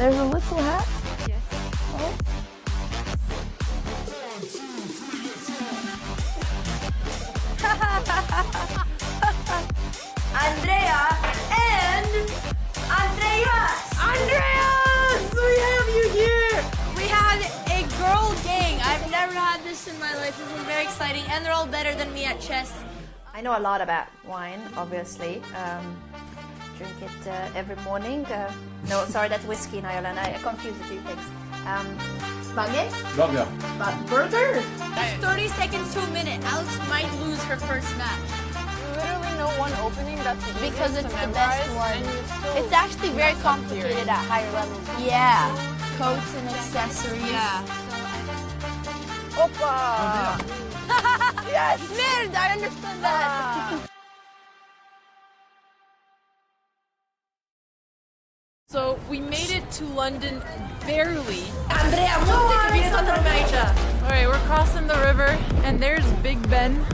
There's a little hat. Yes. Oh. Andrea and Andreas! Andreas! We have you here! We have a girl gang. I've never had this in my life. This is very exciting, and they're all better than me at chess. I know a lot about wine, obviously. Drink it every morning. No, sorry, that's whiskey in Ireland. I confuse the two things. Baguette? Lager. Burger? It's 30 seconds to a minute. Alex might lose her first match. Literally no one opening that's the Because easiest it's to the best memorize, one. and you still It's actually very mess up complicated theory. at higher levels. Yeah. Coats and accessories. Yeah. Opa! Yes! Merde, I understood that. So we made it to London barely. Andrea, Alright, we're crossing the river and there's Big Ben.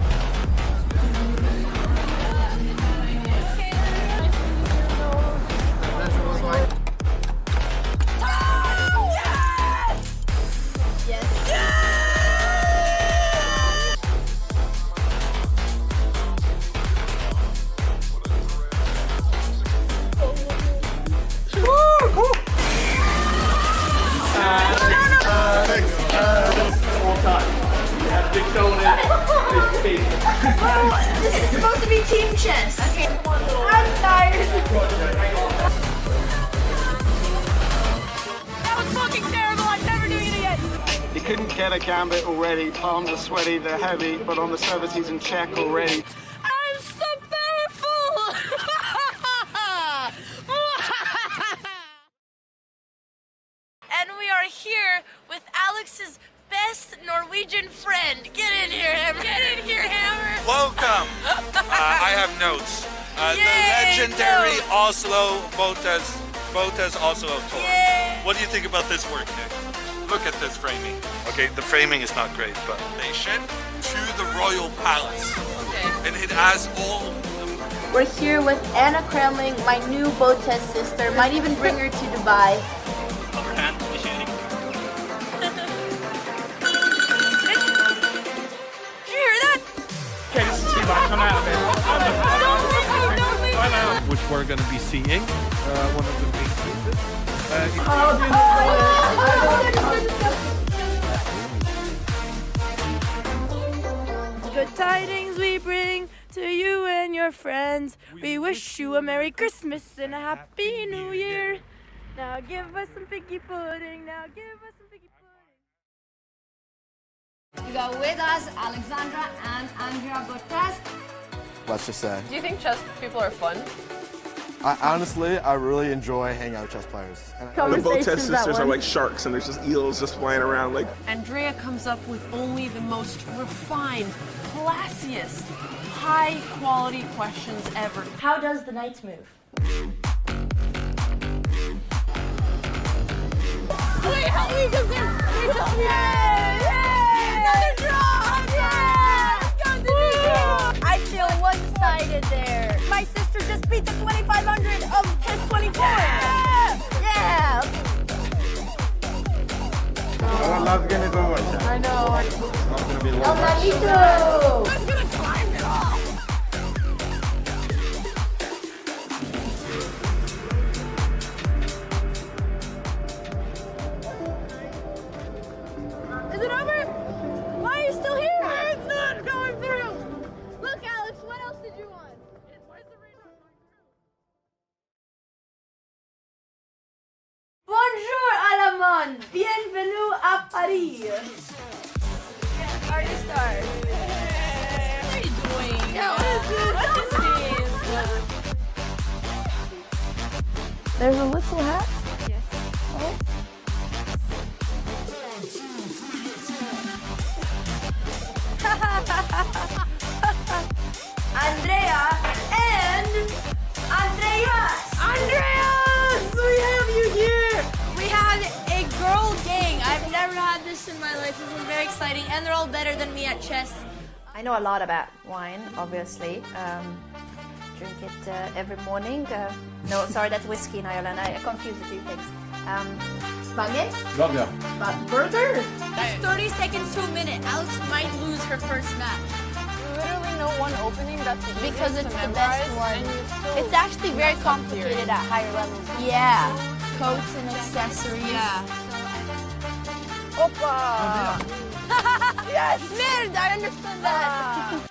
This is supposed to be team chess. Okay. I'm tired. That was fucking terrible, I'm never doing it again. He couldn't get a gambit already, palms are sweaty, they're heavy, but on the service he's in check already. I'm so powerful! And we are here with Alex's best Norwegian friend. Get in here, Hammer. Get in here, Hammer. Welcome. I have notes. The Yay, legendary notes. Oslo Botez Oslo tour. Yay. What do you think about this work, Nick? Look at this framing. Okay, the framing is not great, but station to the royal palace. Okay. And it has all. We're here with Anna Kremling, my new Botez sister. Might even bring her to Dubai. Overhand machining. Did you hear that? Okay, this is too much. I'm out of it. I'm out. Which we're going to be seeing. One of the big pieces. Good tidings we bring to you and your friends. We wish you a Merry Christmas and a Happy New Year. Now give us some piggy pudding. Now give us some piggy pudding. We got with us Alexandra and Andrea Botez. Let's just say. Do you think chess people are fun? Honestly, I really enjoy hanging out with chess players. And The Botez sisters are like sharks, and there's just eels just flying around. Like Andrea comes up with only the most refined, classiest, high-quality questions ever. How does the knights move? Wait, help me, because Another draw! I feel one-sided there. My sister just beat the 2500 of chess 24. Yeah! our last game is over. I know. It's not going to be long. El Manito! I'm gonna climb it off. Is it over? Why are you still here? It's not going through. Look, Alex, what else did you want? Where's the radar going through? Bonjour, Alamon. Bienvenue à Paris. Artist star. What are you doing? Yeah, what is this? What is this? There's a little hat. Yes. Oh. Andrea and Andreas! Andreas! We have you here! We have a girl gang. I've never had this in my life. This is very exciting, and they're all better than me at chess. I know a lot about wine, obviously. Drink it every morning. No, sorry, that's whiskey in Ireland. I confuse the two things. Baguette? Burger. Burger? It's 30 seconds to a minute. Alex might lose her first match. Literally no one opening that's the Because easiest it's to the best memorize, one. and you still It's actually very mess up complicated theory. at higher levels. Yeah. Coats and accessories. Yeah. Opa! Yes! Nerd! I understood that.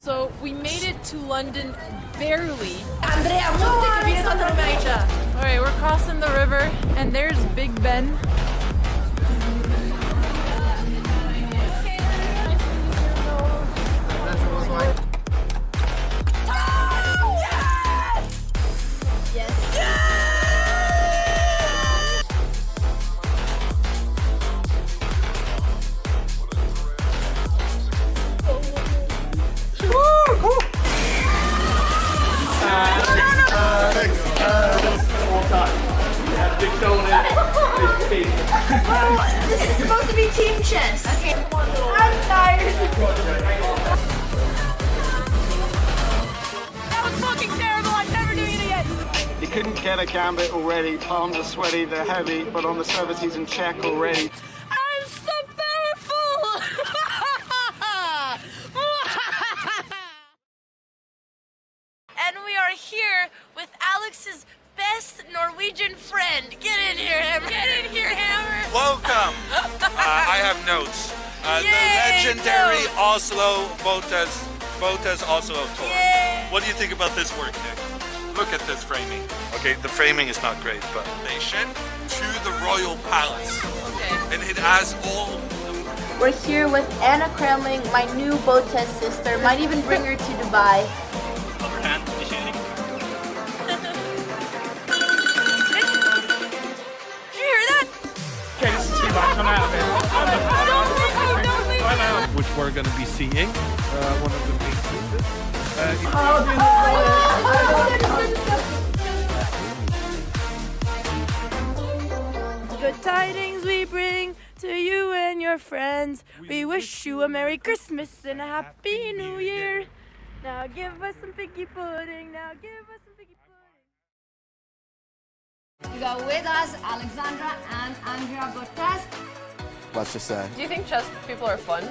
So we made it to London barely. Andrea, All right, we're crossing the river, and there's Big Ben. This is supposed to be team chess. Okay. I'm tired. That was fucking terrible. I'm never doing it again. He couldn't get a gambit already. Palms are sweaty, they're heavy, but on the service he's in check already. I'm so powerful. And we are here with Alex's best Norwegian friend. Get in here, Hammer. Get in here, Hammer. Welcome. I have notes. The Yay, legendary notes. Oslo Botez Oslo tour. Yay. What do you think about this work, Nick? Look at this framing. Okay, the framing is not great, but they shed to the royal palace. Okay. And it has all. We're here with Anna Kremling, my new Botez sister. Might even bring her to Dubai. Overhand, Michelle. Did you hear that? Which we're going to be seeing. One of the main pieces. Good tidings we bring to you and your friends. We wish you a Merry Christmas and a Happy New Year. Now give us some piggy pudding. Now give us some piggy pudding. We got with us Alexandra and Andrea Botez. Let's just say. Do you think chess people are fun?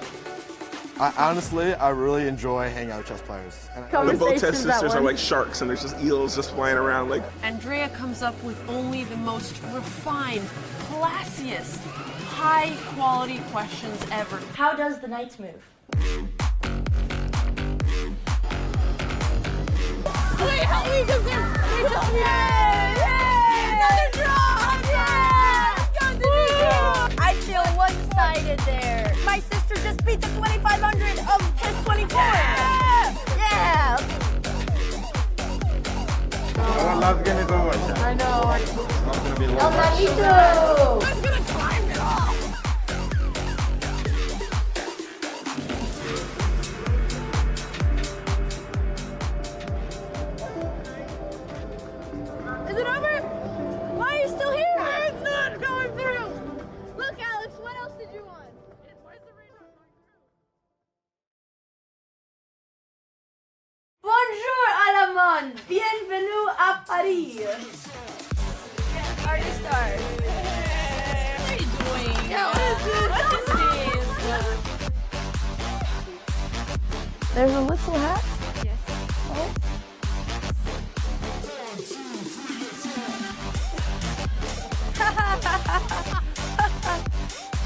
Honestly, I really enjoy hanging out with chess players. And The Botez sisters are like sharks, and there's just eels just flying around. Like, Andrea comes up with only the most refined, classiest, high-quality questions ever. How does the knight move? Wait, help me, because they told me. Another draw! I feel one-sided there. My sister just beat the 2500 of chess 24. Yeah! I know. Me too. I'm gonna climb it off. Is it over? Why are you still here? It's not going through. Look, Alex, what else did you want? Where's the ring not going through? Bonjour, Alamon. Bienvenue à Paris. Yeah, already start. What are you doing? Yeah, what is this? What is this? There's a little hat. Yes. Oh.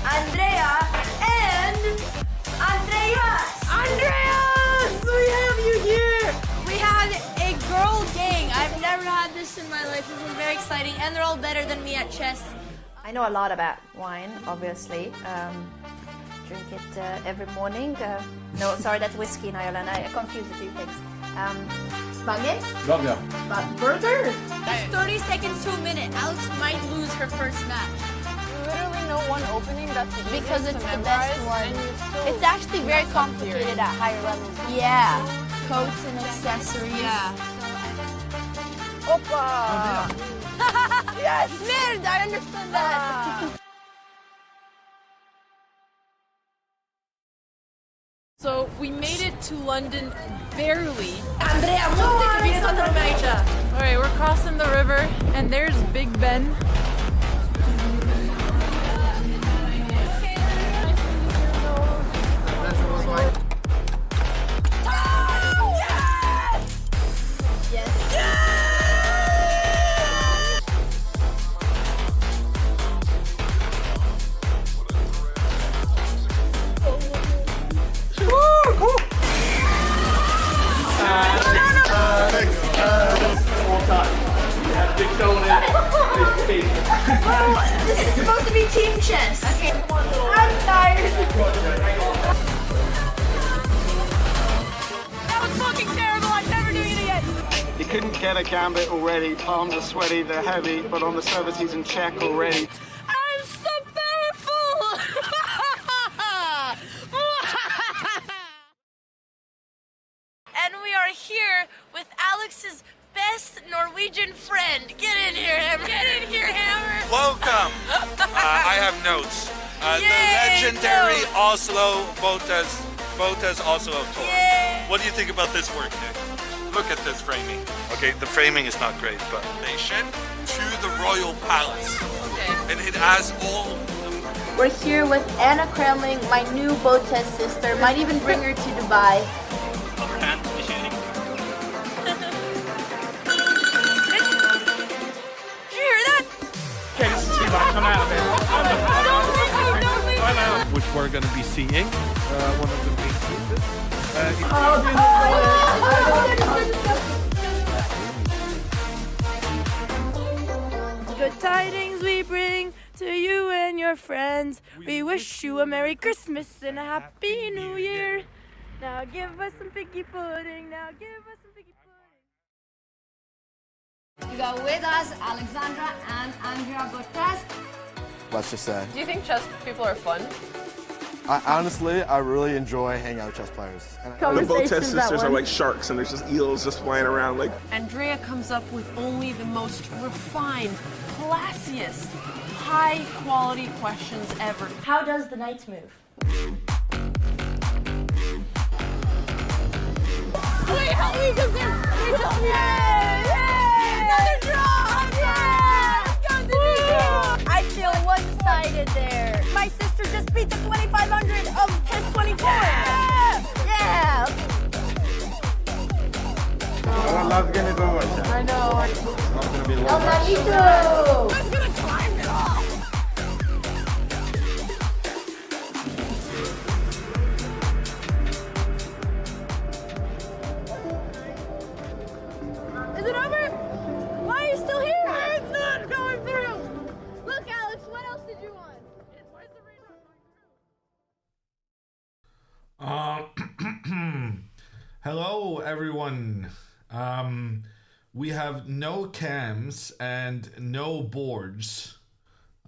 Andrea and Andreas! Andreas! We have you here! We have a girl gang. I've never had this in my life. This is very exciting, and they're all better than me at chess. I know a lot about wine, obviously. Drink it every morning. No, sorry, that's whiskey in Ireland. I confused the two things. Baguette? Burger. Burger? It's 30 seconds to a minute. Alex might lose her first match. Literally no one opening that's the easiest Because it's to the memorize, best one. and you still It's actually very mess up complicated theory. at higher levels. Yeah. Coats and accessories. Yeah. Opa! Yes! Nerd! I understood that. So we made it to London barely. Andrea, molti che sono major. All right, we're crossing the river, and there's Big Ben. This is supposed to be team chess. Okay, I'm tired. That was fucking terrible. I'm never doing it again. You couldn't get a gambit already. Palms are sweaty, they're heavy, but on the service he's in check already. I'm so powerful. And we are here with Alex's best Norwegian friend. Get in here, Hammer. Get in here, Hammer. Welcome. I have notes. The Yay, legendary notes. Oslo Botez Oslo tour. Yay. What do you think about this work, Nick? Look at this framing. Okay, the framing is not great, but station to the royal palace. Okay. And it has all. We're here with Anna Kremling, my new Botez sister. Might even bring her to Dubai. Overhand machining. Did you hear that? Okay, this is too much. I'm out of it. Which we're going to be seeing. One of the main pieces. Good tidings we bring to you and your friends. We wish you a Merry Christmas and a Happy New Year. Now give us some piggy pudding. Now give us some piggy pudding. We got with us Alexandra and Andrea Botez. Let's just say. Do you think chess people are fun? Honestly, I really enjoy hanging out with chess players. And The Conversations Botez at sisters are once. like sharks, and there's just eels just flying around. Like, Andrea comes up with only the most refined, classiest, high-quality questions ever. How does the knights move? Wait, help me, because Another draw! I feel one-sided there. My sister just beat the 2500 of chess 24. Yeah! I love getting over it. I know. It's not going to be long. Me too! I'm gonna climb it off. Is it over? Why are you still here? It's not going through! Look, Alex, what else did you want? Where's the radar? Hello, everyone. We have no cams and no boards.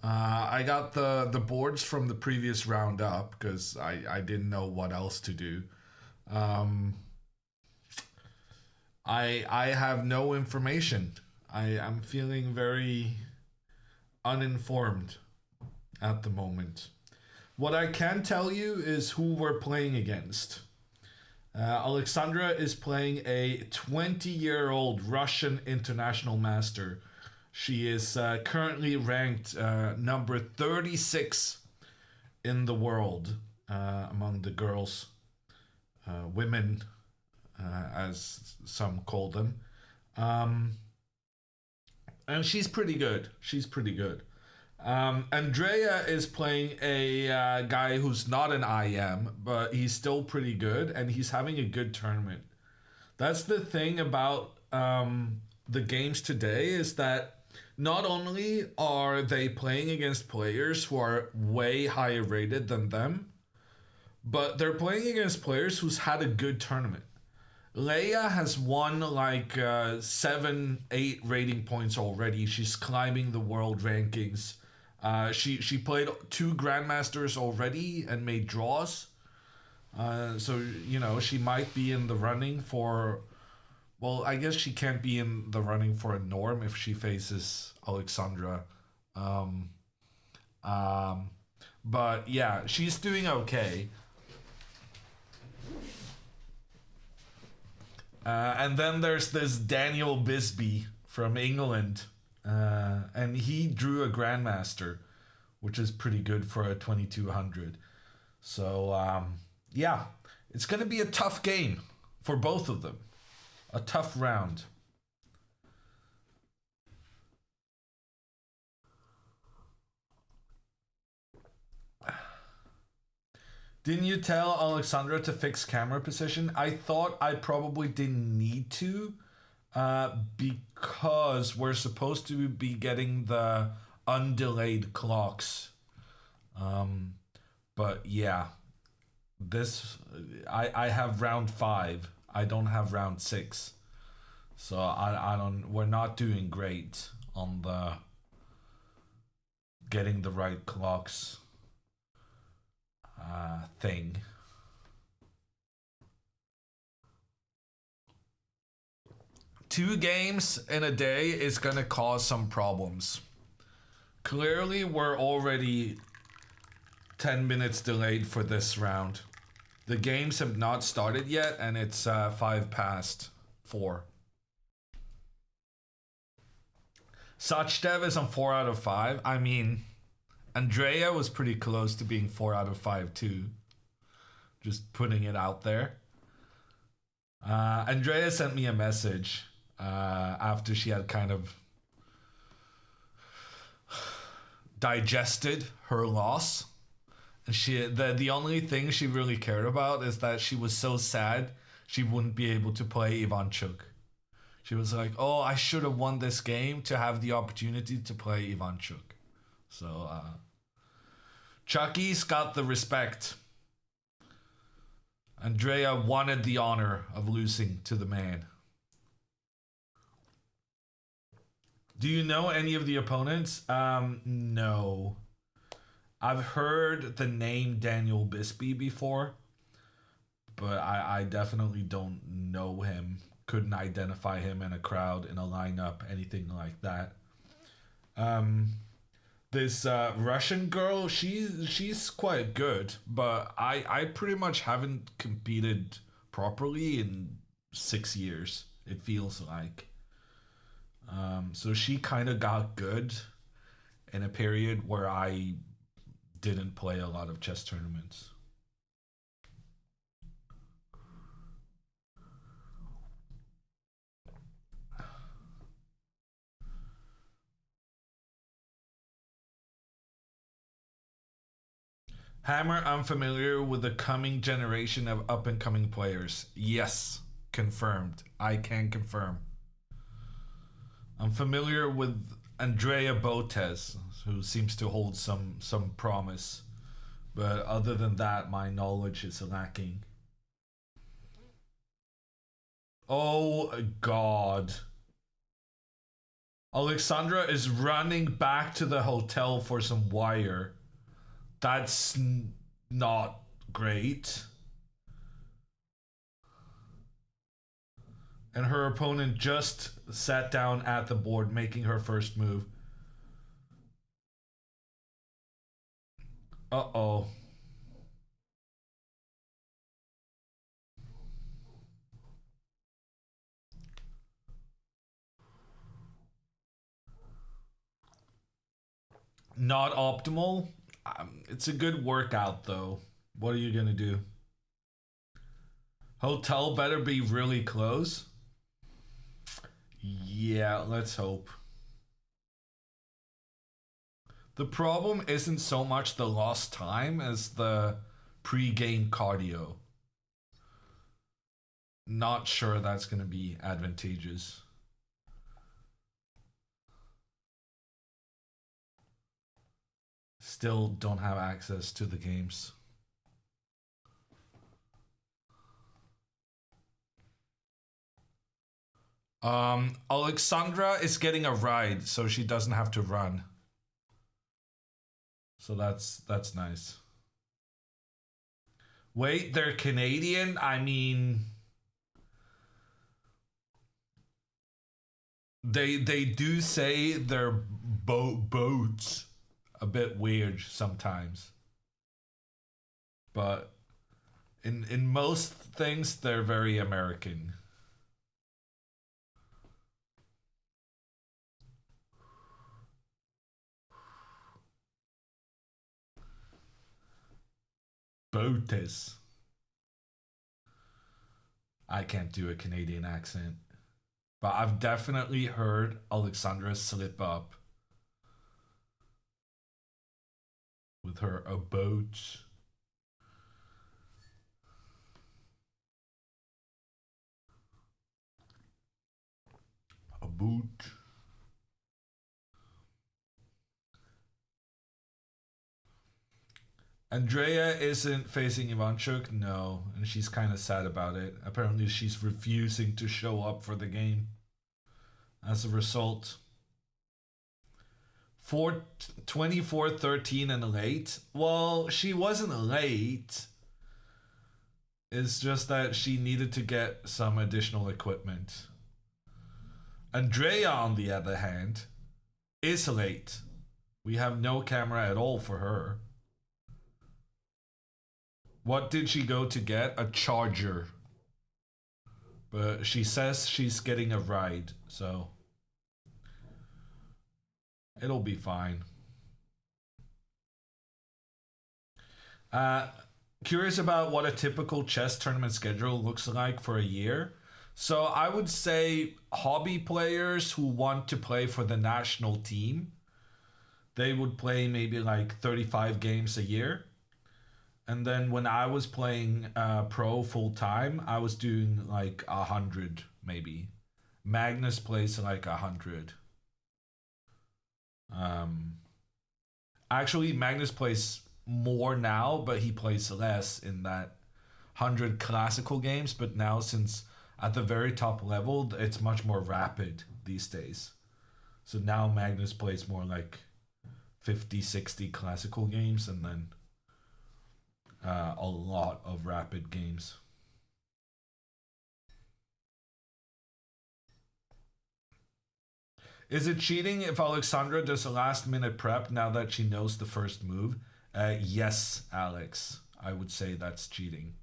I got the boards from the previous round up because I didn't know what else to do. I have no information. I'm feeling very uninformed at the moment. What I can tell you is who we're playing against. Alexandra is playing a 20-year-old Russian international master. She is currently ranked number 36 in the world among the girls, women, as some call them. And she's pretty good. Andrea is playing a guy who's not an IM, but he's still pretty good, and he's having a good tournament. That's the thing about the games today, is that not only are they playing against players who are way higher rated than them, but they're playing against players who's had a good tournament. Leia has won like 7-8 rating points already. She's climbing the world rankings. She played 2 grandmasters already and made draws. So, you know, she might be in the running for... Well, I guess she can't be in the running for a norm if she faces Alexandra. But yeah, she's doing okay. And then there's this Daniel Bisbee from England. And he drew a Grandmaster, which is pretty good for a 2200. So, yeah, it's going to be a tough game for both of them. A tough round. Didn't you tell Alexandra to fix camera position? I thought I probably didn't need to, because we're supposed to be getting the undelayed clocks. But yeah, I have round 5. I don't have round 6. So we're not doing great on the getting the right clocks thing. Two games in a day is gonna cause some problems. Clearly, we're already 10 minutes delayed for this round. The games have not started yet, and it's 5 past 4. Sachdev is on 4 out of 5. I mean, Andrea was pretty close to being 4 out of 5 too. Just putting it out there. Andrea sent me a message after she had kind of digested her loss. And the only thing she really cared about is that she was so sad she wouldn't be able to play Ivanchuk. She was like, oh, I should have won this game to have the opportunity to play Ivanchuk. So, Chucky's got the respect. Andrea wanted the honor of losing to the man. Do you know any of the opponents? No. I've heard the name Daniel Bisbee before, but I definitely don't know him. Couldn't identify him in a crowd, in a lineup, anything like that. This Russian girl, she's quite good, but I pretty much haven't competed properly in 6 years, it feels like. So she kind of got good in a period where I didn't play a lot of chess tournaments. Hammer, I'm familiar with the coming generation of up-and-coming players. Yes, confirmed. I can confirm. I'm familiar with Andrea Botez, who seems to hold some promise. But other than that, my knowledge is lacking. Oh, God. Alexandra is running back to the hotel for some wire. That's not great. And her opponent just sat down at the board, making her first move. Uh-oh. Not optimal. It's a good workout, though. What are you gonna do? Hotel better be really close. Yeah, let's hope. The problem isn't so much the lost time as the pre-game cardio. Not sure that's gonna be advantageous. Still don't have access to the games. Alexandra is getting a ride, so she doesn't have to run. So that's nice. Wait, they're Canadian? I mean, they do say their boats a bit weird sometimes, but in most things they're very American. Botez. I can't do a Canadian accent. But I've definitely heard Alexandra slip up with her boat. A boot. Andrea isn't facing Ivanchuk, no, and she's kind of sad about it. Apparently, she's refusing to show up for the game. As a result, 24-13 and late. Well, she wasn't late. It's just that she needed to get some additional equipment. Andrea, on the other hand, is late. We have no camera at all for her. What did she go to get? A charger. But she says she's getting a ride, so it'll be fine. Curious about what a typical chess tournament schedule looks like for a year. So I would say hobby players who want to play for the national team, they would play maybe like 35 games a year. And then when I was playing pro full time, I was doing like 100 maybe. Magnus plays like 100. Actually, Magnus plays more now, but he plays less in that 100 classical games. But now, since at the very top level, it's much more rapid these days. So now Magnus plays more like 50, 60 classical games, and then a lot of rapid games. Is it cheating if Alexandra does a last minute prep now that she knows the first move? Yes, Alex. I would say that's cheating.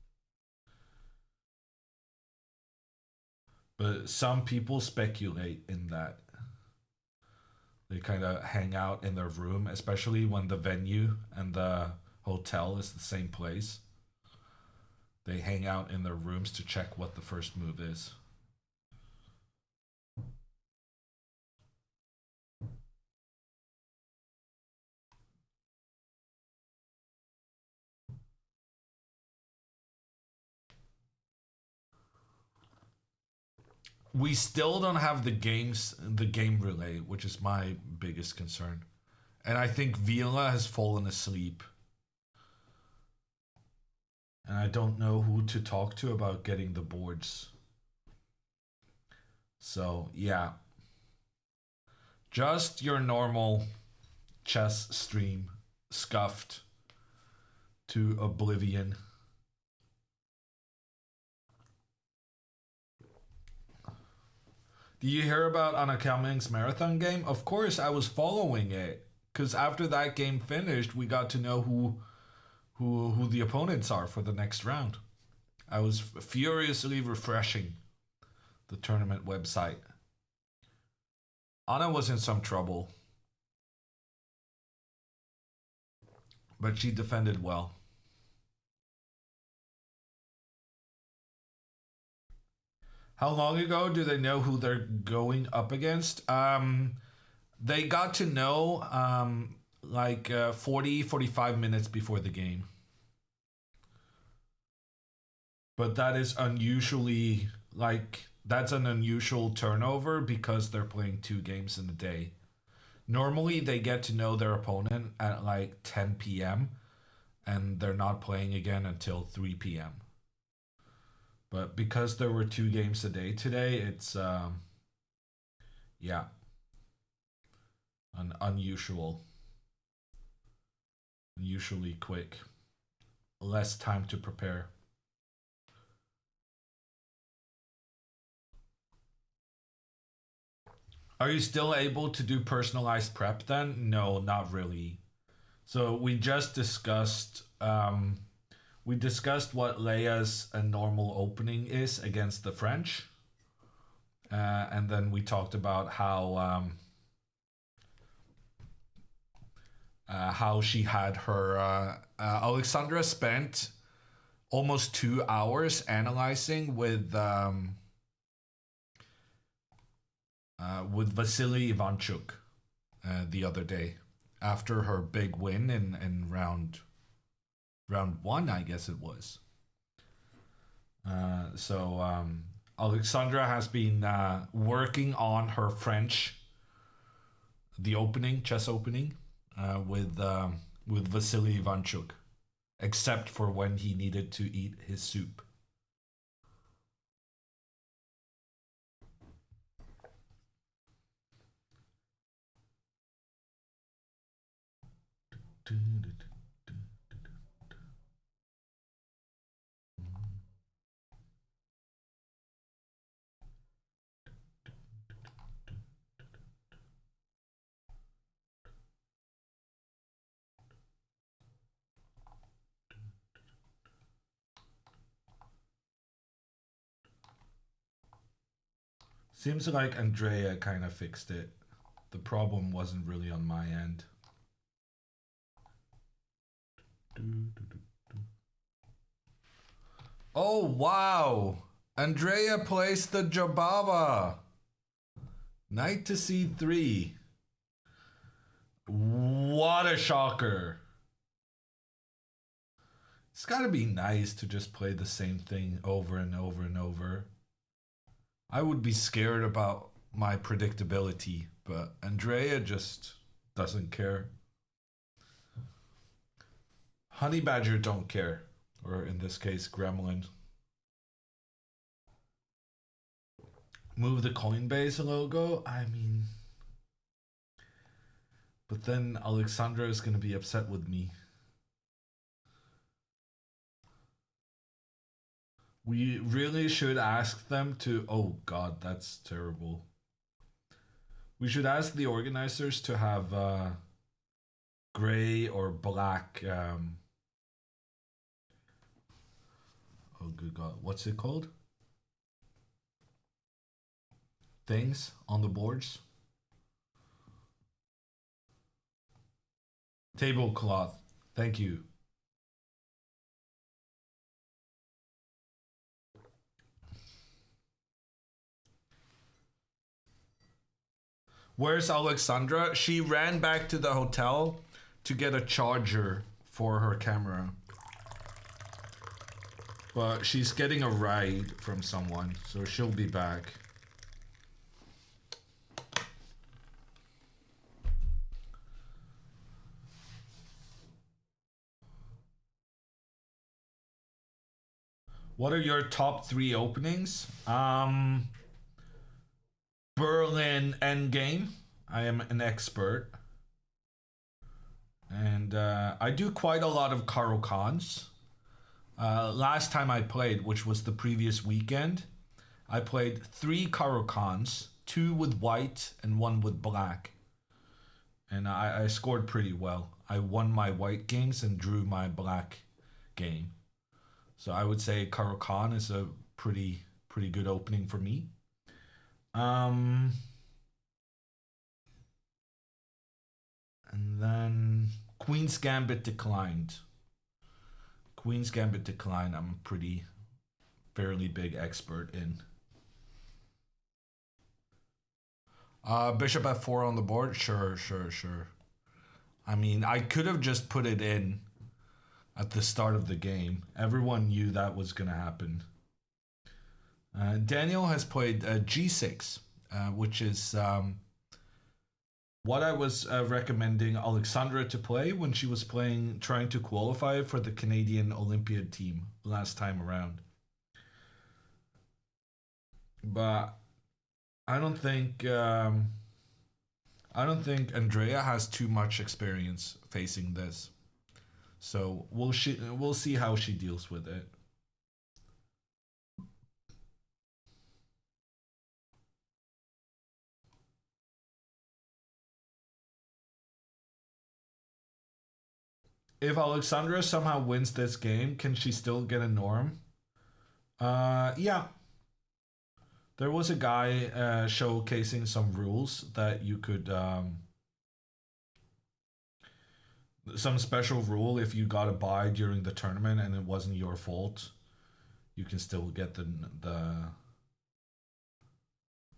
But some people speculate in that. They kind of hang out in their room, especially when the venue and the hotel is the same place. They hang out in their rooms to check what the first move is. We still don't have the game relay, which is my biggest concern. And I think Vila has fallen asleep. And I don't know who to talk to about getting the boards. So, yeah. Just your normal chess stream scuffed to oblivion. Do you hear about Anna Kelming's marathon game? Of course, I was following it. Because after that game finished, we got to know who the opponents are for the next round. I was furiously refreshing the tournament website. Anna was in some trouble, but she defended well. How long ago do they know who they're going up against? They got to know like 45 minutes before the game. But that is unusually, that's an unusual turnover because they're playing 2 games in a day. Normally, they get to know their opponent at like 10 p.m. and they're not playing again until 3 p.m. But because there were 2 games a day today, it's, yeah, unusually quick. Less time to prepare. Are you still able to do personalized prep then? No, not really. So we just discussed what Leia's normal opening is against the French. And then we talked about how she had her Alexandra spent almost 2 hours analyzing with Vasily Ivanchuk the other day after her big win in round one, I guess it was. So Alexandra has been working on her French, the chess opening, with Vasily Ivanchuk, except for when he needed to eat his soup. Seems like Andrea kind of fixed it. The problem wasn't really on my end. Oh, wow! Andrea placed the Jabava! Knight to c3. What a shocker! It's gotta be nice to just play the same thing over and over and over. I would be scared about my predictability, but Andrea just doesn't care. Honey Badger don't care, or in this case, Gremlin. Move the Coinbase logo? I mean... But then Alexandra is going to be upset with me. We really should ask them to... Oh god, that's terrible. We should ask the organizers to have gray or black... Oh good god, what's it called? Things on the boards? Tablecloth. Thank you. Where's Alexandra? She ran back to the hotel to get a charger for her camera. But she's getting a ride from someone, so she'll be back. What are your top 3 openings? Berlin Endgame. I am an expert. And I do quite a lot of Caro-Cans. Last time I played, which was the previous weekend, I played 3 Caro-Cans, 2 with white and 1 with black. And I scored pretty well. I won my white games and drew my black game. So I would say Caro-Can is a pretty good opening for me. And then Queen's Gambit declined. Queen's Gambit declined. I'm a fairly big expert in. Bishop f4 on the board? Sure. I mean, I could have just put it in at the start of the game. Everyone knew that was going to happen. Daniel has played g6, which is what I was recommending Alexandra to play when she was trying to qualify for the Canadian Olympiad team last time around. But I don't think Andrea has too much experience facing this. So we'll see how she deals with it. If Alexandra somehow wins this game, can she still get a norm? Yeah. There was a guy showcasing some rules that you could some special rule if you got a bye during the tournament and it wasn't your fault, you can still get the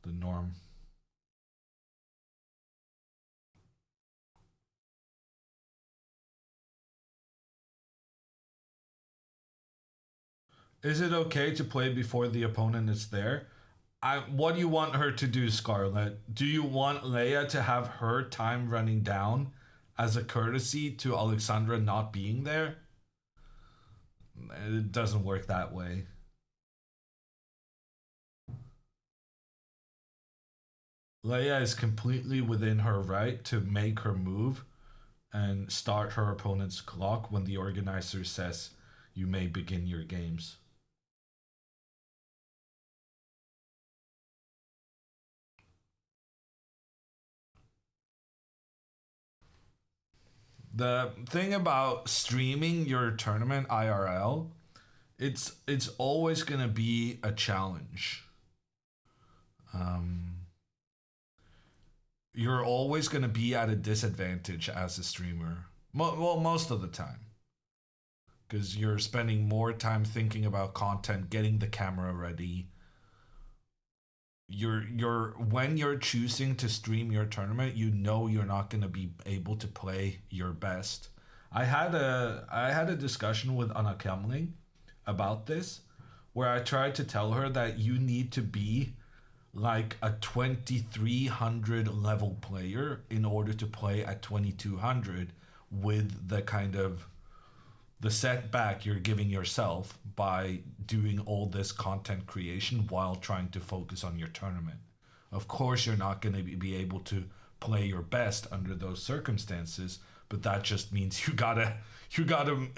norm. Is it okay to play before the opponent is there? What do you want her to do, Scarlett? Do you want Leia to have her time running down as a courtesy to Alexandra not being there? It doesn't work that way. Leia is completely within her right to make her move and start her opponent's clock when the organizer says you may begin your games. The thing about streaming your tournament IRL, it's always gonna be a challenge. You're always gonna be at a disadvantage as a streamer. Well, most of the time, because you're spending more time thinking about content, getting the camera ready. When you're choosing to stream your tournament, you know you're not going to be able to play your best. I had a discussion with Anna Kemling about this, where I tried to tell her that you need to be like a 2300 level player in order to play at 2200 with the kind of the setback you're giving yourself by doing all this content creation while trying to focus on your tournament. Of course, you're not going to be able to play your best under those circumstances, but that just means you gotta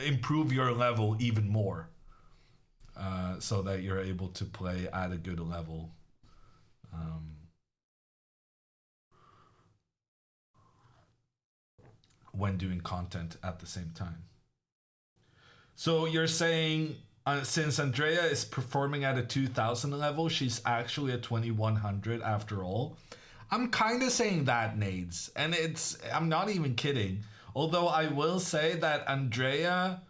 improve your level even more, so that you're able to play at a good level. When doing content at the same time. So you're saying since Andrea is performing at a 2000 level, she's actually a 2100 after all? I'm kind of saying that, Nades, and I'm not even kidding. Although I will say that Andrea,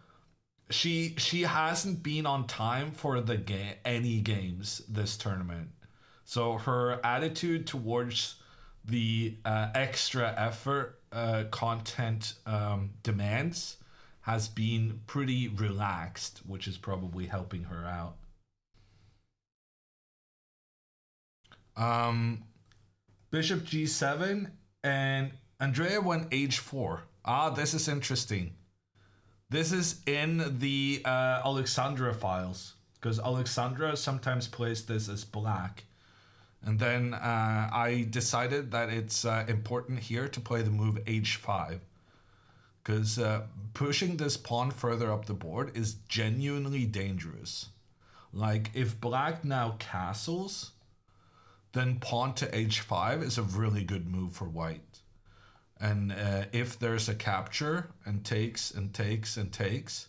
she hasn't been on time for any games this tournament. So her attitude towards the extra effort content demands has been pretty relaxed, which is probably helping her out. Bishop g7 and Andrea went h4. This is interesting. This is in the Alexandra files, because Alexandra sometimes plays this as black. And then I decided that it's important here to play the move h5. Because pushing this pawn further up the board is genuinely dangerous. Like, if black now castles, then pawn to h5 is a really good move for white. And if there's a capture and takes and takes and takes,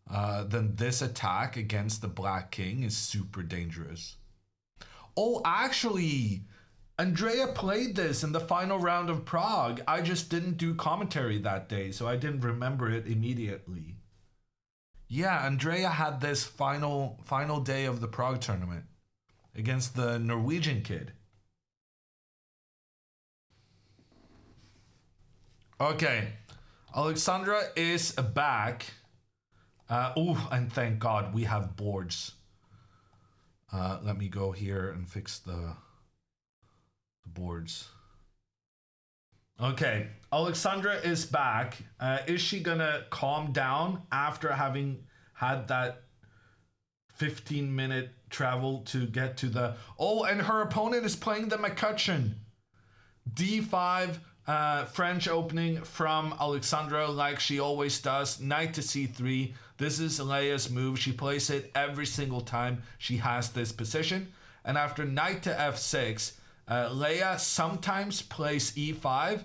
then this attack against the black king is super dangerous. Oh, actually, Andrea played this in the final round of Prague. I just didn't do commentary that day, so I didn't remember it immediately. Yeah, Andrea had this final day of the Prague tournament against the Norwegian kid. Okay, Alexandra is back. And thank God we have boards. Let me go here and fix the boards. Okay, Alexandra is back. Is she gonna calm down after having had that 15-minute travel to get to the... Oh, and her opponent is playing the McCutcheon. D5, French opening from Alexandra like she always does. Knight to c3. This is Leia's move. She plays it every single time she has this position. And after knight to f6, Leia sometimes plays e5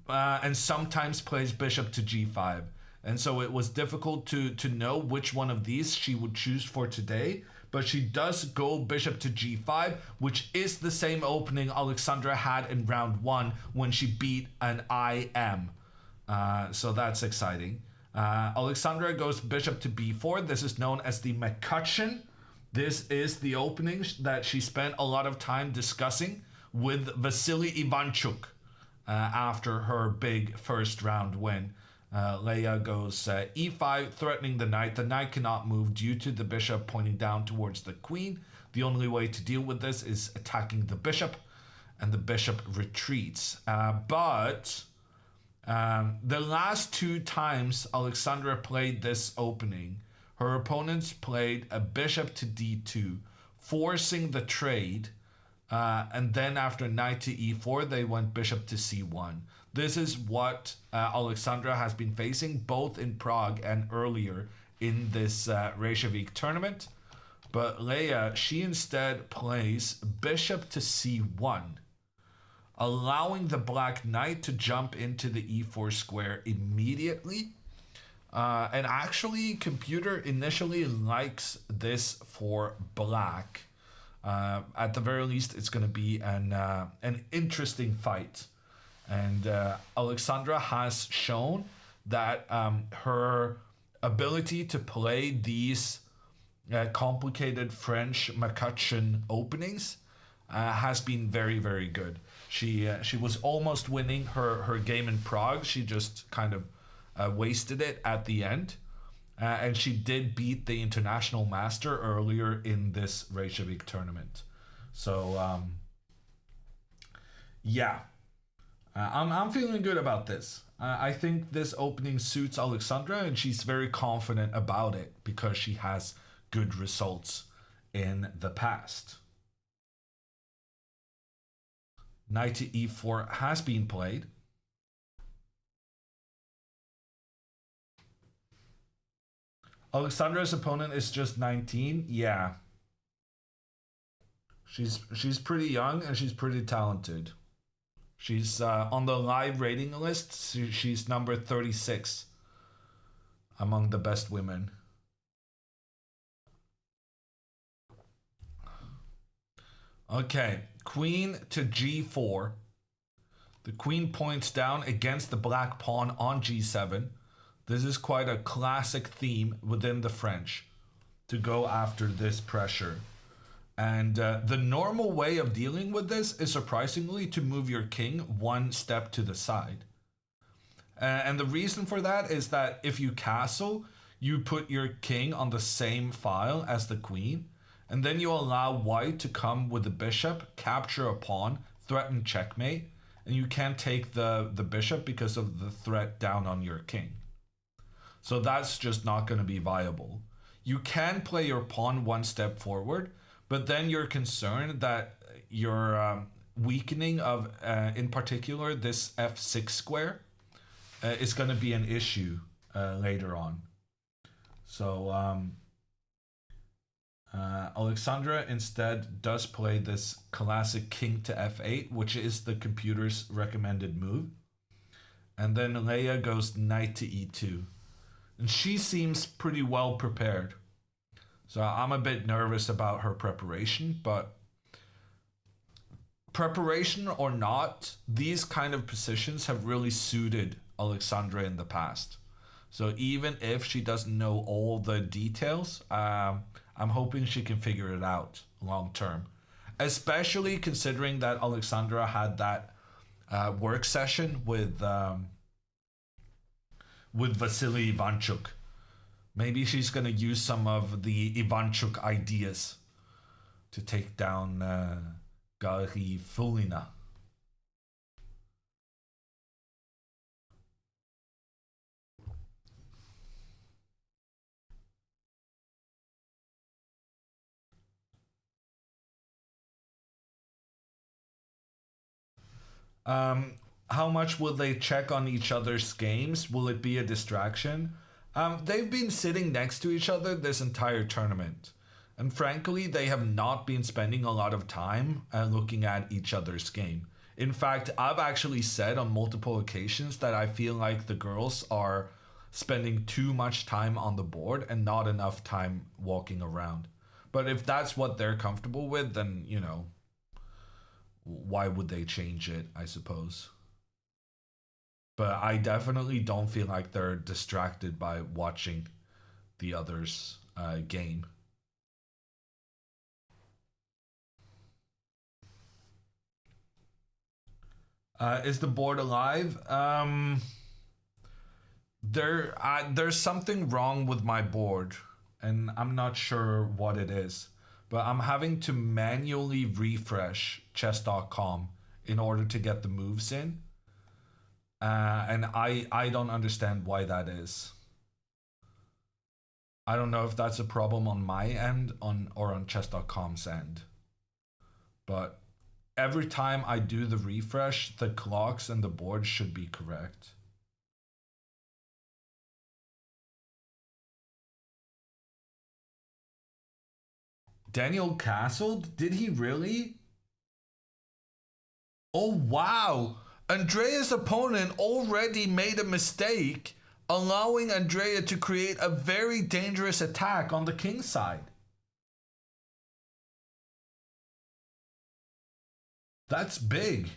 and sometimes plays bishop to g5. And so it was difficult to know which one of these she would choose for today. But she does go bishop to g5, which is the same opening Alexandra had in round 1 when she beat an IM. So that's exciting. Alexandra goes bishop to b4. This is known as the McCutcheon. This is the opening that she spent a lot of time discussing with Vasily Ivanchuk after her big first round win. Leia goes e5, threatening the knight. The knight cannot move due to the bishop pointing down towards the queen. The only way to deal with this is attacking the bishop, and the bishop retreats. But the last two times Alexandra played this opening, her opponents played a bishop to d2, forcing the trade, and then after knight to e4, they went bishop to c1. This is what Alexandra has been facing both in Prague and earlier in this Reykjavik tournament. But Leia, she instead plays bishop to c1, allowing the black knight to jump into the e4 square immediately. And actually, computer initially likes this for black. At the very least, it's going to be an interesting fight. And Alexandra has shown that her ability to play these complicated French McCutcheon openings has been very, very good. She was almost winning her game in Prague. She just kind of wasted it at the end. And she did beat the international master earlier in this Reykjavik tournament. So, yeah. I'm feeling good about this. I think this opening suits Alexandra, and she's very confident about it because she has good results in the past. Knight to e4 has been played. Alexandra's opponent is just 19. Yeah. She's pretty young and she's pretty talented. She's on the live rating list. She's number 36 among the best women. Okay, queen to g4. The queen points down against the black pawn on g7. This is quite a classic theme within the French to go after this pressure. And the normal way of dealing with this is surprisingly to move your king one step to the side. And the reason for that is that if you castle, you put your king on the same file as the queen, and then you allow white to come with the bishop, capture a pawn, threaten checkmate, and you can't take the bishop because of the threat down on your king. So that's just not going to be viable. You can play your pawn one step forward, but then you're concerned that your weakening of, in particular, this f6 square is going to be an issue later on. So Alexandra instead does play this classic king to f8, which is the computer's recommended move. And then Leia goes knight to e2. And she seems pretty well prepared. So I'm a bit nervous about her preparation, but preparation or not, these kind of positions have really suited Alexandra in the past. So even if she doesn't know all the details, I'm hoping she can figure it out long term. Especially considering that Alexandra had that work session with Vasily Ivanchuk. Maybe she's going to use some of the Ivanchuk ideas to take down Gary Fulina. How much will they check on each other's games? Will it be a distraction? They've been sitting next to each other this entire tournament. And frankly, they have not been spending a lot of time looking at each other's game. In fact, I've actually said on multiple occasions that I feel like the girls are spending too much time on the board and not enough time walking around. But if that's what they're comfortable with, then, you know, why would they change it, I suppose? But I definitely don't feel like they're distracted by watching the others' game. Is the board alive? There's something wrong with my board, and I'm not sure what it is. But I'm having to manually refresh chess.com in order to get the moves in. And I don't understand why that is. I don't know if that's a problem on my end or on chess.com's end. But every time I do the refresh, the clocks and the board should be correct. Daniel castled? Did he really? Oh wow! Andrea's opponent already made a mistake, allowing Andrea to create a very dangerous attack on the king side. That's big.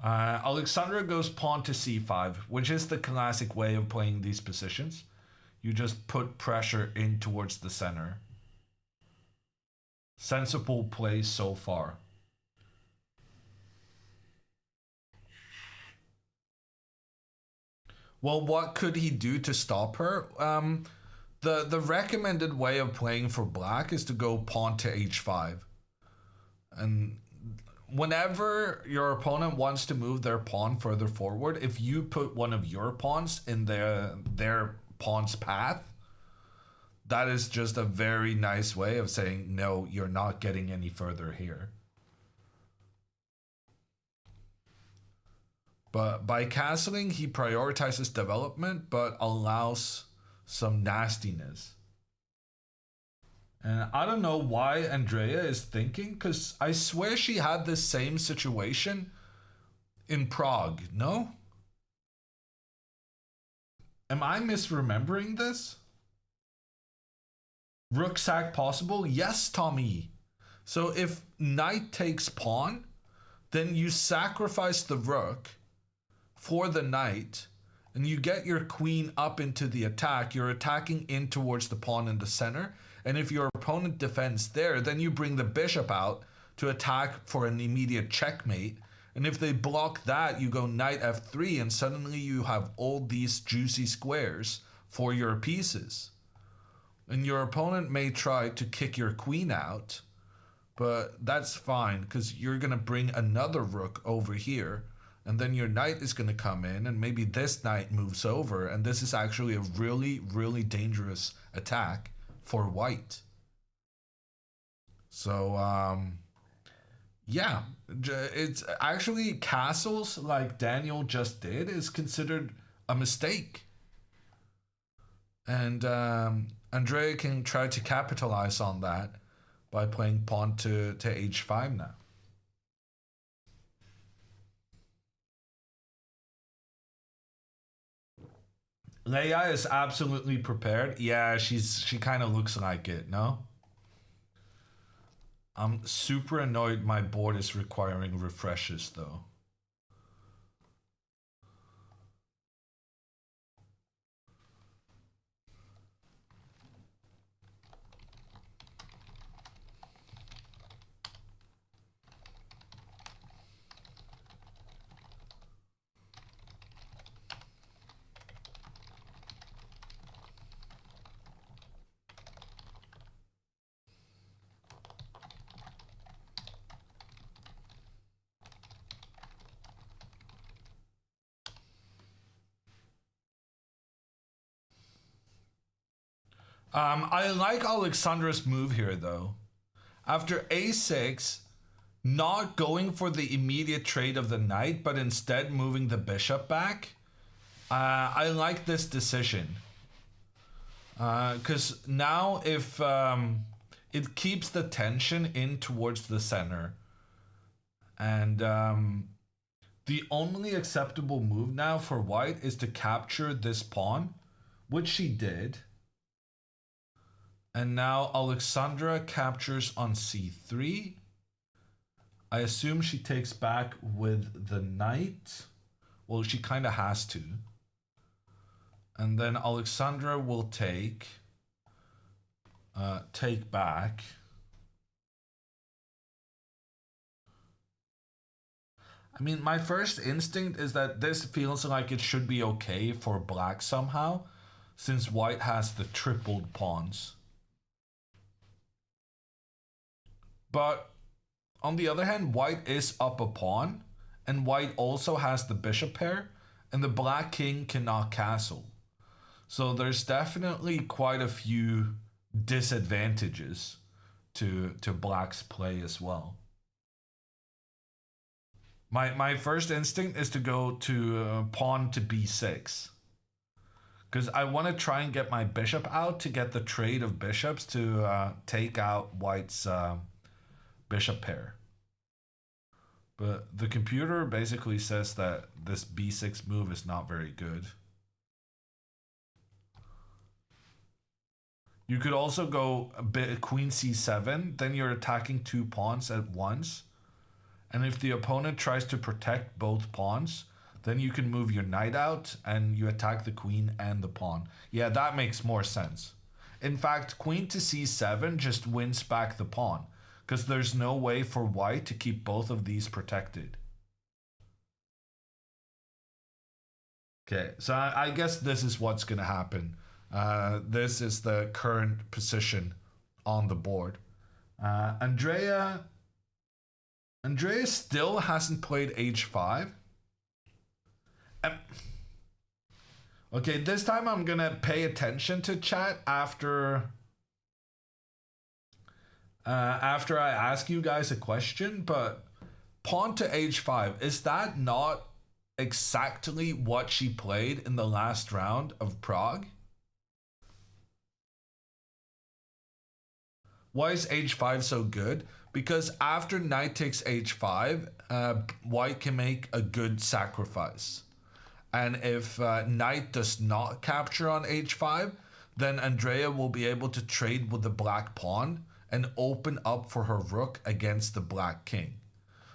Alexandra goes pawn to c5, which is the classic way of playing these positions. You just put pressure in towards the center. Sensible play so far. Well, what could he do to stop her? The recommended way of playing for black is to go pawn to h5. And whenever your opponent wants to move their pawn further forward, if you put one of your pawns in their pawn's path, that is just a very nice way of saying, no, you're not getting any further here. But by castling, he prioritizes development, but allows some nastiness. And I don't know why Andrea is thinking, because I swear she had this same situation in Prague, no? Am I misremembering this? Rook sack possible? Yes, Tommy. So if knight takes pawn, then you sacrifice the rook for the knight, and you get your queen up into the attack. You're attacking in towards the pawn in the center, and if your opponent defends there, then you bring the bishop out to attack for an immediate checkmate. And if they block that, you go knight f3, and suddenly you have all these juicy squares for your pieces. And your opponent may try to kick your queen out, but that's fine, because you're going to bring another rook over here, and then your knight is going to come in, and maybe this knight moves over, and this is actually a really, really dangerous attack for white. So, yeah, it's actually castles like Daniel just did is considered a mistake. And Andrea can try to capitalize on that by playing pawn to h5 now. Leia is absolutely prepared. Yeah, she kind of looks like it, no? I'm super annoyed my board is requiring refreshes though. I like Alexandra's move here though. After a6, not going for the immediate trade of the knight, but instead moving the bishop back. I like this decision. Because now if it keeps the tension in towards the center. And the only acceptable move now for white is to capture this pawn, which she did. And now Alexandra captures on c3. I assume she takes back with the knight. Well, she kind of has to. And then Alexandra will take back. I mean, my first instinct is that this feels like it should be okay for black somehow, since white has the tripled pawns. But on the other hand, white is up a pawn, and white also has the bishop pair, and the black king cannot castle. So there's definitely quite a few disadvantages to black's play as well. My first instinct is to go to pawn to b6. Because I want to try and get my bishop out to get the trade of bishops to take out white's bishop pair. But the computer basically says that this b6 move is not very good. You could also go a bit queen c7, then you're attacking two pawns at once. And if the opponent tries to protect both pawns, then you can move your knight out and you attack the queen and the pawn. Yeah, that makes more sense. In fact, queen to c7 just wins back the pawn, because there's no way for white to keep both of these protected. Okay, so I guess this is what's going to happen. This is the current position on the board. Andrea still hasn't played h5. Okay, this time I'm going to pay attention to chat after I ask you guys a question, but pawn to h5, is that not exactly what she played in the last round of Prague? Why is h5 so good? Because after knight takes h5, white can make a good sacrifice. And if knight does not capture on h5, then Andrea will be able to trade with the black pawn and open up for her rook against the black king.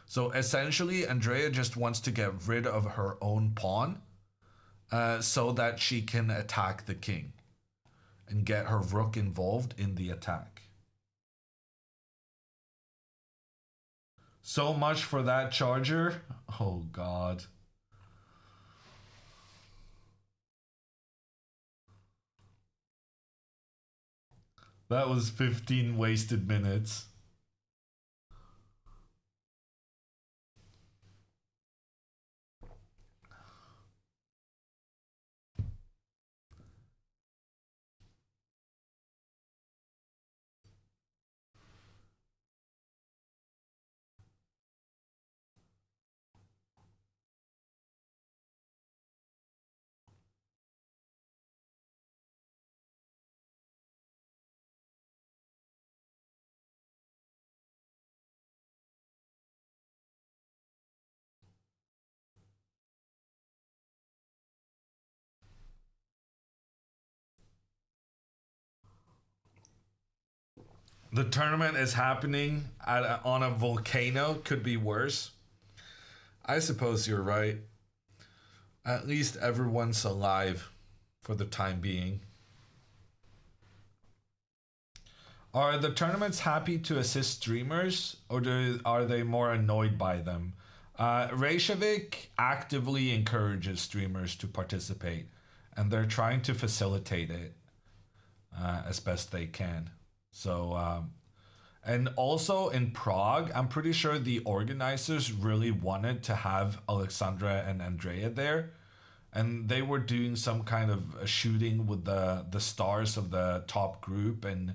So essentially, Andrea just wants to get rid of her own pawn so that she can attack the king and get her rook involved in the attack. So much for that charger. Oh, God. That was 15 wasted minutes. The tournament is happening on a volcano. Could be worse. I suppose you're right. At least everyone's alive for the time being. Are the tournaments happy to assist streamers, or are they more annoyed by them? Reykjavik actively encourages streamers to participate, and they're trying to facilitate it as best they can. So, and also in Prague, I'm pretty sure the organizers really wanted to have Alexandra and Andrea there. And they were doing some kind of a shooting with the stars of the top group and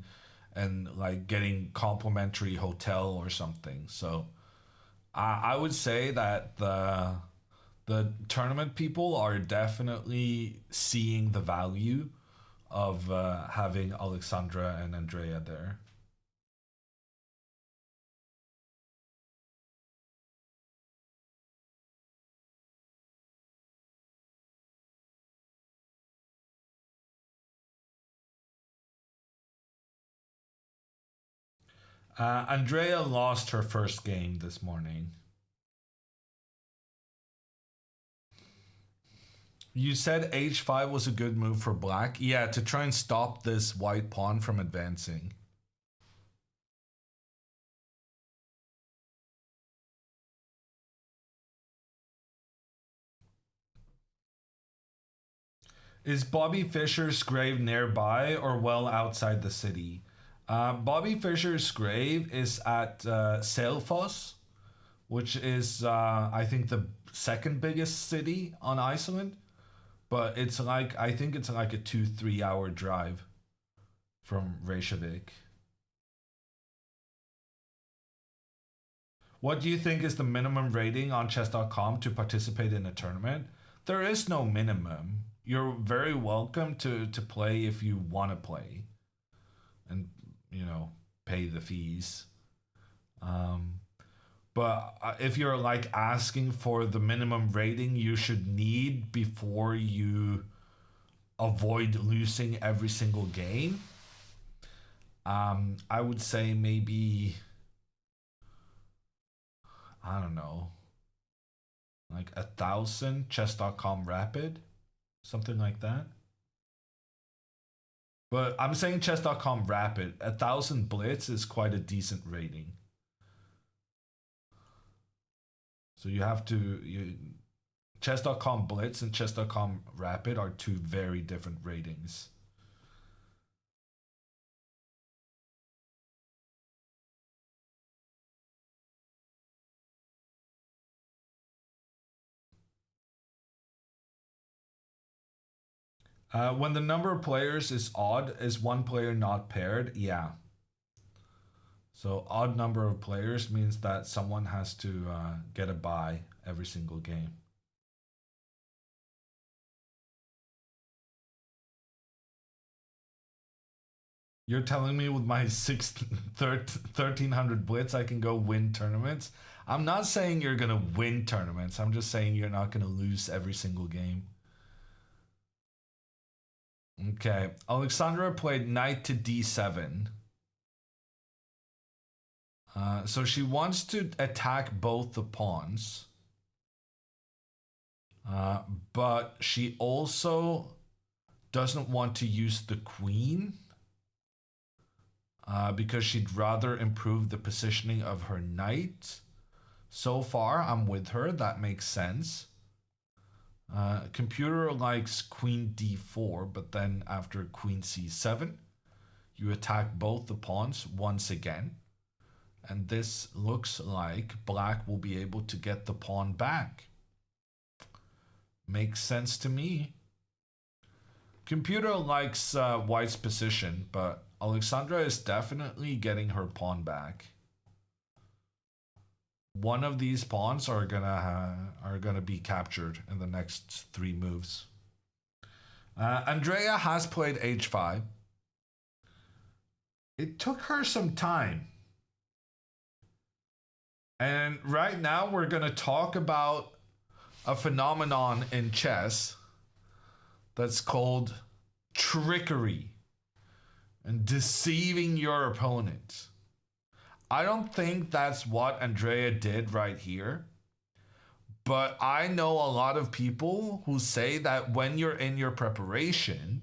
like getting complimentary hotel or something. So I would say that the tournament people are definitely seeing the value of having Alexandra and Andrea there. Andrea lost her first game this morning. You said h5 was a good move for black? Yeah, to try and stop this white pawn from advancing. Is Bobby Fischer's grave nearby or well outside the city? Bobby Fischer's grave is at Selfoss, which is, I think, the second biggest city on Iceland. But it's like, I think it's like a 2-3 hour drive from Reykjavik. What do you think is the minimum rating on chess.com to participate in a tournament? There is no minimum. You're very welcome to play if you want to play and, you know, pay the fees. But if you're like asking for the minimum rating you should need before you avoid losing every single game, I would say maybe, I don't know, like 1,000 chess.com rapid, something like that. But I'm saying chess.com rapid. 1,000 blitz is quite a decent rating. So you have to, chess.com blitz and chess.com rapid are two very different ratings. When the number of players is odd, is one player not paired? Yeah. So odd number of players means that someone has to get a bye every single game. You're telling me with my 1,300 blitz I can go win tournaments? I'm not saying you're going to win tournaments. I'm just saying you're not going to lose every single game. Okay, Alexandra played knight to d7. So she wants to attack both the pawns. But she also doesn't want to use the queen. Because she'd rather improve the positioning of her knight. So far, I'm with her. That makes sense. Computer likes queen d4, but then after queen c7, you attack both the pawns once again. And this looks like black will be able to get the pawn back. Makes sense to me. Computer likes white's position, but Alexandra is definitely getting her pawn back. One of these pawns are gonna be captured in the next 3 moves. Andrea has played h5. It took her some time. And right now we're gonna talk about a phenomenon in chess that's called trickery and deceiving your opponent. I don't think that's what Andrea did right here. But I know a lot of people who say that when you're in your preparation,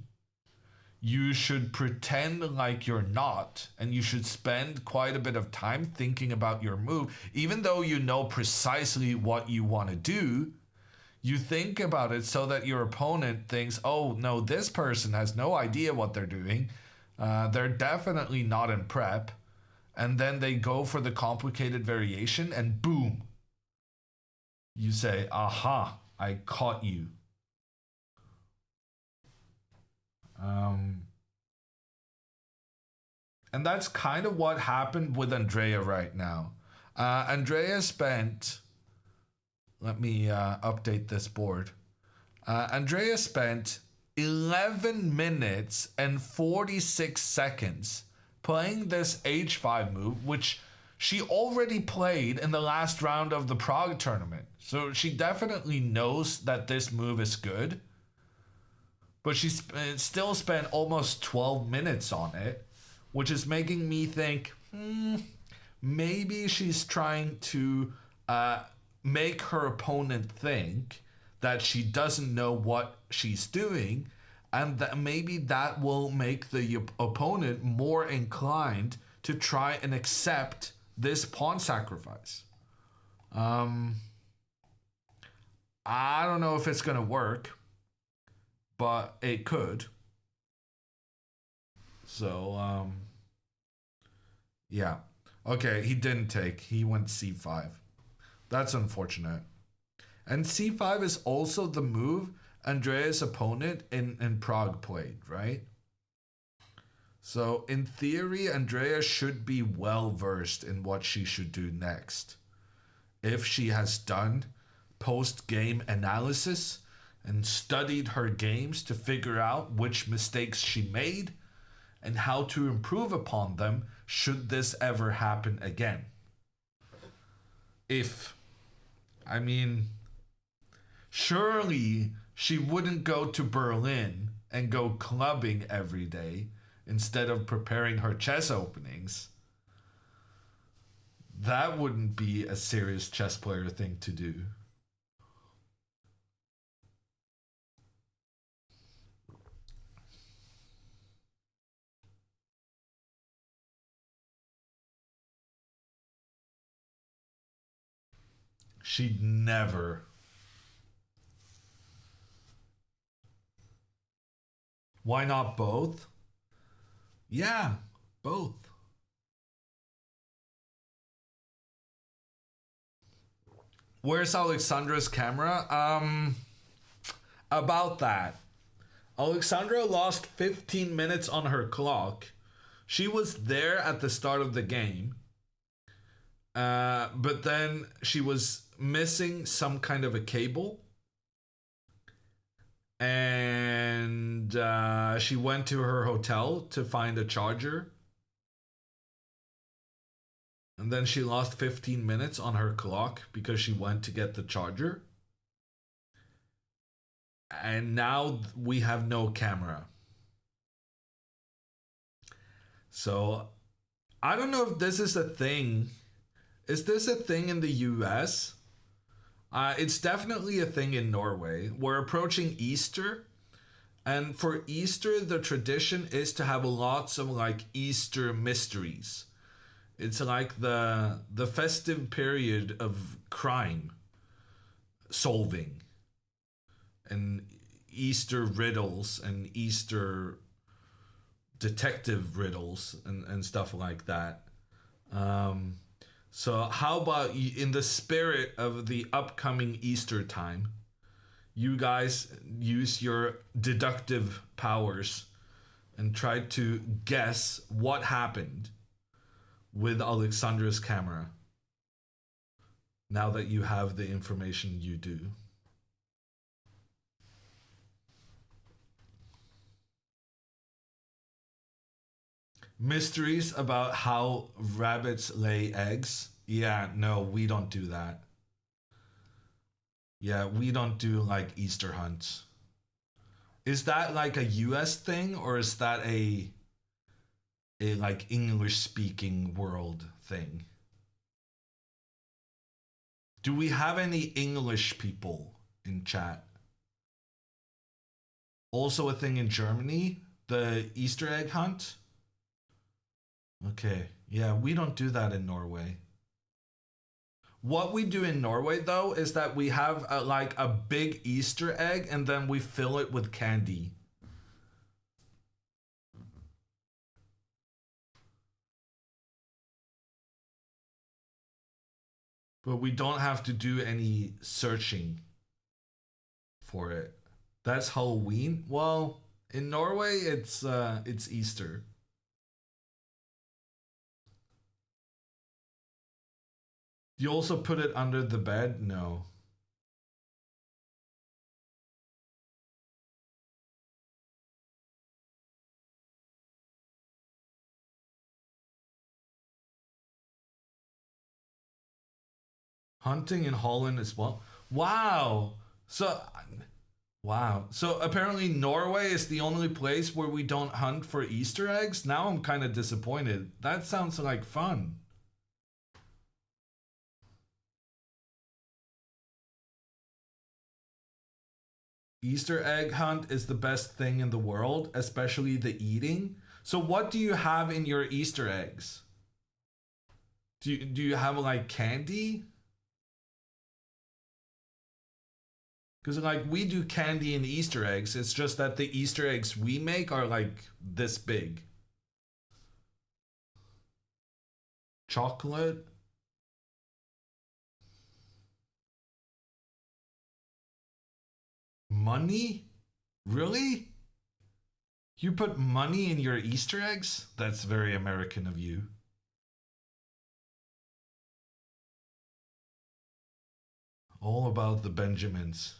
you should pretend like you're not, and you should spend quite a bit of time thinking about your move. Even though you know precisely what you want to do, you think about it so that your opponent thinks, oh no, this person has no idea what they're doing. They're definitely not in prep. And then they go for the complicated variation and boom. You say, aha, I caught you. And that's kind of what happened with Andrea right now. Andrea spent, let me update this board. Andrea spent 11 minutes and 46 seconds playing this h5 move, which she already played in the last round of the Prague tournament. So she definitely knows that this move is good. But she still spent almost 12 minutes on it, which is making me think, maybe she's trying to make her opponent think that she doesn't know what she's doing, and that maybe that will make the opponent more inclined to try and accept this pawn sacrifice. I don't know if it's gonna work, but it could. So, yeah. Okay, he didn't take. He went c5. That's unfortunate. And c5 is also the move Andrea's opponent in Prague played, right? So, in theory, Andrea should be well versed in what she should do next. If she has done post-game analysis and studied her games to figure out which mistakes she made and how to improve upon them should this ever happen again. I mean, surely she wouldn't go to Berlin and go clubbing every day instead of preparing her chess openings. That wouldn't be a serious chess player thing to do. She'd never. Why not both? Yeah, both. Where's Alexandra's camera? About that. Alexandra lost 15 minutes on her clock. She was there at the start of the game. But then she was missing some kind of a cable. And she went to her hotel to find a charger. And then she lost 15 minutes on her clock because she went to get the charger. And now we have no camera. So I don't know if this is a thing. Is this a thing in the US? It's definitely a thing in Norway. We're approaching Easter. And for Easter, the tradition is to have lots of like Easter mysteries. It's like the festive period of crime solving and Easter riddles and Easter detective riddles and stuff like that. So how about in the spirit of the upcoming Easter time, you guys use your deductive powers and try to guess what happened with Alexandra's camera now that you have the information you do. Mysteries about how rabbits lay eggs. Yeah, no, we don't do that. Yeah, we don't do like Easter hunts. Is that like a US thing, or is that a like English speaking world thing? Do we have any English people in chat? Also a thing in Germany, the Easter egg hunt? Okay, yeah, we don't do that in Norway. What we do in Norway, though, is that we have like a big Easter egg and then we fill it with candy. But we don't have to do any searching for it. That's Halloween? Well, in Norway, it's Easter. You also put it under the bed? No. Hunting in Holland as well. Wow. So apparently Norway is the only place where we don't hunt for Easter eggs? Now I'm kind of disappointed. That sounds like fun. Easter egg hunt is the best thing in the world, especially the eating. So what do you have in your Easter eggs? Do you have like candy? Because like we do candy and Easter eggs. It's just that the Easter eggs we make are like this big. Chocolate. Money? Really? You put money in your Easter eggs? That's very American of you. All about the Benjamins.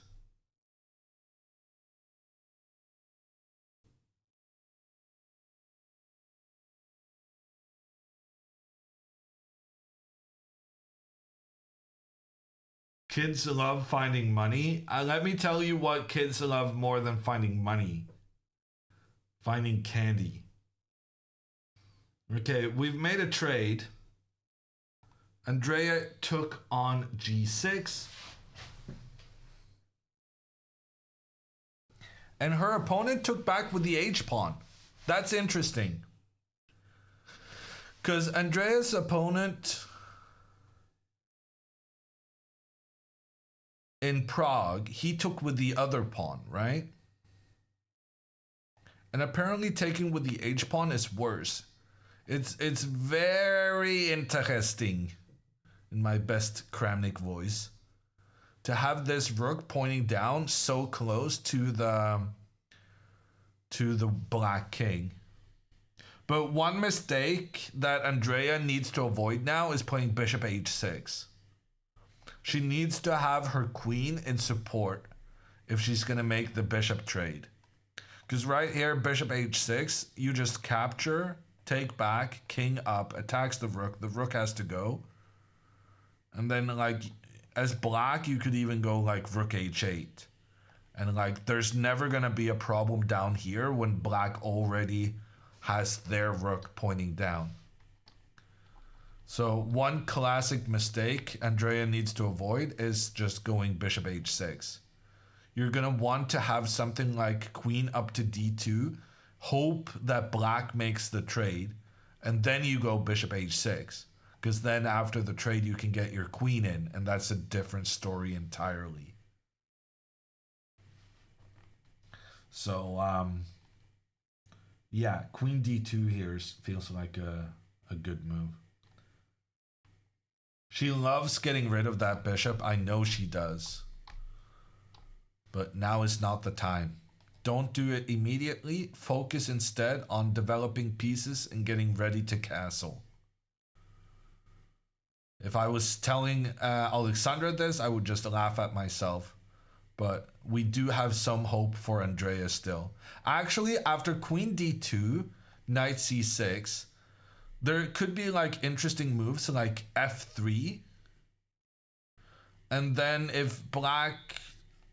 Kids love finding money. Let me tell you what kids love more than finding money. Finding candy. Okay, we've made a trade. Andrea took on G6. And her opponent took back with the H-pawn. That's interesting. Because Andrea's opponent in Prague, he took with the other pawn, right? And apparently taking with the H-pawn is worse. It's very interesting, in my best Kramnik voice, to have this rook pointing down so close to the black king. But one mistake that Andrea needs to avoid now is playing bishop h6. She needs to have her queen in support if she's going to make the bishop trade. Because right here, bishop h6, you just capture, take back, king up, attacks the rook has to go. And then like, as black, you could even go like rook h8. And like, there's never going to be a problem down here when black already has their rook pointing down. So one classic mistake Andrea needs to avoid is just going bishop h6. You're going to want to have something like queen up to d2, hope that black makes the trade, and then you go bishop h6. Because then after the trade, you can get your queen in, and that's a different story entirely. So, yeah, queen d2 here feels like a good move. She loves getting rid of that bishop. I know she does. But now is not the time. Don't do it immediately. Focus instead on developing pieces and getting ready to castle. If I was telling Alexandra this, I would just laugh at myself. But we do have some hope for Andrea still. Actually, after queen d2, knight c6, there could be like interesting moves like f3. And then if black,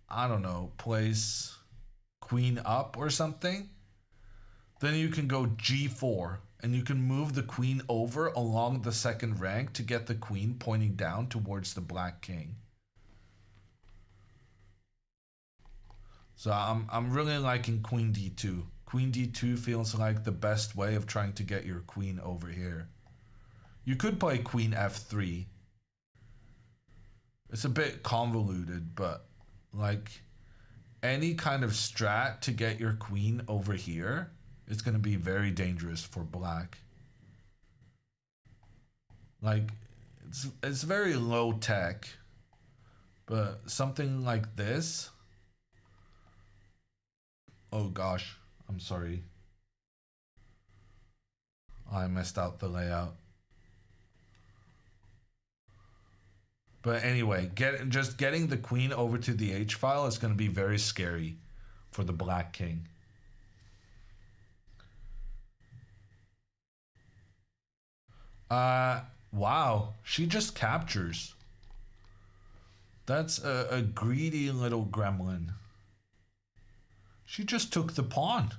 I don't know, plays queen up or something, then you can go g4 and you can move the queen over along the second rank to get the queen pointing down towards the black king. So I'm really liking queen d2. Queen d2 feels like the best way of trying to get your queen over here. You could play queen f3. It's a bit convoluted, but like any kind of strat to get your queen over here is going to be very dangerous for black. Like it's very low tech, but something like this. Oh gosh, I'm sorry. I messed out the layout. But anyway, just getting the queen over to the H file is going to be very scary for the black king. Wow, she just captures. That's a greedy little gremlin. She just took the pawn.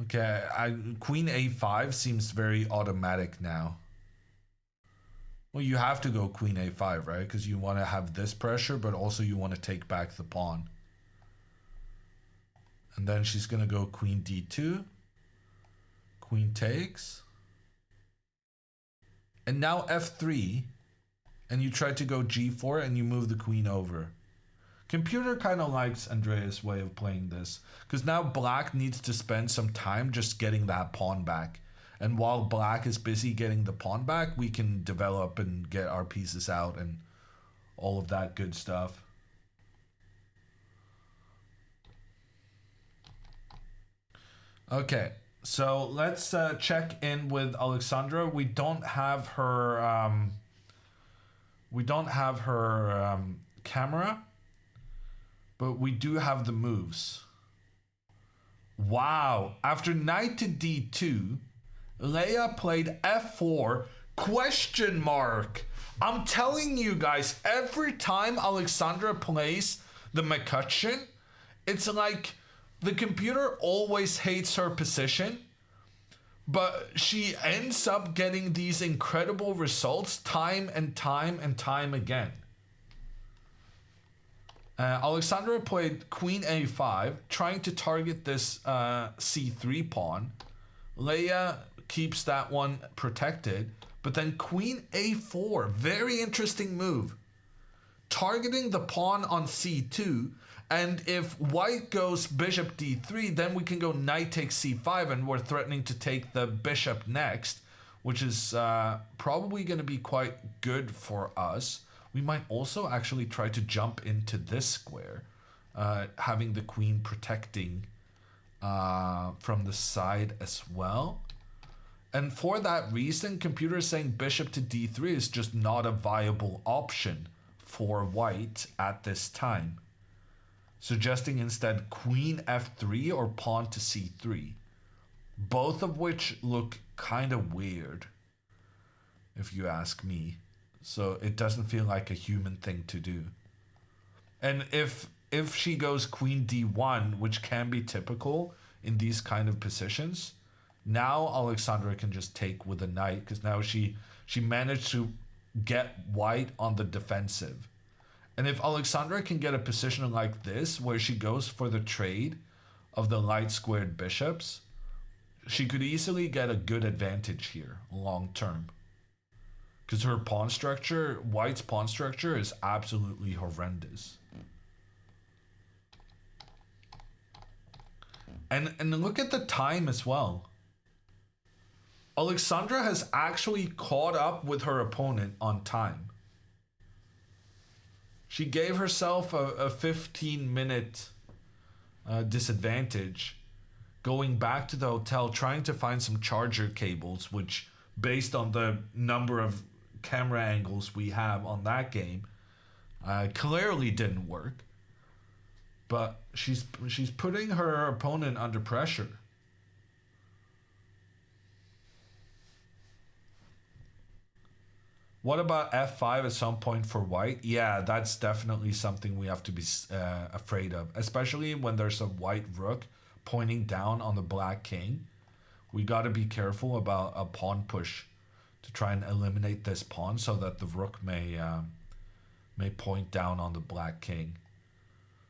Okay, queen a5 seems very automatic now. Well, you have to go queen a5, right? Because you want to have this pressure, but also you want to take back the pawn. And then she's going to go queen d2. Queen takes. And now f3. And you try to go g4 and you move the queen over. Computer kind of likes Andreas' way of playing this. Because now black needs to spend some time just getting that pawn back. And while black is busy getting the pawn back, we can develop and get our pieces out and all of that good stuff. Okay, so let's check in with Alexandra. We don't have her camera, but we do have the moves. Wow, after knight to d2, Leia played f4 question mark. I'm telling you guys, every time Alexandra plays the McCutcheon, it's like the computer always hates her position, but she ends up getting these incredible results time and time and time again. Alexandra played queen a5, trying to target this c3 pawn. Leia keeps that one protected, but then queen a4, very interesting move, targeting the pawn on c2, and if white goes bishop d3, then we can go knight takes c5, and we're threatening to take the bishop next, which is probably going to be quite good for us. We might also actually try to jump into this square, having the queen protecting from the side as well. And for that reason, computer is saying bishop to d3 is just not a viable option for white at this time. Suggesting instead queen f3 or pawn to c3. Both of which look kind of weird, if you ask me. So it doesn't feel like a human thing to do. And if she goes queen d1, which can be typical in these kind of positions, now Alexandra can just take with a knight, because now she managed to get white on the defensive. And if Alexandra can get a position like this, where she goes for the trade of the light squared bishops, she could easily get a good advantage here long term. Because her pawn structure, white's pawn structure, is absolutely horrendous. And look at the time as well. Alexandra has actually caught up with her opponent on time. She gave herself a 15-minute disadvantage, going back to the hotel, trying to find some charger cables, which, based on the number of camera angles we have on that game, clearly didn't work. But she's putting her opponent under pressure. What about f5 at some point for white? Yeah, that's definitely something we have to be afraid of, especially when there's a white rook pointing down on the black king. We got to be careful about a pawn push to try and eliminate this pawn so that the rook may point down on the black king.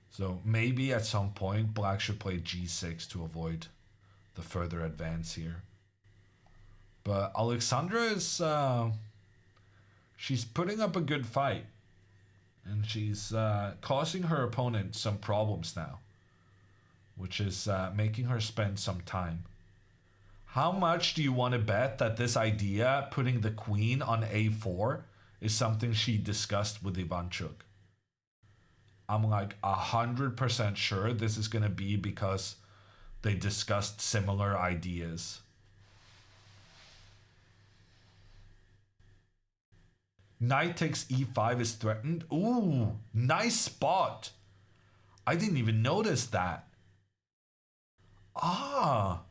So maybe at some point black should play g6 to avoid the further advance here. But Alexandra is she's putting up a good fight, and she's causing her opponent some problems now, which is making her spend some time. How much do you want to bet that this idea, putting the queen on a4, is something she discussed with Ivanchuk? I'm like 100% sure this is going to be because they discussed similar ideas. Knight takes e5 is threatened. Ooh, nice spot. I didn't even notice that. Ah.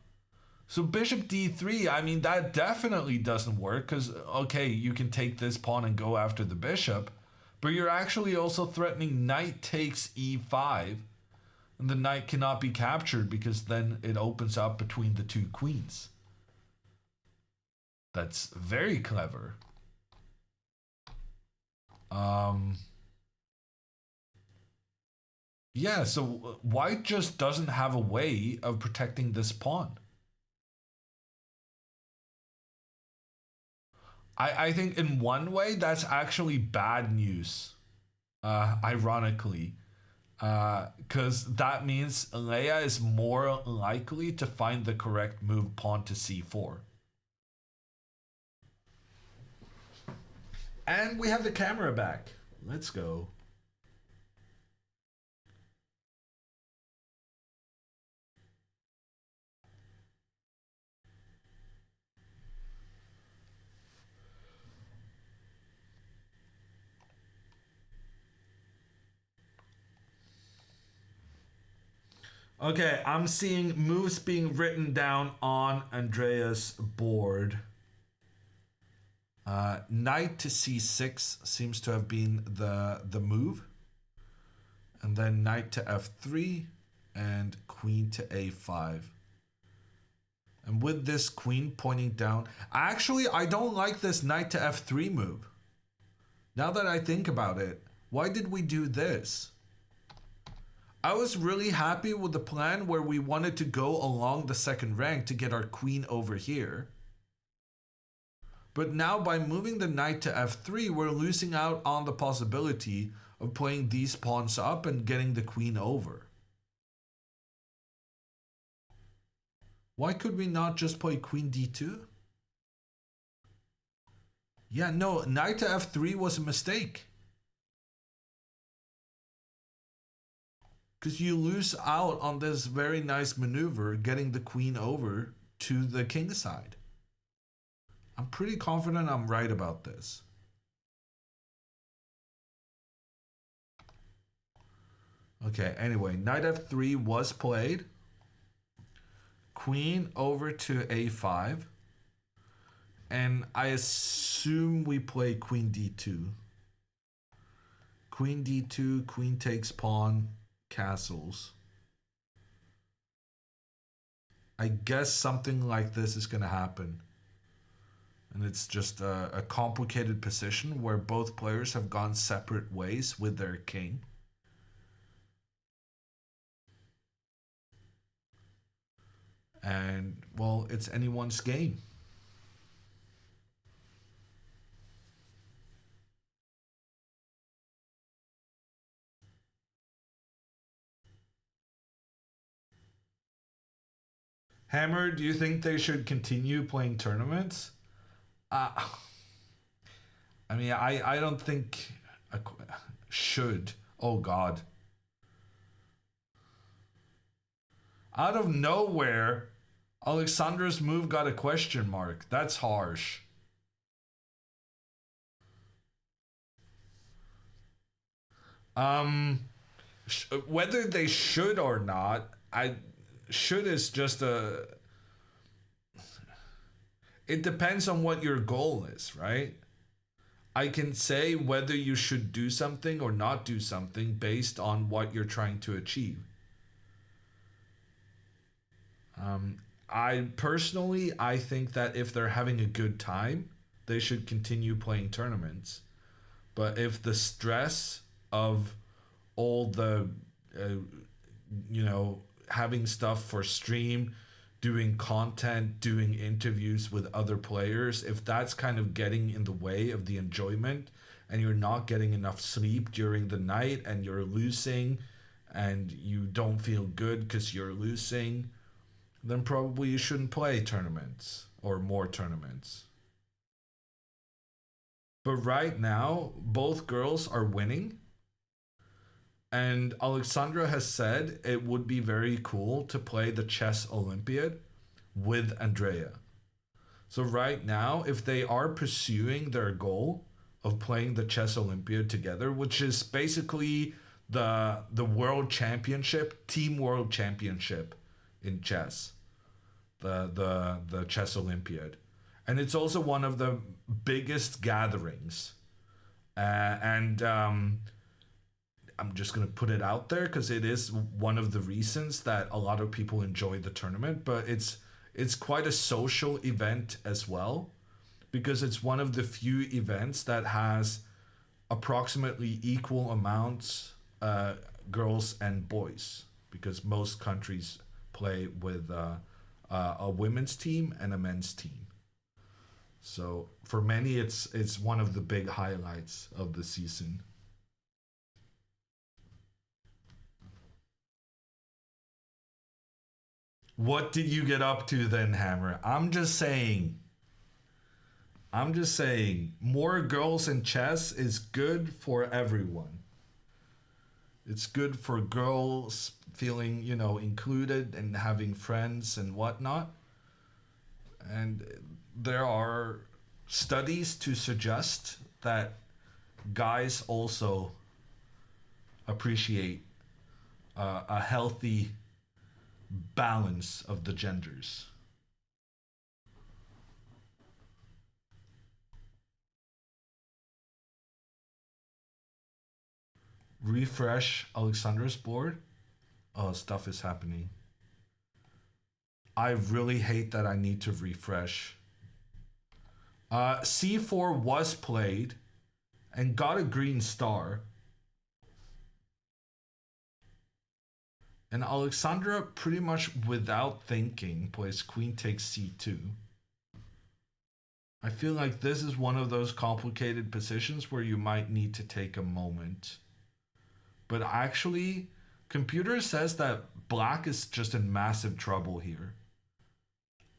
So bishop d3, I mean, that definitely doesn't work because, okay, you can take this pawn and go after the bishop, but you're actually also threatening knight takes e5, and the knight cannot be captured because then it opens up between the two queens. That's very clever. Yeah, so white just doesn't have a way of protecting this pawn. I think in one way that's actually bad news, ironically. Because that means Leia is more likely to find the correct move pawn to c4. And we have the camera back. Let's go. Okay, I'm seeing moves being written down on Andrea's board. Knight to c6 seems to have been the move. And then knight to f3 and queen to a5. And with this queen pointing down, actually I don't like this knight to f3 move. Now that I think about it, why did we do this? I was really happy with the plan where we wanted to go along the second rank to get our queen over here. But now by moving the knight to f3, we're losing out on the possibility of playing these pawns up and getting the queen over. Why could we not just play queen d2? Yeah, no, knight to f3 was a mistake. Because you lose out on this very nice maneuver, getting the queen over to the king side. I'm pretty confident I'm right about this. Okay, anyway, knight f3 was played. Queen over to a5. And I assume we play queen d2. Queen d2, queen takes pawn, castles. I guess something like this is going to happen. And it's just a complicated position where both players have gone separate ways with their king. And, well, it's anyone's game. Hammer, do you think they should continue playing tournaments? I mean, I don't think should. Oh, God. Out of nowhere, Alexandra's move got a question mark. That's harsh. Whether they should or not, should is just a... It depends on what your goal is, right? I can say whether you should do something or not do something based on what you're trying to achieve. I think that if they're having a good time, they should continue playing tournaments. But if the stress of all the, having stuff for stream, doing content, doing interviews with other players, if that's kind of getting in the way of the enjoyment and you're not getting enough sleep during the night and you're losing and you don't feel good because you're losing, then probably you shouldn't play tournaments or more tournaments. But right now, both girls are winning. And Alexandra has said it would be very cool to play the Chess Olympiad with Andrea. So right now, if they are pursuing their goal of playing the Chess Olympiad together, which is basically the world championship, team world championship in chess, the Chess Olympiad. And it's also one of the biggest gatherings. I'm just going to put it out there because it is one of the reasons that a lot of people enjoy the tournament, but it's quite a social event as well, because it's one of the few events that has approximately equal amounts girls and boys, because most countries play with a women's team and a men's team. So for many, it's one of the big highlights of the season. What did you get up to then, Hammer? I'm just saying, more girls in chess is good for everyone. It's good for girls feeling, included and having friends and whatnot. And there are studies to suggest that guys also appreciate a healthy balance of the genders. Refresh Alexandra's board. Oh, stuff is happening. I really hate that I need to refresh. C4 was played and got a green star. And Alexandra, pretty much without thinking, plays queen takes c2. I feel like this is one of those complicated positions where you might need to take a moment. But actually, computer says that black is just in massive trouble here.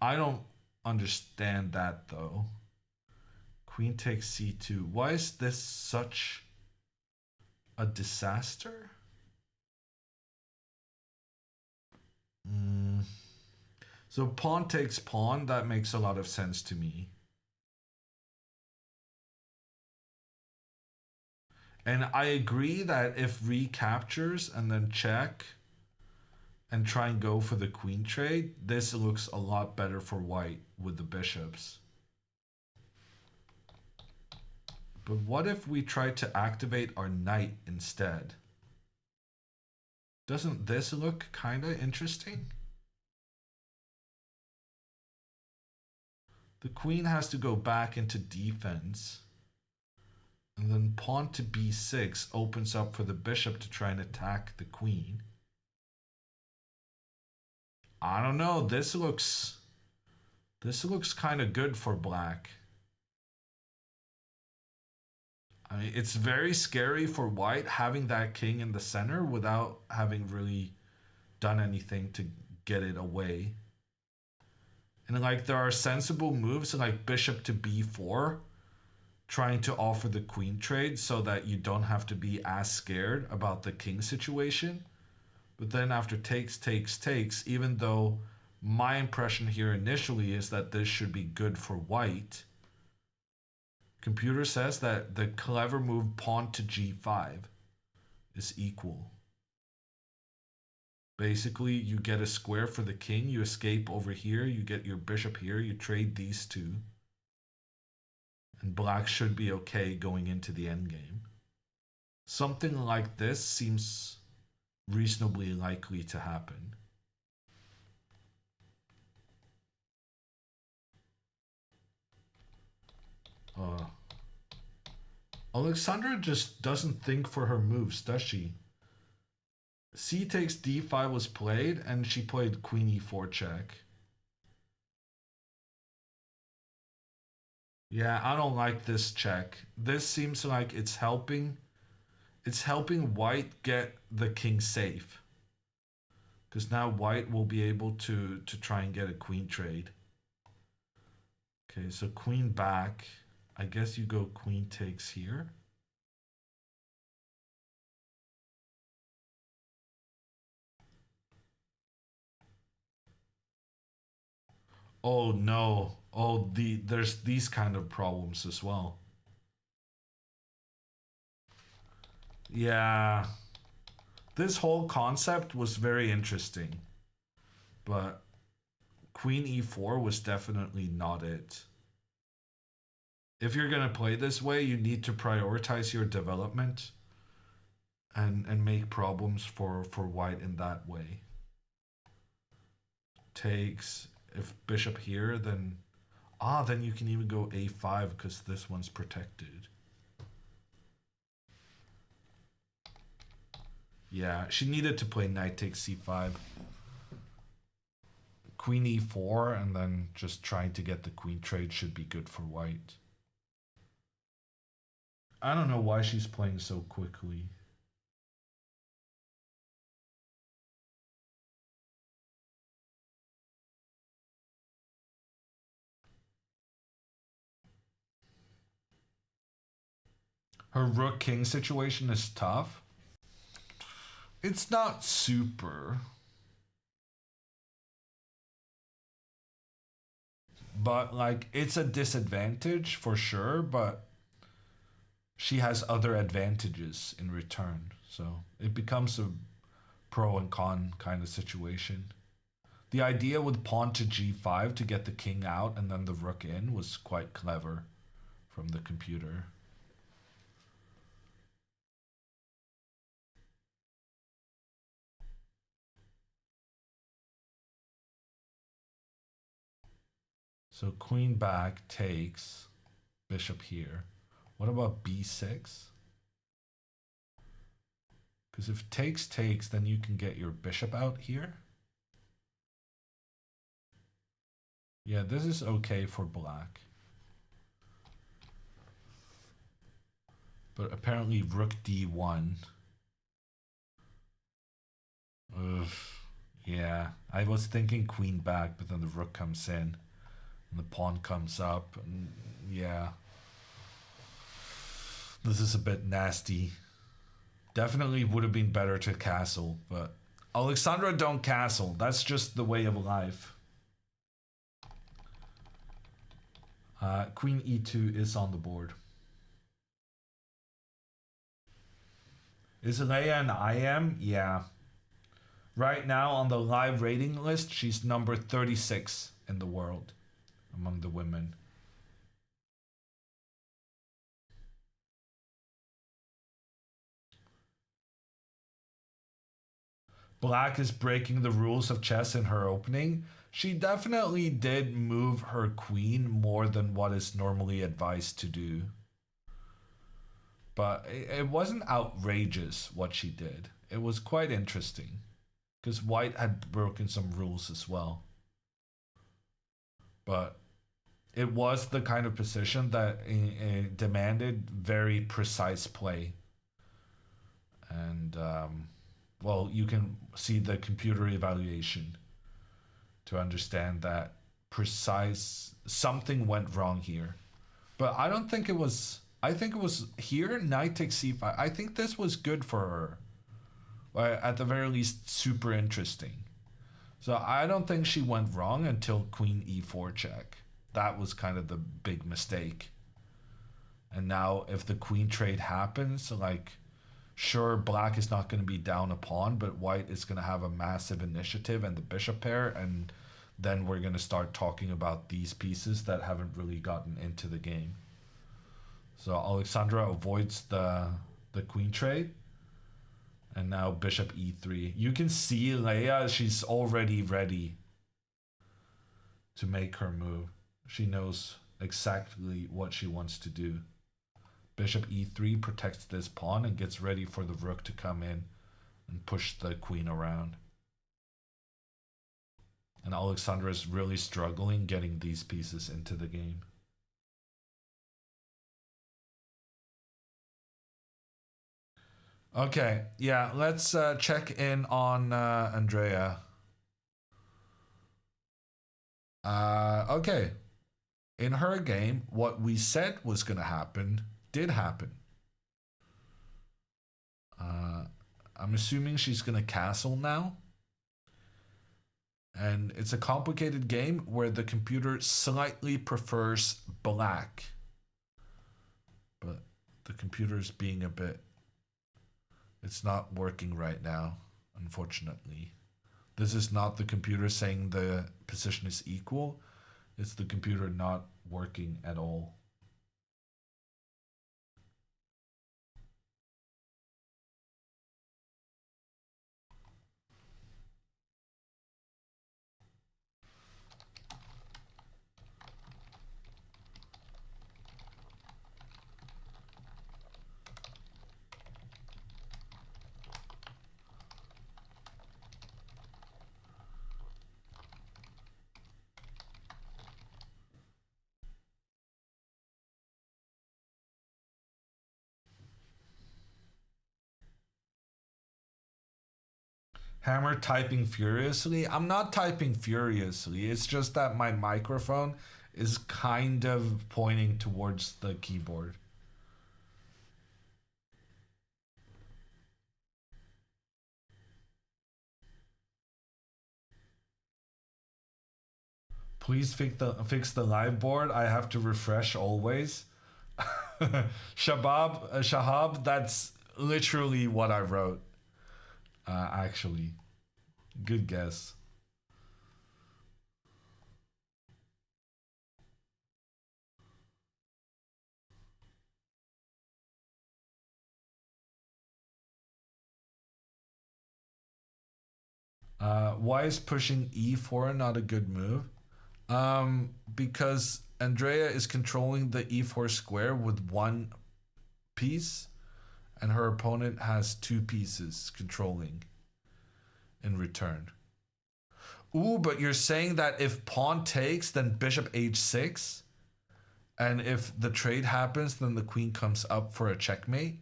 I don't understand that though. Queen takes c2. Why is this such a disaster? So pawn takes pawn, that makes a lot of sense to me. And I agree that if recaptures and then check and try and go for the queen trade, this looks a lot better for white with the bishops. But what if we try to activate our knight instead? Doesn't this look kind of interesting? The queen has to go back into defense. And then pawn to b6 opens up for the bishop to try and attack the queen. I don't know, this looks kind of good for black. I mean, it's very scary for white having that king in the center without having really done anything to get it away. And like there are sensible moves like bishop to b4, trying to offer the queen trade so that you don't have to be as scared about the king situation. But then after takes, even though my impression here initially is that this should be good for white, computer says that the clever move pawn to g5 is equal. Basically, you get a square for the king, you escape over here, you get your bishop here, you trade these two. And black should be okay going into the endgame. Something like this seems reasonably likely to happen. Alexandra just doesn't think for her moves, does she? C takes d5 was played, and she played queen e4 check. Yeah, I don't like this check. This seems like it's helping white get the king safe. Because now white will be able to try and get a queen trade. Okay, so queen back. I guess you go queen takes here. Oh no. Oh, there's these kind of problems as well. Yeah. This whole concept was very interesting. But queen e4 was definitely not it. If you're going to play this way, you need to prioritize your development and make problems for white in that way. Takes. If bishop here, then then you can even go a5 because this one's protected. Yeah, she needed to play knight takes c5. Queen e4, and then just trying to get the queen trade should be good for white. I don't know why she's playing so quickly. Her rook king situation is tough. It's not super. But like it's a disadvantage for sure, but she has other advantages in return. So it becomes a pro and con kind of situation. The idea with pawn to g5 to get the king out and then the rook in was quite clever from the computer. So queen back takes, bishop here. What about b6? Because if takes, then you can get your bishop out here. Yeah, this is okay for black. But apparently rook d1. Ugh. Yeah, I was thinking queen back, but then the rook comes in. And the pawn comes up. And yeah. This is a bit nasty. Definitely would have been better to castle, but Alexandra don't castle. That's just the way of life. Queen e2 is on the board. Is Leia an IM? Yeah. Right now on the live rating list, she's number 36 in the world among the women. Black is breaking the rules of chess in her opening. She definitely did move her queen more than what is normally advised to do. But it wasn't outrageous what she did. It was quite interesting. Because white had broken some rules as well. But it was the kind of position that demanded very precise play. And, well, you can see the computer evaluation to understand that something went wrong here. But I don't think it was, I think it was here, knight takes c5. I think this was good for her. At the very least, super interesting. So I don't think she went wrong until queen e4 check. That was kind of the big mistake. And now if the queen trade happens, like, sure, black is not going to be down a pawn, but white is going to have a massive initiative and the bishop pair, and then we're going to start talking about these pieces that haven't really gotten into the game. So Alexandra avoids the queen trade, and now bishop e3. You can see Leia, she's already ready to make her move. She knows exactly what she wants to do. Bishop e3 protects this pawn and gets ready for the rook to come in and push the queen around. And Alexandra is really struggling getting these pieces into the game. Okay, yeah, let's check in on Andrea. Okay, in her game, what we said was going to happen did happen. I'm assuming she's going to castle now. And it's a complicated game where the computer slightly prefers black. But the computer's being a bit... It's not working right now, unfortunately. This is not the computer saying the position is equal. It's the computer not working at all. Hammer typing furiously. I'm not typing furiously. It's just that my microphone is kind of pointing towards the keyboard. Please fix the live board. I have to refresh always. Shahab, that's literally what I wrote. Actually, good guess. Why is pushing E4 not a good move? Because Andrea is controlling the E4 square with one piece, and her opponent has two pieces controlling in return. Ooh, but you're saying that if pawn takes, then bishop h6, and if the trade happens, then the queen comes up for a checkmate?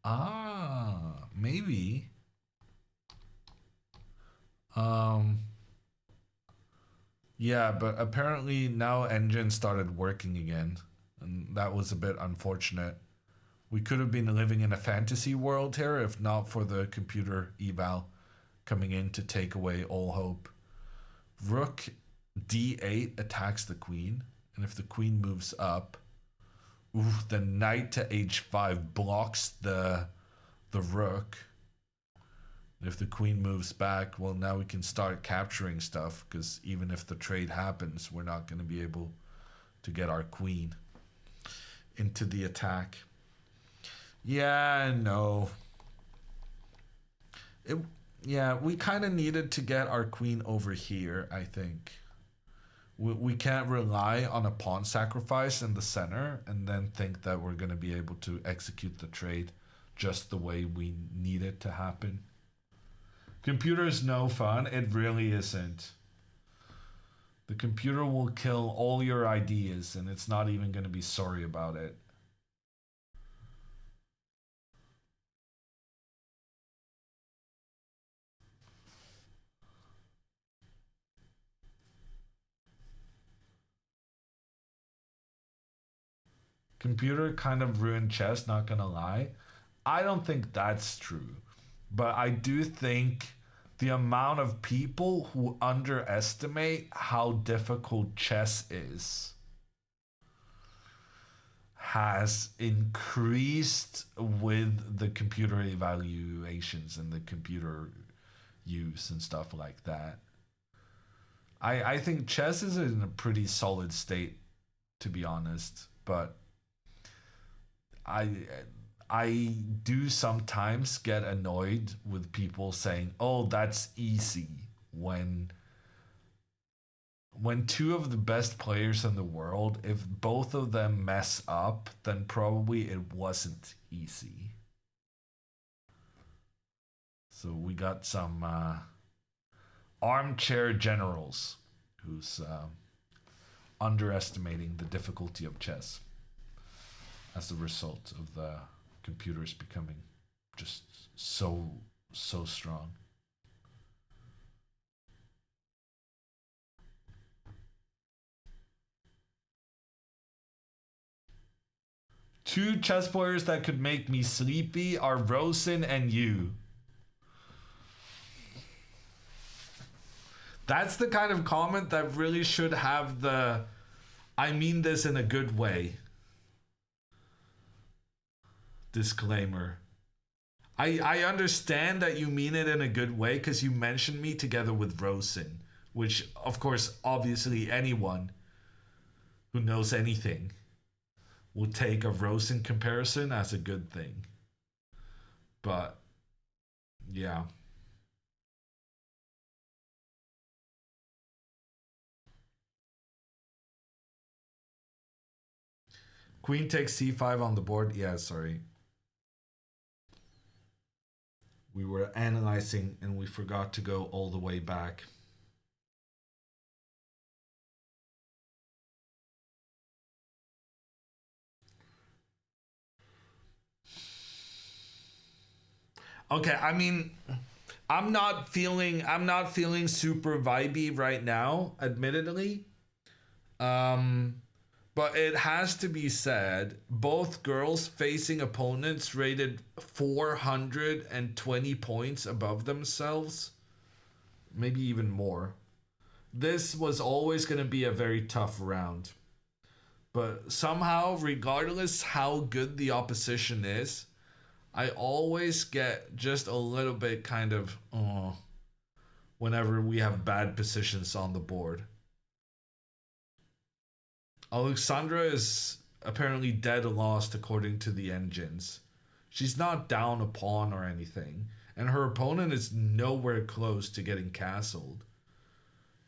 Ah, maybe. Yeah, but apparently now engine started working again, and that was a bit unfortunate. We could have been living in a fantasy world here if not for the computer eval coming in to take away all hope. Rook d8 attacks the queen, and if the queen moves up, the knight to h5 blocks the rook. If the queen moves back, well, now we can start capturing stuff, because even if the trade happens, we're not going to be able to get our queen into the attack. Yeah, no. Yeah, we kind of needed to get our queen over here, I think. We can't rely on a pawn sacrifice in the center and then think that we're going to be able to execute the trade just the way we need it to happen. Computer is no fun. It really isn't. The computer will kill all your ideas, and it's not even going to be sorry about it. Computer kind of ruined chess, not gonna lie. I don't think that's true. But I do think the amount of people who underestimate how difficult chess is has increased with the computer evaluations and the computer use and stuff like that. I think chess is in a pretty solid state, to be honest, but I do sometimes get annoyed with people saying, "Oh, that's easy," when two of the best players in the world, if both of them mess up, then probably it wasn't easy. So we got some armchair generals who's underestimating the difficulty of chess as a result of the computers becoming just so strong. Two chess players that could make me sleepy are Rosen and you. That's the kind of comment that really should have the "I mean this in a good way" disclaimer. I understand that you mean it in a good way because you mentioned me together with Rosen, which, of course, obviously anyone who knows anything will take a Rosen comparison as a good thing. But, yeah. Queen takes c5 on the board. Yeah, sorry. We were analyzing and we forgot to go all the way back. Okay, I mean, I'm not feeling super vibey right now, admittedly. But it has to be said, both girls facing opponents rated 420 points above themselves, maybe even more. This was always going to be a very tough round. But somehow, regardless how good the opposition is, I always get just a little bit kind of whenever we have bad positions on the board. Alexandra is apparently dead lost according to the engines. She's not down a pawn or anything, and her opponent is nowhere close to getting castled.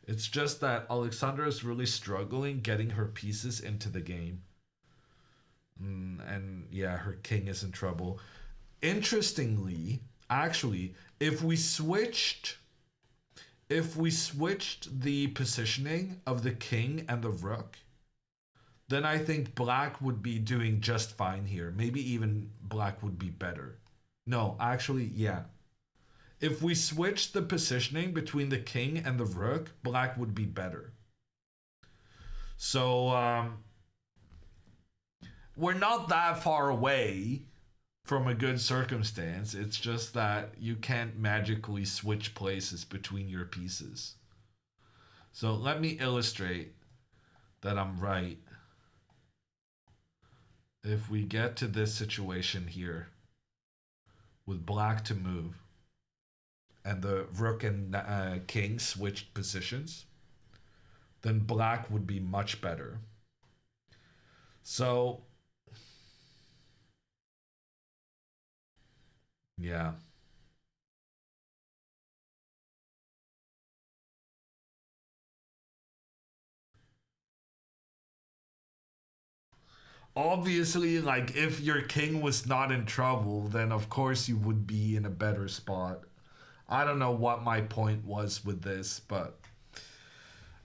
It's just that Alexandra is really struggling getting her pieces into the game. And yeah, her king is in trouble. Interestingly, actually, if we switched the positioning of the king and the rook, then I think black would be doing just fine here. Maybe even black would be better. No, actually, yeah. If we switch the positioning between the king and the rook, black would be better. So, we're not that far away from a good circumstance. It's just that you can't magically switch places between your pieces. So let me illustrate that I'm right. If we get to this situation here with black to move and the rook and king switched positions, then black would be much better. So yeah. Obviously, like, if your king was not in trouble, then of course you would be in a better spot. I don't know what my point was with this, but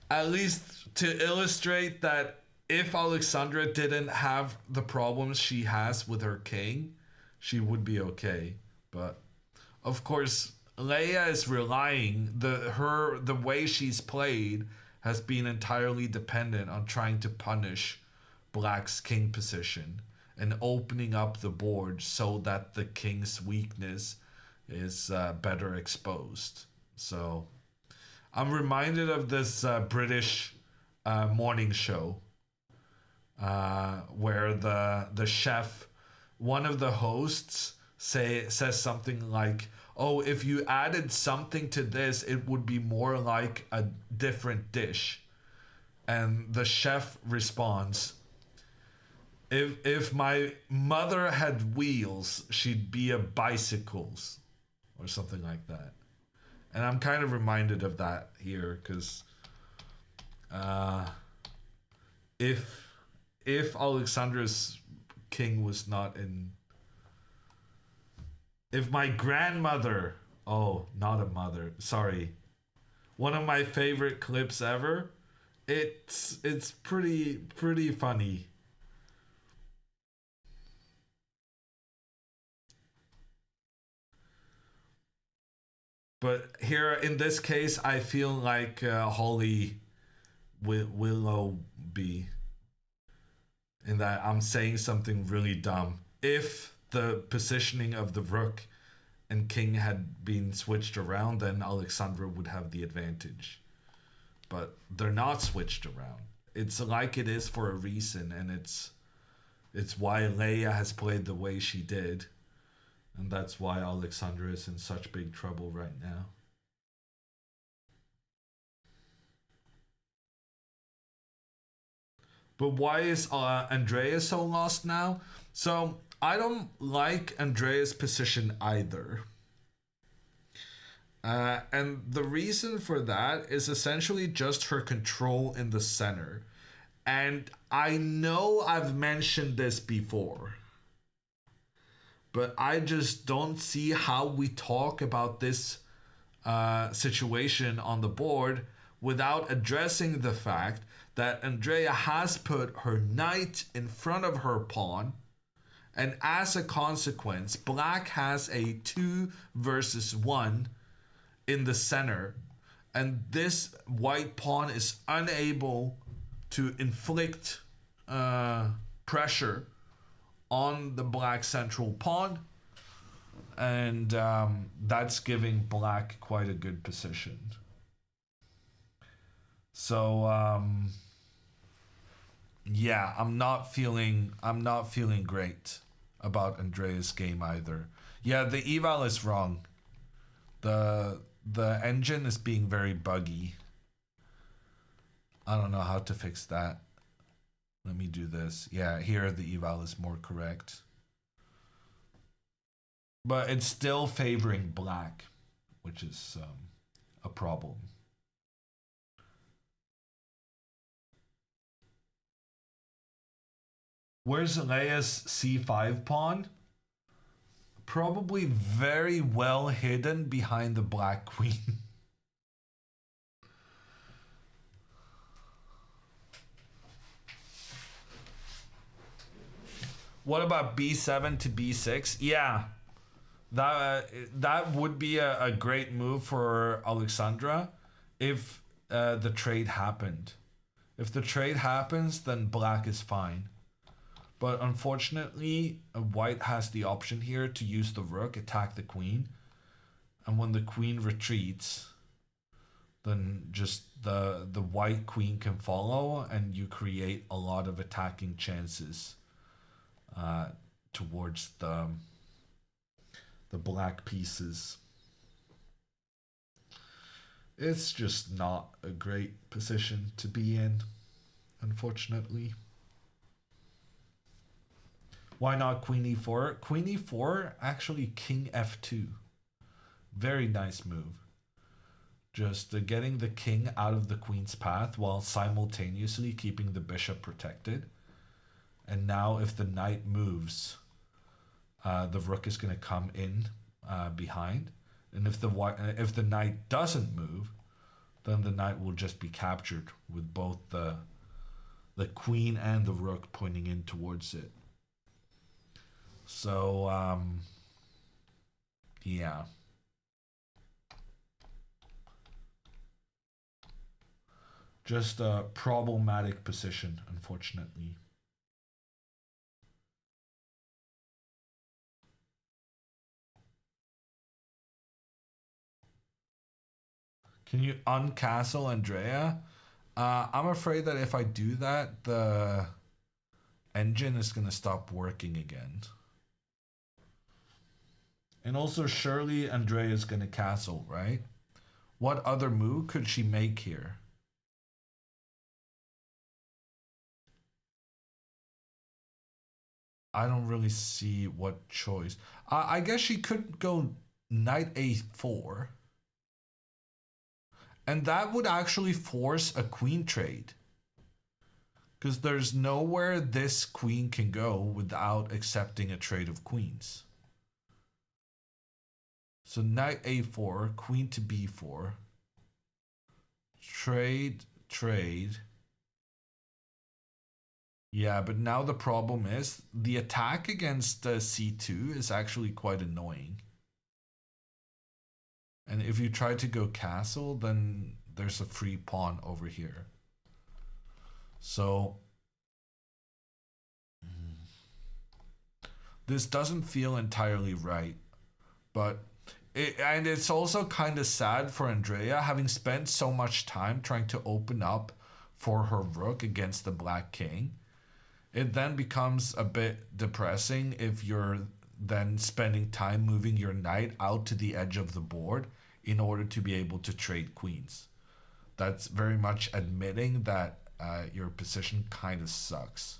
at least to illustrate that if Alexandra didn't have the problems she has with her king, she would be okay. But of course, Leia is relying the way she's played has been entirely dependent on trying to punish black's king position and opening up the board so that the king's weakness is better exposed. So I'm reminded of this British morning show where the chef, one of the hosts, says something like, "Oh, if you added something to this, it would be more like a different dish." And the chef responds, If my mother had wheels, she'd be a bicycles," or something like that. And I'm kind of reminded of that here because if Alexandra's king was not in, if my grandmother, oh, not a mother, sorry, one of my favorite clips ever. It's pretty funny. But here, in this case, I feel like Holly Willoughby, in that I'm saying something really dumb. If the positioning of the rook and king had been switched around, then Alexandra would have the advantage. But they're not switched around. It's like it is for a reason, and it's why Leia has played the way she did. And that's why Alexandra is in such big trouble right now. But why is Andrea so lost now? So I don't like Andrea's position either. And the reason for that is essentially just her control in the center. And I know I've mentioned this before, but I just don't see how we talk about this situation on the board without addressing the fact that Andrea has put her knight in front of her pawn And as a consequence, black has a 2 versus 1 in the center. And this white pawn is unable to inflict pressure on the black central pawn. And that's giving black quite a good position. So yeah, I'm not feeling great about Andrea's game either. Yeah, the eval is wrong. The engine is being very buggy. I don't know how to fix that. Let me do this. Yeah, here the eval is more correct. But it's still favoring black, which is a problem. Where's Leia's c5 pawn? Probably very well hidden behind the black queen. What about b7 to b6? Yeah, that would be a great move for Alexandra if the trade happened. If the trade happens, then black is fine. But unfortunately, white has the option here to use the rook, attack the queen. And when the queen retreats, then just the white queen can follow and you create a lot of attacking chances towards the black pieces. It's just not a great position to be in, unfortunately. Why not queen e4? Queen e4, actually king f2. Very nice move. Just getting the king out of the queen's path while simultaneously keeping the bishop protected. And now if the knight moves, the rook is going to come in behind. And if the knight doesn't move, then the knight will just be captured with both the queen and the rook pointing in towards it. So, yeah. Just a problematic position, unfortunately. Can you uncastle Andrea? I'm afraid that if I do that, the engine is going to stop working again. And also, surely Andrea is going to castle, right? What other move could she make here? I don't really see what choice. I guess she could go knight a4. And that would actually force a queen trade. Because there's nowhere this queen can go without accepting a trade of queens. So knight a4, queen to b4. Trade, trade. Yeah, but now the problem is the attack against c2 is actually quite annoying. And if you try to go castle, then there's a free pawn over here. So this doesn't feel entirely right, but it's also kind of sad for Andrea, having spent so much time trying to open up for her rook against the black king. It then becomes a bit depressing if you're then spending time moving your knight out to the edge of the board in order to be able to trade queens. That's very much admitting that your position kind of sucks.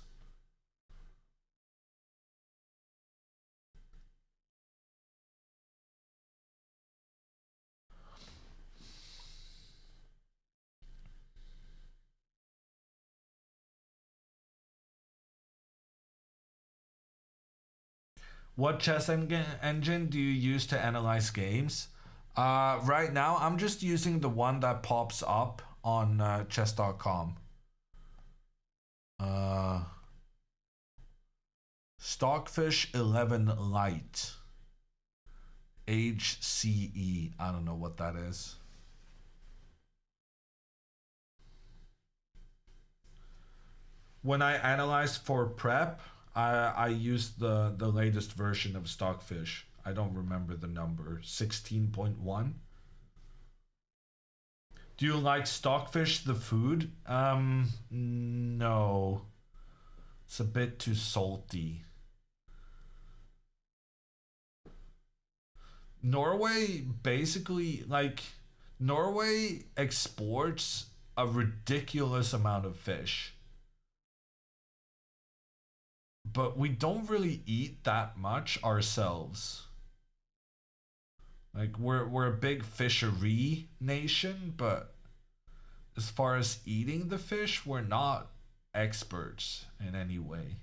What chess engine do you use to analyze games? Right now, I'm just using the one that pops up on chess.com. Stockfish 11 Light. HCE. I don't know what that is. When I analyzed for prep, I used the latest version of Stockfish. I don't remember the number. 16.1. Do you like Stockfish the food? No. It's a bit too salty. Norway basically, like, Norway exports a ridiculous amount of fish. But we don't really eat that much ourselves. Like, we're a big fishery nation, but as far as eating the fish, we're not experts in any way.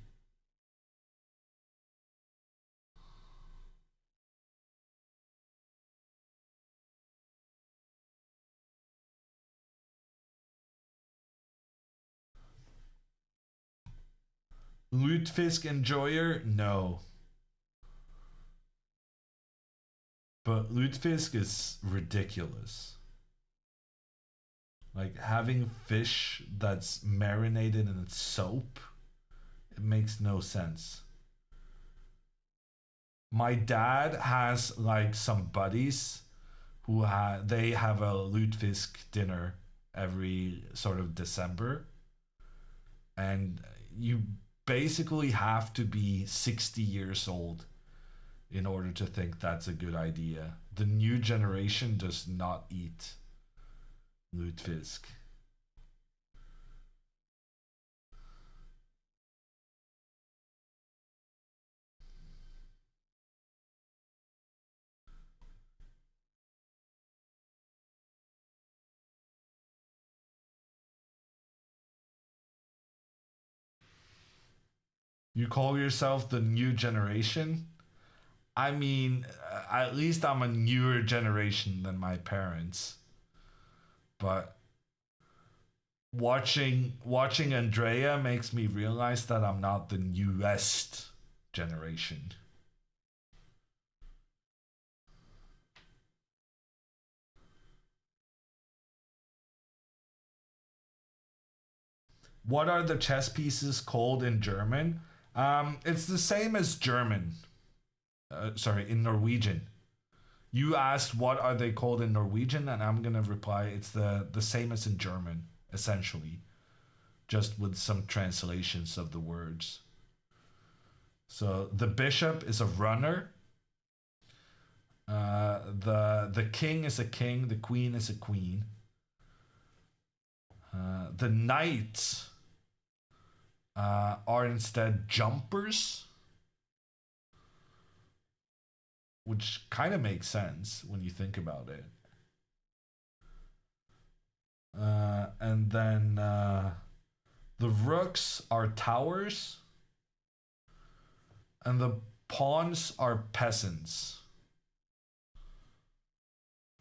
Lutefisk enjoyer? No. But lutefisk is ridiculous. Like, having fish that's marinated in soap, it makes no sense. My dad has like some buddies who they have a lutefisk dinner every sort of December, and you basically have to be 60 years old in order to think that's a good idea. The new generation does not eat lutefisk. You call yourself the new generation? I mean, at least I'm a newer generation than my parents. But watching Andrea makes me realize that I'm not the newest generation. What are the chess pieces called in German? It's the same as German. In Norwegian. You asked what are they called in Norwegian, and I'm gonna reply it's the same as in German, essentially, just with some translations of the words. So the bishop is a runner. The king is a king. The queen is a queen. The knights are instead jumpers, which kind of makes sense when you think about it. And then the rooks are towers, and the pawns are peasants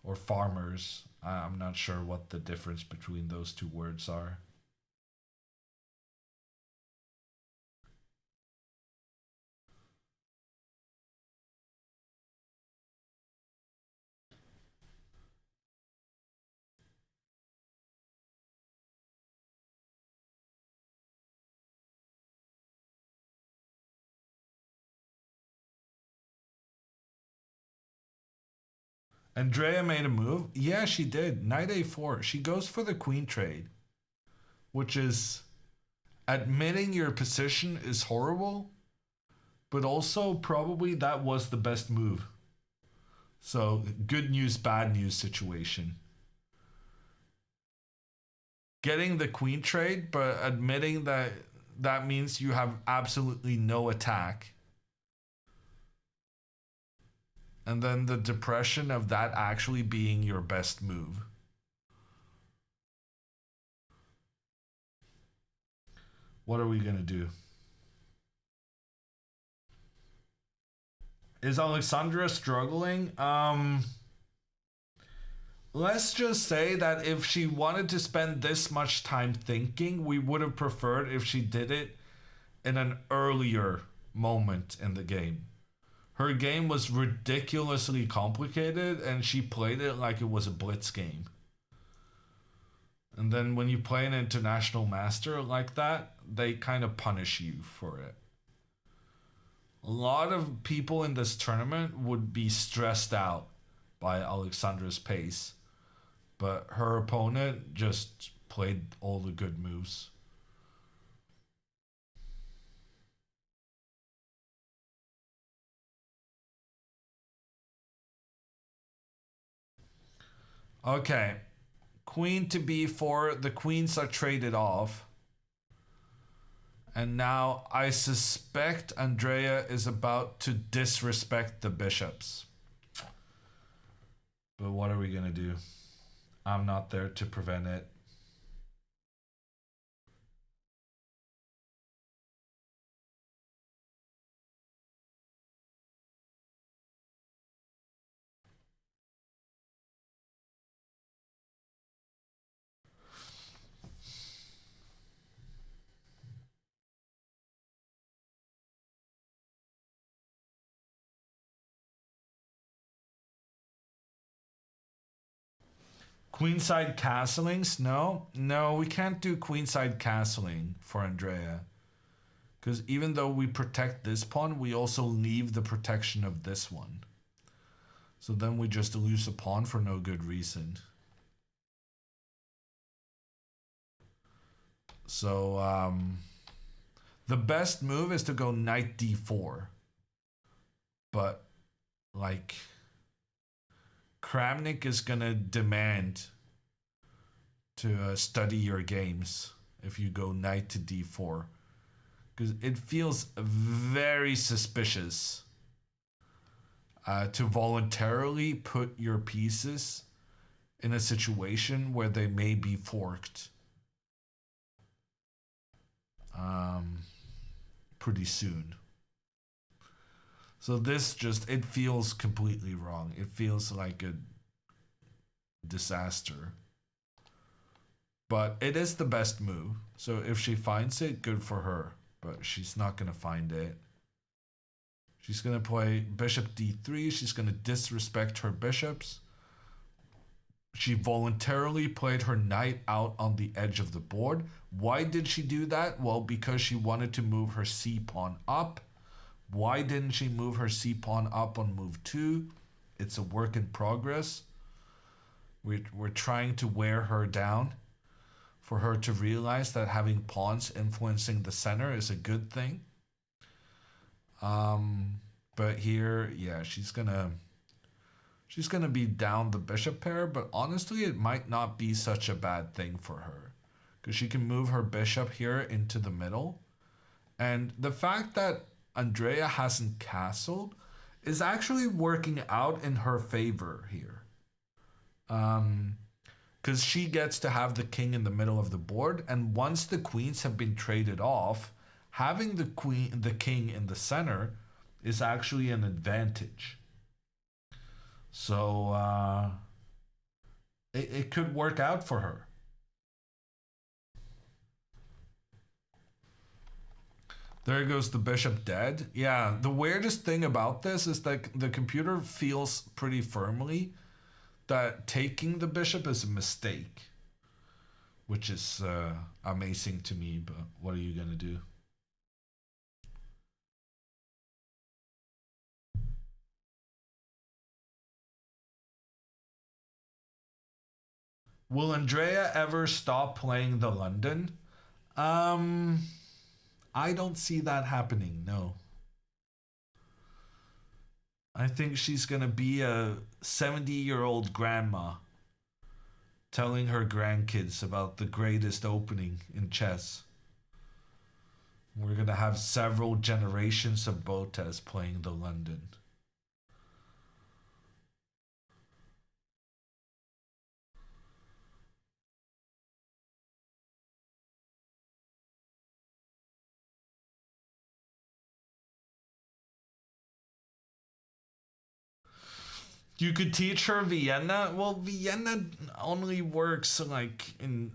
or farmers. I'm not sure what the difference between those two words are. Andrea made a move. Yeah, she did. Knight a4. She goes for the queen trade, which is admitting your position is horrible, but also probably that was the best move. So, good news, bad news situation. Getting the queen trade, but admitting that that means you have absolutely no attack. And then the depression of that actually being your best move. What are we gonna do? Is Alexandra struggling? Let's just say that if she wanted to spend this much time thinking, we would have preferred if she did it in an earlier moment in the game. Her game was ridiculously complicated, and she played it like it was a blitz game. And then when you play an international master like that, they kind of punish you for it. A lot of people in this tournament would be stressed out by Alexandra's pace, but her opponent just played all the good moves. Okay, queen to b4. The queens are traded off. And now I suspect Andrea is about to disrespect the bishops. But what are we going to do? I'm not there to prevent it. Queenside castlings? No, we can't do queenside castling for Andrea. Because even though we protect this pawn, we also leave the protection of this one. So then we just lose a pawn for no good reason. So, the best move is to go knight d4. But, like, Kramnik is going to demand to study your games if you go knight to d4. Because it feels very suspicious to voluntarily put your pieces in a situation where they may be forked pretty soon. So this just, it feels completely wrong. It feels like a disaster. But it is the best move. So if she finds it, good for her. But she's not going to find it. She's going to play bishop d3. She's going to disrespect her bishops. She voluntarily played her knight out on the edge of the board. Why did she do that? Well, because she wanted to move her c-pawn up. Why didn't she move her c-pawn up on move 2? It's a work in progress. We're trying to wear her down for her to realize that having pawns influencing the center is a good thing. But here, yeah, she's gonna be down the bishop pair, but honestly, it might not be such a bad thing for her. Because she can move her bishop here into the middle. And the fact that Andrea hasn't castled is actually working out in her favor here. Because she gets to have the king in the middle of the board, and once the queens have been traded off, having the king in the center is actually an advantage. So it could work out for her. There goes the bishop dead. Yeah, the weirdest thing about this is that the computer feels pretty firmly that taking the bishop is a mistake, which is amazing to me, but what are you going to do? Will Andrea ever stop playing the London? I don't see that happening, no. I think she's going to be a 70-year-old grandma telling her grandkids about the greatest opening in chess. We're going to have several generations of Botez playing the London. You could teach her Vienna. Well, Vienna only works like in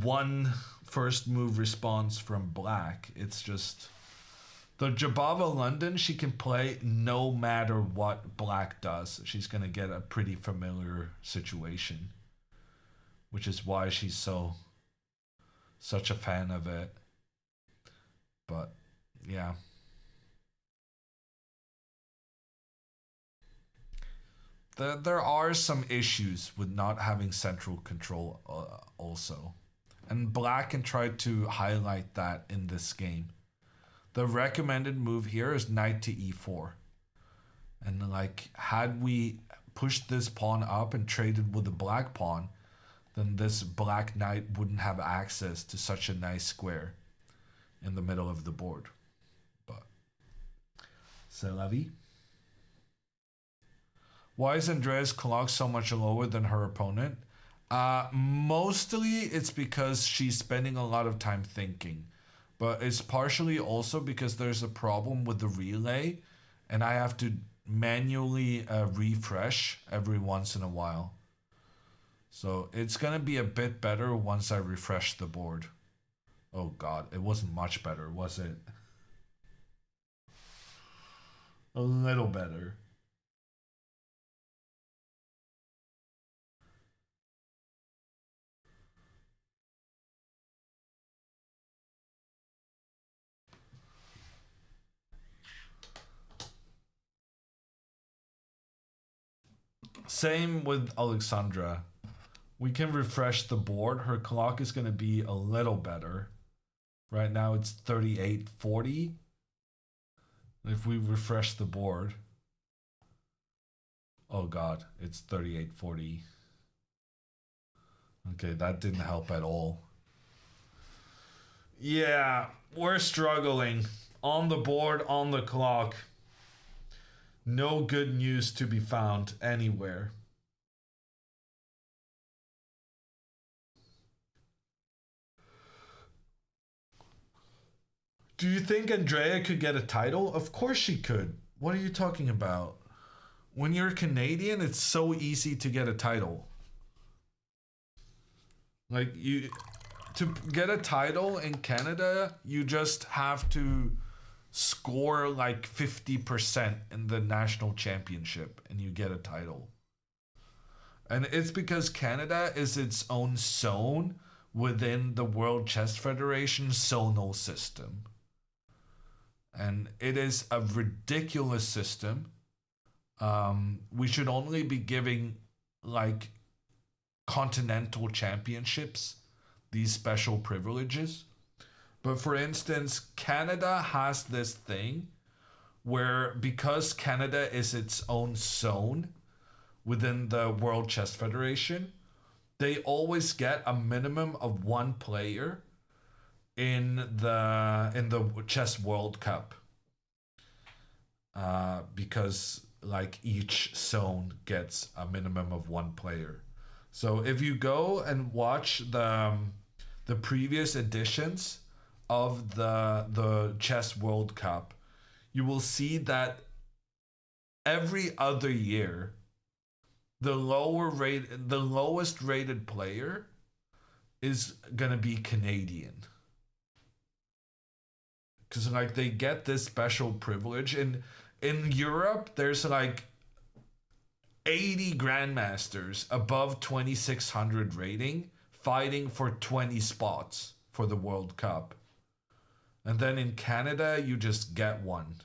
one first move response from black. It's just The Jabava London, she can play no matter what black does. She's going to get a pretty familiar situation, which is why she's such a fan of it. But yeah. There are some issues with not having central control also. And black can try to highlight that in this game. The recommended move here is knight to e4. And like, had we pushed this pawn up and traded with the black pawn, then this black knight wouldn't have access to such a nice square in the middle of the board. But c'est la vie. Why is Andrea's clock so much lower than her opponent? Mostly it's because she's spending a lot of time thinking. But it's partially also because there's a problem with the relay and I have to manually refresh every once in a while. So it's going to be a bit better once I refresh the board. Oh god, it wasn't much better, was it? A little better. Same with Alexandra. We can refresh the board. Her clock is going to be a little better. Right now it's 38:40. If we refresh the board, oh god, it's 38:40. Okay, that didn't help at all. Yeah, we're struggling. On the board, on the clock. No good news to be found anywhere. Do you think Andrea could get a title? Of course she could. What are you talking about? When you're Canadian, it's so easy to get a title. Like, to get a title in Canada, you just have to score like 50% in the national championship and you get a title. And it's because Canada is its own zone within the World Chess Federation zonal system. And it is a ridiculous system. We should only be giving like continental championships these special privileges. But for instance, Canada has this thing where because Canada is its own zone within the World Chess Federation, they always get a minimum of one player in the Chess World Cup. Because like each zone gets a minimum of one player. So if you go and watch the previous editions of the Chess World Cup, you will see that every other year the lowest rated player is gonna be Canadian. Because like they get this special privilege. In Europe, there's like 80 grandmasters above 2600 rating fighting for 20 spots for the World Cup. And then in Canada, you just get one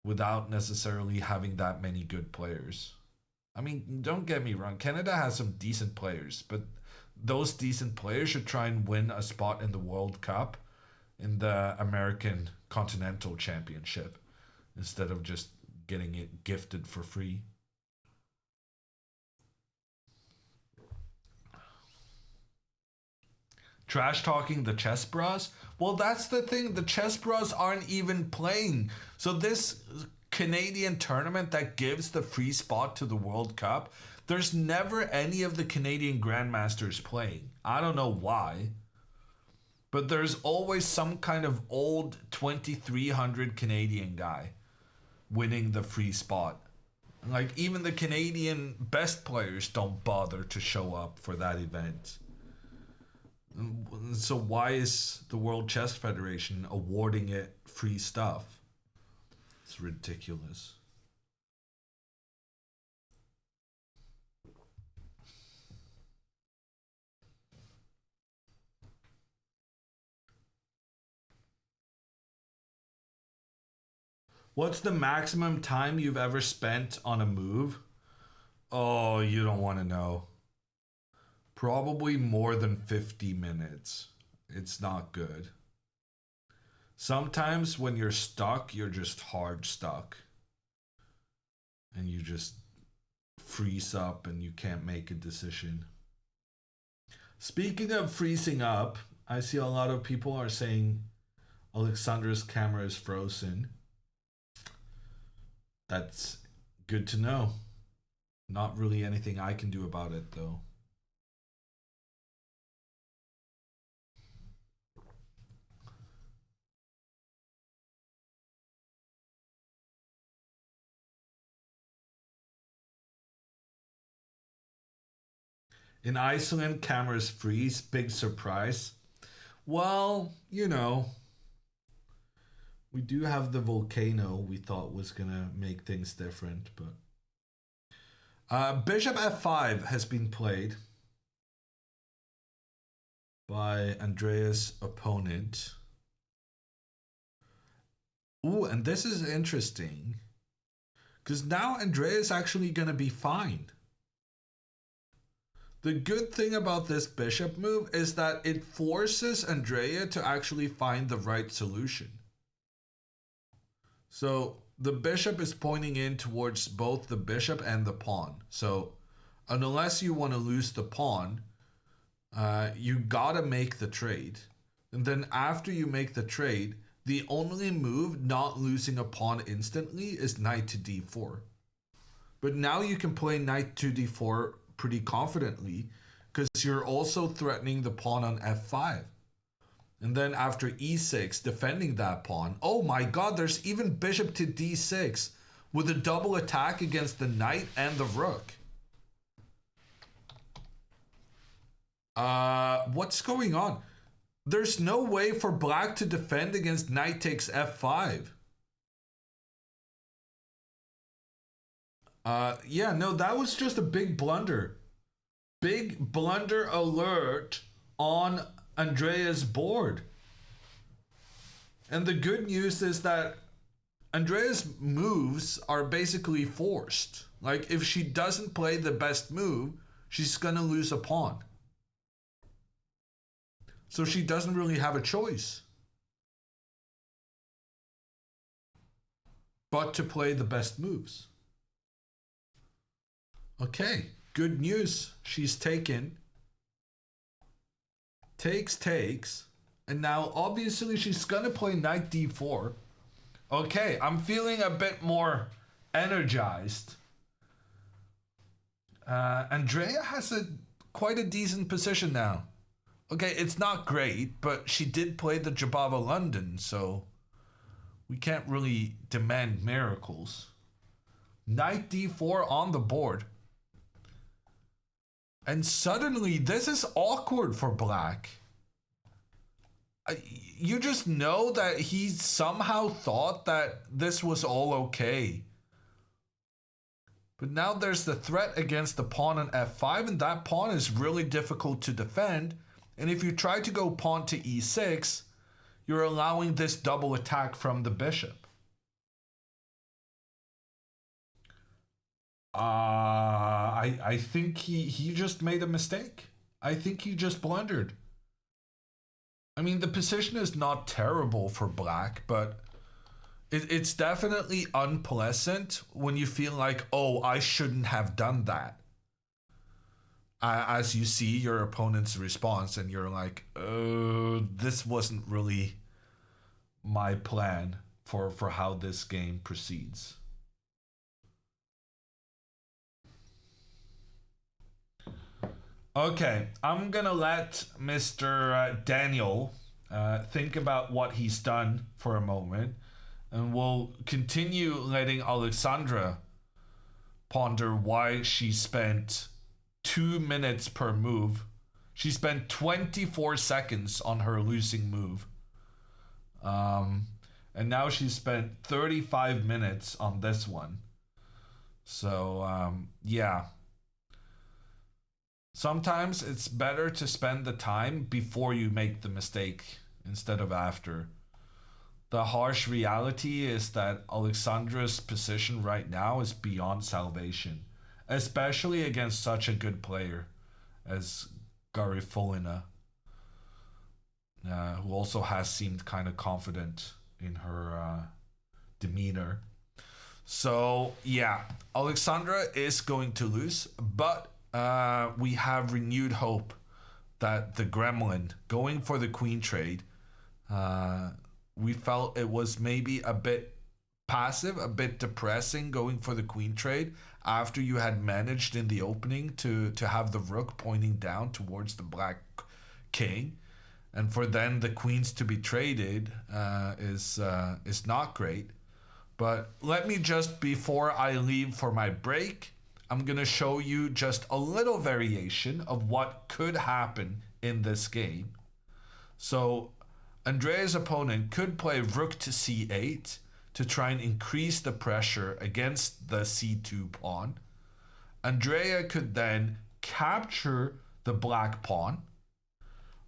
without necessarily having that many good players. I mean, don't get me wrong, Canada has some decent players, but those decent players should try and win a spot in the World Cup in the American Continental Championship instead of just getting it gifted for free. Trash talking the chess bras? Well, that's the thing. The chess bras aren't even playing. So this Canadian tournament that gives the free spot to the World Cup, there's never any of the Canadian grandmasters playing. I don't know why. But there's always some kind of old 2300 Canadian guy winning the free spot. Like, even the Canadian best players don't bother to show up for that event. So why is the World Chess Federation awarding it free stuff? It's ridiculous. What's the maximum time you've ever spent on a move? Oh, you don't want to know. Probably more than 50 minutes. It's not good. Sometimes when you're stuck, you're just hard stuck. And you just freeze up and you can't make a decision. Speaking of freezing up, I see a lot of people are saying Alexandra's camera is frozen. That's good to know. Not really anything I can do about it, though. In Iceland, cameras freeze. Big surprise. Well, you know, we do have the volcano we thought was going to make things different, but... Bishop f5 has been played by Andrea's opponent. Ooh, and this is interesting, because now Andrea is actually going to be fine. The good thing about this bishop move is that it forces Andrea to actually find the right solution. So the bishop is pointing in towards both the bishop and the pawn. So unless you want to lose the pawn, you gotta make the trade. And then after you make the trade, the only move not losing a pawn instantly is knight to d4. But now you can play knight to d4 pretty confidently because you're also threatening the pawn on f5. And then after e6, defending that pawn. Oh my god, there's even bishop to d6 with a double attack against the knight and the rook. What's going on? There's no way for black to defend against knight takes f5. Yeah, no, that was just a big blunder. Big blunder alert on Andrea's board. And the good news is that Andrea's moves are basically forced. Like, if she doesn't play the best move, she's gonna lose a pawn. So she doesn't really have a choice but to play the best moves. Okay, good news. She's taken. Takes. And now, obviously, she's going to play knight d4. Okay, I'm feeling a bit more energized. Andrea has quite a decent position now. Okay, it's not great, but she did play the Jabava London, so we can't really demand miracles. Knight d4 on the board. And suddenly, this is awkward for black. You just know that he somehow thought that this was all okay. But now there's the threat against the pawn on f5, and that pawn is really difficult to defend. And if you try to go pawn to e6, you're allowing this double attack from the bishop. I think he just made a mistake. I think he just blundered. I mean, the position is not terrible for black, but it's definitely unpleasant when you feel like, oh, I shouldn't have done that. As you see your opponent's response and you're like, oh, this wasn't really my plan for how this game proceeds. Okay, I'm gonna let Mr. Daniel think about what he's done for a moment, and we'll continue letting Alexandra ponder why she spent 2 minutes per move. She spent 24 seconds on her losing move. And now she spent 35 minutes on this one. So, yeah. Sometimes it's better to spend the time before you make the mistake instead of after. The harsh reality is that Alexandra's position right now is beyond salvation, especially against such a good player as Garifulina, who also has seemed kind of confident in her demeanor. So, yeah, Alexandra is going to lose, but we have renewed hope that the Gremlin, going for the queen trade, we felt it was maybe a bit passive, a bit depressing going for the queen trade after you had managed in the opening to have the rook pointing down towards the black king. And for then the queens to be traded is not great. But let me just, before I leave for my break, I'm going to show you just a little variation of what could happen in this game. So Andrea's opponent could play rook to c8 to try and increase the pressure against the c2 pawn. Andrea could then capture the black pawn,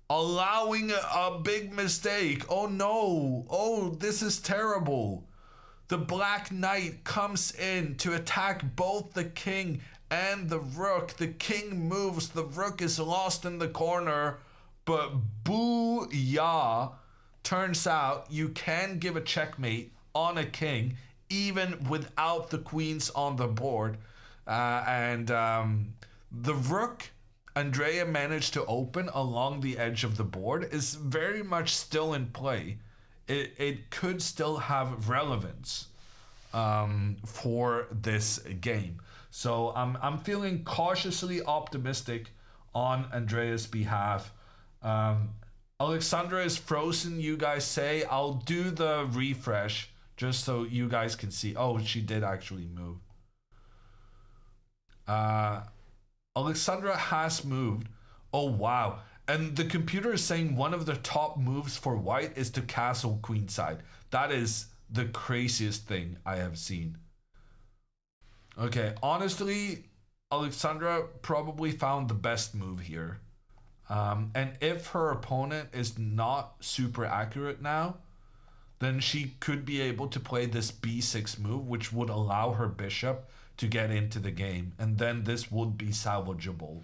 allowing a big mistake. Oh no, oh, this is terrible. The black knight comes in to attack both the king and the rook. The king moves, the rook is lost in the corner, but booyah, turns out you can give a checkmate on a king even without the queens on the board. The rook Andrea managed to open along the edge of the board is very much still in play. It could still have relevance for this game. So I'm feeling cautiously optimistic on Andrea's behalf. Alexandra is frozen, you guys say. I'll do the refresh just so you guys can see. Oh, she did actually move. Alexandra has moved. Oh, wow. And the computer is saying one of the top moves for white is to castle queenside. That is the craziest thing I have seen. Okay, honestly, Alexandra probably found the best move here. And if her opponent is not super accurate now, then she could be able to play this b6 move, which would allow her bishop to get into the game. And then this would be salvageable.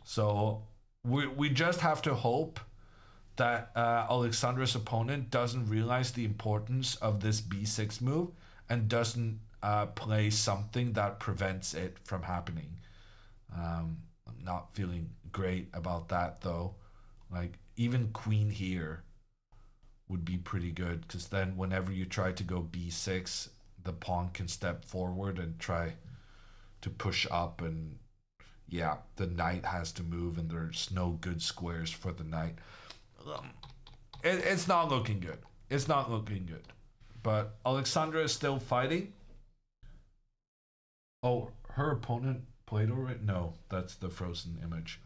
So we just have to hope that Alexandra's opponent doesn't realize the importance of this b6 move and doesn't play something that prevents it from happening. I'm not feeling great about that though. Like even queen here would be pretty good, because then whenever you try to go b6, the pawn can step forward and try to push up, and yeah, the knight has to move and there's no good squares for the knight. It's not looking good. It's not looking good. But Alexandra is still fighting. Oh, her opponent played already? No, that's the frozen image.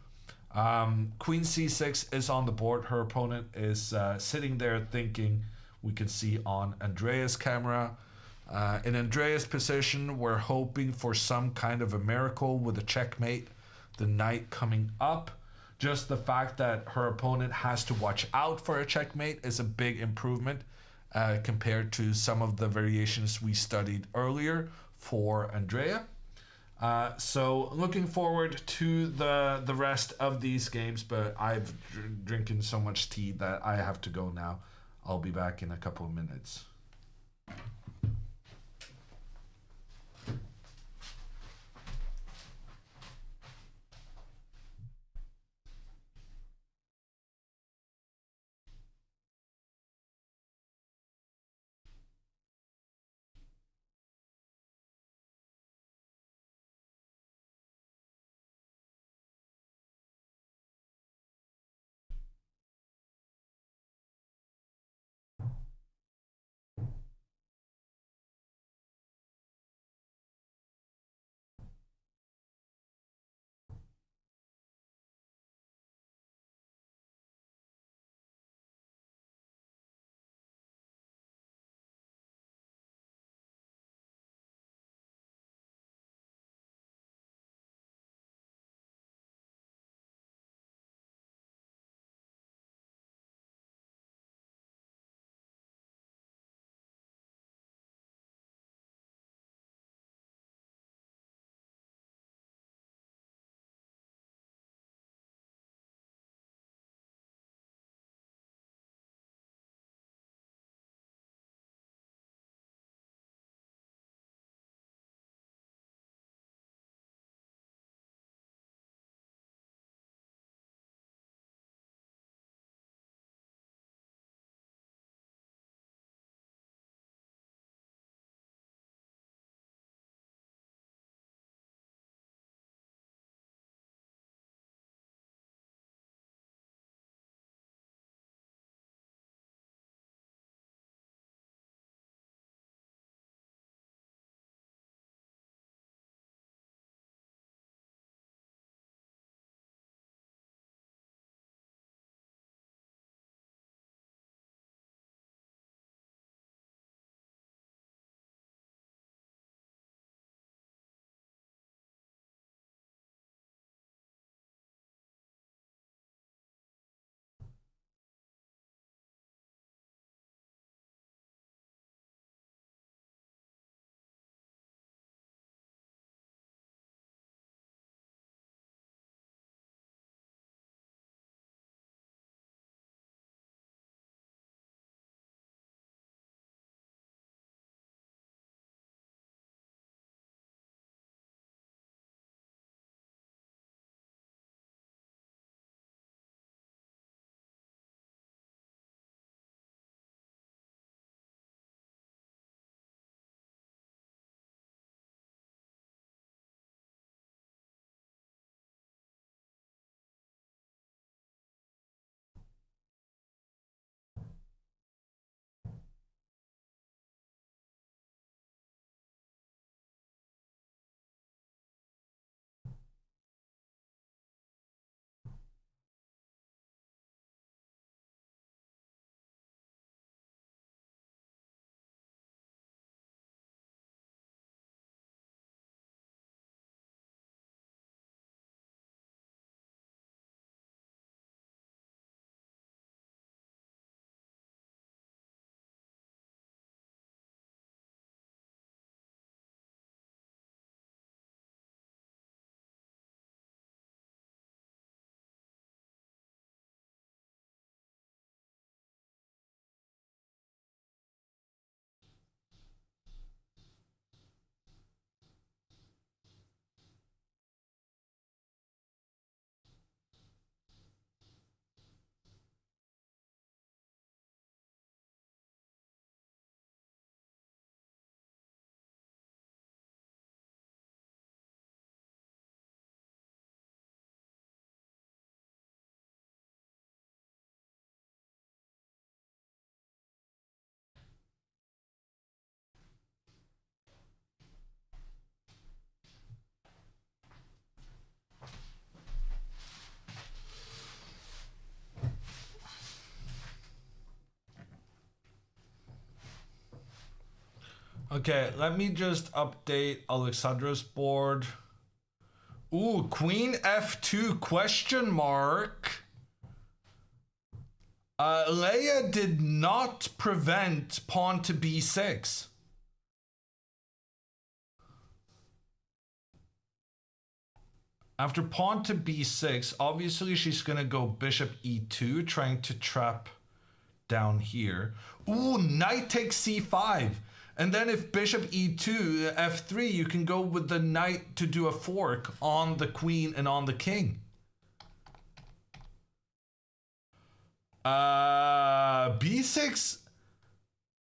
Queen c6 is on the board. Her opponent is sitting there thinking. We can see on Andrea's camera. In Andrea's position, we're hoping for some kind of a miracle with a checkmate. The knight coming up. Just the fact that her opponent has to watch out for a checkmate is a big improvement compared to some of the variations we studied earlier for Andrea. So looking forward to the rest of these games, but I've drinking so much tea that I have to go now. I'll be back in a couple of minutes. Okay, let me just update Alexandra's board. Ooh, Queen F2 question mark. Leia did not prevent pawn to B6. After pawn to B6, obviously she's gonna go bishop E2, trying to trap down here. Ooh, knight takes C5. And then if bishop E2, F3, you can go with the knight to do a fork on the queen and on the king. B6.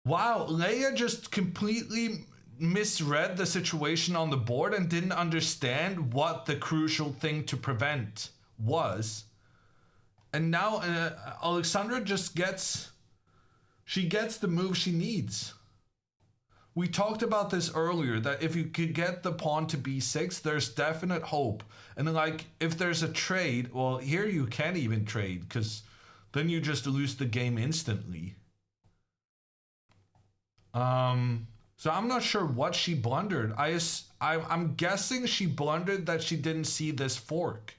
Wow, Leia just completely misread the situation on the board and didn't understand what the crucial thing to prevent was. And now Alexandra just gets the move she needs. We talked about this earlier, that if you could get the pawn to B6, there's definite hope. And like, if there's a trade, well, here you can't even trade, because then you just lose the game instantly. So I'm not sure what she blundered. I'm guessing she blundered that she didn't see this fork.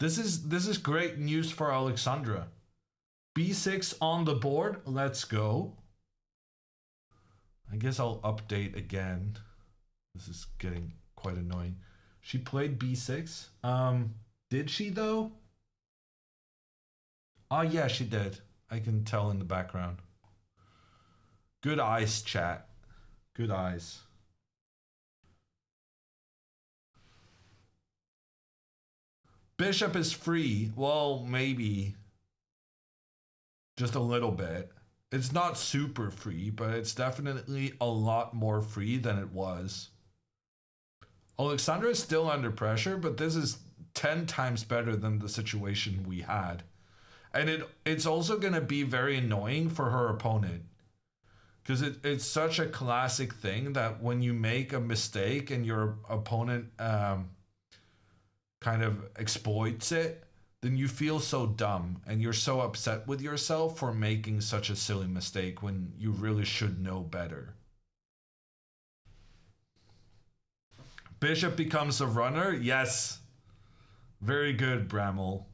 This is great news for Alexandra. B6 on the board. Let's go. I guess I'll update again. This is getting quite annoying. She played B6. Did she though? Oh yeah, she did. I can tell in the background. Good eyes, chat. Good eyes. Bishop is free. Well, maybe. Just a little bit. It's not super free, but it's definitely a lot more free than it was. Alexandra is still under pressure, but this is 10 times better than the situation we had. And it's also going to be very annoying for her opponent. Because it's such a classic thing that when you make a mistake and your opponent kind of exploits it, then you feel so dumb and you're so upset with yourself for making such a silly mistake when you really should know better. Bishop becomes a runner. Yes. Very good, Bramall.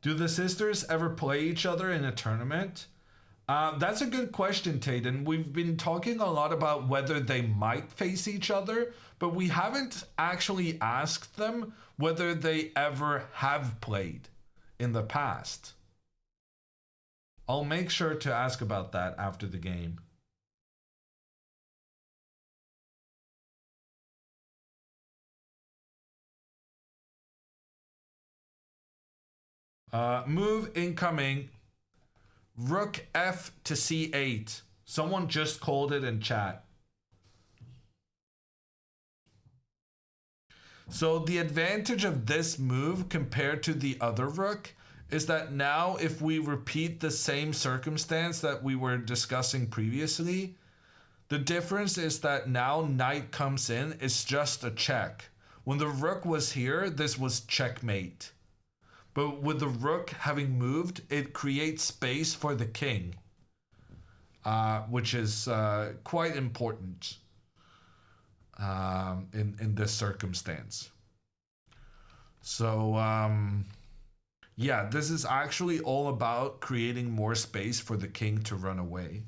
Do the sisters ever play each other in a tournament? That's a good question, Tayden. We've been talking a lot about whether they might face each other, but we haven't actually asked them whether they ever have played in the past. I'll make sure to ask about that after the game. Move incoming. Rook F to C8. Someone just called it in chat. So the advantage of this move compared to the other rook is that now if we repeat the same circumstance that we were discussing previously, the difference is that now knight comes in, it's just a check. When the rook was here, this was checkmate. But with the rook having moved, it creates space for the king, which is quite important in this circumstance. So, yeah, this is actually all about creating more space for the king to run away.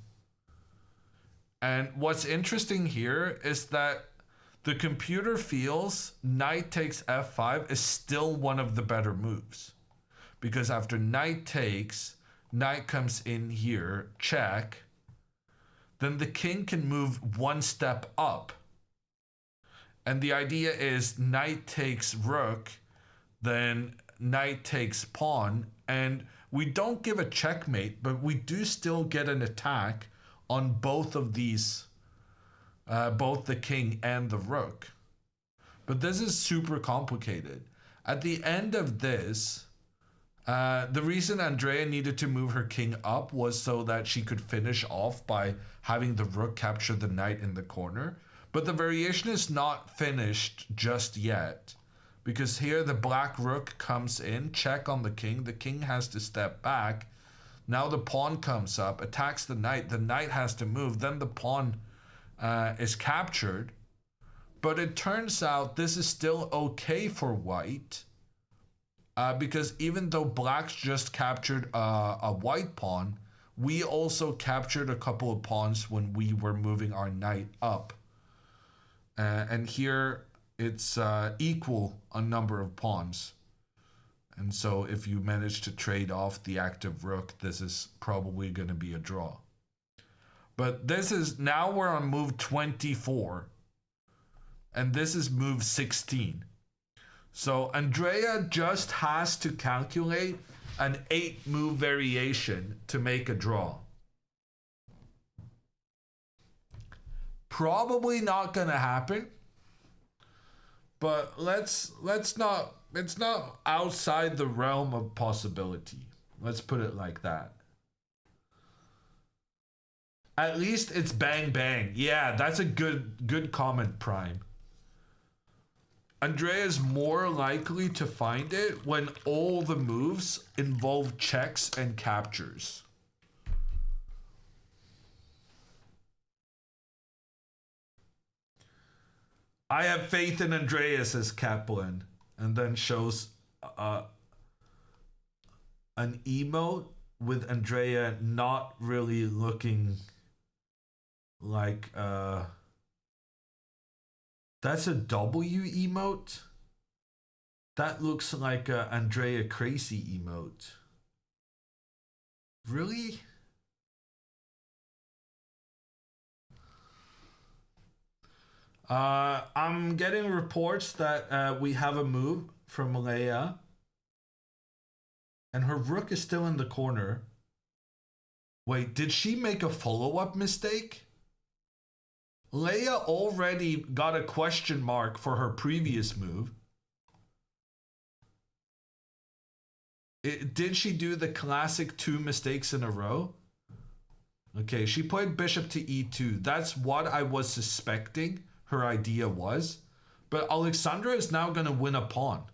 And what's interesting here is that the computer feels knight takes f5 is still one of the better moves. Because after knight takes, knight comes in here, check. Then the king can move one step up. And the idea is knight takes rook, then knight takes pawn. And we don't give a checkmate, but we do still get an attack on both of these, both the king and the rook. But this is super complicated. At the end of this, the reason Andrea needed to move her king up was so that she could finish off by having the rook capture the knight in the corner. But the variation is not finished just yet, because here the black rook comes in, check on the king has to step back. Now the pawn comes up, attacks the knight has to move, then the pawn is captured. But it turns out this is still okay for white, because even though black's just captured a white pawn, we also captured a couple of pawns when we were moving our knight up. And here it's equal a number of pawns. And so if you manage to trade off the active rook, this is probably going to be a draw. But this is, now we're on move 24. And this is move 16. So Andrea just has to calculate an 8-move variation to make a draw. Probably not gonna happen, but it's not outside the realm of possibility. Let's put it like that. At least it's bang bang. Yeah, that's a good comment, Prime. Andrea is more likely to find it when all the moves involve checks and captures. I have faith in Andrea, says Kaplan, and then shows an emote with Andrea not really looking like that's a W emote. That looks like a Andrea crazy emote. Really? I'm getting reports that we have a move from Leia, and her rook is still in the corner. Wait, did she make a follow-up mistake? Leia already got a question mark for her previous move. Did she do the classic 2 mistakes in a row? Okay, she played bishop to e2. That's what I was suspecting her idea was. But Alexandra is now going to win a pawn.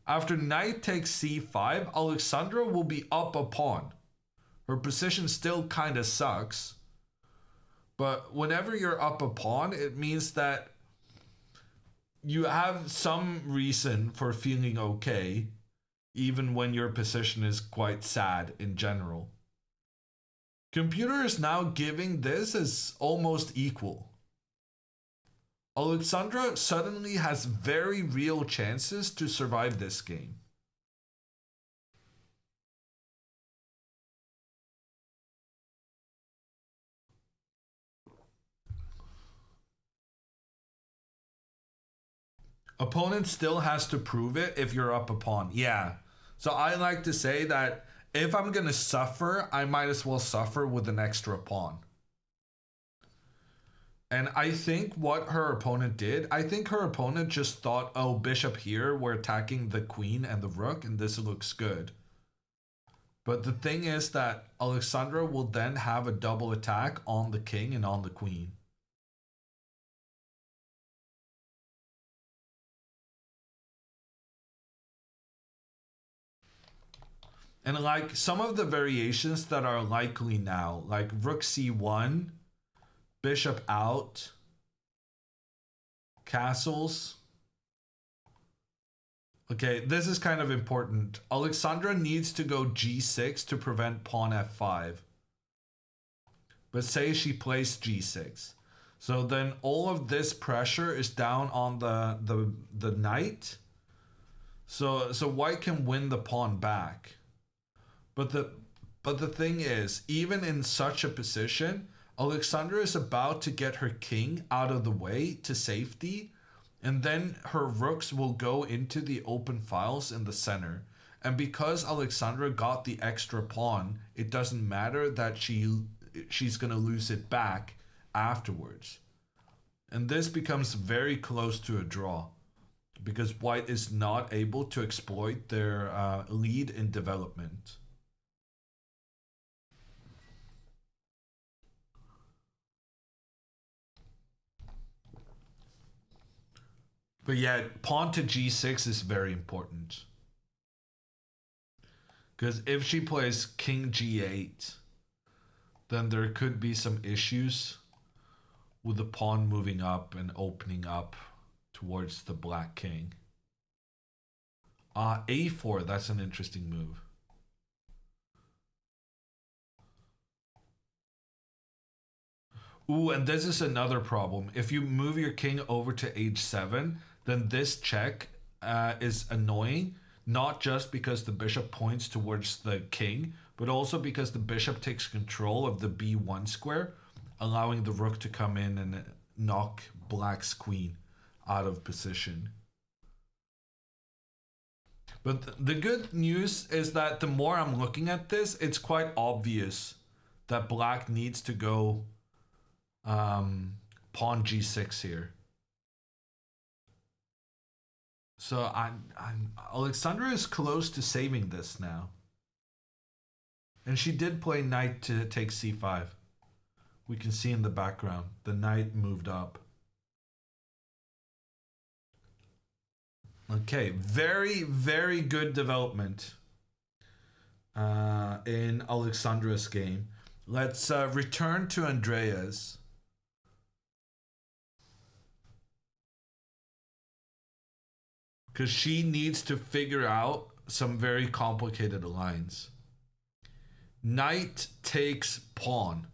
After knight takes c5, Alexandra will be up a pawn. Her position still kind of sucks. But whenever you're up a pawn, it means that you have some reason for feeling okay, even when your position is quite sad in general. Computer is now giving this as almost equal. Alexandra suddenly has very real chances to survive this game. Opponent still has to prove it if you're up a pawn. Yeah. So I like to say that if I'm going to suffer, I might as well suffer with an extra pawn. And I think what her opponent did, I think her opponent just thought, oh, bishop here, we're attacking the queen and the rook, and this looks good. But the thing is that Alexandra will then have a double attack on the king and on the queen. And like some of the variations that are likely now, like rook c1, bishop out, castles. Okay, this is kind of important. Alexandra needs to go g6 to prevent pawn f5. But say she plays g6. So then all of this pressure is down on the knight. So white can win the pawn back. But the thing is, even in such a position, Alexandra is about to get her king out of the way to safety, and then her rooks will go into the open files in the center. And because Alexandra got the extra pawn, it doesn't matter that she's going to lose it back afterwards. And this becomes very close to a draw, because white is not able to exploit their lead in development. But yet, pawn to g6 is very important. Because if she plays king g8, then there could be some issues with the pawn moving up and opening up towards the black king. A4, that's an interesting move. Ooh, and this is another problem. If you move your king over to h7, then this check is annoying, not just because the bishop points towards the king, but also because the bishop takes control of the b1 square, allowing the rook to come in and knock black's queen out of position. But the good news is that the more I'm looking at this, it's quite obvious that black needs to go pawn g6 here. So Alexandra is close to saving this now. And she did play knight to take c5. We can see in the background, the knight moved up. Okay, very, very good development in Alexandra's game. Let's return to Andrea's. Because she needs to figure out some very complicated lines. Knight takes pawn.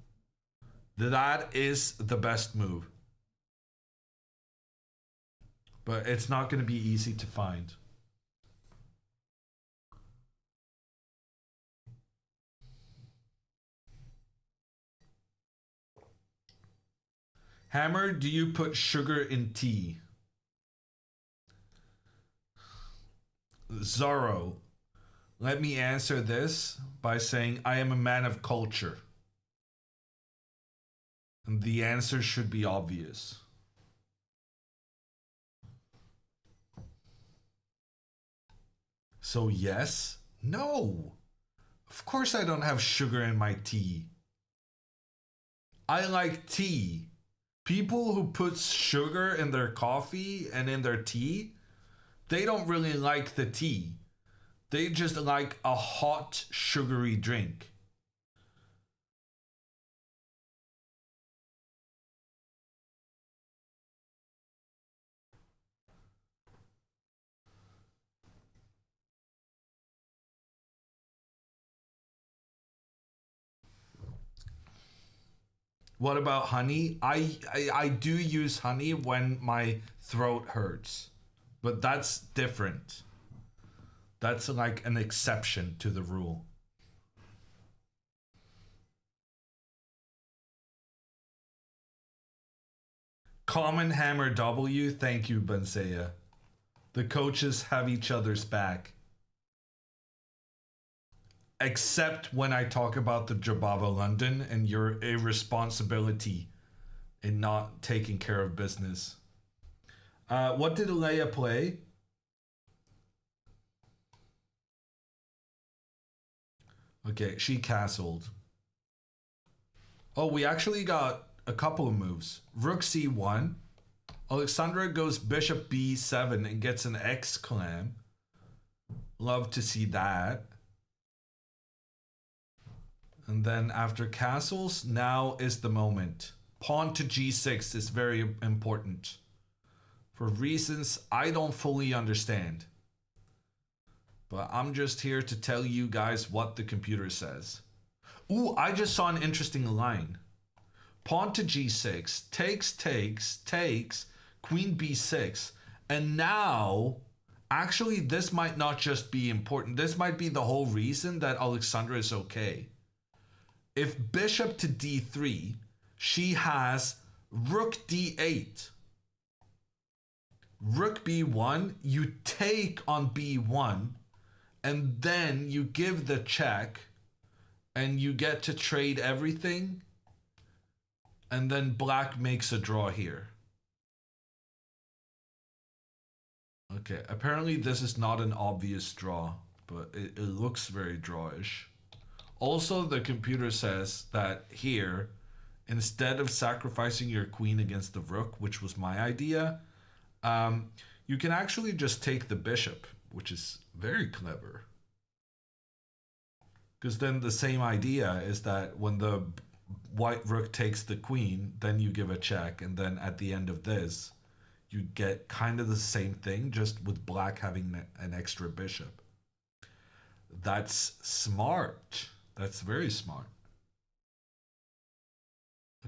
That is the best move. But it's not going to be easy to find. Hammer, do you put sugar in tea? Zorro, let me answer this by saying I am a man of culture. And the answer should be obvious. So yes? No. Of course I don't have sugar in my tea. I like tea. People who put sugar in their coffee and in their tea, they don't really like the tea. They just like a hot, sugary drink. What about honey? I do use honey when my throat hurts. But that's different. That's like an exception to the rule. Common Hammer W, thank you, Bensea. The coaches have each other's back. Except when I talk about the Jabava London and your irresponsibility in not taking care of business. What did Leia play? Okay, she castled. Oh, we actually got a couple of moves. Rook c1. Alexandra goes bishop b7 and gets an X clam. Love to see that. And then after castles, now is the moment. Pawn to g6 is very important. For reasons I don't fully understand. But I'm just here to tell you guys what the computer says. Ooh, I just saw an interesting line. Pawn to g6, takes, queen b6. And now, actually this might not just be important. This might be the whole reason that Alexandra is okay. If bishop to d3, she has rook d8. Rook b1, you take on b1, and then you give the check, and you get to trade everything, and then black makes a draw here. Okay, apparently this is not an obvious draw, but it looks very drawish. Also, the computer says that here, instead of sacrificing your queen against the rook, which was my idea, you can actually just take the bishop, which is very clever. Because then the same idea is that when the white rook takes the queen, then you give a check, and then at the end of this, you get kind of the same thing, just with black having an extra bishop. That's smart. That's very smart.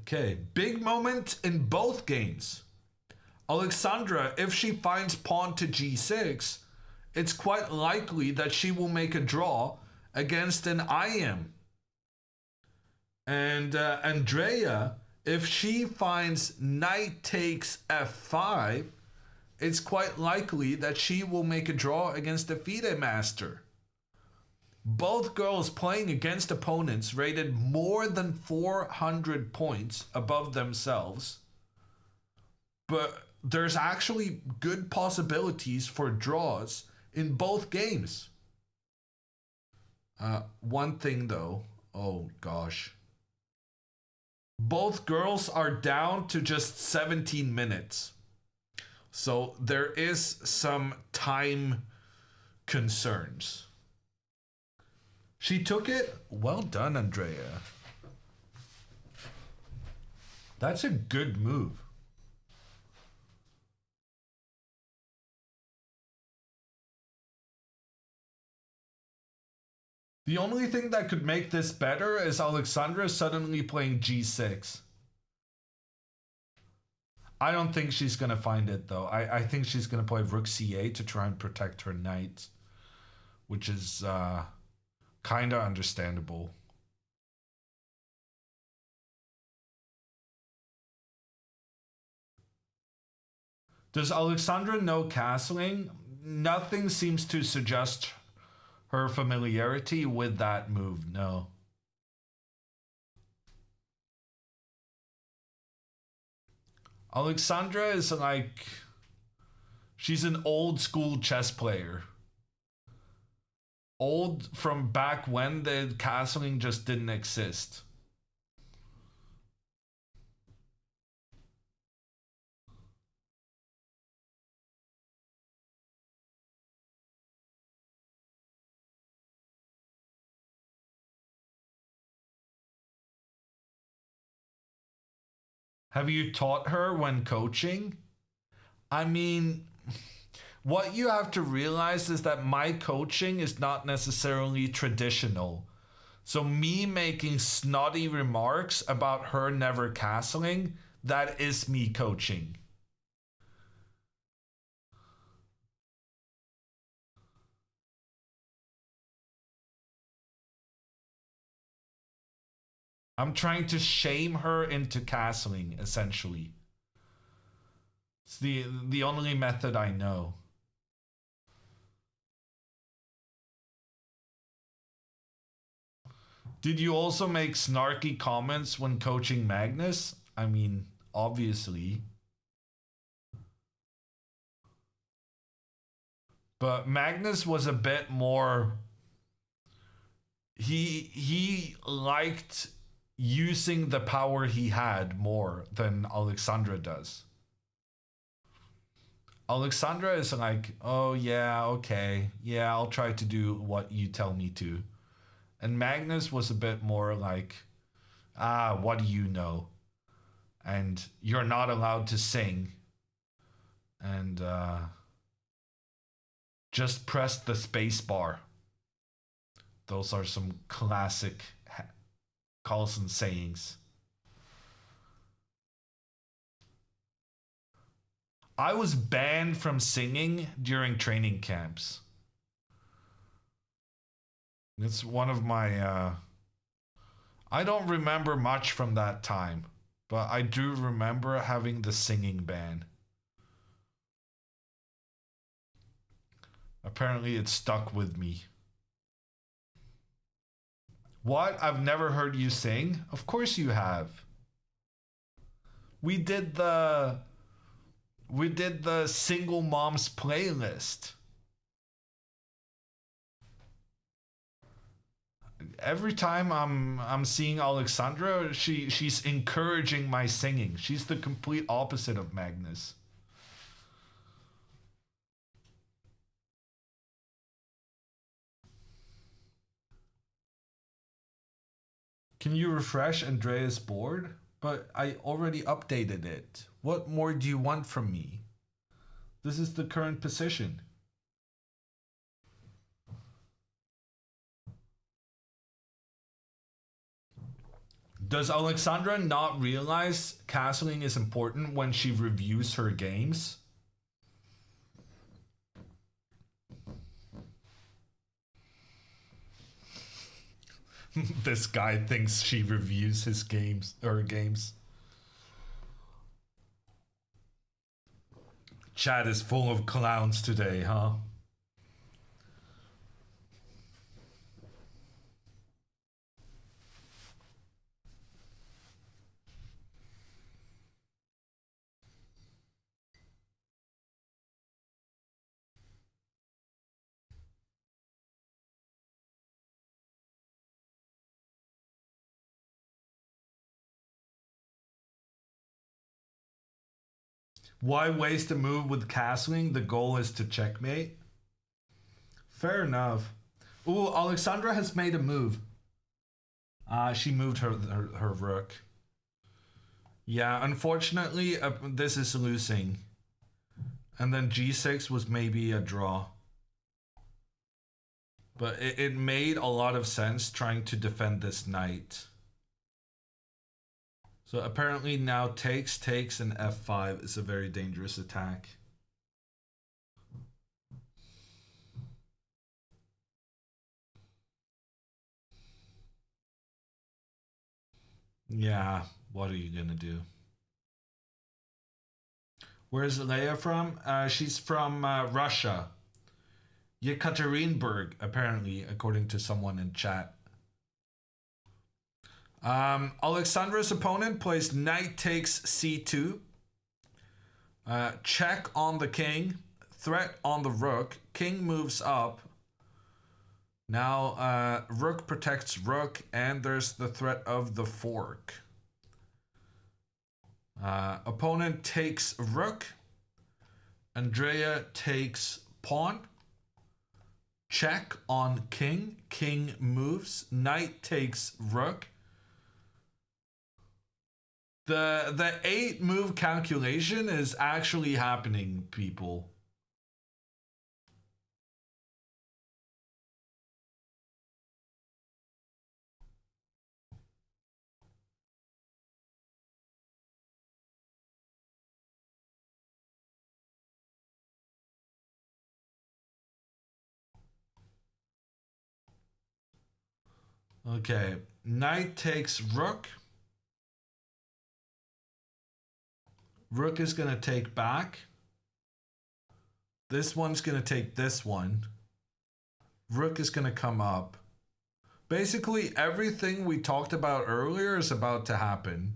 Okay, big moment in both games. Alexandra, if she finds pawn to g6, it's quite likely that she will make a draw against an IM. And Andrea, if she finds knight takes f5, it's quite likely that she will make a draw against a FIDE master. Both girls playing against opponents rated more than 400 points above themselves. But there's actually good possibilities for draws in both games. One thing though, oh gosh. Both girls are down to just 17 minutes. So there is some time concerns. She took it. Well done, Andrea. That's a good move. The only thing that could make this better is Alexandra suddenly playing g6. I don't think she's going to find it, though. I think she's going to play rook c8 to try and protect her knight, which is kind of understandable. Does Alexandra know castling? Nothing seems to suggest her familiarity with that move, no. Alexandra is like, she's an old school chess player. Old from back when the castling just didn't exist. Have you taught her when coaching? I mean, what you have to realize is that my coaching is not necessarily traditional. So me making snotty remarks about her never castling, that is me coaching. I'm trying to shame her into castling, essentially. It's the only method I know. Did you also make snarky comments when coaching Magnus? I mean, obviously. But Magnus was a bit more... He liked using the power he had more than Alexandra does. Alexandra is like, oh yeah, okay. Yeah, I'll try to do what you tell me to. And Magnus was a bit more like, what do you know? And you're not allowed to sing. And just press the space bar. Those are some classic Carlson sayings. I was banned from singing during training camps. It's one of my... I don't remember much from that time, but I do remember having the singing ban. Apparently it stuck with me. What? I've never heard you sing? Of course you have. We did the single moms playlist. Every time I'm seeing Alexandra, she's encouraging my singing. She's the complete opposite of Magnus. Can you refresh Andrea's board? But I already updated it. What more do you want from me? This is the current position. Does Alexandra not realize castling is important when she reviews her games? This guy thinks she reviews his games or games. Chat is full of clowns today, huh? Why waste a move with castling? The goal is to checkmate. Fair enough. Ooh, Alexandra has made a move. She moved her rook. Yeah, unfortunately, this is losing. And then g6 was maybe a draw. But it made a lot of sense trying to defend this knight. So apparently now takes, and f5 is a very dangerous attack. Yeah, what are you gonna do? Where's Leia from? She's from Russia. Yekaterinburg, apparently, according to someone in chat. Alexandra's opponent plays knight takes c2. Check on the king. Threat on the rook. King moves up. Now rook protects rook, and there's the threat of the fork. Opponent takes rook. Andrea takes pawn. Check on king. King moves. Knight takes rook. The 8 move calculation is actually happening, people. Okay, knight takes rook. Rook is going to take back. This one's going to take this one. Rook is going to come up. Basically, everything we talked about earlier is about to happen.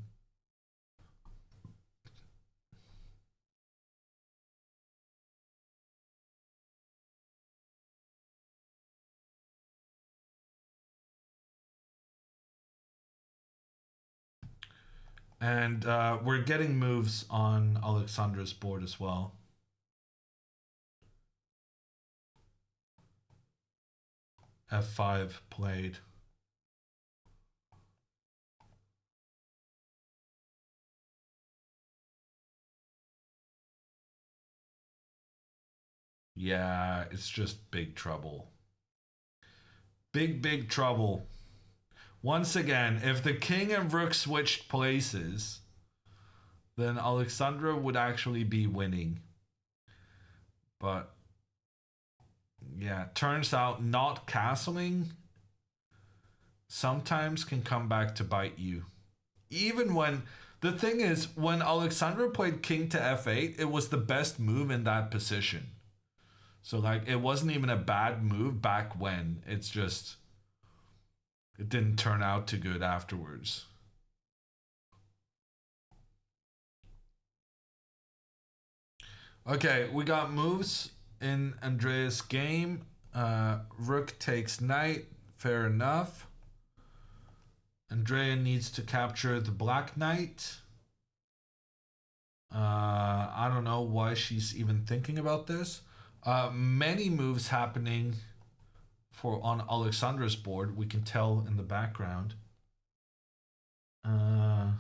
And we're getting moves on Alexandra's board as well. F5 played. Yeah, it's just big trouble. Big trouble. Once again, if the king and rook switched places, then Alexandra would actually be winning. But yeah, turns out not castling sometimes can come back to bite you. Even when, the thing is, when Alexandra played king to f8, it was the best move in that position. So like, it wasn't even a bad move back when. It's just, it didn't turn out too good afterwards. Okay, we got moves in Andrea's game. Rook takes knight, fair enough. Andrea needs to capture the black knight. I don't know why she's even thinking about this. Many moves happening on Alexandra's board. We can tell in the background. Did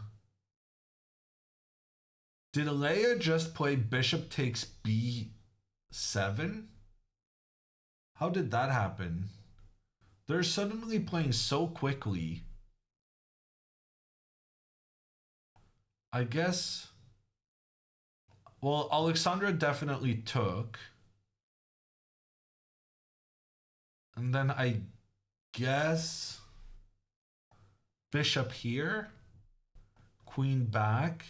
Leia just play bishop takes b7? How did that happen? They're suddenly playing so quickly. I guess... Well, Alexandra definitely took. And then I guess... Bishop here. Queen back.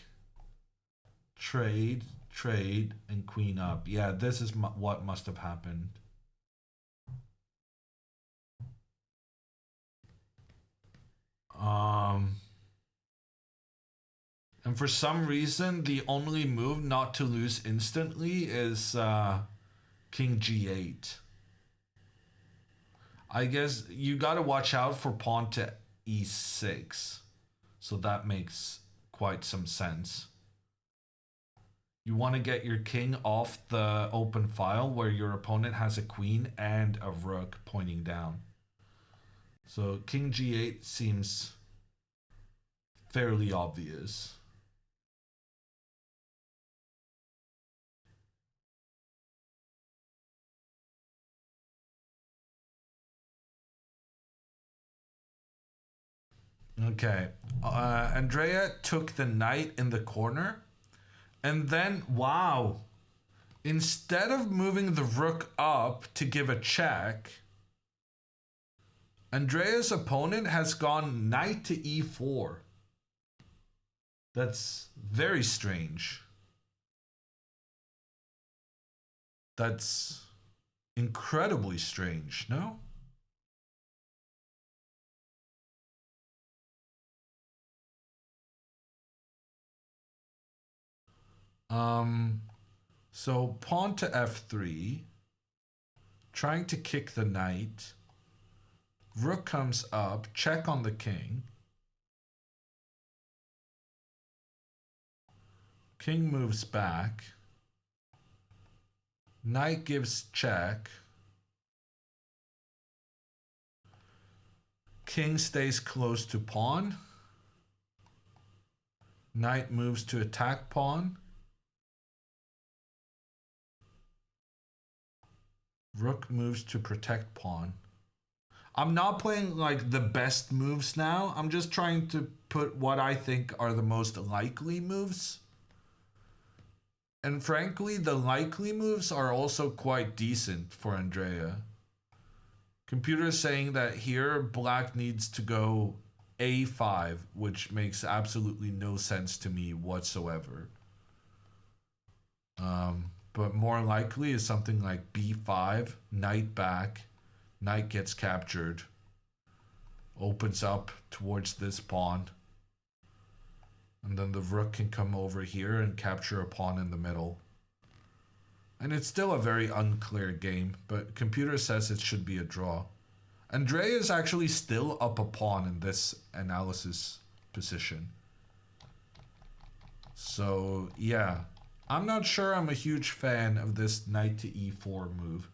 Trade, trade, and queen up. Yeah, this is what must have happened. And for some reason, the only move not to lose instantly is King G8. I guess you gotta watch out for pawn to E6. So that makes quite some sense. You want to get your king off the open file where your opponent has a queen and a rook pointing down. So King G8 seems fairly obvious. Okay, Andrea took the knight in the corner, and then, wow, instead of moving the rook up to give a check, Andrea's opponent has gone knight to e4. That's very strange. That's incredibly strange, no? So pawn to f3, trying to kick the knight. Rook comes up, check on the king. King moves back. Knight gives check. King stays close to pawn. Knight moves to attack pawn. Rook moves to protect pawn. I'm not playing like the best moves now. I'm just trying to put what I think are the most likely moves. And frankly, the likely moves are also quite decent for Andrea. Computer is saying that here black needs to go a5, which makes absolutely no sense to me whatsoever. But more likely is something like b5, knight back, knight gets captured, opens up towards this pawn, and then the rook can come over here and capture a pawn in the middle. And it's still a very unclear game, but computer says it should be a draw. Andrea is actually still up a pawn in this analysis position. So, yeah. I'm not sure I'm a huge fan of this knight to e4 move.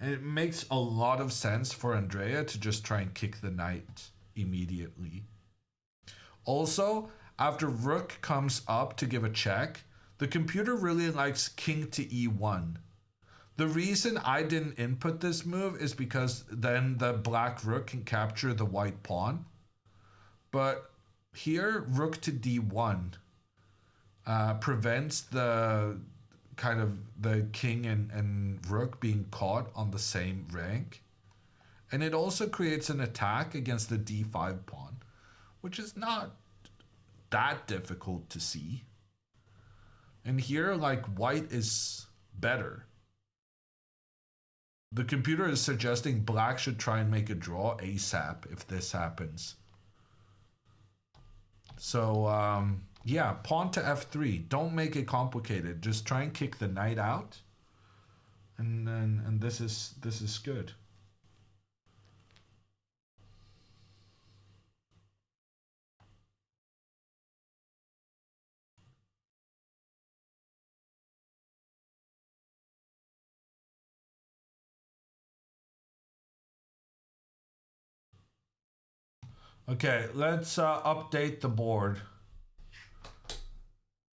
And it makes a lot of sense for Andrea to just try and kick the knight immediately. Also, after rook comes up to give a check, the computer really likes king to e1. The reason I didn't input this move is because then the black rook can capture the white pawn. But here, rook to d1 prevents the kind of the king and rook being caught on the same rank. And it also creates an attack against the d5 pawn, which is not that difficult to see. And here, like, white is better. The computer is suggesting black should try and make a draw ASAP if this happens. So, yeah, pawn to f3. Don't make it complicated. Just try and kick the knight out. And this is good. Okay, let's update the board.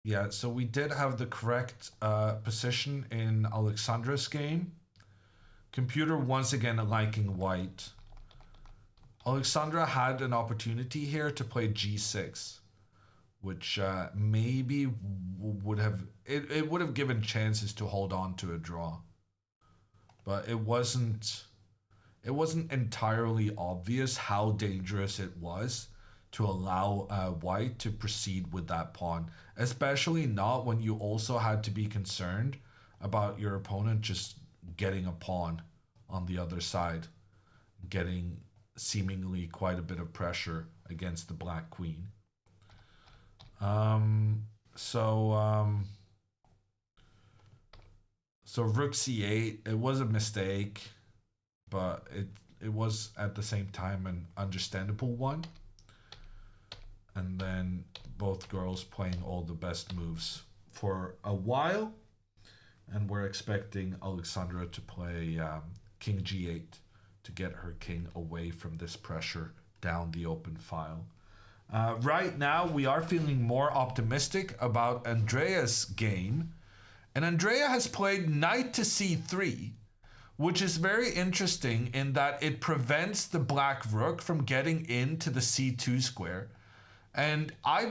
Yeah, so we did have the correct position in Alexandra's game. Computer once again liking white. Alexandra had an opportunity here to play g6, which maybe would have it would have given chances to hold on to a draw, but it wasn't entirely obvious how dangerous it was to allow white to proceed with that pawn, especially not when you also had to be concerned about your opponent just getting a pawn on the other side, getting seemingly quite a bit of pressure against the black queen. So rook c8, it was a mistake, but it was at the same time an understandable one. And then both girls playing all the best moves for a while, and we're expecting Alexandra to play king g8 to get her king away from this pressure down the open file. Right now, we are feeling more optimistic about Andrea's game. And Andrea has played knight to c3, which is very interesting in that it prevents the black rook from getting into the c2 square. And I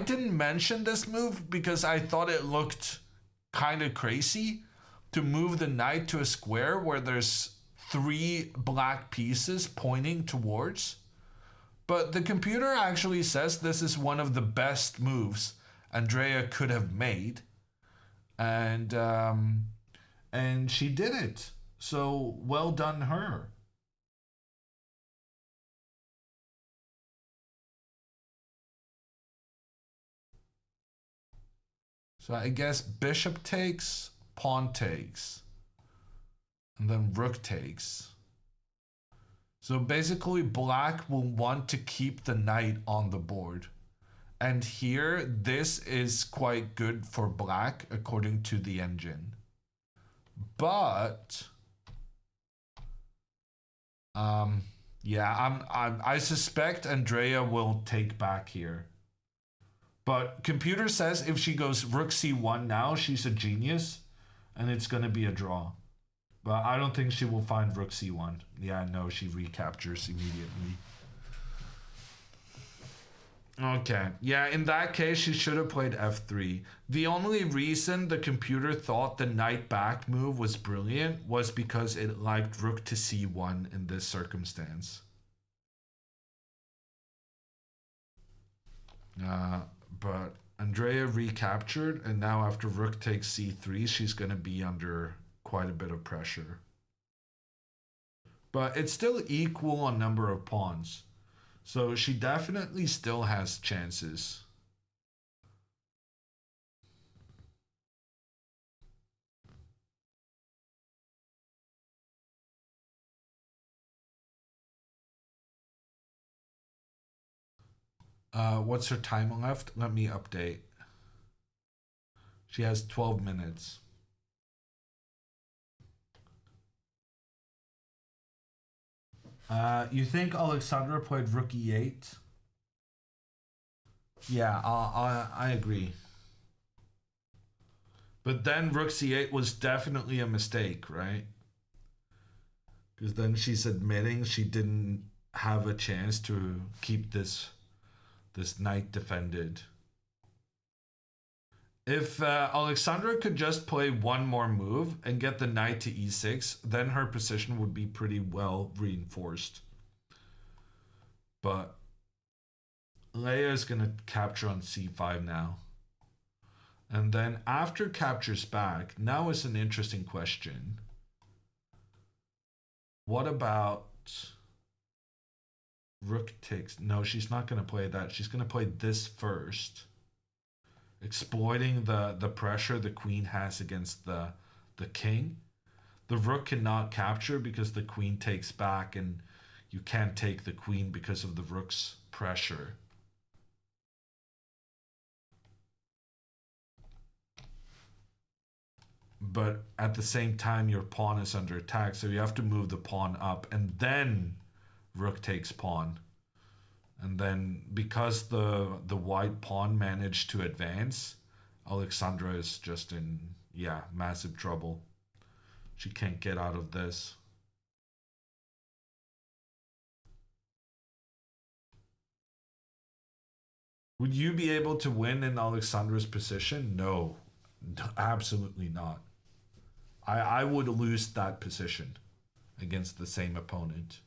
didn't mention this move because I thought it looked kind of crazy to move the knight to a square where there's 3 black pieces pointing towards. But the computer actually says this is one of the best moves Andrea could have made. And she did it. So well done her. So I guess bishop takes, pawn takes, and then rook takes. So basically black will want to keep the knight on the board. And here, this is quite good for black according to the engine. But yeah, I suspect Andrea will take back here. But computer says if she goes rook c1 now, she's a genius, and it's going to be a draw. But I don't think she will find rook c1. Yeah, no, she recaptures immediately. Okay, yeah, in that case, she should have played f3. The only reason the computer thought the knight back move was brilliant was because it liked rook to c1 in this circumstance. But Andrea recaptured, and now after rook takes c3, she's going to be under quite a bit of pressure. But it's still equal on number of pawns. So she definitely still has chances. What's her time left? Let me update. She has 12 minutes. You think Alexandra played rook e8? Yeah, I agree. But then rook c8 was definitely a mistake, right? Because then she's admitting she didn't have a chance to keep this knight defended. If Alexandra could just play one more move and get the knight to e6, then her position would be pretty well reinforced. But Leia is going to capture on c5 now. And then after captures back, now is an interesting question. What about rook takes? No, she's not going to play that. She's going to play this first, exploiting the pressure the queen has against the king. The rook cannot capture because the queen takes back, and you can't take the queen because of the rook's pressure. But at the same time, your pawn is under attack, so you have to move the pawn up, and then rook takes pawn. And then because the white pawn managed to advance, Alexandra is just in, yeah, massive trouble. She can't get out of this. Would you be able to win in Alexandra's position? No, absolutely not. I would lose that position against the same opponent.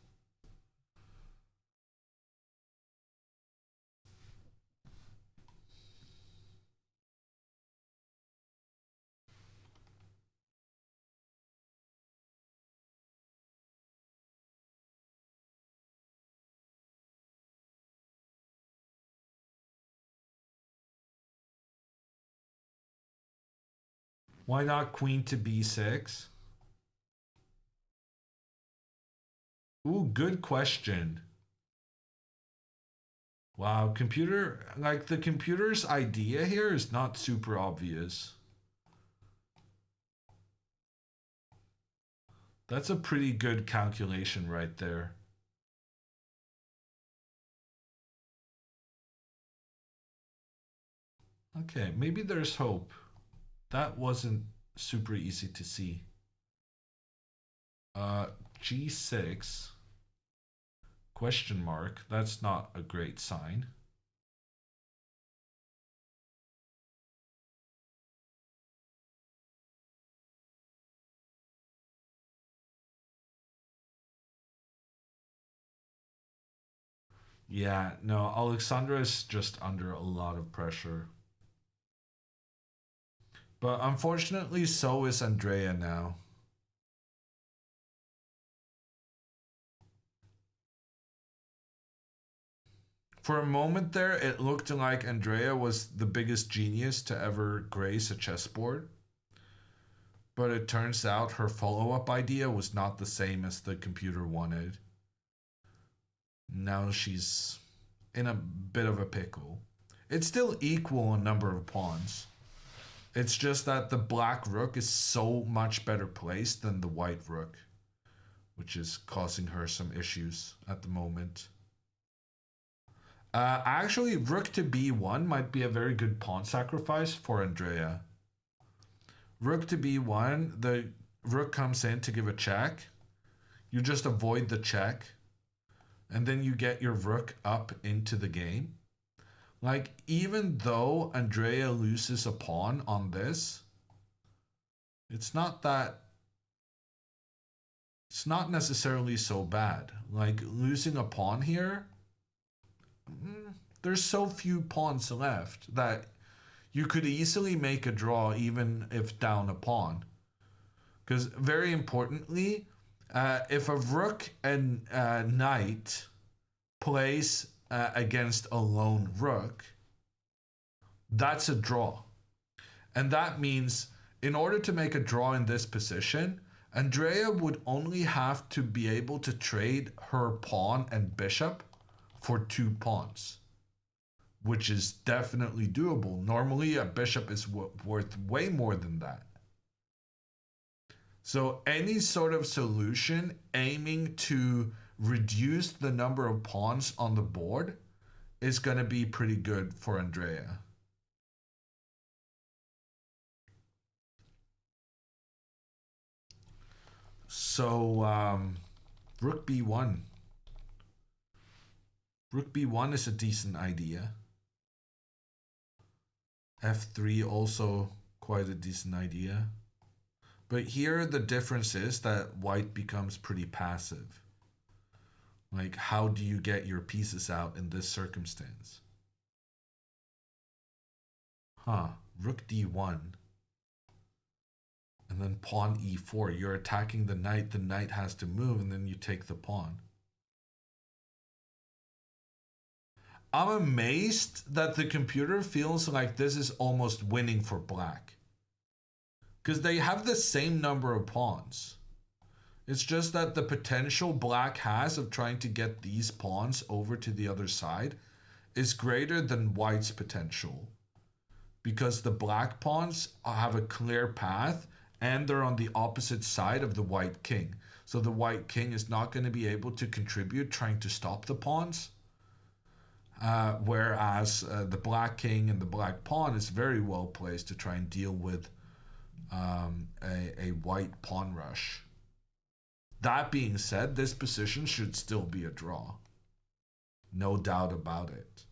Why not queen to b6? Ooh, good question. Wow, computer, like the computer's idea here is not super obvious. That's a pretty good calculation right there. Okay, maybe there's hope. That wasn't super easy to see. G6 question mark. That's not a great sign. Yeah, no, Alexandra is just under a lot of pressure. But unfortunately, so is Andrea now. For a moment there, it looked like Andrea was the biggest genius to ever grace a chessboard. But it turns out her follow-up idea was not the same as the computer wanted. Now she's in a bit of a pickle. It's still equal in number of pawns. It's just that the black rook is so much better placed than the white rook, which is causing her some issues at the moment. Actually, rook to b1 might be a very good pawn sacrifice for Andrea. Rook to b1, the rook comes in to give a check. You just avoid the check, and then you get your rook up into the game. Like, even though Andrea loses a pawn on this, it's not necessarily so bad. Like, losing a pawn here, there's so few pawns left that you could easily make a draw even if down a pawn. Because very importantly, if a rook and knight plays against a lone rook, that's a draw. And that means in order to make a draw in this position, Andrea would only have to be able to trade her pawn and bishop for 2 pawns, which is definitely doable. Normally, a bishop is worth way more than that. So any sort of solution aiming to reduce the number of pawns on the board is going to be pretty good for Andrea. So, rook b1. Rook b1 is a decent idea. f3 also quite a decent idea. But here the difference is that white becomes pretty passive. Like, how do you get your pieces out in this circumstance? Rook d1. And then pawn e4. You're attacking the knight has to move, and then you take the pawn. I'm amazed that the computer feels like this is almost winning for black. Because they have the same number of pawns. It's just that the potential black has of trying to get these pawns over to the other side is greater than white's potential. Because the black pawns have a clear path and they're on the opposite side of the white king. So the white king is not going to be able to contribute trying to stop the pawns. Whereas the black king and the black pawn is very well placed to try and deal with a white pawn rush. That being said, this position should still be a draw. No doubt about it.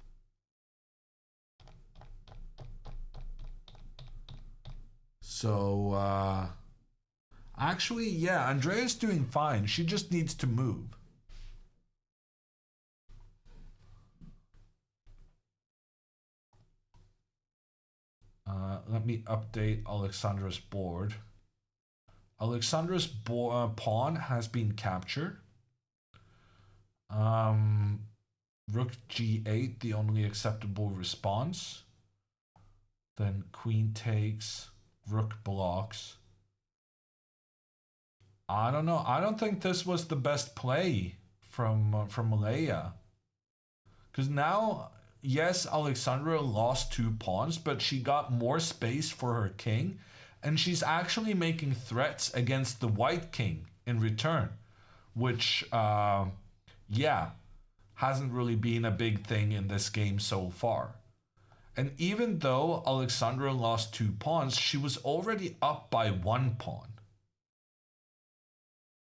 So, actually, yeah, Andrea's doing fine. She just needs to move. Let me update Alexandra's board. Alexandra's pawn has been captured. Rook g8, the only acceptable response. Then queen takes, rook blocks. I don't know. I don't think this was the best play from Leia. Because now, yes, Alexandra lost 2 pawns, but she got more space for her king. And she's actually making threats against the white king in return. Which, yeah, hasn't really been a big thing in this game so far. And even though Alexandra lost 2 pawns, she was already up by 1 pawn.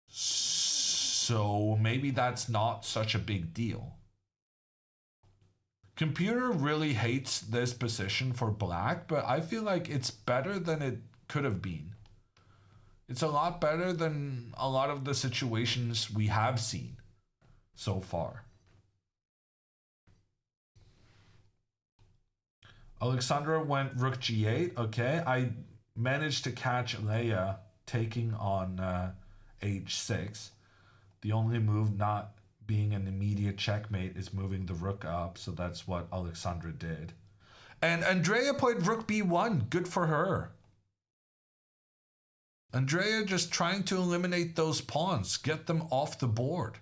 So maybe that's not such a big deal. Computer really hates this position for black, but I feel like it's better than it could have been. It's a lot better than a lot of the situations we have seen so far. Alexandra went rook g8. Okay, I managed to catch Leia taking on h6. The only move not being an immediate checkmate is moving the rook up, so that's what Alexandra did. And Andrea played rook b1. Good for her. Andrea just trying to eliminate those pawns, get them off the board.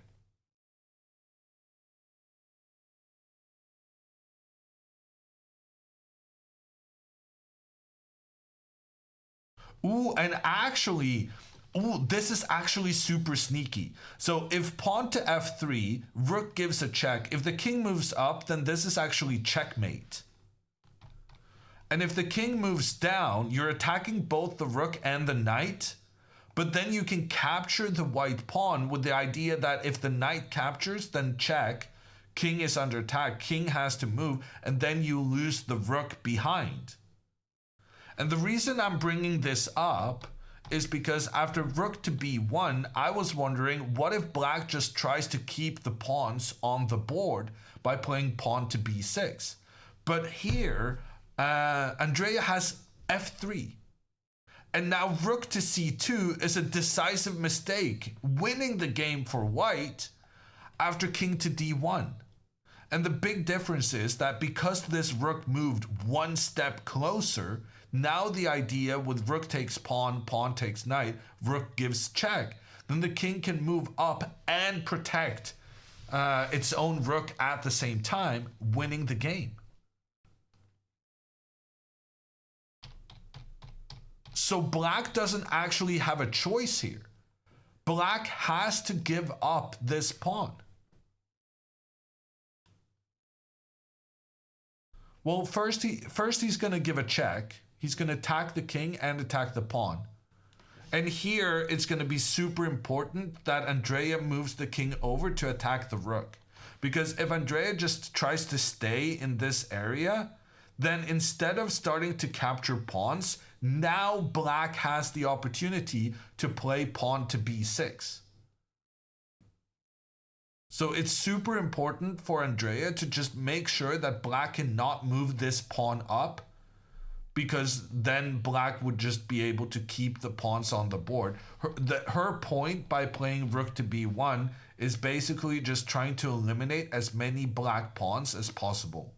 Ooh, and actually, this is actually super sneaky. So if pawn to f3, rook gives a check. If the king moves up, then this is actually checkmate. And if the king moves down, you're attacking both the rook and the knight. But then you can capture the white pawn with the idea that if the knight captures, then check. King is under attack. King has to move. And then you lose the rook behind. And the reason I'm bringing this up is because after rook to b1, I was wondering, what if black just tries to keep the pawns on the board by playing pawn to b6? But here, Andrea has f3. And now rook to c2 is a decisive mistake, winning the game for white after king to d1. And the big difference is that because this rook moved 1 step closer, now the idea with rook takes pawn, pawn takes knight, rook gives check. Then the king can move up and protect its own rook at the same time, winning the game. So black doesn't actually have a choice here. Black has to give up this pawn. Well, first he's going to give a check. He's going to attack the king and attack the pawn. And here it's going to be super important that Andrea moves the king over to attack the rook. Because if Andrea just tries to stay in this area, then instead of starting to capture pawns, now black has the opportunity to play pawn to b6. So it's super important for Andrea to just make sure that black cannot move this pawn up, because then black would just be able to keep the pawns on the board. Her point by playing rook to b1 is basically just trying to eliminate as many black pawns as possible.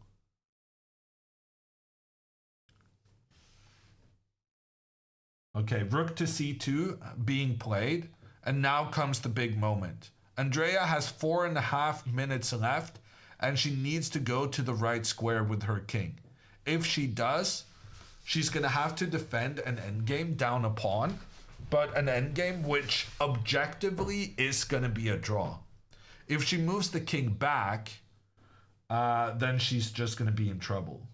Okay, rook to c2 being played, and now comes the big moment. Andrea has 4.5 minutes left, and she needs to go to the right square with her king. If she does, she's going to have to defend an endgame down a pawn, but an endgame which objectively is going to be a draw. If she moves the king back, then she's just going to be in trouble.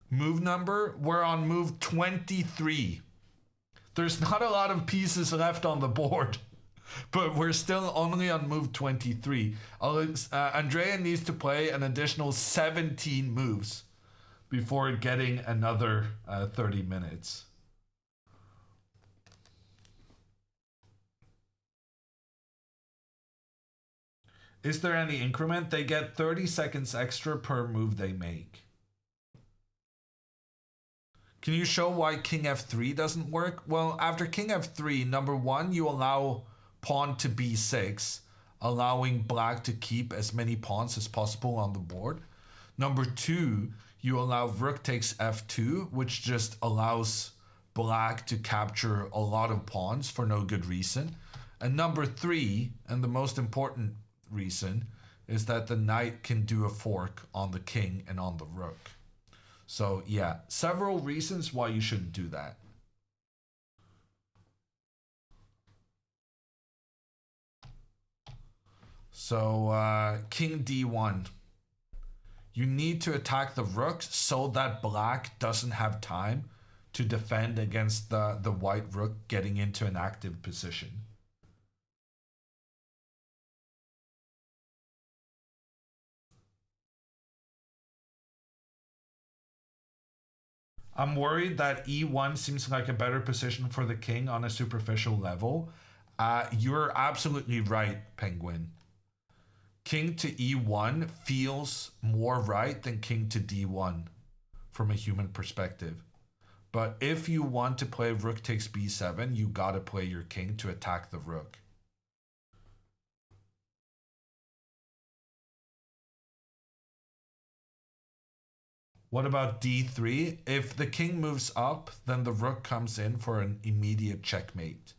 Move number, we're on move 23. There's not a lot of pieces left on the board, but we're still only on move 23. Andrea needs to play an additional 17 moves before getting another 30 minutes. Is there any increment? They get 30 seconds extra per move they make. Can you show why king f3 doesn't work? Well, after king f3, number one, you allow pawn to b6, allowing black to keep as many pawns as possible on the board. Number two, you allow rook takes f2, which just allows black to capture a lot of pawns for no good reason. And number three, and the most important reason, is that the knight can do a fork on the king and on the rook. So yeah, several reasons why you shouldn't do that. So king d1. You need to attack the rook so that black doesn't have time to defend against the white rook getting into an active position. I'm worried that e1 seems like a better position for the king on a superficial level. You're absolutely right, Penguin. King to e1 feels more right than king to d1 from a human perspective. But if you want to play rook takes b7, you gotta play your king to attack the rook. What about d3? If the king moves up, then the rook comes in for an immediate checkmate.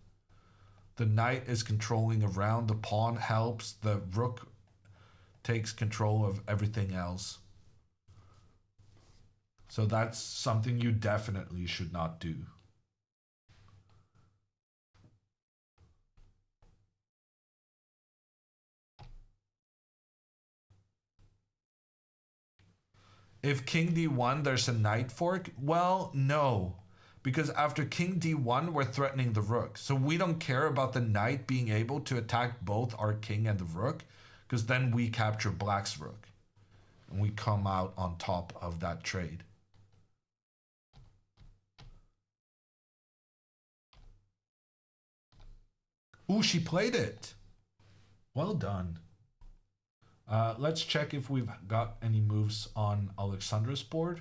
The knight is controlling around, the pawn helps, the rook takes control of everything else. So that's something you definitely should not do. If king d1, there's a knight fork? Well, no. Because after king d1, we're threatening the rook. So we don't care about the knight being able to attack both our king and the rook, because then we capture black's rook. And we come out on top of that trade. Ooh, she played it. Well done. Let's check if we've got any moves on Alexandra's board.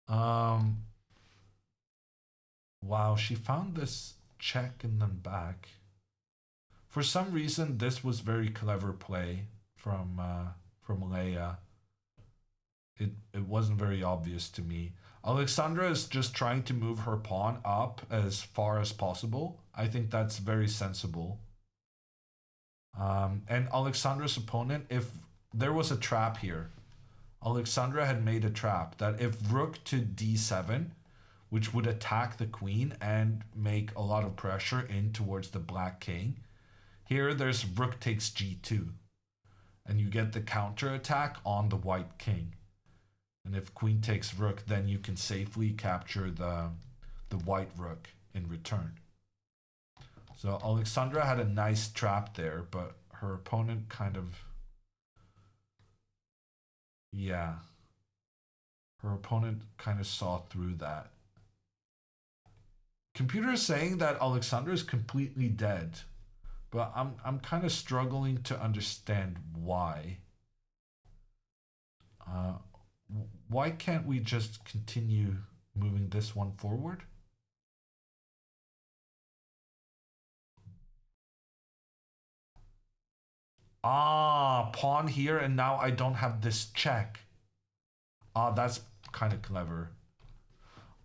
Wow, she found this check and then back. For some reason, this was very clever play from Leia. It wasn't very obvious to me. Alexandra is just trying to move her pawn up as far as possible. I think that's very sensible. And Alexandra's opponent, if there was a trap here, Alexandra had made a trap that if rook to d7, which would attack the queen and make a lot of pressure in towards the black king, here there's rook takes g2, and you get the counter attack on the white king. And if queen takes rook, then you can safely capture the white rook in return. So Alexandra had a nice trap there, but her opponent kind of... Yeah. Her opponent kind of saw through that. Computer is saying that Alexandra is completely dead, but I'm kind of struggling to understand why. Why can't we just continue moving this one forward? Ah, pawn here, and now I don't have this check. Ah, that's kind of clever.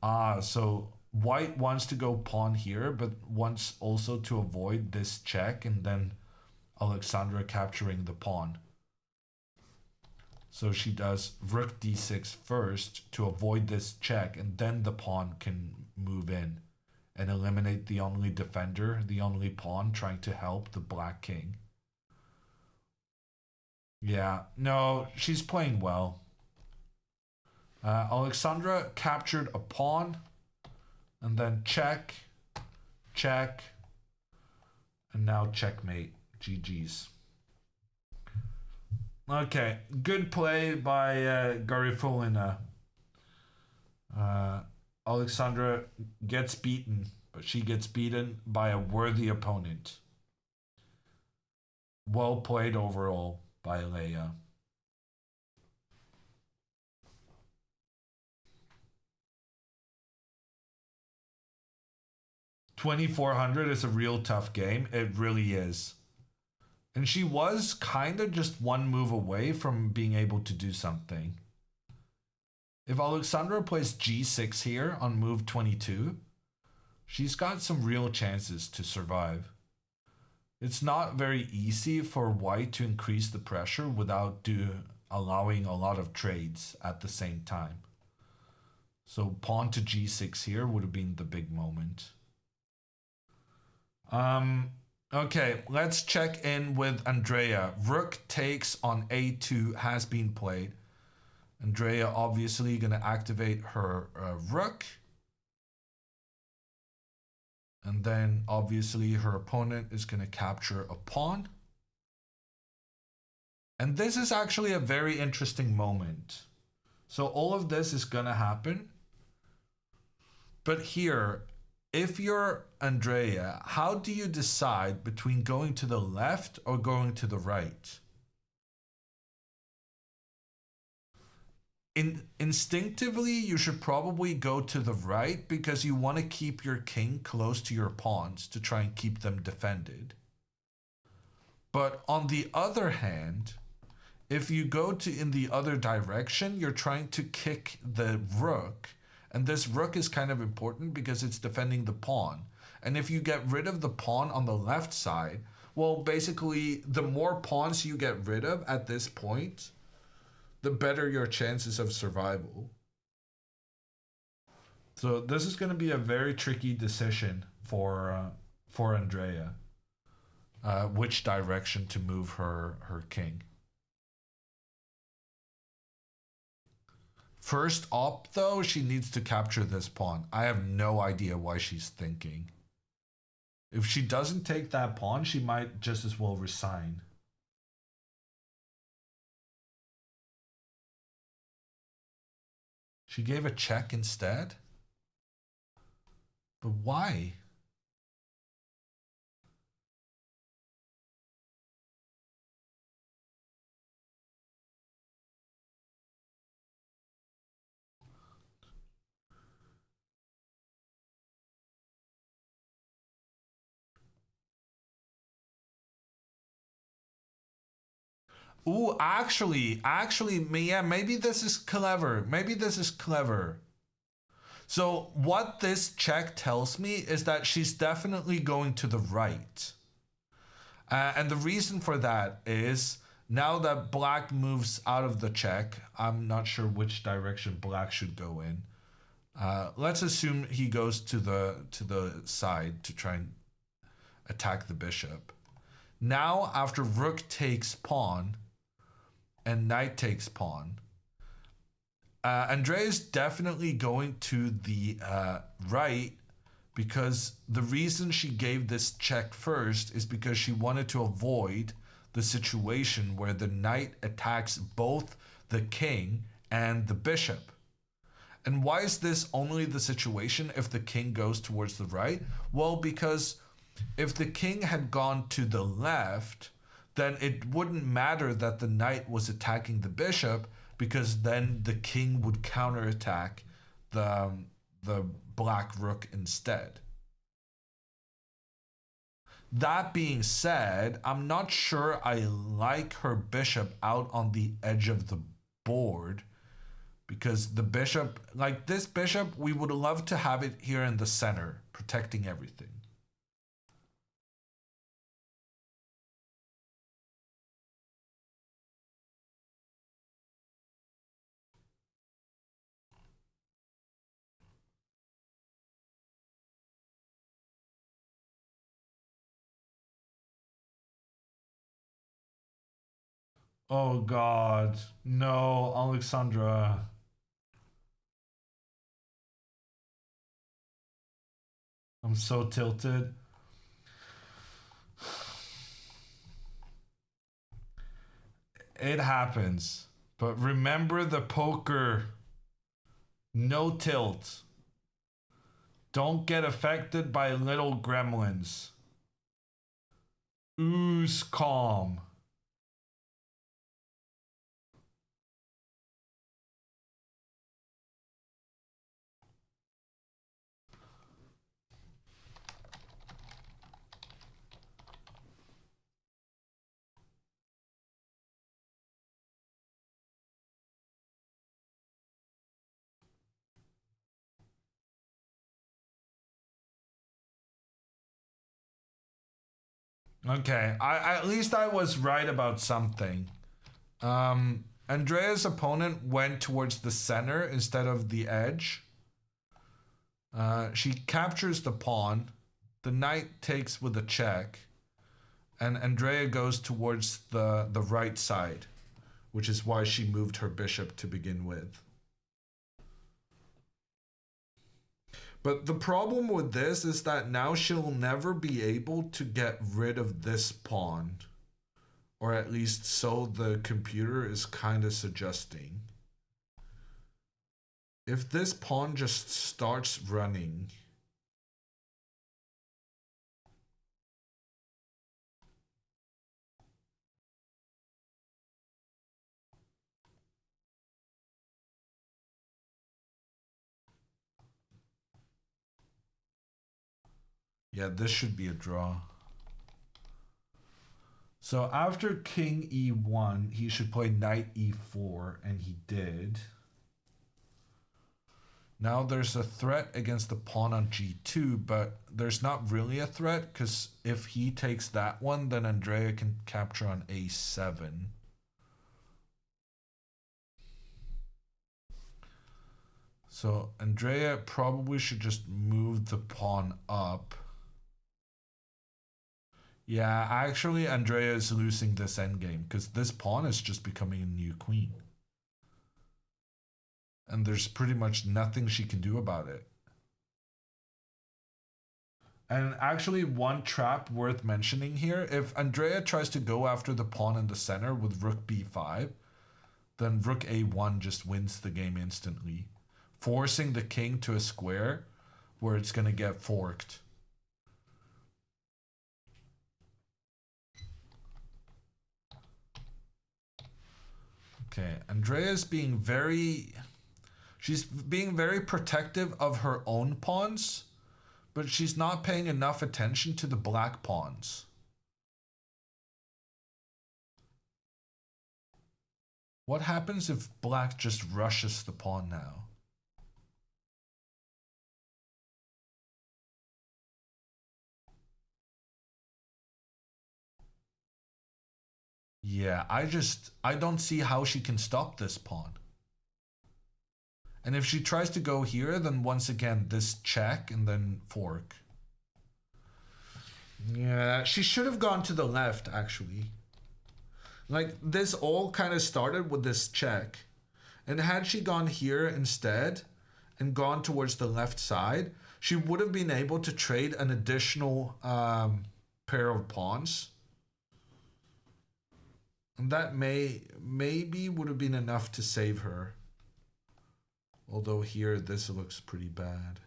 Ah, so white wants to go pawn here, but wants also to avoid this check, and then Alexandra capturing the pawn. So she does rook d6 first to avoid this check, and then the pawn can move in and eliminate the only defender, the only pawn trying to help the black king. Yeah, no, she's playing well. Alexandra captured a pawn, and then check, check, and now checkmate. GG's. Okay, good play by Garifulina. Alexandra gets beaten, but she gets beaten by a worthy opponent. Well played overall by Leia. $2,400 is a real tough game. It really is. And she was kind of just one move away from being able to do something. If Alexandra plays g6 here on move 22, she's got some real chances to survive. It's not very easy for white to increase the pressure without allowing a lot of trades at the same time. So pawn to g6 here would have been the big moment. Okay, let's check in with Andrea. Rook takes on a2 has been played. Andrea obviously going to activate her rook. And then obviously her opponent is going to capture a pawn. And this is actually a very interesting moment. So all of this is going to happen. But here, if you're Andrea, how do you decide between going to the left or going to the right? Instinctively, you should probably go to the right because you want to keep your king close to your pawns to try and keep them defended. But on the other hand, if you go in the other direction, you're trying to kick the rook. And this rook is kind of important because it's defending the pawn. And if you get rid of the pawn on the left side, well, basically, the more pawns you get rid of at this point, the better your chances of survival. So this is going to be a very tricky decision for Andrea. Which direction to move her king. First up, though, she needs to capture this pawn. I have no idea why she's thinking. If she doesn't take that pawn, she might just as well resign. She gave a check instead? But why? Ooh, actually, yeah, maybe this is clever. Maybe this is clever. So what this check tells me is that she's definitely going to the right. And the reason for that is now that black moves out of the check, I'm not sure which direction black should go in. Let's assume he goes to the side to try and attack the bishop. Now, after rook takes pawn and knight takes pawn, Andrea is definitely going to the right because the reason she gave this check first is because she wanted to avoid the situation where the knight attacks both the king and the bishop. And why is this only the situation if the king goes towards the right? Well, because if the king had gone to the left, then it wouldn't matter that the knight was attacking the bishop because then the king would counterattack the black rook instead. That being said, I'm not sure I like her bishop out on the edge of the board because the bishop, like this bishop, we would love to have it here in the center, protecting everything. Oh god. No, Alexandra. I'm so tilted. It happens. But remember the poker. No tilt. Don't get affected by little gremlins. Ooze calm. Okay, at least I was right about something. Andrea's opponent went towards the center instead of the edge. She captures the pawn. The knight takes with a check. And Andrea goes towards the right side, which is why she moved her bishop to begin with. But the problem with this is that now she'll never be able to get rid of this pawn. Or at least so the computer is kind of suggesting. If this pawn just starts running... Yeah, this should be a draw. So after king e1, he should play knight e4, and he did. Now there's a threat against the pawn on g2, but there's not really a threat, because if he takes that one, then Andrea can capture on a7. So Andrea probably should just move the pawn up. Yeah, actually, Andrea is losing this endgame because this pawn is just becoming a new queen. And there's pretty much nothing she can do about it. And actually, one trap worth mentioning here, if Andrea tries to go after the pawn in the center with rook b5, then rook a1 just wins the game instantly, forcing the king to a square where it's going to get forked. Okay, Andrea's being she's being very protective of her own pawns, but she's not paying enough attention to the black pawns. What happens if black just rushes the pawn now? Yeah, I don't see how she can stop this pawn. And if she tries to go here, then once again, this check and then fork. Yeah, she should have gone to the left, actually. Like, this all kind of started with this check. And had she gone here instead and gone towards the left side, she would have been able to trade an additional pair of pawns. And that maybe would have been enough to save her. Although here, this looks pretty bad.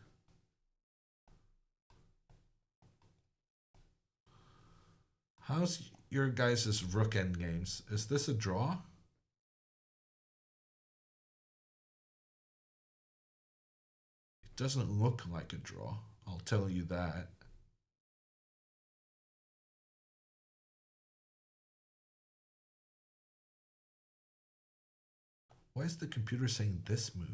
How's your guys' rook endgames? Is this a draw? It doesn't look like a draw, I'll tell you that. Why is the computer saying this move?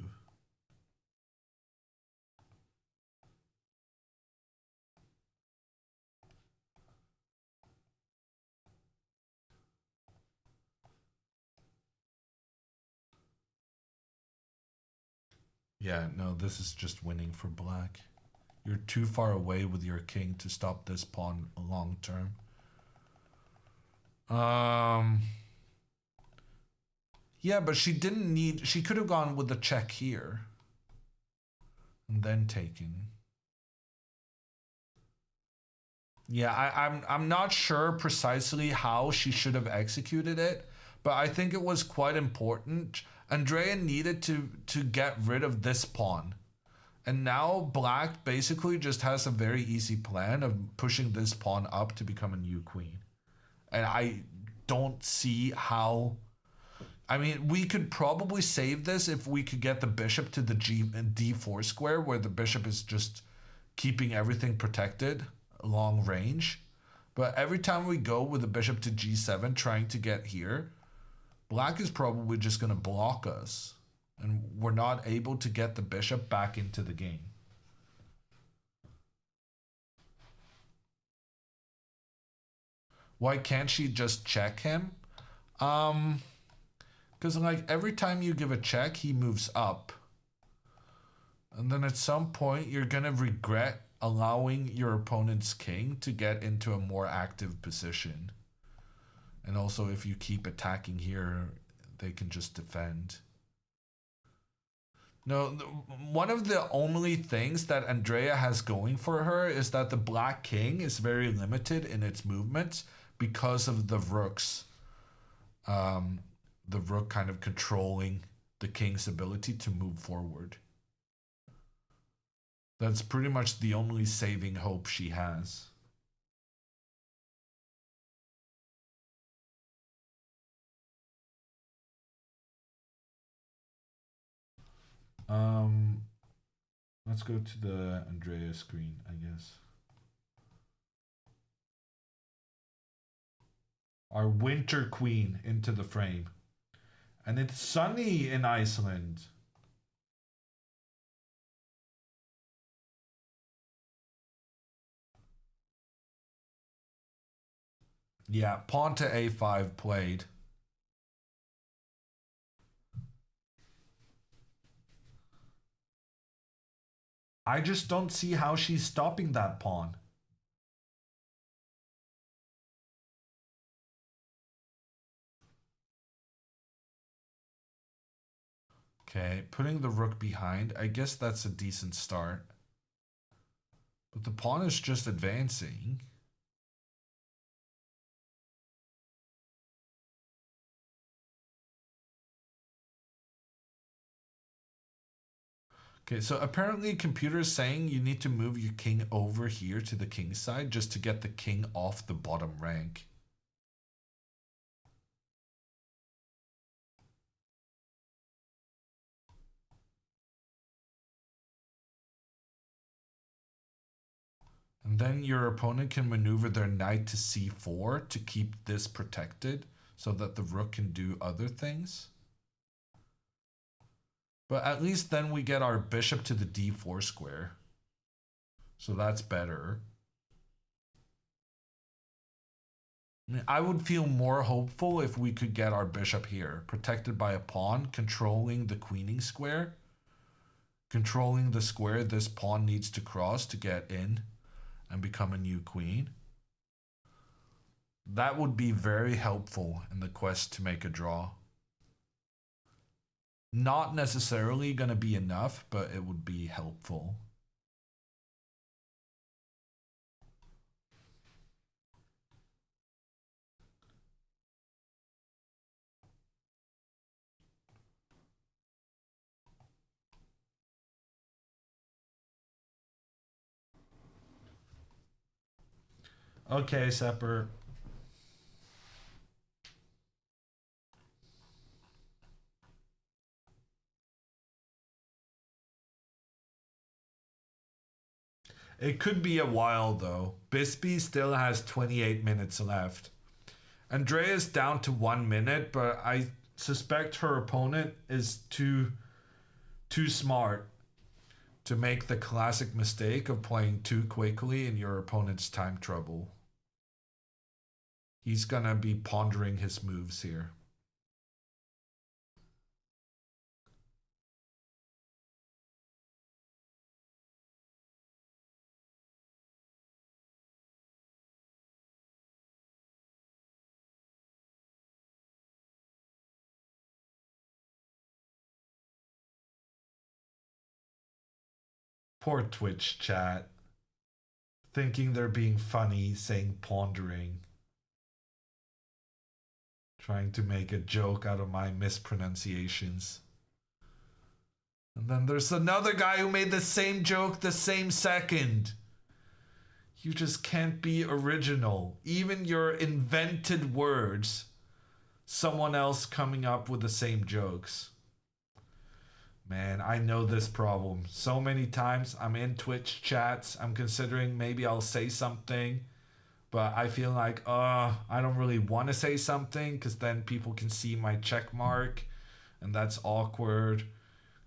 Yeah, no, this is just winning for black. You're too far away with your king to stop this pawn long term. Yeah, but she didn't need... She could have gone with the check here. And then taken. Yeah, I'm not sure precisely how she should have executed it, but I think it was quite important. Andrea needed to get rid of this pawn. And now black basically just has a very easy plan of pushing this pawn up to become a new queen. And I don't see how... I mean, we could probably save this if we could get the bishop to the d4 square, where the bishop is just keeping everything protected long range. But every time we go with the bishop to g7 trying to get here, black is probably just going to block us. And we're not able to get the bishop back into the game. Why can't she just check him? Because like every time you give a check, he moves up. And then at some point, you're going to regret allowing your opponent's king to get into a more active position. And also, if you keep attacking here, they can just defend. No, one of the only things that Andrea has going for her is that the black king is very limited in its movements because of the rooks. The rook kind of controlling the king's ability to move forward. That's pretty much the only saving hope she has. Let's go to the Andrea screen, I guess. Our winter queen into the frame. And it's sunny in Iceland. Yeah, pawn to a5 played. I just don't see how she's stopping that pawn. Okay, putting the rook behind, I guess that's a decent start. But the pawn is just advancing. Okay, so apparently computer is saying you need to move your king over here to the king's side just to get the king off the bottom rank. And then your opponent can maneuver their knight to c4 to keep this protected so that the rook can do other things. But at least then we get our bishop to the d4 square. So that's better. I would feel more hopeful if we could get our bishop here, protected by a pawn, controlling the queening square. Controlling the square this pawn needs to cross to get in and become a new queen. That would be very helpful in the quest to make a draw. Not necessarily going to be enough, but it would be helpful. Okay, Sepper. It could be a while though. Bisbee still has 28 minutes left. Andrea's down to 1 minute, but I suspect her opponent is too smart to make the classic mistake of playing too quickly in your opponent's time trouble. He's gonna be pondering his moves here. Poor Twitch chat. Thinking they're being funny, saying pondering. Trying to make a joke out of my mispronunciations. And then there's another guy who made the same joke the same second. You just can't be original. Even your invented words, someone else coming up with the same jokes. Man, I know this problem. So many times I'm in Twitch chats. I'm considering maybe I'll say something, but I feel like, I don't really want to say something because then people can see my check mark and that's awkward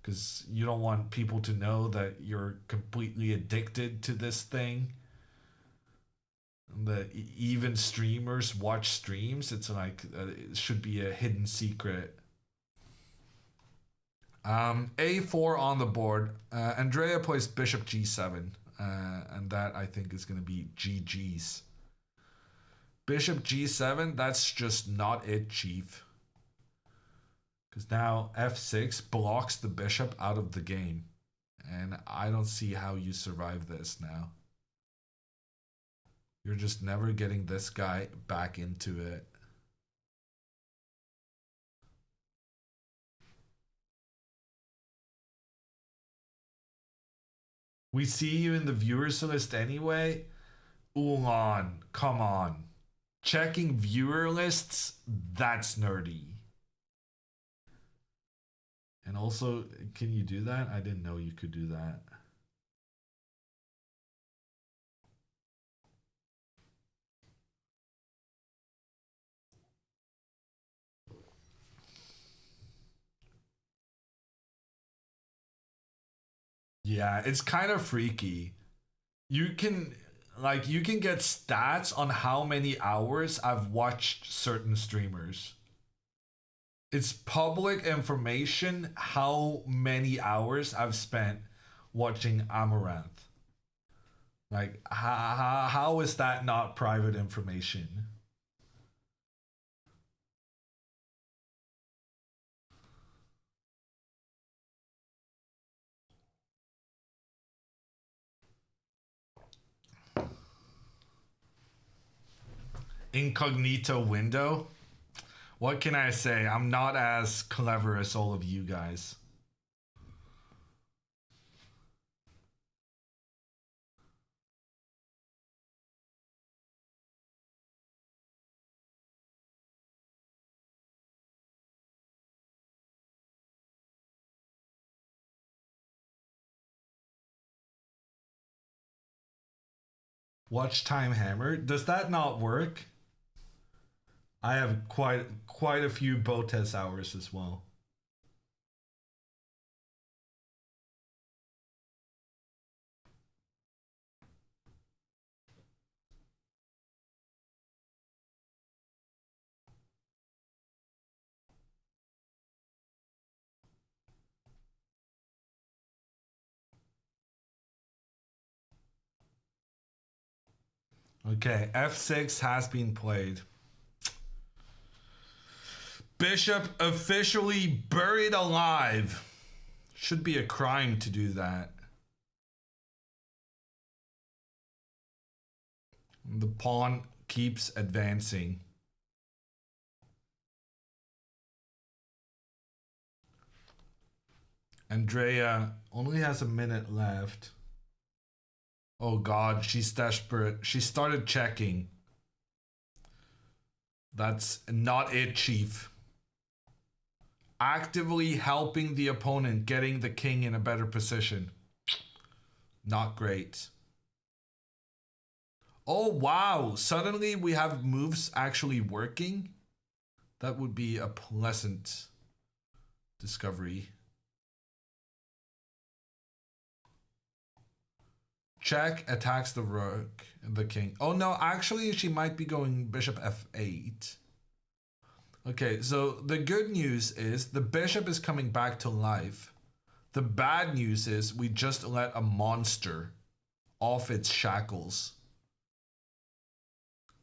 because you don't want people to know that you're completely addicted to this thing. That even streamers watch streams. It's like it should be a hidden secret. A4 on the board. Andrea plays bishop g7, and that I think is going to be GG's. Bishop g7, that's just not it, chief. Because now f6 blocks the bishop out of the game. And I don't see how you survive this now. You're just never getting this guy back into it. We see you in the viewers list anyway. Ulan, come on. Checking viewer lists, that's nerdy. And also, can you do that? I didn't know you could do that. Yeah, it's kind of freaky. You can get stats on how many hours I've watched certain streamers. It's public information how many hours I've spent watching Amaranth. Like, how is that not private information? Incognito window? What can I say? I'm not as clever as all of you guys. Watch time hammer. Does that not work? I have quite a few Botez hours as well. Okay, f6 has been played. Bishop officially buried alive. Should be a crime to do that. The pawn keeps advancing. Andrea only has a minute left. Oh God, she's desperate. She started checking. That's not it, chief. Actively helping the opponent, getting the king in a better position. Not great. Oh wow, suddenly we have moves actually working. That would be a pleasant discovery. Check attacks the rook, the king. Oh no, actually she might be going bishop f8. Okay, so the good news is the bishop is coming back to life. The bad news is we just let a monster off its shackles.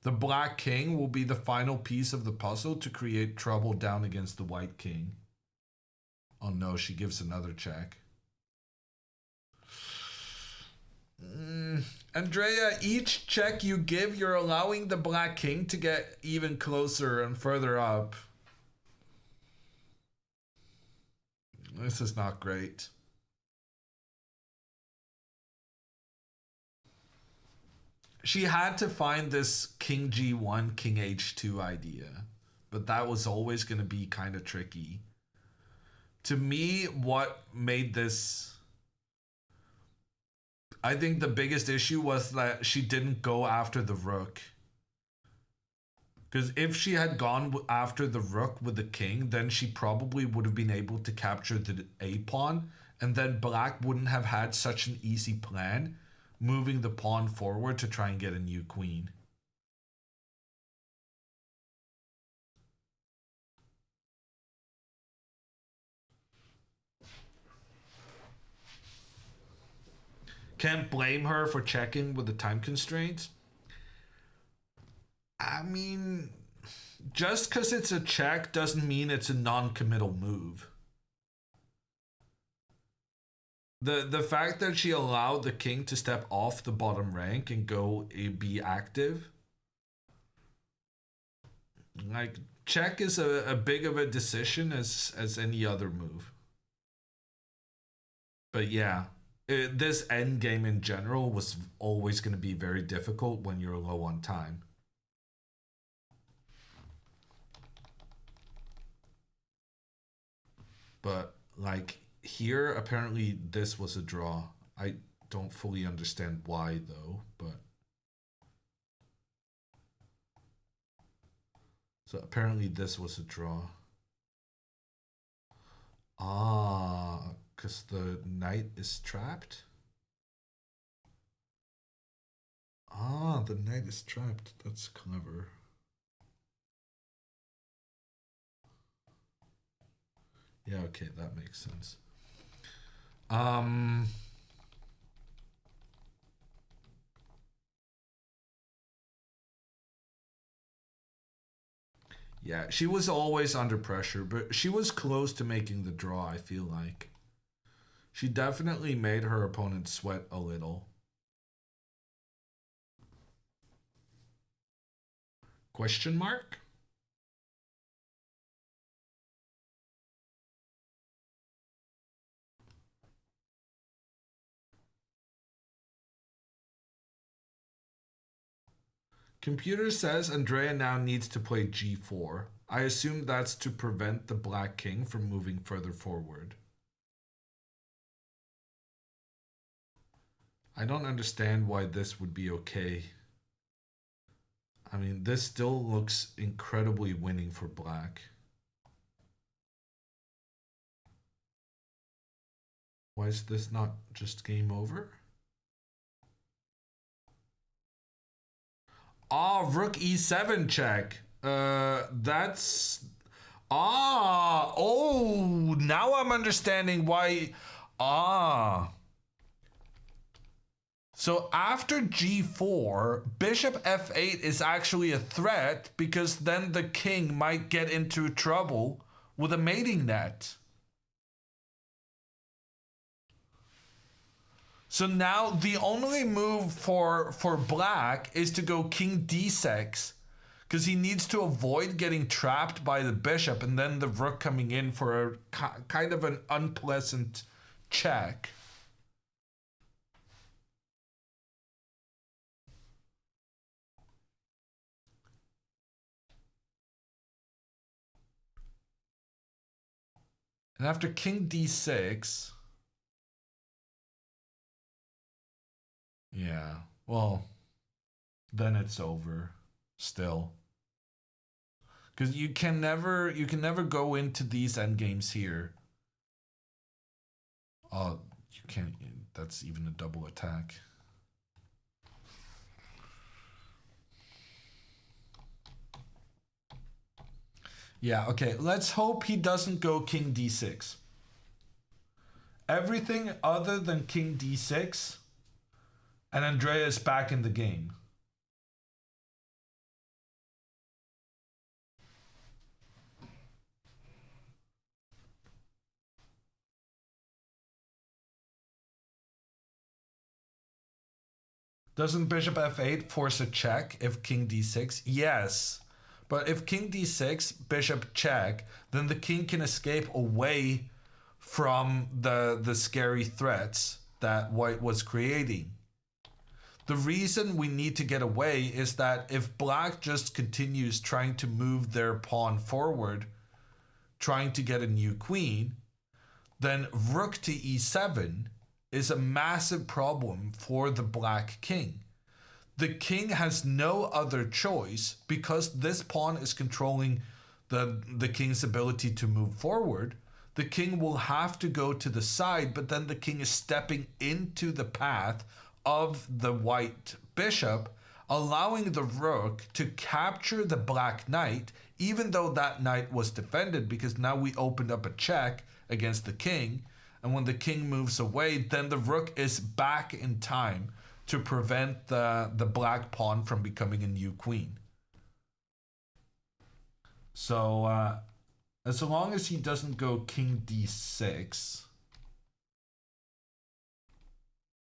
The black king will be the final piece of the puzzle to create trouble down against the white king. Oh no, she gives another check. Andrea, each check you give, you're allowing the black king to get even closer and further up. This is not great. She had to find this king g1, king h2 idea, but that was always going to be kind of tricky. To me, what made this... I think the biggest issue was that she didn't go after the rook. Because if she had gone after the rook with the king, then she probably would have been able to capture the a pawn, and then black wouldn't have had such an easy plan, moving the pawn forward to try and get a new queen. Can't blame her for checking with the time constraints. I mean, just because it's a check doesn't mean it's a non-committal move. The fact that she allowed the king to step off the bottom rank and go be active, like, check is a big of a decision as any other move. But yeah, this endgame in general was always going to be very difficult when you're low on time. But like here, apparently this was a draw. I don't fully understand why though, but so apparently this was a draw. Ah, because the knight is trapped. Ah, the knight is trapped. That's clever. Yeah, okay, that makes sense. Yeah, she was always under pressure, but she was close to making the draw, I feel like. She definitely made her opponent sweat a little. Question mark? Computer says Andrea now needs to play g4. I assume that's to prevent the black king from moving further forward. I don't understand why this would be okay. I mean, this still looks incredibly winning for black. Why is this not just game over? Ah, rook e7 check. That's... Ah, oh, now I'm understanding why... Ah. So after g4, bishop f8 is actually a threat because then the king might get into trouble with a mating net. So now the only move for black is to go king d6 because he needs to avoid getting trapped by the bishop and then the rook coming in for a kind of an unpleasant check. And after king d6... Yeah, well, then it's over still. Because you can never go into these endgames here. Oh, you can't, that's even a double attack. Yeah, okay, let's hope he doesn't go king d6. Everything other than king d6, and Andrea is back in the game. Doesn't bishop f8 force a check if king d6? Yes. But if king d6, bishop check, then the king can escape away from the scary threats that white was creating. The reason we need to get away is that if black just continues trying to move their pawn forward, trying to get a new queen, then rook to e7 is a massive problem for the black king. The king has no other choice because this pawn is controlling the king's ability to move forward. The king will have to go to the side, but then the king is stepping into the path of the white bishop, allowing the rook to capture the black knight, even though that knight was defended, because now we opened up a check against the king. And when the king moves away, then the rook is back in time to prevent the black pawn from becoming a new queen. So as long as he doesn't go king d6,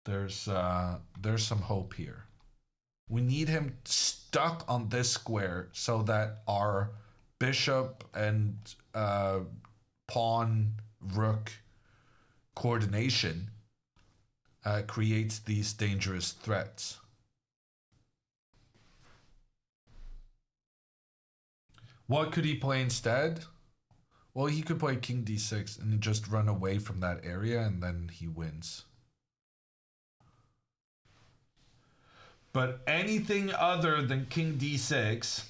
there's some hope here. We need him stuck on this square so that our bishop and pawn rook coordination creates these dangerous threats. What could he play instead? Well, he could play king d6 and just run away from that area, and then he wins. But anything other than king d6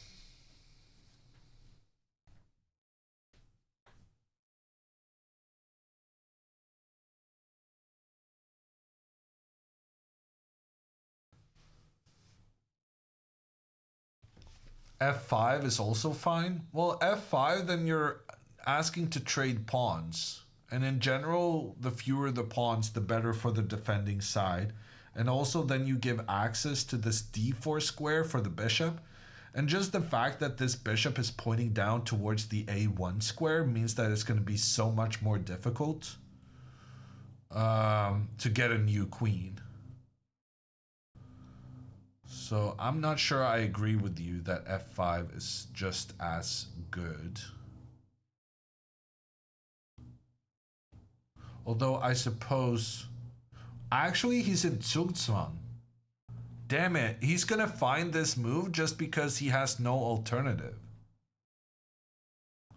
f5 is also fine. Well, f5, then you're asking to trade pawns. And in general, the fewer the pawns, the better for the defending side. And also then you give access to this d4 square for the bishop. And just the fact that this bishop is pointing down towards the a1 square means that it's going to be so much more difficult to get a new queen. So I'm not sure I agree with you that f5 is just as good. Although I suppose... Actually, he's in Zugzwang. Damn it, he's gonna find this move just because he has no alternative.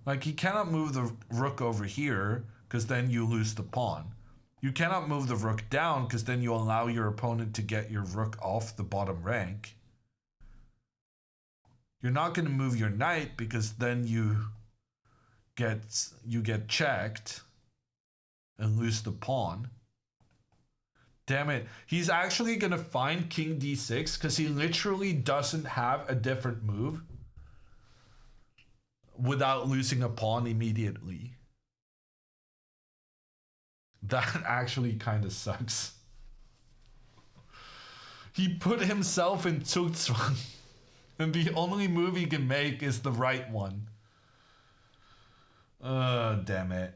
Like, he cannot move the rook over here, because then you lose the pawn. You cannot move the rook down, because then you allow your opponent to get your rook off the bottom rank. You're not going to move your knight, because then you get checked and lose the pawn. Damn it. He's actually going to find king d6, because he literally doesn't have a different move without losing a pawn immediately. That actually kind of sucks. He put himself in Zugzwang, and the only move he can make is the right one. Damn it.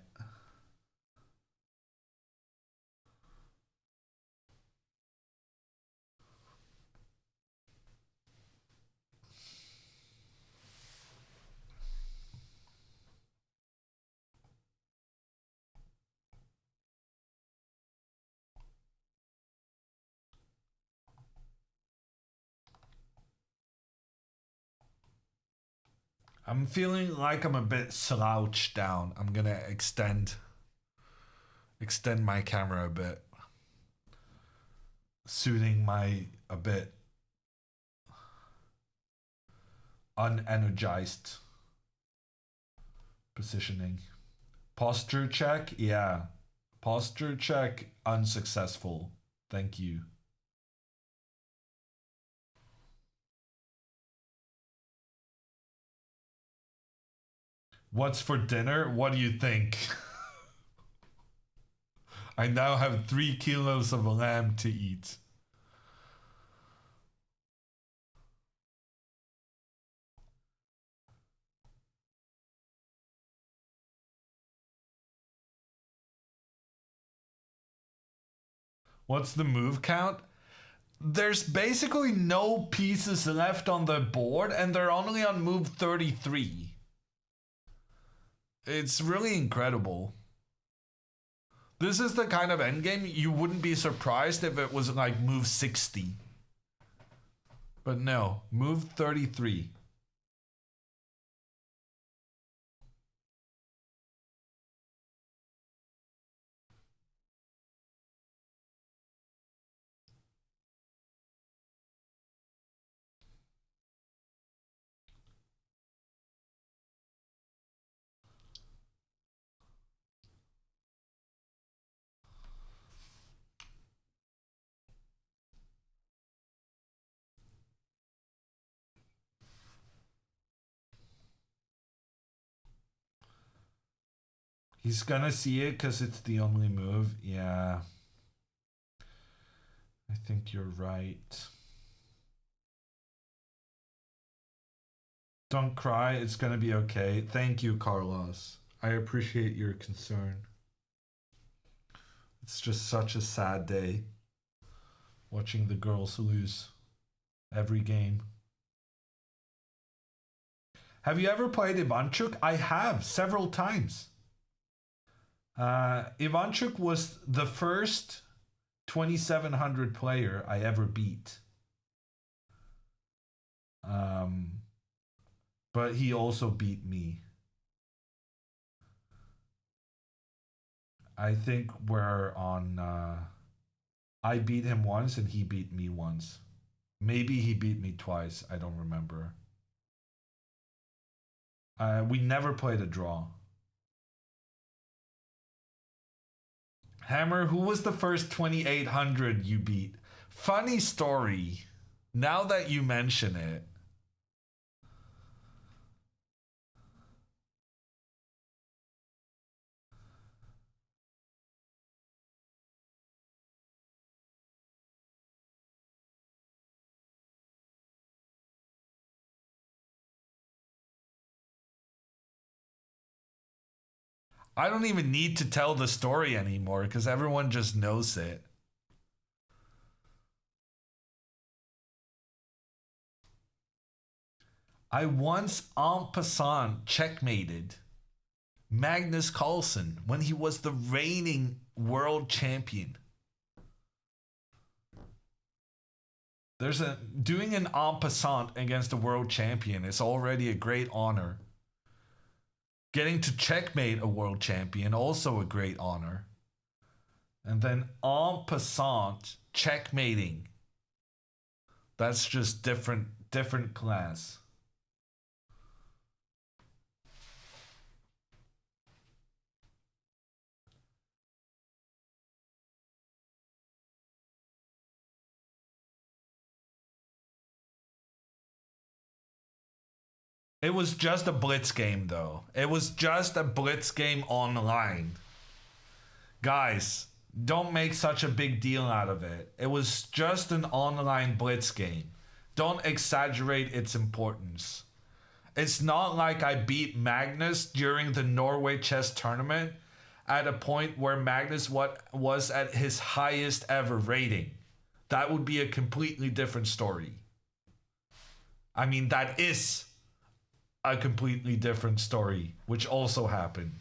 I'm feeling like I'm a bit slouched down. I'm gonna extend my camera a bit, suiting my a bit unenergized positioning. Posture check, yeah. Posture check unsuccessful. Thank you. What's for dinner? What do you think? I now have 3 kilos of lamb to eat. What's the move count? there's basically no pieces left on the board, and they're only on move 33. It's really incredible. This is the kind of endgame you wouldn't be surprised if it was like move 60. But no, move 33. He's gonna see it because it's the only move. Yeah. I think you're right. Don't cry. It's gonna be okay. Thank you, Carlos. I appreciate your concern. It's just such a sad day watching the girls lose every game. Have you ever played Ivanchuk? I have, several times. Ivanchuk was the first 2700 player I ever beat. But he also beat me. I think we're on... I beat him once and he beat me once. Maybe he beat me twice. I don't remember. We never played a draw. Hammer, who was the first 2800 you beat? Funny story. Now that you mention it. I don't even need to tell the story anymore because everyone just knows it. I once en passant checkmated Magnus Carlsen when he was the reigning world champion. Doing an en passant against a world champion is already a great honor. Getting to checkmate a world champion, also a great honor. And then en passant, checkmating. That's just different class. It was just a blitz game, though. It was just a blitz game online. Guys, don't make such a big deal out of it. It was just an online blitz game. Don't exaggerate its importance. It's not like I beat Magnus during the Norway chess tournament at a point where Magnus was at his highest ever rating. That would be a completely different story. I mean, that is a completely different story, which also happened.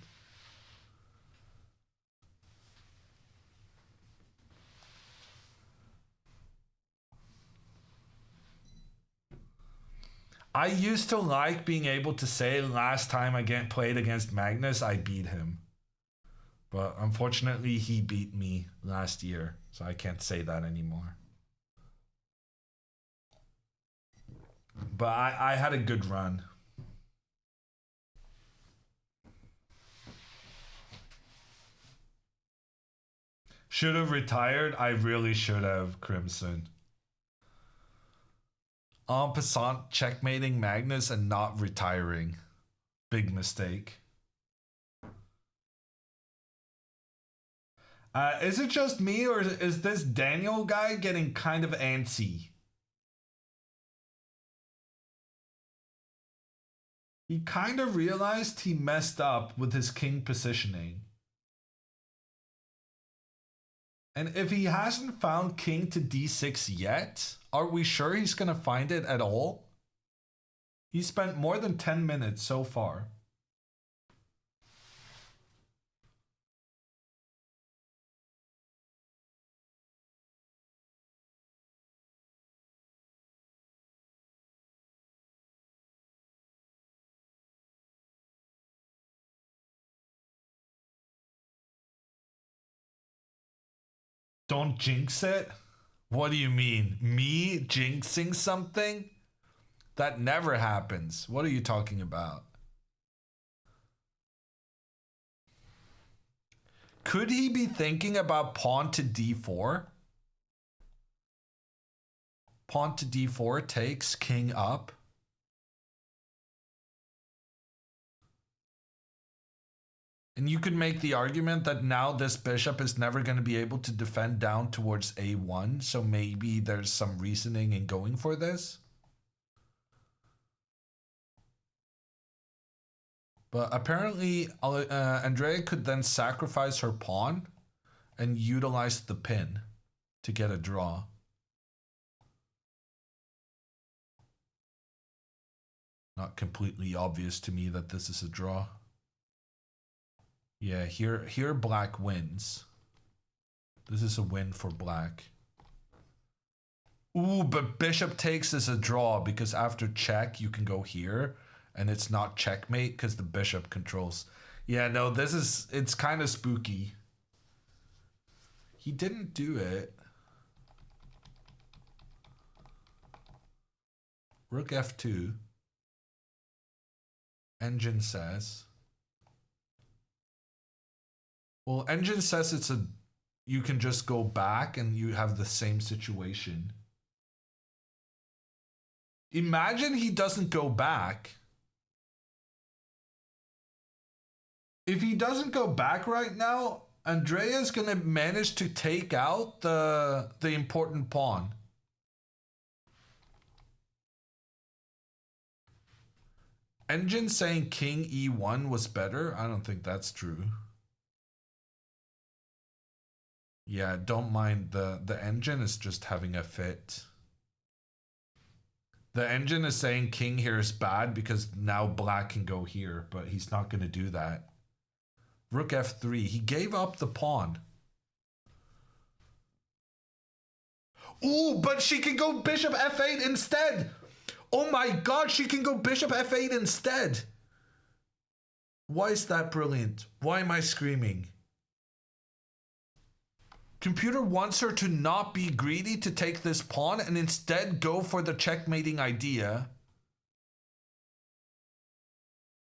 I used to like being able to say last time I played against Magnus, I beat him. But unfortunately, he beat me last year, so I can't say that anymore. But I had a good run. Should have retired. I really should have, Crimson. En passant, checkmating Magnus and not retiring. Big mistake. Is it just me, or is this Daniel guy getting kind of antsy? He kind of realized he messed up with his king positioning. And if he hasn't found king to d6 yet, are we sure he's going to find it at all? He spent more than 10 minutes so far. Don't jinx it? What do you mean? Me jinxing something? That never happens. What are you talking about? Could he be thinking about pawn to d4? Pawn to d4 takes king up. And you could make the argument that now this bishop is never going to be able to defend down towards a1, so maybe there's some reasoning in going for this. But apparently, Andrea could then sacrifice her pawn and utilize the pin to get a draw. Not completely obvious to me that this is a draw. Yeah, here black wins. This is a win for black. Ooh, but bishop takes is a draw because after check you can go here and it's not checkmate because the bishop controls. Yeah, no, it's kind of spooky. He didn't do it. Rook f2. Engine says. Well, engine says you can just go back and you have the same situation. Imagine he doesn't go back. If he doesn't go back right now, Andrea's gonna manage to take out the important pawn. Engine saying king e1 was better? I don't think that's true. Yeah, don't mind the engine is just having a fit. The engine is saying king here is bad because now black can go here, but he's not going to do that. Rook f3. He gave up the pawn. Ooh, but she can go bishop f8 instead. Oh my god, she can go bishop f8 instead. Why is that brilliant? Why am I screaming? Computer wants her to not be greedy to take this pawn and instead go for the checkmating idea.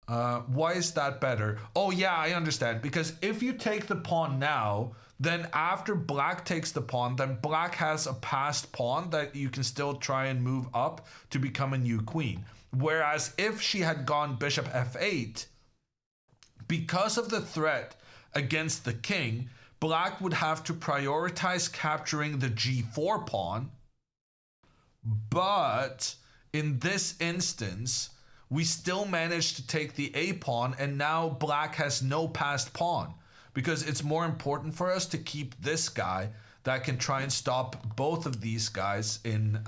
Why is that better? Oh yeah, I understand. Because if you take the pawn now, then after black takes the pawn, then black has a passed pawn that you can still try and move up to become a new queen. Whereas if she had gone bishop f8, because of the threat against the king, black would have to prioritize capturing the g4 pawn. But in this instance, we still managed to take the a pawn, and now black has no passed pawn because it's more important for us to keep this guy that can try and stop both of these guys in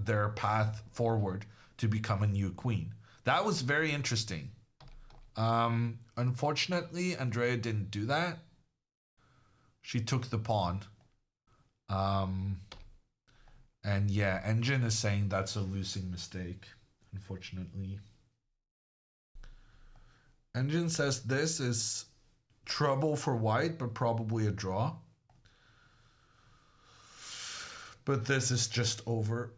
their path forward to become a new queen. That was very interesting. Unfortunately, Andrea didn't do that. She took the pawn. And yeah, Engine is saying that's a losing mistake, unfortunately. Engine says this is trouble for white, but probably a draw. But this is just over.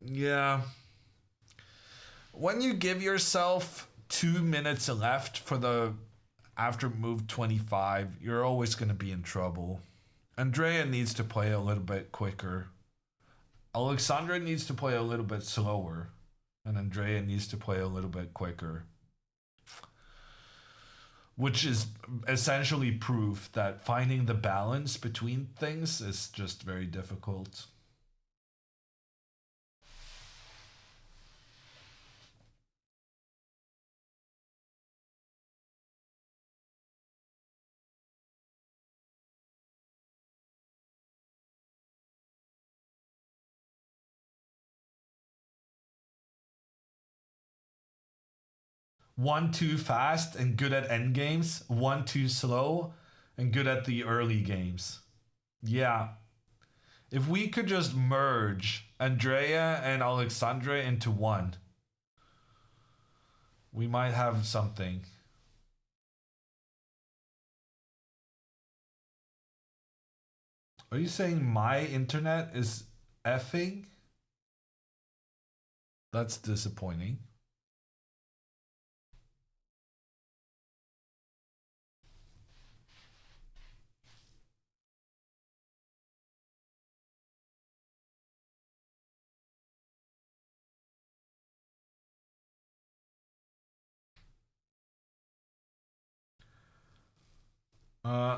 Yeah. When you give yourself 2 minutes left for the after move 25, you're always going to be in trouble. Andrea needs to play a little bit quicker. Alexandra needs to play a little bit slower. And Andrea needs to play a little bit quicker. Which is essentially proof that finding the balance between things is just very difficult. 1 too fast and good at end games, 1 too slow and good at the early games. Yeah. If we could just merge Andrea and Alexandra into one, we might have something. Are you saying my internet is effing? That's disappointing.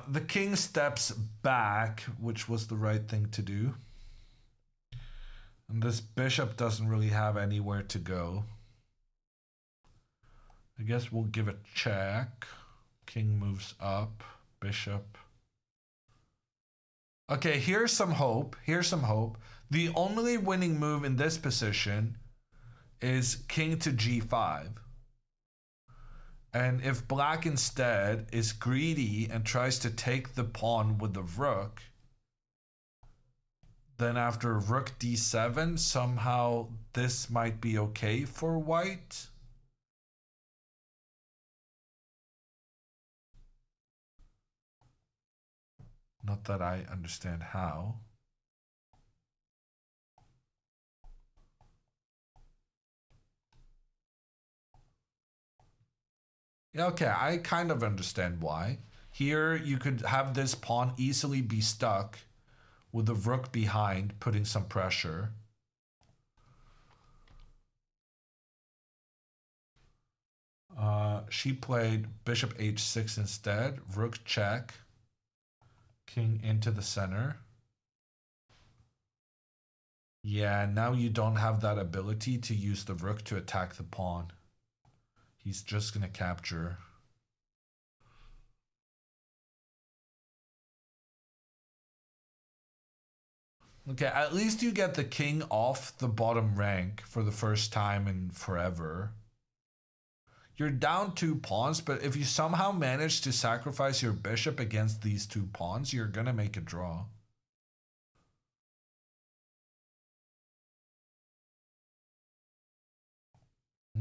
The king steps back, which was the right thing to do. And this bishop doesn't really have anywhere to go. I guess we'll give a check. King moves up. Bishop. Okay, here's some hope. Here's some hope. The only winning move in this position is king to g5. And if black instead is greedy and tries to take the pawn with the rook, then after rook d7, somehow this might be okay for white. Not that I understand how. Yeah, okay, I kind of understand why. Here, you could have this pawn easily be stuck with the rook behind, putting some pressure. She played bishop h6 instead, rook check, king into the center. Yeah, now you don't have that ability to use the rook to attack the pawn. He's just gonna capture. Okay, at least you get the king off the bottom rank for the first time in forever. You're down 2 pawns, but if you somehow manage to sacrifice your bishop against these 2 pawns, you're gonna make a draw.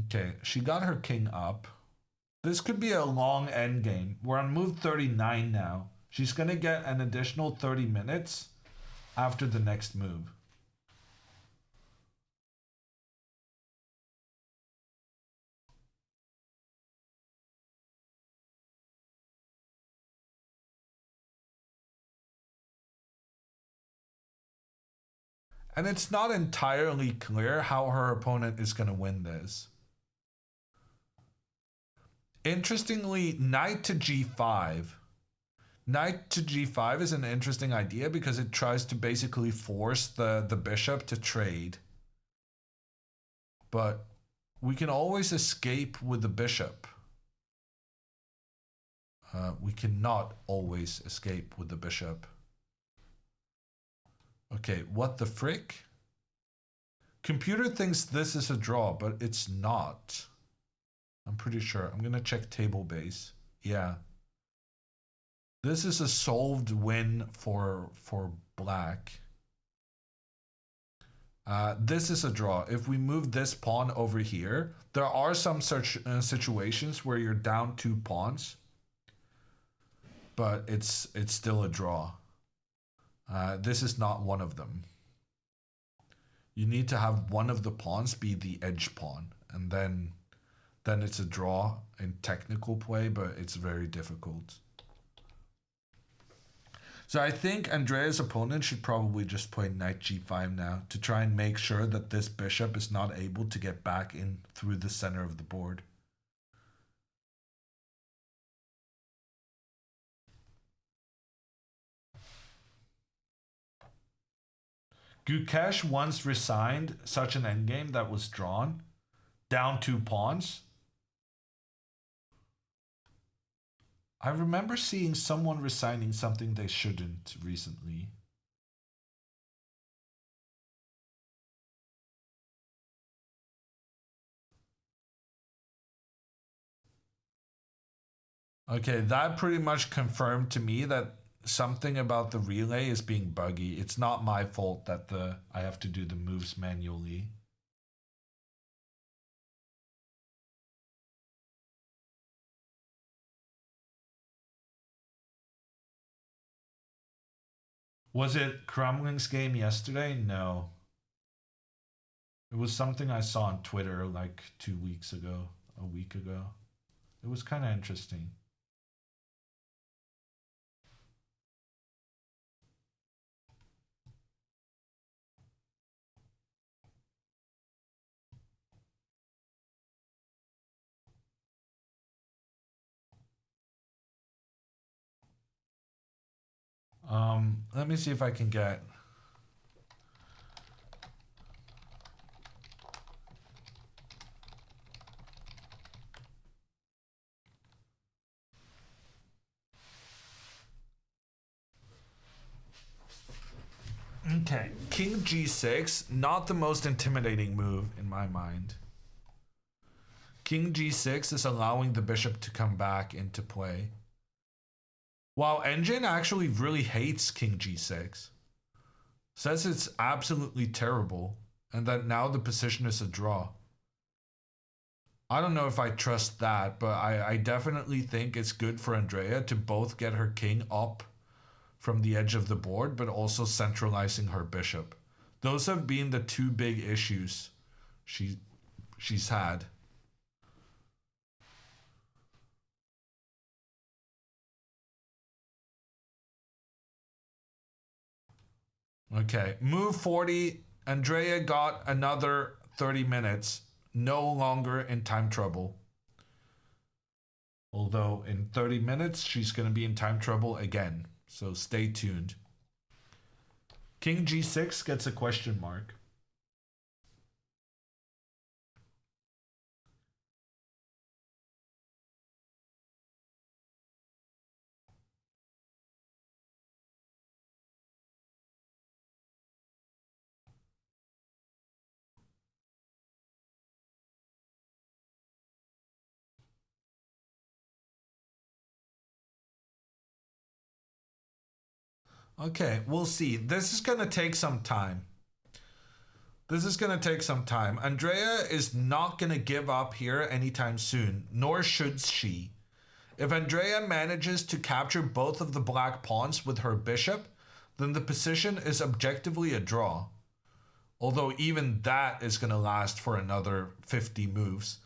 Okay, she got her king up. This could be a long endgame. We're on move 39 now. She's gonna get an additional 30 minutes after the next move. And it's not entirely clear how her opponent is going to win this. Interestingly, knight to g5. Knight to g5 is an interesting idea because it tries to basically force the bishop to trade. But we can always escape with the bishop. We cannot always escape with the bishop. Okay, what the frick? Computer thinks this is a draw, but it's not. I'm pretty sure. I'm gonna check table base. Yeah. This is a solved win for black. This is a draw. If we move this pawn over here, there are some such situations where you're down 2 pawns, but it's still a draw. This is not one of them. You need to have one of the pawns be the edge pawn, and then it's a draw in technical play, but it's very difficult. So I think Andrea's opponent should probably just play knight g5 now to try and make sure that this bishop is not able to get back in through the center of the board. Gukesh once resigned such an endgame that was drawn, down 2 pawns. I remember seeing someone resigning something they shouldn't recently. Okay, that pretty much confirmed to me that something about the relay is being buggy. It's not my fault that I have to do the moves manually. Was it Crumling's game yesterday? No. It was something I saw on Twitter like 2 weeks ago, a week ago. It was kind of interesting. Let me see if I can get. Okay, King G6, not the most intimidating move in my mind. King G6 is allowing the bishop to come back into play. While Engine actually really hates King G6. Says it's absolutely terrible, and that now the position is a draw. I don't know if I trust that, but I definitely think it's good for Andrea to both get her king up from the edge of the board, but also centralizing her bishop. Those have been the two big issues she's had. Okay, move 40. Andrea got another 30 minutes. No longer in time trouble. Although in 30 minutes, she's going to be in time trouble again. So stay tuned. King G6 gets a question mark. Okay, we'll see. This is going to take some time. Andrea is not going to give up here anytime soon, nor should she. If Andrea manages to capture both of the black pawns with her bishop, then the position is objectively a draw. Although even that is going to last for another 50 moves,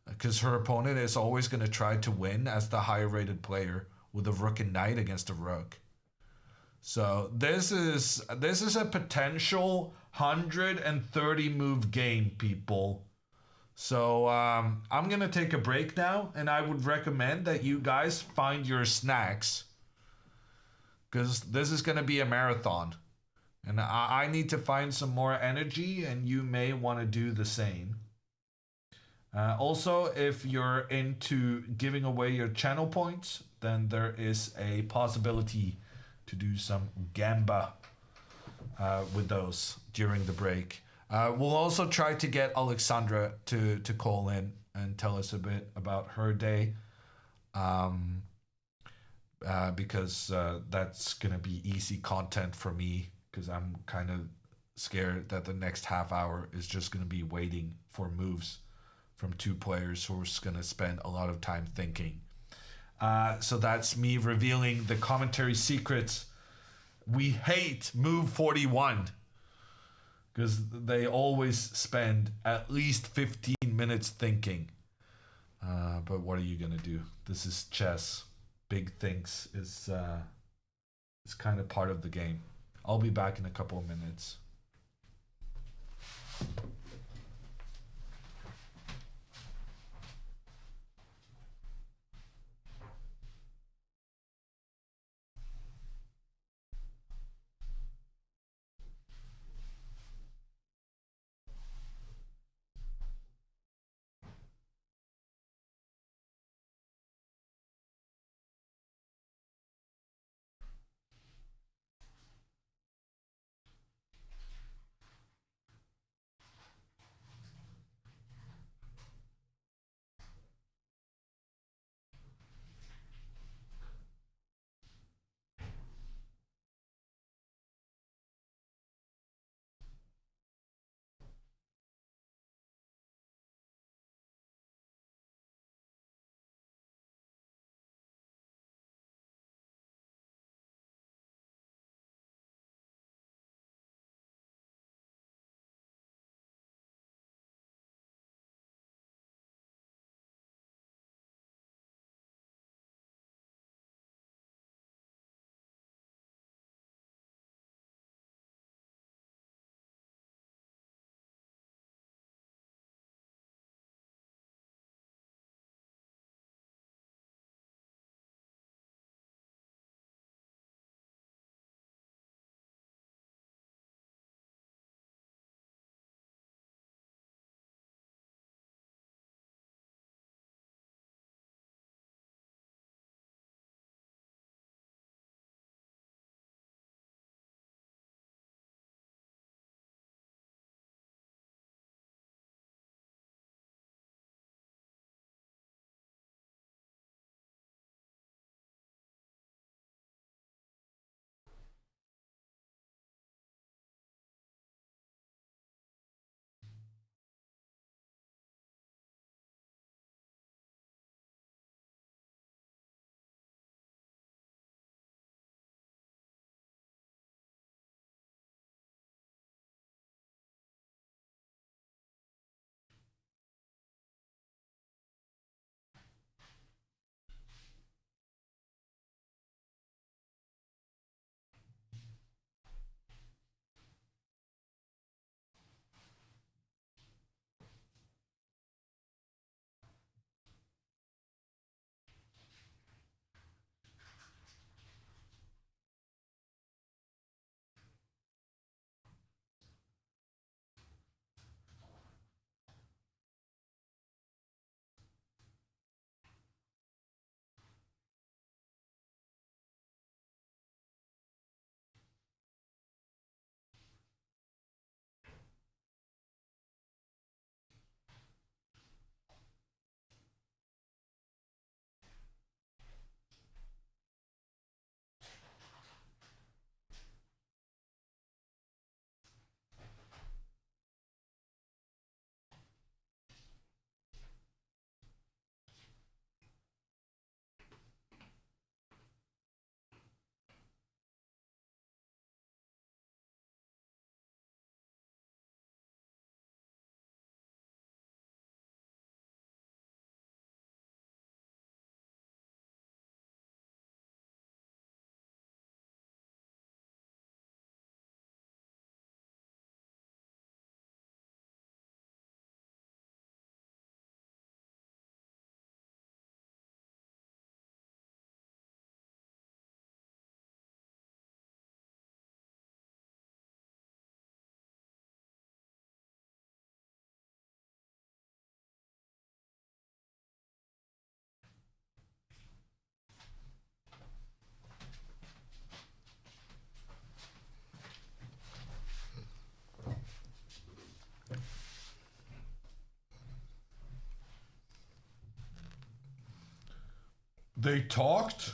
because her opponent is always going to try to win as the higher rated player with a rook and knight against a rook. So this is a potential 130 move game, people. So I'm gonna take a break now, and I would recommend that you guys find your snacks, because this is gonna be a marathon, and I need to find some more energy, and you may want to do the same. Also, if you're into giving away your channel points, then there is a possibility to do some gamba with those during the break. We'll also try to get Alexandra to call in and tell us a bit about her day, because that's going to be easy content for me, because I'm kind of scared that the next half hour is just going to be waiting for moves from two players who are going to spend a lot of time thinking. So that's me revealing the commentary secrets. We hate move 41 because they always spend at least 15 minutes thinking. But what are you gonna do? This is chess. Big things is kind of part of the game. I'll be back in a couple of minutes. They talked?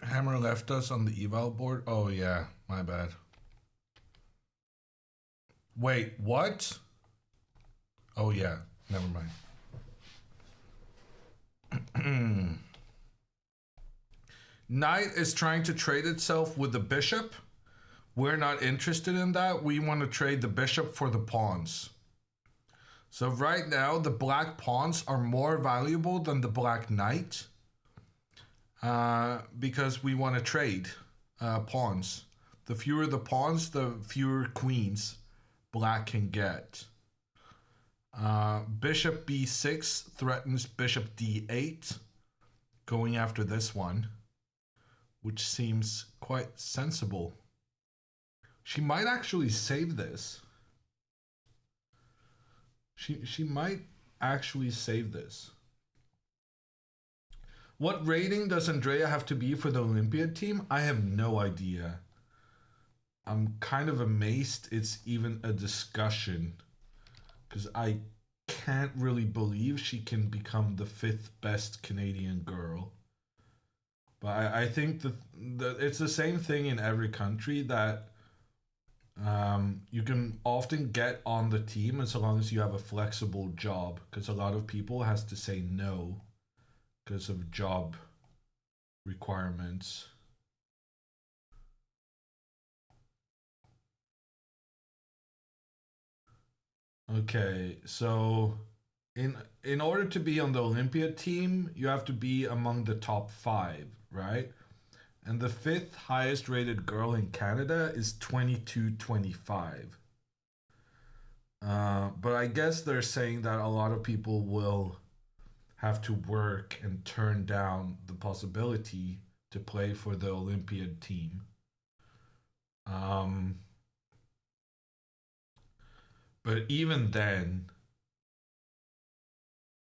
Hammer left us on the eval board? Oh yeah, my bad. Wait, what? Oh yeah, never mind. Knight is trying to trade itself with the bishop. We're not interested in that. We want to trade the bishop for the pawns. So right now, the black pawns are more valuable than the black knight. Because we want to trade pawns. The fewer the pawns, the fewer queens black can get. Bishop b6 threatens bishop d8. Going after this one, which seems quite sensible. She might actually save this. She might actually save this. What rating does Andrea have to be for the Olympiad team? I have no idea. I'm kind of amazed it's even a discussion, because I can't really believe she can become the 5th best Canadian girl. But I think that it's the same thing in every country, that you can often get on the team as long as you have a flexible job, because a lot of people has to say no because of job requirements. Okay, so in order to be on the Olympiad team, you have to be among the top 5, right? And the 5th highest rated girl in Canada is 2225. But I guess they're saying that a lot of people will have to work and turn down the possibility to play for the Olympiad team. But even then,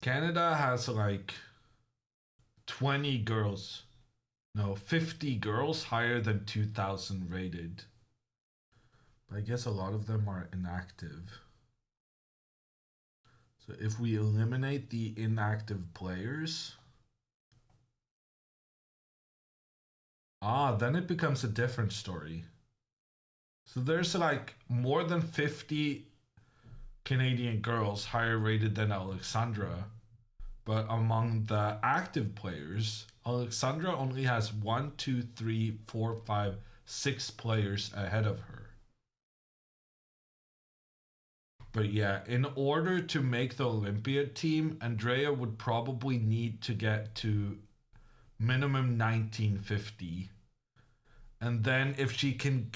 Canada has like 50 girls higher than 2,000 rated. But I guess a lot of them are inactive. So if we eliminate the inactive players, then it becomes a different story. So there's like more than 50 Canadian girls higher rated than Alexandra, but among the active players, Alexandra only has 1, 2, 3, 4, 5, 6 players ahead of her. But yeah, in order to make the Olympiad team, Andrea would probably need to get to minimum 1950. And then if she can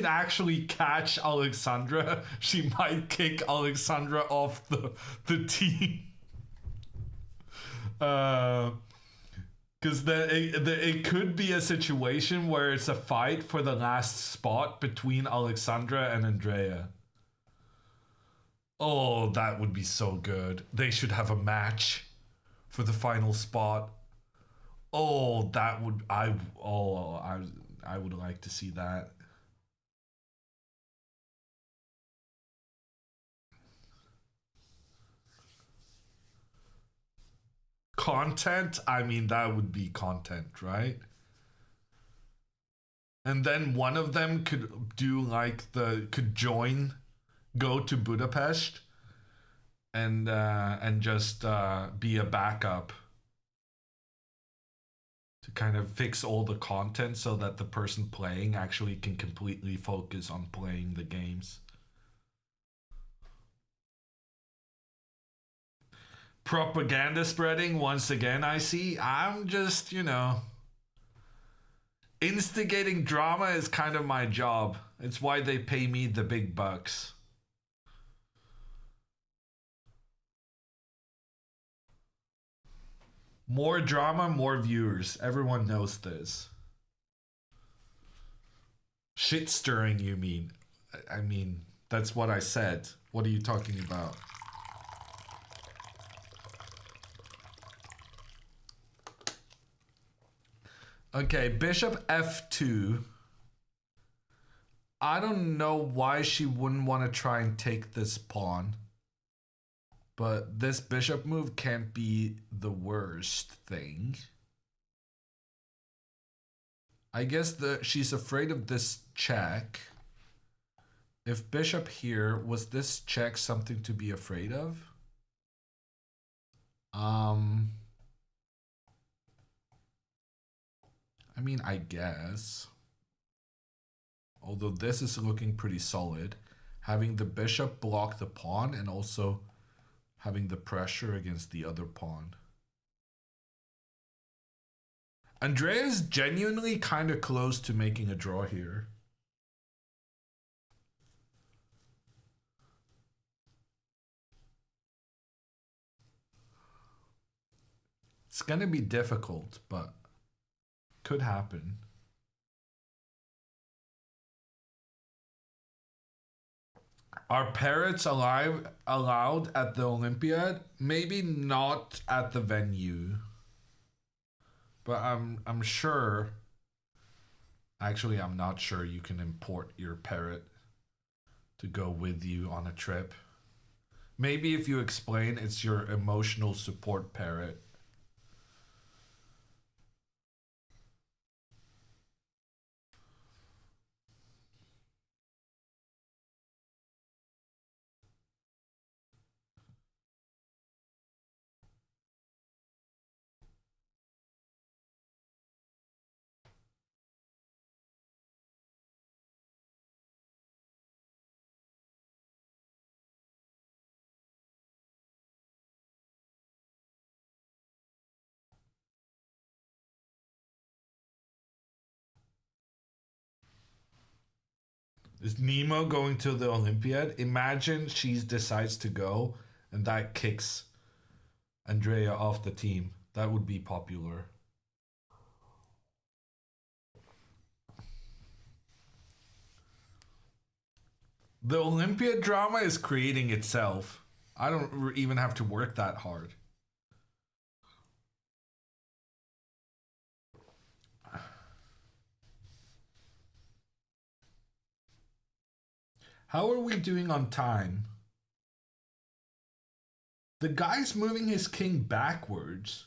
actually catch Alexandra, she might kick Alexandra off the team. Because it could be a situation where it's a fight for the last spot between Alexandra and Andrea. Oh, that would be so good. They should have a match for the final spot. Oh, that would I would like to see that. Content? I mean, that would be content, right? And then one of them could do like could join, go to Budapest and just be a backup to kind of fix all the content so that the person playing actually can completely focus on playing the games. Propaganda spreading once again, I see. I'm just, instigating drama is kind of my job. It's why they pay me the big bucks. More drama, more viewers. Everyone knows this. Shit stirring, you mean? I mean, that's what I said. What are you talking about? Okay, bishop f2. I don't know why she wouldn't want to try and take this pawn. But this bishop move can't be the worst thing. I guess she's afraid of this check. If bishop here, was this check something to be afraid of? I mean, I guess. Although this is looking pretty solid. Having the bishop block the pawn and also having the pressure against the other pawn. Andrea's genuinely kind of close to making a draw here. It's gonna be difficult, but could happen. Are parrots allowed at the Olympiad? Maybe not at the venue. But I'm sure. Actually, I'm not sure you can import your parrot to go with you on a trip. Maybe if you explain it's your emotional support parrot. Is Nemo going to the Olympiad? Imagine she decides to go and that kicks Andrea off the team. That would be popular. The Olympiad drama is creating itself. I don't even have to work that hard. How are we doing on time? The guy's moving his king backwards.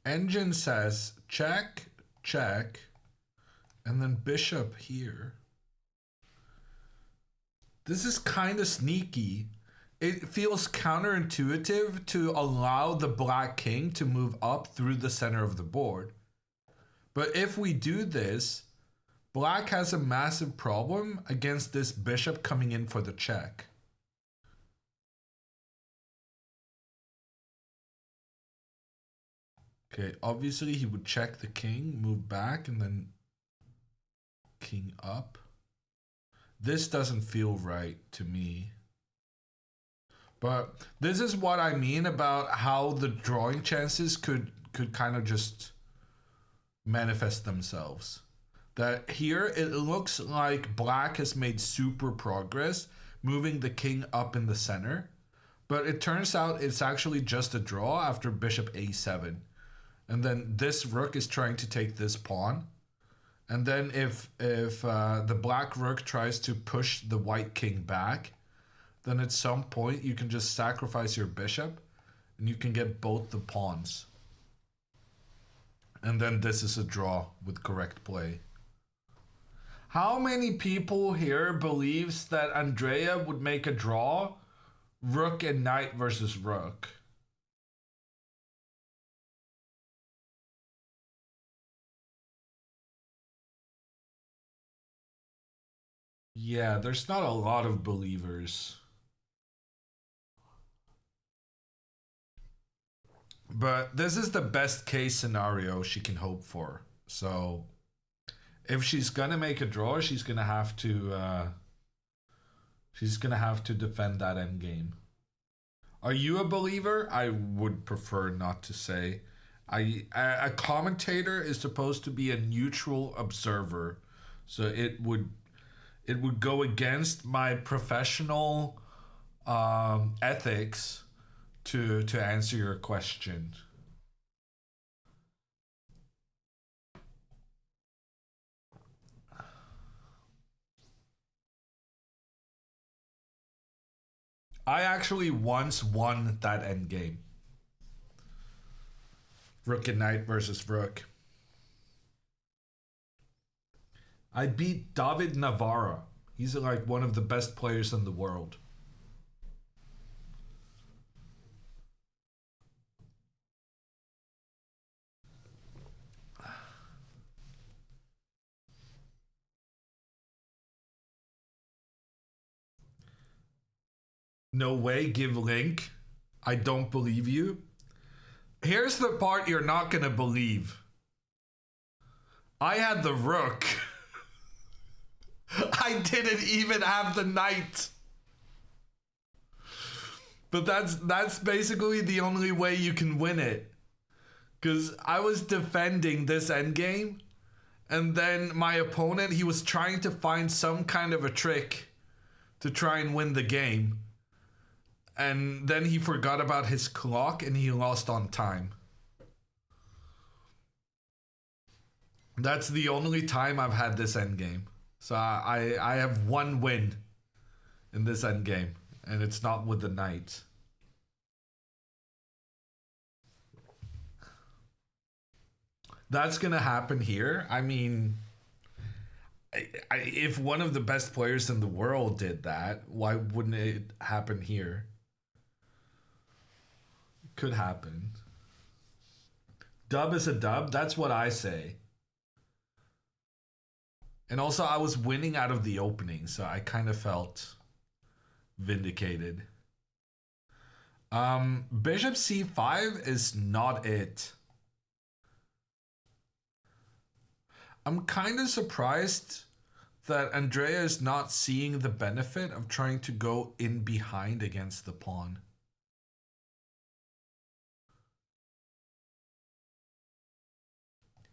Engine says check, check, and then bishop here. This is kind of sneaky. It feels counterintuitive to allow the black king to move up through the center of the board. But if we do this, black has a massive problem against this bishop coming in for the check. Okay, obviously he would check the king, move back, and then king up. This doesn't feel right to me. But this is what I mean about how the drawing chances could kind of just manifest themselves. That here it looks like black has made super progress, moving the king up in the center. But it turns out it's actually just a draw after bishop a7. And then this rook is trying to take this pawn. And then if the black rook tries to push the white king back, then at some point you can just sacrifice your bishop and you can get both the pawns. And then this is a draw with correct play. How many people here believes that Andrea would make a draw? Rook and knight versus rook. Yeah, there's not a lot of believers. But this is the best case scenario she can hope for. So if she's gonna make a draw, she's gonna have to defend that endgame. Are you a believer? I would prefer not to say. A commentator is supposed to be a neutral observer, so it would go against my professional ethics to answer your question. I actually once won that endgame. Rook and knight versus rook. I beat David Navarra. He's like one of the best players in the world. No way, give link. I don't believe you. Here's the part you're not gonna believe. I had the rook. I didn't even have the knight. But that's basically the only way you can win it. Because I was defending this endgame, and then my opponent, he was trying to find some kind of a trick to try and win the game. And then he forgot about his clock and he lost on time. That's the only time I've had this endgame. So I have one win in this endgame, and it's not with the knight. That's gonna happen here. I mean, if one of the best players in the world did that, why wouldn't it happen here? Could happen. Dub is a dub. That's what I say. And also, I was winning out of the opening, so I kind of felt vindicated. Bishop c5 is not it. I'm kind of surprised that Andrea is not seeing the benefit of trying to go in behind against the pawn.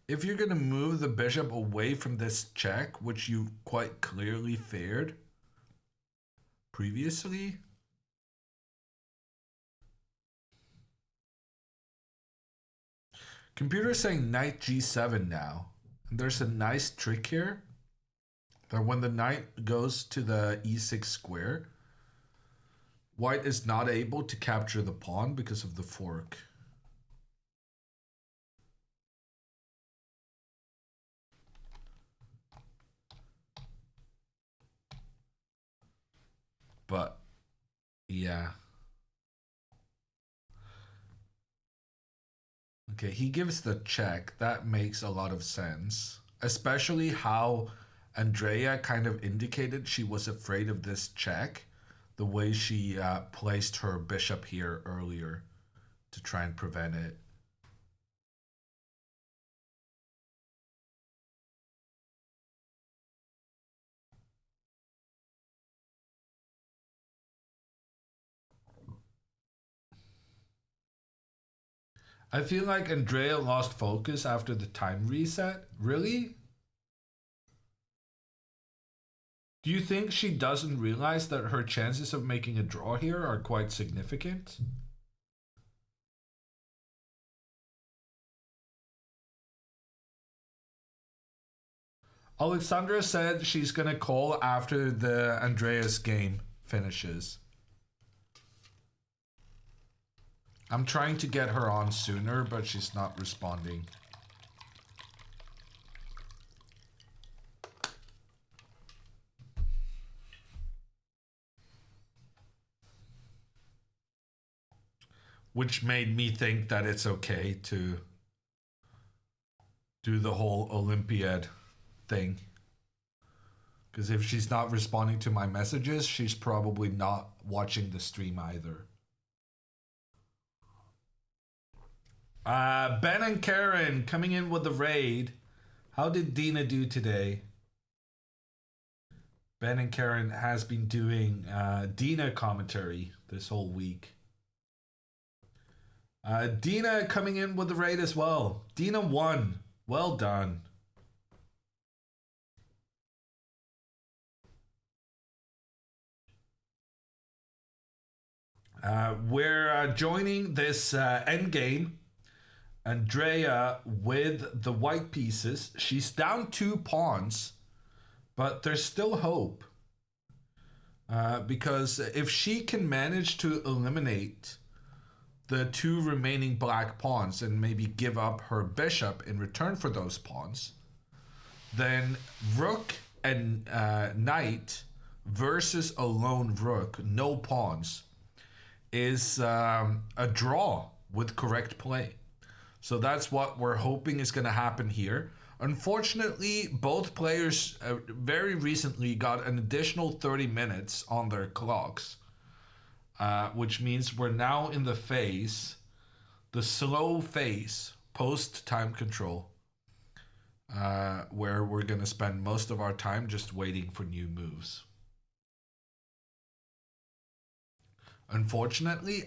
If you're going to move the bishop away from this check, which you quite clearly feared previously, computer is saying knight g7 now. And there's a nice trick here that when the knight goes to the e6 square, white is not able to capture the pawn because of the fork. But yeah. Okay, he gives the check. That makes a lot of sense. Especially how Andrea kind of indicated she was afraid of this check. The way she placed her bishop here earlier to try and prevent it. I feel like Andrea lost focus after the time reset. Really? Do you think she doesn't realize that her chances of making a draw here are quite significant? Alexandra said she's gonna call after the Andreas game finishes. I'm trying to get her on sooner, but she's not responding. Which made me think that it's okay to do the whole Olympiad thing. Because if she's not responding to my messages, she's probably not watching the stream either. Ben and Karen coming in with the raid. How did Dina do today? Ben and Karen has been doing Dina commentary this whole week. Dina coming in with the raid as well. Dina won. Well done. We're joining this end game. Andrea with the white pieces. She's down 2 pawns, but there's still hope. Because if she can manage to eliminate the 2 remaining black pawns and maybe give up her bishop in return for those pawns, then rook and knight versus a lone rook, no pawns, is a draw with correct play. So that's what we're hoping is going to happen here. Unfortunately, both players very recently got an additional 30 minutes on their clocks, which means we're now in the phase, the slow phase, post time control, where we're going to spend most of our time just waiting for new moves. Unfortunately,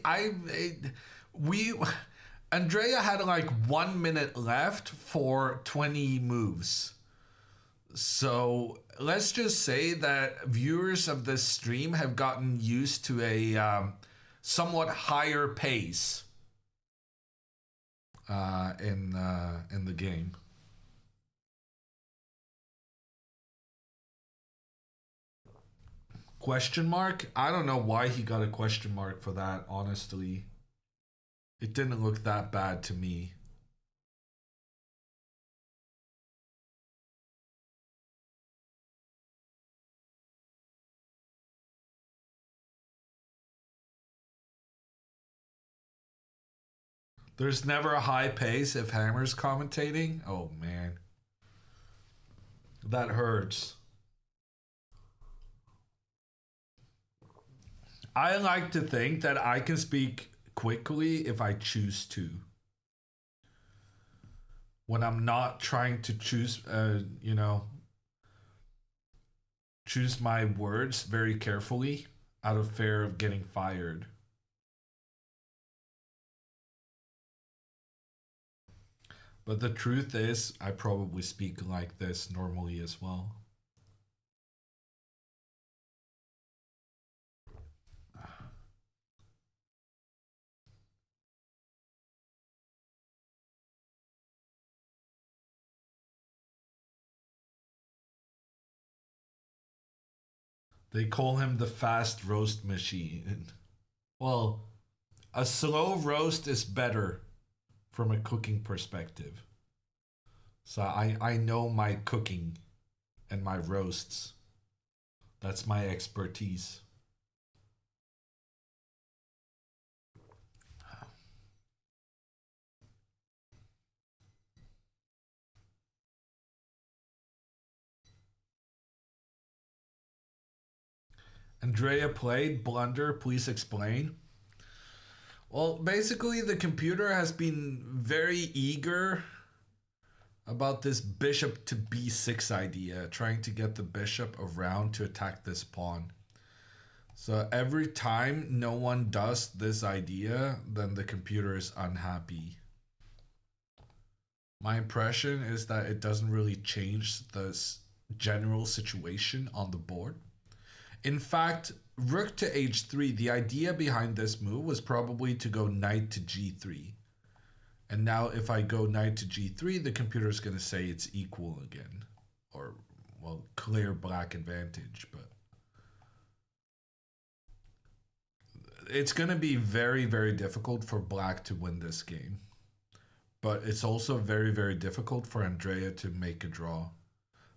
Andrea had like 1 minute left for 20 moves. So let's just say that viewers of this stream have gotten used to a somewhat higher pace in the game. Question mark? I don't know why he got a question mark for that, honestly. It didn't look that bad to me. There's never a high pace if Hammer's commentating? Oh, man. That hurts. I like to think that I can speak quickly if I choose to. When I'm not trying to choose, choose my words very carefully out of fear of getting fired. But the truth is, I probably speak like this normally as well. They call him the fast roast machine. Well, a slow roast is better from a cooking perspective. So I know my cooking and my roasts. That's my expertise. Andrea played blunder, please explain. Well, basically the computer has been very eager about this bishop to b6 idea, trying to get the bishop around to attack this pawn. So every time no one does this idea, then the computer is unhappy. My impression is that it doesn't really change the general situation on the board. In fact, rook to h3, the idea behind this move was probably to go knight to g3. And now if I go knight to g3, the computer is going to say it's equal again. Or, well, clear black advantage, but it's going to be very, very difficult for black to win this game. But it's also very, very difficult for Andrea to make a draw.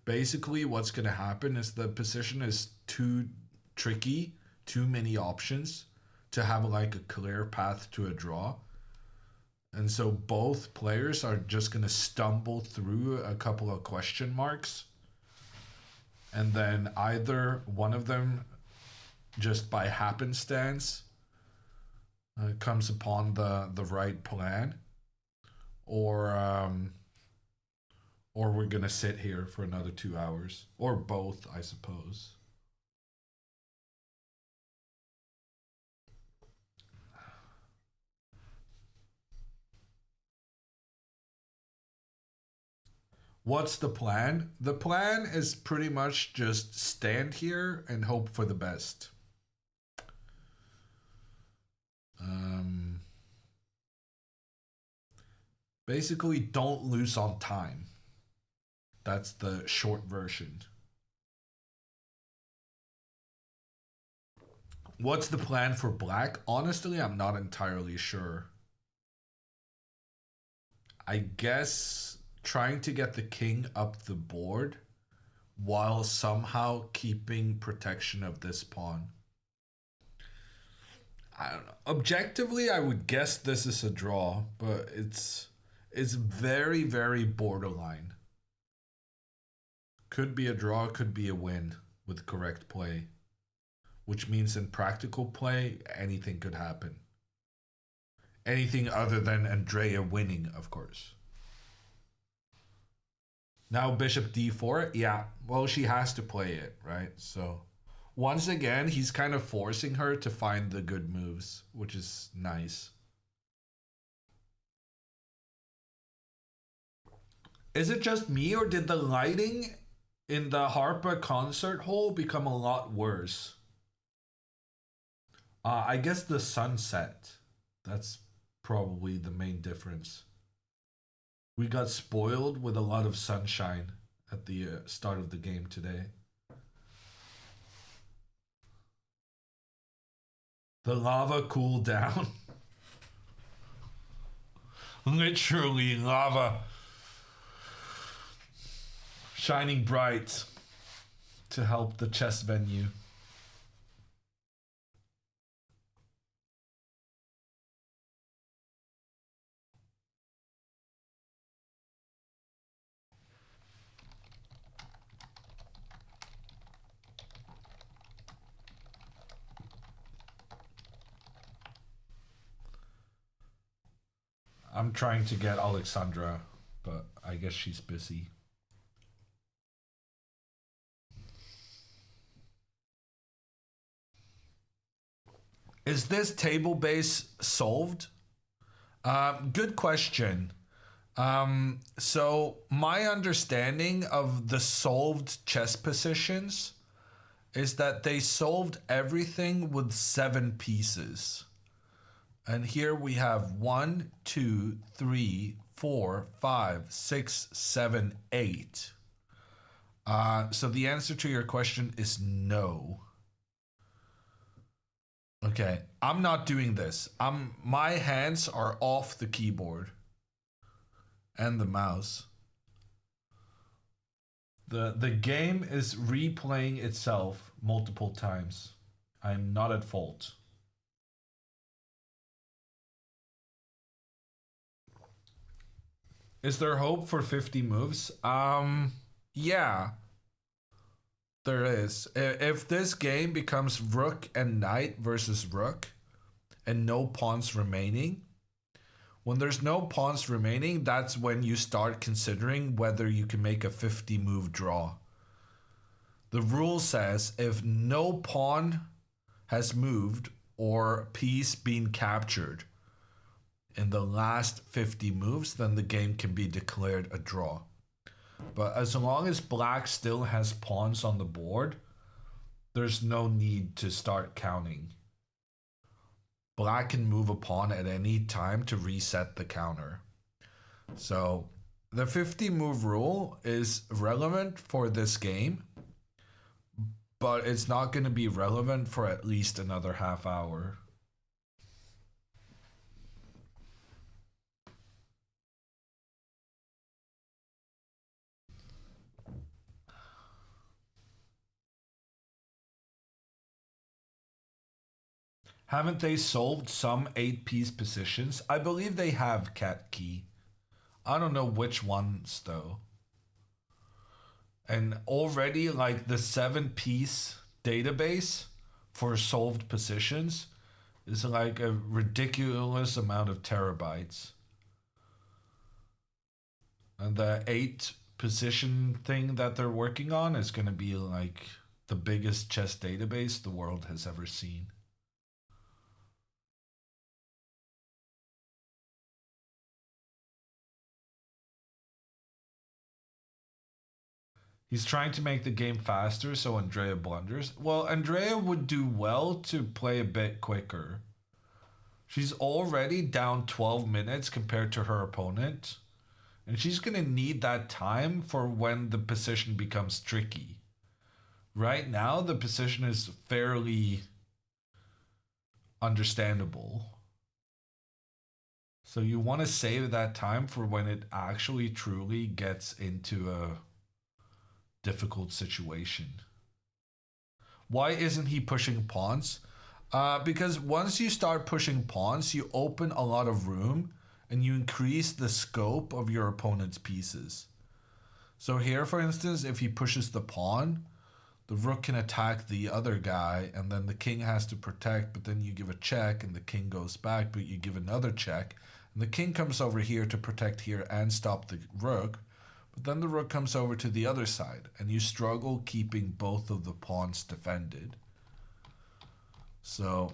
Basically, what's going to happen is the position is too tricky, too many options to have like a clear path to a draw. And so both players are just going to stumble through a couple of question marks. And then either one of them, just by happenstance, comes upon the right plan. Or we're going to sit here for another 2 hours. Or both, I suppose. What's the plan? The plan is pretty much just stand here and hope for the best. Basically, don't lose on time. That's the short version. What's the plan for black? Honestly, I'm not entirely sure. I guess trying to get the king up the board while somehow keeping protection of this pawn. I don't know. Objectively, I would guess this is a draw, but it's very, very borderline. Could be a draw, could be a win with correct play. Which means in practical play, anything could happen. Anything other than Andrea winning, of course. Now bishop d4, yeah, well, she has to play it, right? So once again, he's kind of forcing her to find the good moves, which is nice. Is it just me, or did the lighting in the Harpa concert hall become a lot worse? I guess the sunset. That's probably the main difference. We got spoiled with a lot of sunshine at the start of the game today. The lava cooled down. Literally lava. Shining bright to help the chess venue. I'm trying to get Alexandra, but I guess she's busy. Is this table base solved? Good question. So my understanding of the solved chess positions is that they solved everything with 7 pieces. And here we have 1, 2, 3, 4, 5, 6, 7, 8. So the answer to your question is no. Okay, I'm not doing this. My hands are off the keyboard and the mouse. The game is replaying itself multiple times. I'm not at fault. Is there hope for 50 moves? Yeah. There is. If this game becomes rook and knight versus rook and no pawns remaining, when there's no pawns remaining, that's when you start considering whether you can make a 50 move draw. The rule says if no pawn has moved or piece been captured in the last 50 moves, then the game can be declared a draw. But as long as black still has pawns on the board, there's no need to start counting. Black can move a pawn at any time to reset the counter. So the 50 move rule is relevant for this game, but it's not going to be relevant for at least another half hour. Haven't they solved some 8-piece positions? I believe they have, Cat Key. I don't know which ones, though. And already, like, the 7-piece database for solved positions is like a ridiculous amount of terabytes. And the 8-position thing that they're working on is going to be like the biggest chess database the world has ever seen. He's trying to make the game faster so Andrea blunders. Well, Andrea would do well to play a bit quicker. She's already down 12 minutes compared to her opponent. And she's going to need that time for when the position becomes tricky. Right now, the position is fairly understandable. So you want to save that time for when it actually truly gets into a difficult situation. Why isn't he pushing pawns? Because once you start pushing pawns, you open a lot of room and you increase the scope of your opponent's pieces. So here, for instance, if he pushes the pawn, the rook can attack the other guy, and then the king has to protect, but then you give a check, and the king goes back, but you give another check, and the king comes over here to protect here and stop the rook, but then the rook comes over to the other side, and you struggle keeping both of the pawns defended. So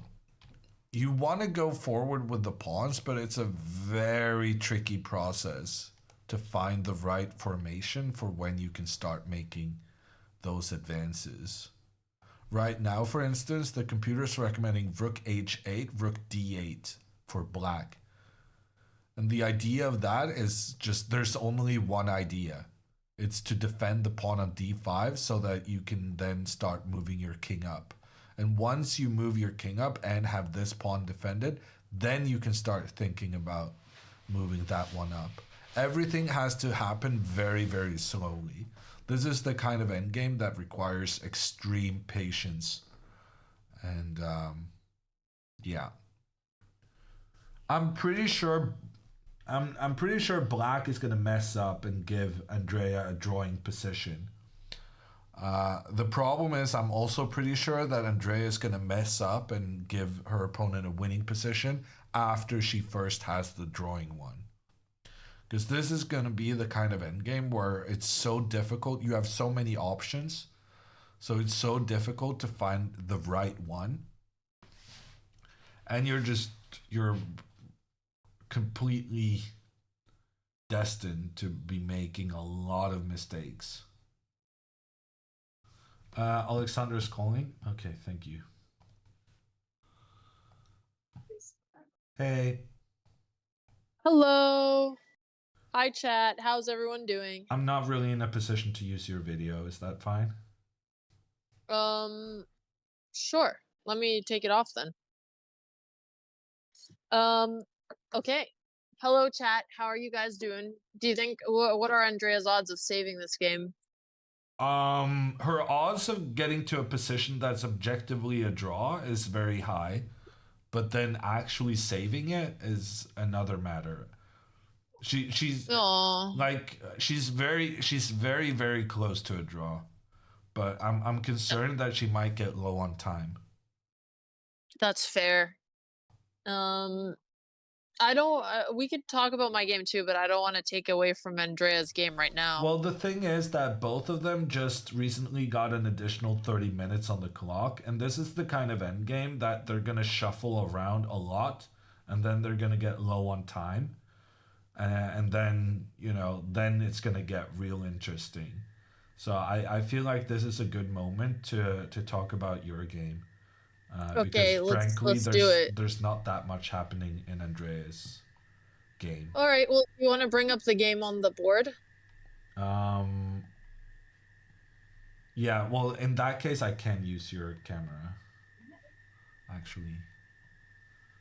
you want to go forward with the pawns, but it's a very tricky process to find the right formation for when you can start making those advances. Right now, for instance, the computer is recommending rook h8, rook d8 for black. And the idea of that is just, there's only one idea. It's to defend the pawn on d5 so that you can then start moving your king up. And once you move your king up and have this pawn defended, then you can start thinking about moving that one up. Everything has to happen very, very slowly. This is the kind of endgame that requires extreme patience. And yeah. I'm pretty sure black is going to mess up and give Andrea a drawing position. The problem is I'm also pretty sure that Andrea is going to mess up and give her opponent a winning position after she first has the drawing one. Because this is going to be the kind of endgame where it's so difficult. You have so many options. So it's so difficult to find the right one. And you're completely destined to be making a lot of mistakes. Alexander is calling. Okay, thank you. Hey. Hello. Hi, chat. How's everyone doing? I'm not really in a position to use your video. Is that fine? Sure. Let me take it off then. Okay. Hello, chat. How are you guys doing? Do you think, what are Andrea's odds of saving this game? Her odds of getting to a position that's objectively a draw is very high, but then actually saving it is another matter. She's Aww. like she's very very close to a draw, but I'm concerned that she might get low on time. That's fair. I don't. We could talk about my game too, but I don't want to take away from Andrea's game right now. Well, the thing is that both of them just recently got an additional 30 minutes on the clock, and this is the kind of end game that they're gonna shuffle around a lot, and then they're gonna get low on time, and then then it's gonna get real interesting. So I feel like this is a good moment to talk about your game. Okay, because frankly, let's do it. there's not that much happening in Andrea's game. All right. Well, you want to bring up the game on the board? Yeah. Well, in that case, I can use your camera. Actually.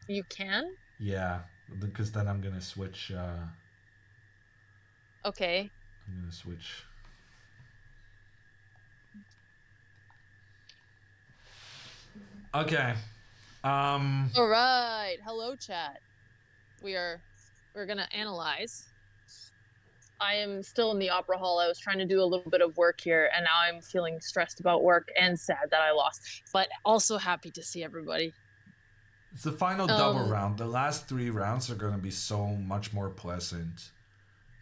You can? Yeah, because then I'm gonna switch. Okay. I'm gonna switch. Okay. All right. Hello, chat. We're gonna analyze. I am still in the opera hall. I was trying to do a little bit of work here, and now I'm feeling stressed about work and sad that I lost, but also happy to see everybody. It's the final double round. The last 3 rounds are going to be so much more pleasant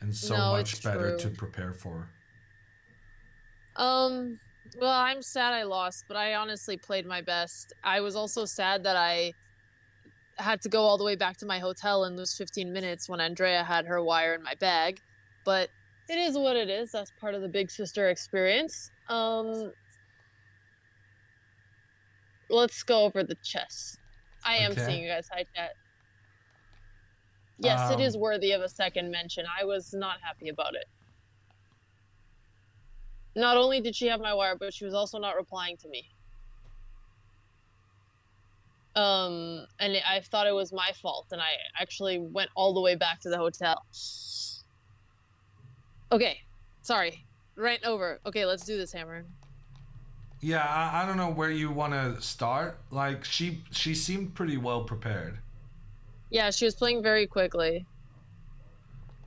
and so much better to prepare for. Well, I'm sad I lost, but I honestly played my best. I was also sad that I had to go all the way back to my hotel and lose 15 minutes when Andrea had her wire in my bag. But it is what it is. That's part of the big sister experience. Let's go over the chess. I am seeing you guys. Hi, chat. Yes, it is worthy of a second mention. I was not happy about it. Not only did she have my wire, but she was also not replying to me. And I thought it was my fault, and I actually went all the way back to the hotel. Okay, sorry. Right over. Okay, let's do this, Hammer. Yeah, I don't know where you want to start. Like, she seemed pretty well prepared. Yeah, she was playing very quickly.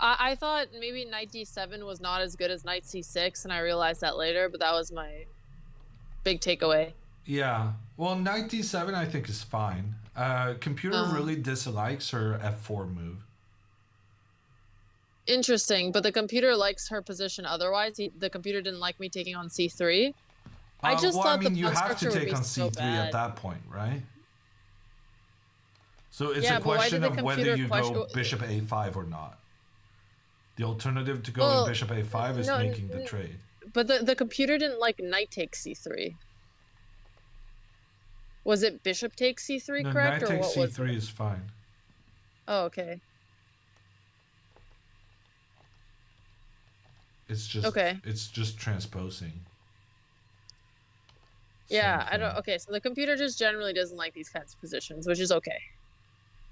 I thought maybe knight d7 was not as good as knight c6, and I realized that later, but that was my big takeaway. Yeah. Well, knight d7 I think is fine. Computer really dislikes her f4 move. Interesting, but the computer likes her position otherwise. The computer didn't like me taking on c3. I just well, thought I mean, the you pawn have to structure take would on be so c3 bad. at that point, right? So it's Yeah, a but why did question the of whether computer you question- go bishop a5 or not. The alternative to going Well, bishop a5 is no, making the trade. But the computer didn't like knight takes c3. Was it bishop takes c3 No, correct, knight or takes what was c3 it? is fine. Oh, okay. It's just transposing. Yeah, Same I don't. thing. Okay, so the computer just generally doesn't like these kinds of positions, which is okay.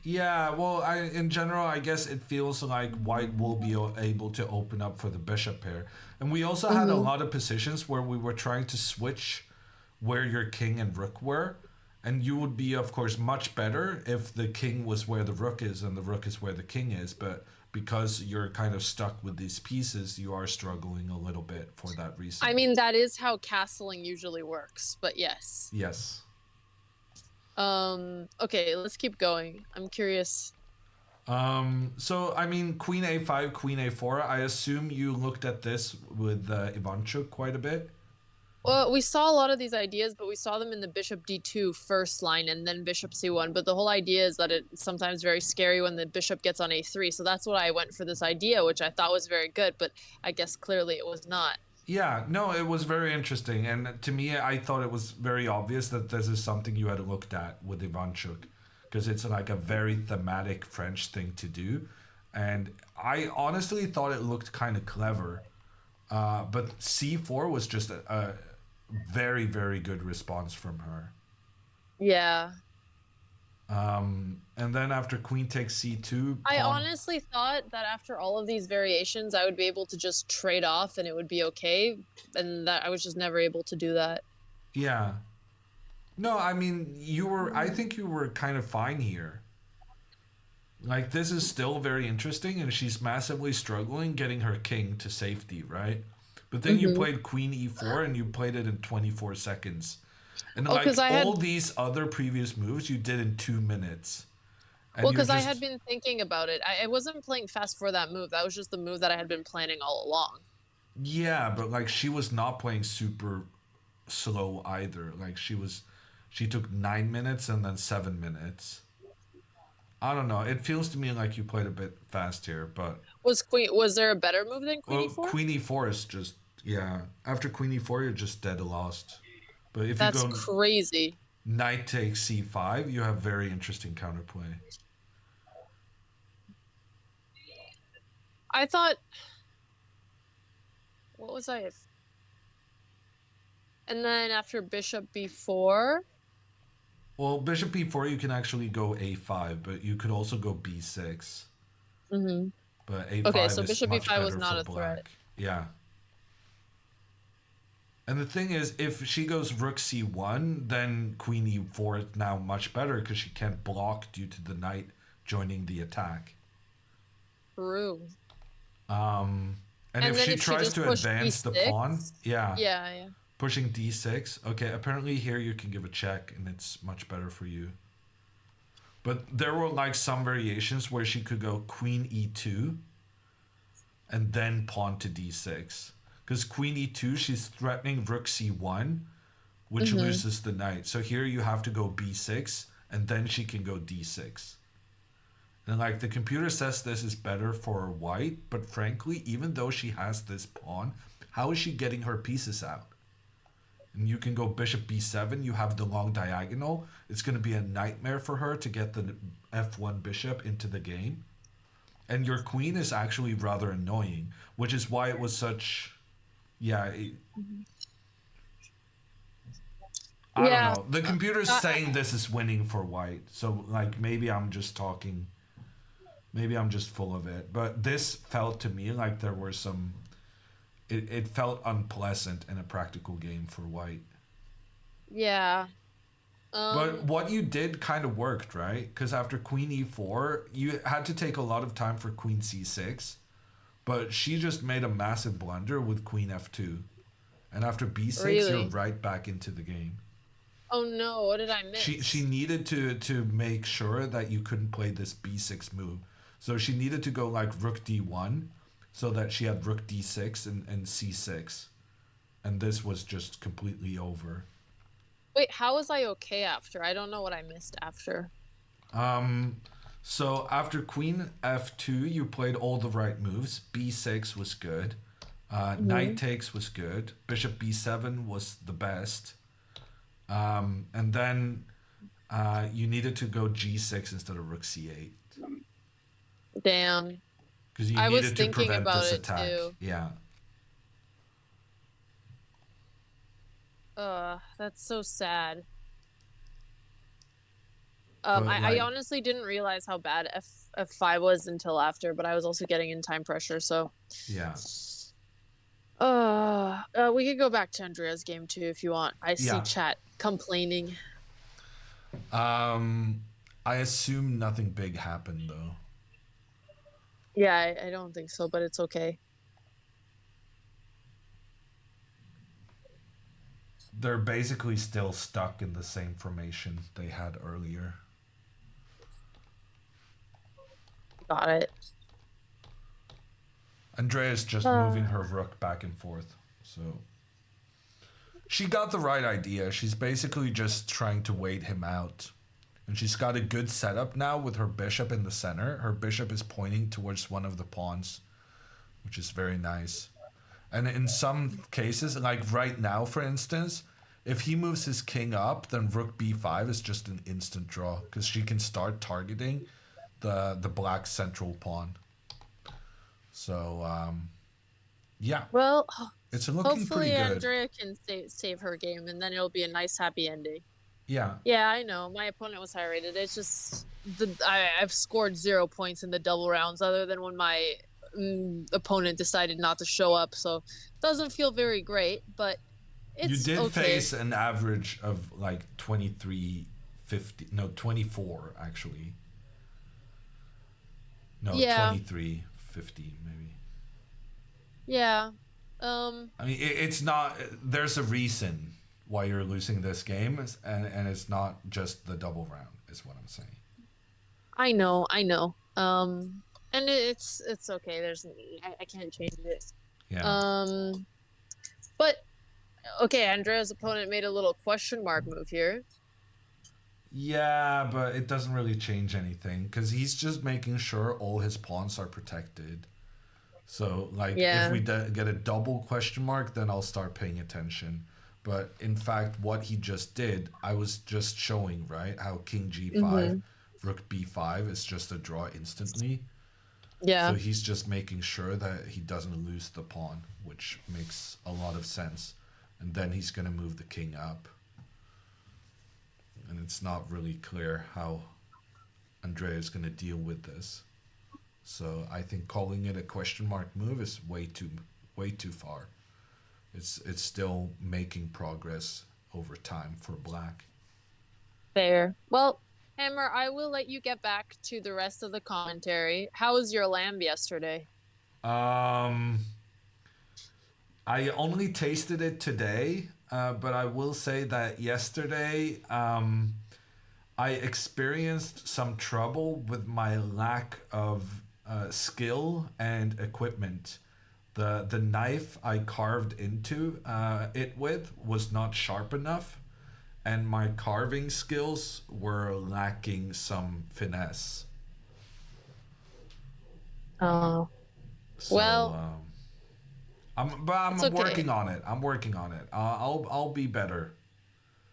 Yeah, well, in general, I guess it feels like white will be able to open up for the bishop pair. And we also had a lot of positions where we were trying to switch where your king and rook were. And you would be, of course, much better if the king was where the rook is and the rook is where the king is. But because you're kind of stuck with these pieces, you are struggling a little bit for that reason. I mean, that is how castling usually works, but yes. Yes. Okay, let's keep going. I'm curious. So, I mean, queen a5, queen a4, I assume you looked at this with Ivanchuk quite a bit. Well, we saw a lot of these ideas, but we saw them in the bishop d2 first line and then bishop c1. But the whole idea is that it's sometimes very scary when the bishop gets on a3. So that's why I went for this idea, which I thought was very good, but I guess clearly it was not. Yeah, no, it was very interesting. And to me, I thought it was very obvious that this is something you had looked at with Ivanchuk, because it's like a very thematic French thing to do. And I honestly thought it looked kind of clever. But c4 was just a very, very good response from her. Yeah. And then after queen takes c2... I honestly thought that after all of these variations, I would be able to just trade off and it would be okay. And that I was just never able to do that. Yeah. No, I mean, I think you were kind of fine here. Like, this is still very interesting, and she's massively struggling getting her king to safety, right? But then you played queen e4, and you played it in 24 seconds. And these other previous moves you did in 2 minutes. And well, because I had been thinking about it. I wasn't playing fast for that move. That was just the move that I had been planning all along. Yeah, but like she was not playing super slow either. Like she took 9 minutes and then 7 minutes. I don't know. It feels to me like you played a bit fast here, but was there a better move than queen e4? Queen e4 is just after queen e4 you're just dead lost. But if that's you go crazy. Knight takes c5, you have very interesting counterplay. I thought, what was I? And then after bishop b4. Well, bishop b4 you can actually go a5, but you could also go b6. But a5 okay, so is bishop much b5 was better not for a black. threat. Yeah. And the thing is, if she goes rook c1, then queen e4 is now much better because she can't block due to the knight joining the attack. True. And if she tries to advance the pawn, yeah, pushing d6. Okay, apparently here you can give a check, and it's much better for you. But there were like some variations where she could go queen e2, and then pawn to d6. Because queen e2, she's threatening rook c1, which loses the knight. So here you have to go b6, and then she can go d6. And like the computer says this is better for white, but frankly, even though she has this pawn, how is she getting her pieces out? And you can go bishop b7, you have the long diagonal. It's going to be a nightmare for her to get the f1 bishop into the game. and your queen is actually rather annoying, which is why it was such. Yeah. I don't Yeah. know. The computer's saying this is winning for white, so like maybe I'm just talking. Maybe I'm just full of it, but this felt to me like there were some. It felt unpleasant in a practical game for white. Yeah. But what you did kind of worked, right? Because after Queen E4, you had to take a lot of time for Queen C6, but she just made a massive blunder with Queen F2. And after B6, you're Really? right back into the game. Oh no, what did I miss? She needed to make sure that you couldn't play this B6 move. So she needed to go like Rook D1 so that she had Rook D6 and C6. And this was just completely over. Wait, how was I okay after? I don't know what I missed after. So after Queen F2, you played all the right moves. B6 was good. Knight takes was good. Bishop B7 was the best. And then you needed to go G6 instead of Rook C8. Damn. Because you I was needed to thinking prevent about this it attack. too. Yeah. That's so sad. But, I like- honestly didn't realize how bad F5 was until after, but I was also getting in time pressure, so. Yeah. We could go back to Andrea's game too if you want. I see Yeah. chat complaining. I assume nothing big happened though. Yeah, I don't think so, but it's okay. They're basically still stuck in the same formation they had earlier. Got it. Andrea's just moving her rook back and forth. So she got the right idea. She's basically just trying to wait him out. And she's got a good setup now with her bishop in the center. Her bishop is pointing towards one of the pawns, which is very nice. And in some cases, like right now, for instance, if he moves his king up, then rook b5 is just an instant draw because she can start targeting the black central pawn. So, yeah. Well, It's looking hopefully pretty good. Andrea can save her game, and then it'll be a nice, happy ending. Yeah. Yeah, I know. My opponent was high rated. It's just I've scored 0 points in the double rounds, other than when my opponent decided not to show up. So it doesn't feel very great, but it's You did okay. face an average of like 23.50. No, 24 actually. No, Yeah. 23.50 maybe. Yeah. I mean, it's not. There's a reason why you're losing this game, and it's not just the double round. Is what I'm saying. I know. And it's okay. I can't change it. Yeah. But okay, Andrea's opponent made a little question mark move here. Yeah, but it doesn't really change anything because he's just making sure all his pawns are protected. So, like, Yeah. if we get a double question mark, then I'll start paying attention. But in fact, what he just did, I was just showing, right, how King G5, Rook B5 is just a draw instantly. Yeah. So he's just making sure that he doesn't lose the pawn, which makes a lot of sense. And then he's going to move the king up. And it's not really clear how Andrea is going to deal with this. So I think calling it a question mark move is way too far. It's still making progress over time for black. Fair. Well, Hammer, I will let you get back to the rest of the commentary. How was your lamb yesterday? I only tasted it today, but I will say that yesterday I experienced some trouble with my lack of skill and equipment. The knife I carved into it with was not sharp enough, and my carving skills were lacking some finesse. Oh. So, Well, I'm it's okay. working on it. I'm working on it. I'll be better.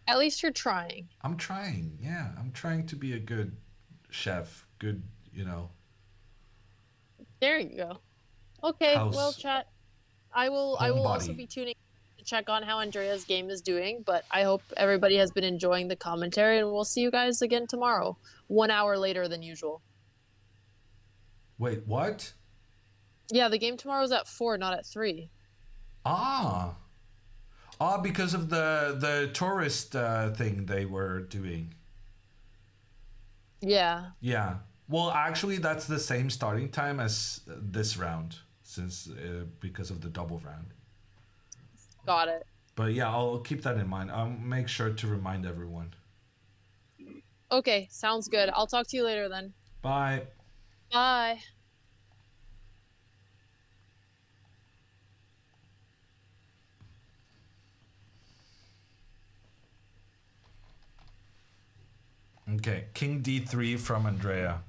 At least you're trying. I'm trying. Yeah, I'm trying to be a good chef. Good, There you go. Okay, House. well, chat. I will also Homebody. be tuning to check on how Andrea's game is doing, but I hope everybody has been enjoying the commentary, and we'll see you guys again tomorrow, 1 hour later than usual. Wait, what? Yeah, the game tomorrow is at 4, not at 3. Ah, because of the tourist thing they were doing. Yeah. Yeah. Well, actually, that's the same starting time as this round, since because of the double round. Got it. But yeah, I'll keep that in mind. I'll make sure to remind everyone. Okay, sounds good. I'll talk to you later then. Bye. Bye. Okay, King D3 from Andrea.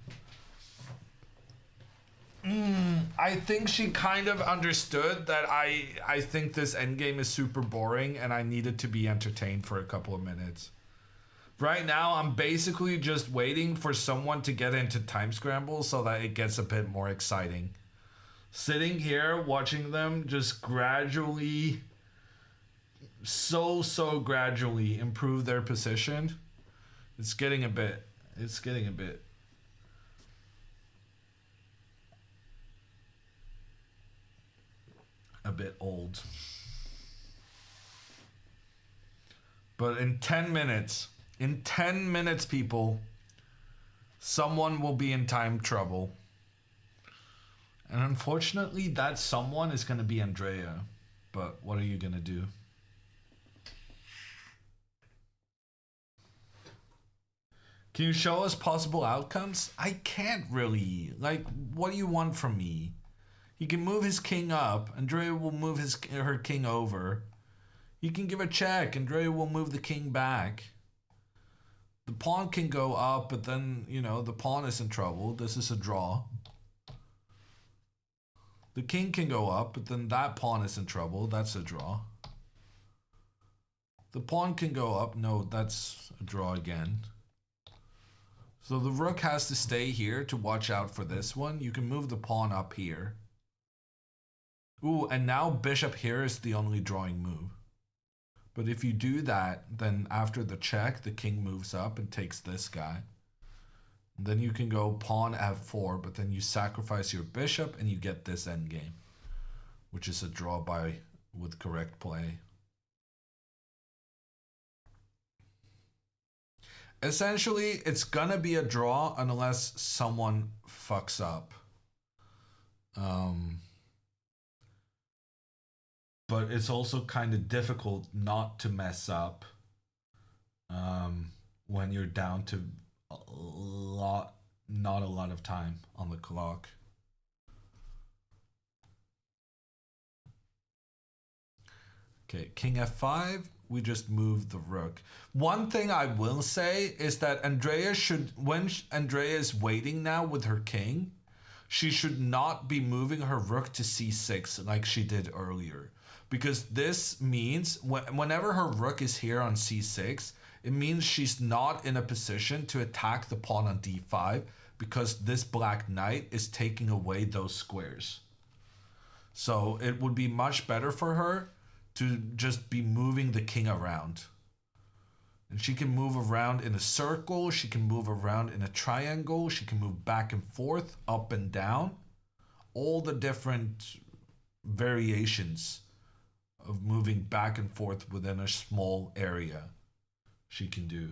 I think she kind of understood that I think this endgame is super boring and I needed to be entertained for a couple of minutes. Right now, I'm basically just waiting for someone to get into Time Scramble so that it gets a bit more exciting. Sitting here, watching them just gradually, so gradually improve their position. It's getting a bit old. But in 10 minutes, people, someone will be in time trouble. And unfortunately, that someone is going to be Andrea. But what are you going to do? Can you show us possible outcomes? I can't really. Like, what do you want from me? He can move his king up. Andrea will move her king over. He can give a check. Andrea will move the king back. The pawn can go up, but then, the pawn is in trouble. This is a draw. The king can go up, but then that pawn is in trouble. That's a draw. The pawn can go up. No, that's a draw again. So the rook has to stay here to watch out for this one. You can move the pawn up here. Ooh, and now bishop here is the only drawing move. But if you do that, then after the check, the king moves up and takes this guy. And then you can go pawn f4, but then you sacrifice your bishop and you get this endgame, which is a draw with correct play. Essentially, it's gonna be a draw unless someone fucks up. But it's also kind of difficult not to mess up when you're down to not a lot of time on the clock. Okay, king f5, we just move the rook. One thing I will say is that when Andrea is waiting now with her king, she should not be moving her rook to c6 like she did earlier. Because this means whenever her rook is here on c6, it means she's not in a position to attack the pawn on d5 because this black knight is taking away those squares. So it would be much better for her to just be moving the king around. And she can move around in a circle, she can move around in a triangle, she can move back and forth, up and down. All the different variations of moving back and forth within a small area she can do.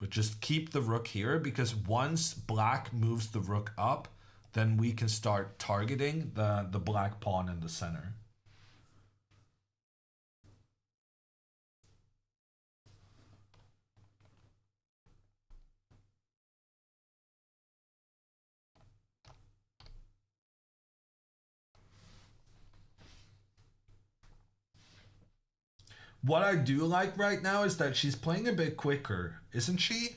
But just keep the rook here, because once black moves the rook up, then we can start targeting the black pawn in the center. What I do like right now is that she's playing a bit quicker, isn't she?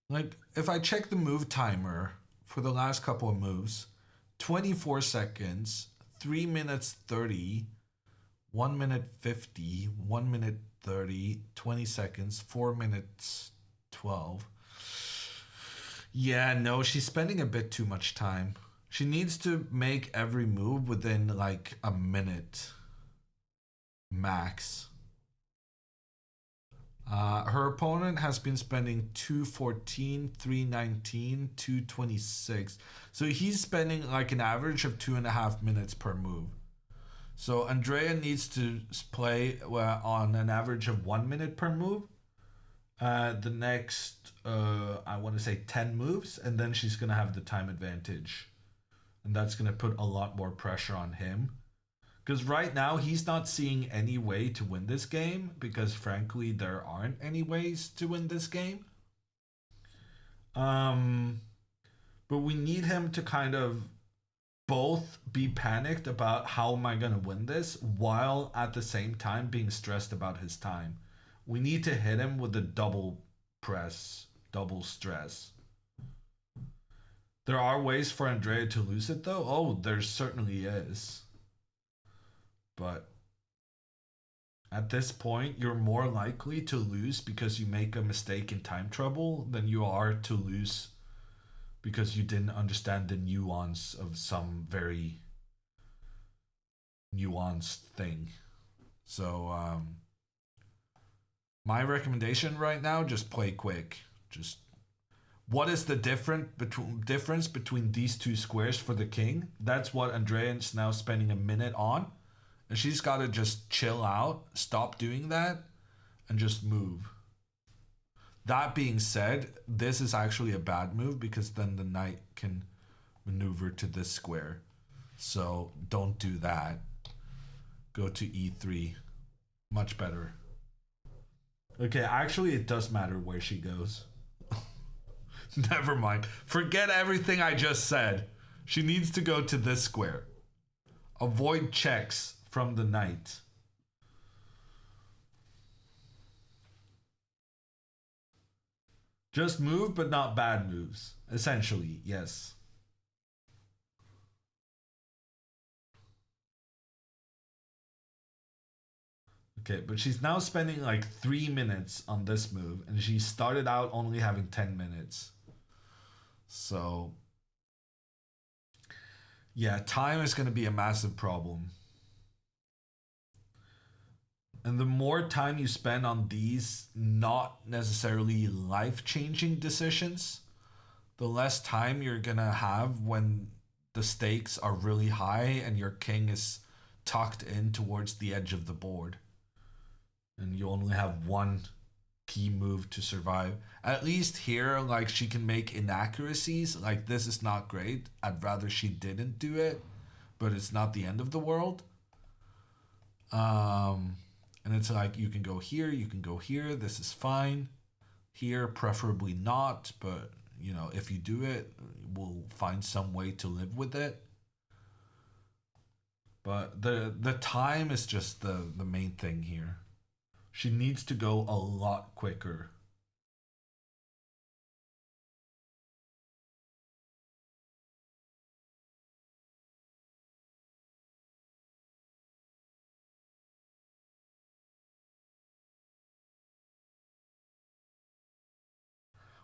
Like, if I check the move timer for the last couple of moves, 24 seconds, 3 minutes 30, 1 minute 50, 1 minute 30, 20 seconds, 4 minutes 12. Yeah, no, she's spending a bit too much time. She needs to make every move within like a minute max. Her opponent has been spending 214, 319, 226. So he's spending like an average of 2.5 minutes per move. So Andrea needs to play on an average of 1 minute per move. The next, I want to say 10 moves, and then she's going to have the time advantage. And that's going to put a lot more pressure on him. Because right now, he's not seeing any way to win this game, because frankly, there aren't any ways to win this game. But we need him to kind of both be panicked about how am I going to win this, while at the same time being stressed about his time. We need to hit him with a double press, double stress. There are ways for Andrea to lose it though. Oh, there certainly is. But at this point, you're more likely to lose because you make a mistake in time trouble than you are to lose because you didn't understand the nuance of some very nuanced thing. So, my recommendation right now, just play quick. Just what is the difference between these two squares for the king? That's what Andrea's now spending a minute on. And she's got to just chill out, stop doing that, and just move. That being said, this is actually a bad move because then the knight can maneuver to this square. So don't do that. Go to e3. Much better. Okay, actually it does matter where she goes. Never mind. Forget everything I just said. She needs to go to this square. Avoid checks from the knight. Just move, but not bad moves. Essentially, yes. Okay, but she's now spending like 3 minutes on this move, and she started out only having 10 minutes. So, yeah, time is going to be a massive problem. And the more time you spend on these not necessarily life-changing decisions, the less time you're going to have when the stakes are really high and your king is tucked in towards the edge of the board. And you only have one key move to survive. At least here, like, she can make inaccuracies. Like, this is not great. I'd rather she didn't do it, but it's not the end of the world. And it's like, you can go here, you can go here. This is fine. Here, preferably not, but, you know, if you do it, we'll find some way to live with it. But the time is just the main thing here. She needs to go a lot quicker.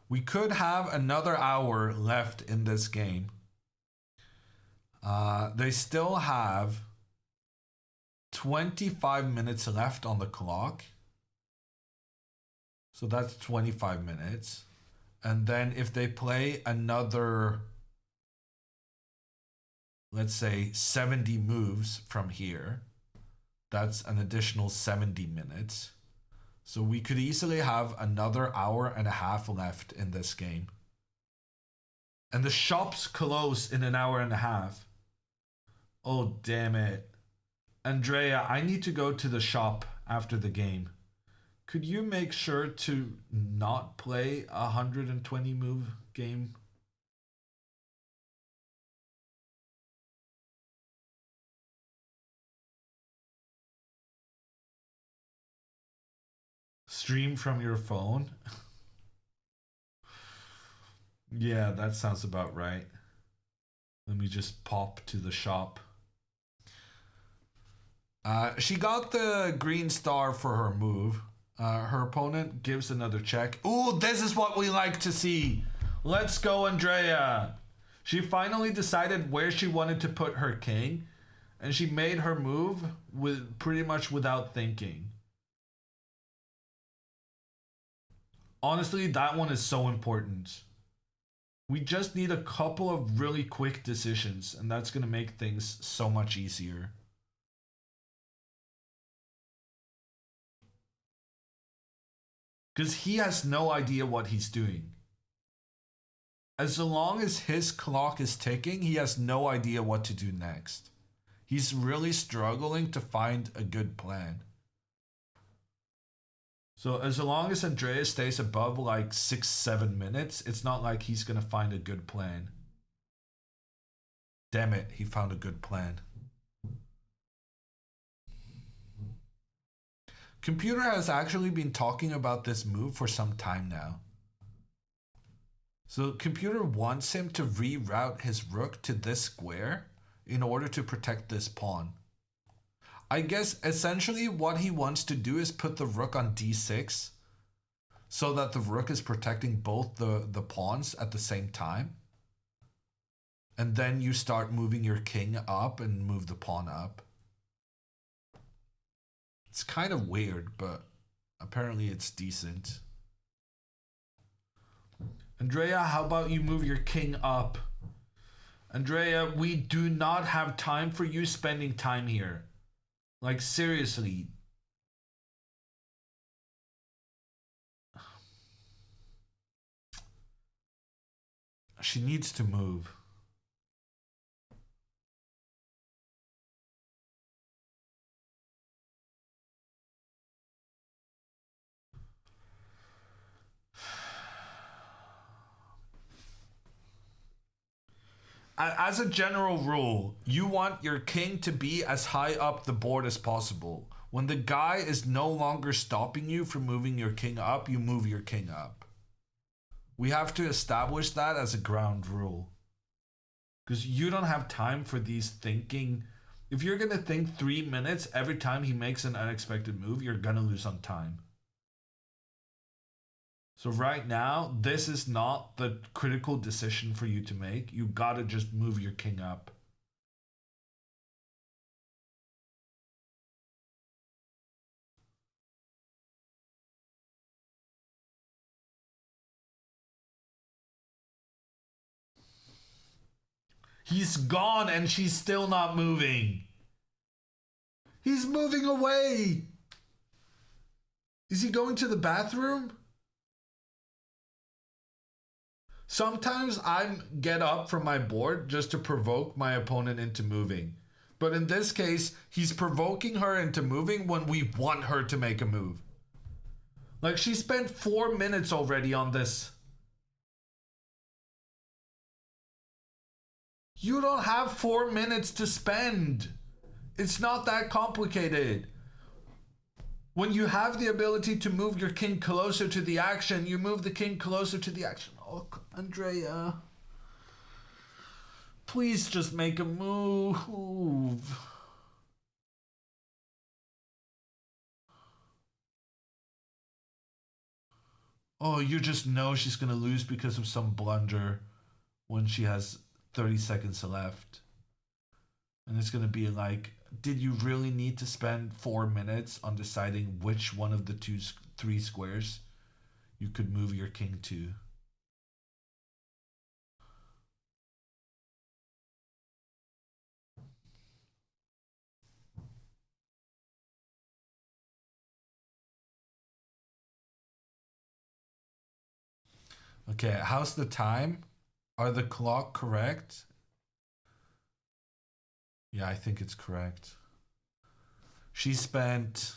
We could have another hour left in this game. They still have 25 minutes left on the clock. So that's 25 minutes. And then if they play another, let's say 70 moves from here, that's an additional 70 minutes. So we could easily have another hour and a half left in this game. And the shops close in an hour and a half. Oh, damn it. Andrea, I need to go to the shop after the game. Could you make sure to not play a 120 move game? Stream from your phone? Yeah, that sounds about right. Let me just pop to the shop. She got the green star for her move. Her opponent gives another check. Ooh, this is what we like to see. Let's go, Andrea. She finally decided where she wanted to put her king, and she made her move with pretty much without thinking. Honestly, that one is so important. We just need a couple of really quick decisions, and that's going to make things so much easier. Because he has no idea what he's doing. As long as his clock is ticking, he has no idea what to do next. He's really struggling to find a good plan. So as long as Andreas stays above like 6-7 minutes, it's not like he's gonna find a good plan. Damn it, he found a good plan. Computer has actually been talking about this move for some time now. So Computer wants him to reroute his rook to this square in order to protect this pawn. I guess essentially what he wants to do is put the rook on d6 so that the rook is protecting both the pawns at the same time. And then you start moving your king up and move the pawn up. It's kind of weird, but apparently it's decent. Andrea, how about you move your king up? Andrea, we do not have time for you spending time here. Like, seriously. She needs to move. As a general rule, you want your king to be as high up the board as possible. When the guy is no longer stopping you from moving your king up, you move your king up. We have to establish that as a ground rule. Because you don't have time for these thinking. If you're going to think 3 minutes every time he makes an unexpected move, you're going to lose on time. So right now, this is not the critical decision for you to make. You gotta just move your king up. He's gone and she's still not moving. He's moving away. Is he going to the bathroom? Sometimes I get up from my board just to provoke my opponent into moving. But in this case, he's provoking her into moving when we want her to make a move. Like, she spent 4 minutes already on this. You don't have 4 minutes to spend. It's not that complicated. When you have the ability to move your king closer to the action, you move the king closer to the action. Oh, Andrea. Please just make a move. Oh, you just know she's going to lose because of some blunder when she has 30 seconds left. And it's going to be like, did you really need to spend 4 minutes on deciding which one of the three squares you could move your king to? Okay, how's the time? Are the clock correct? Yeah, I think it's correct. She spent...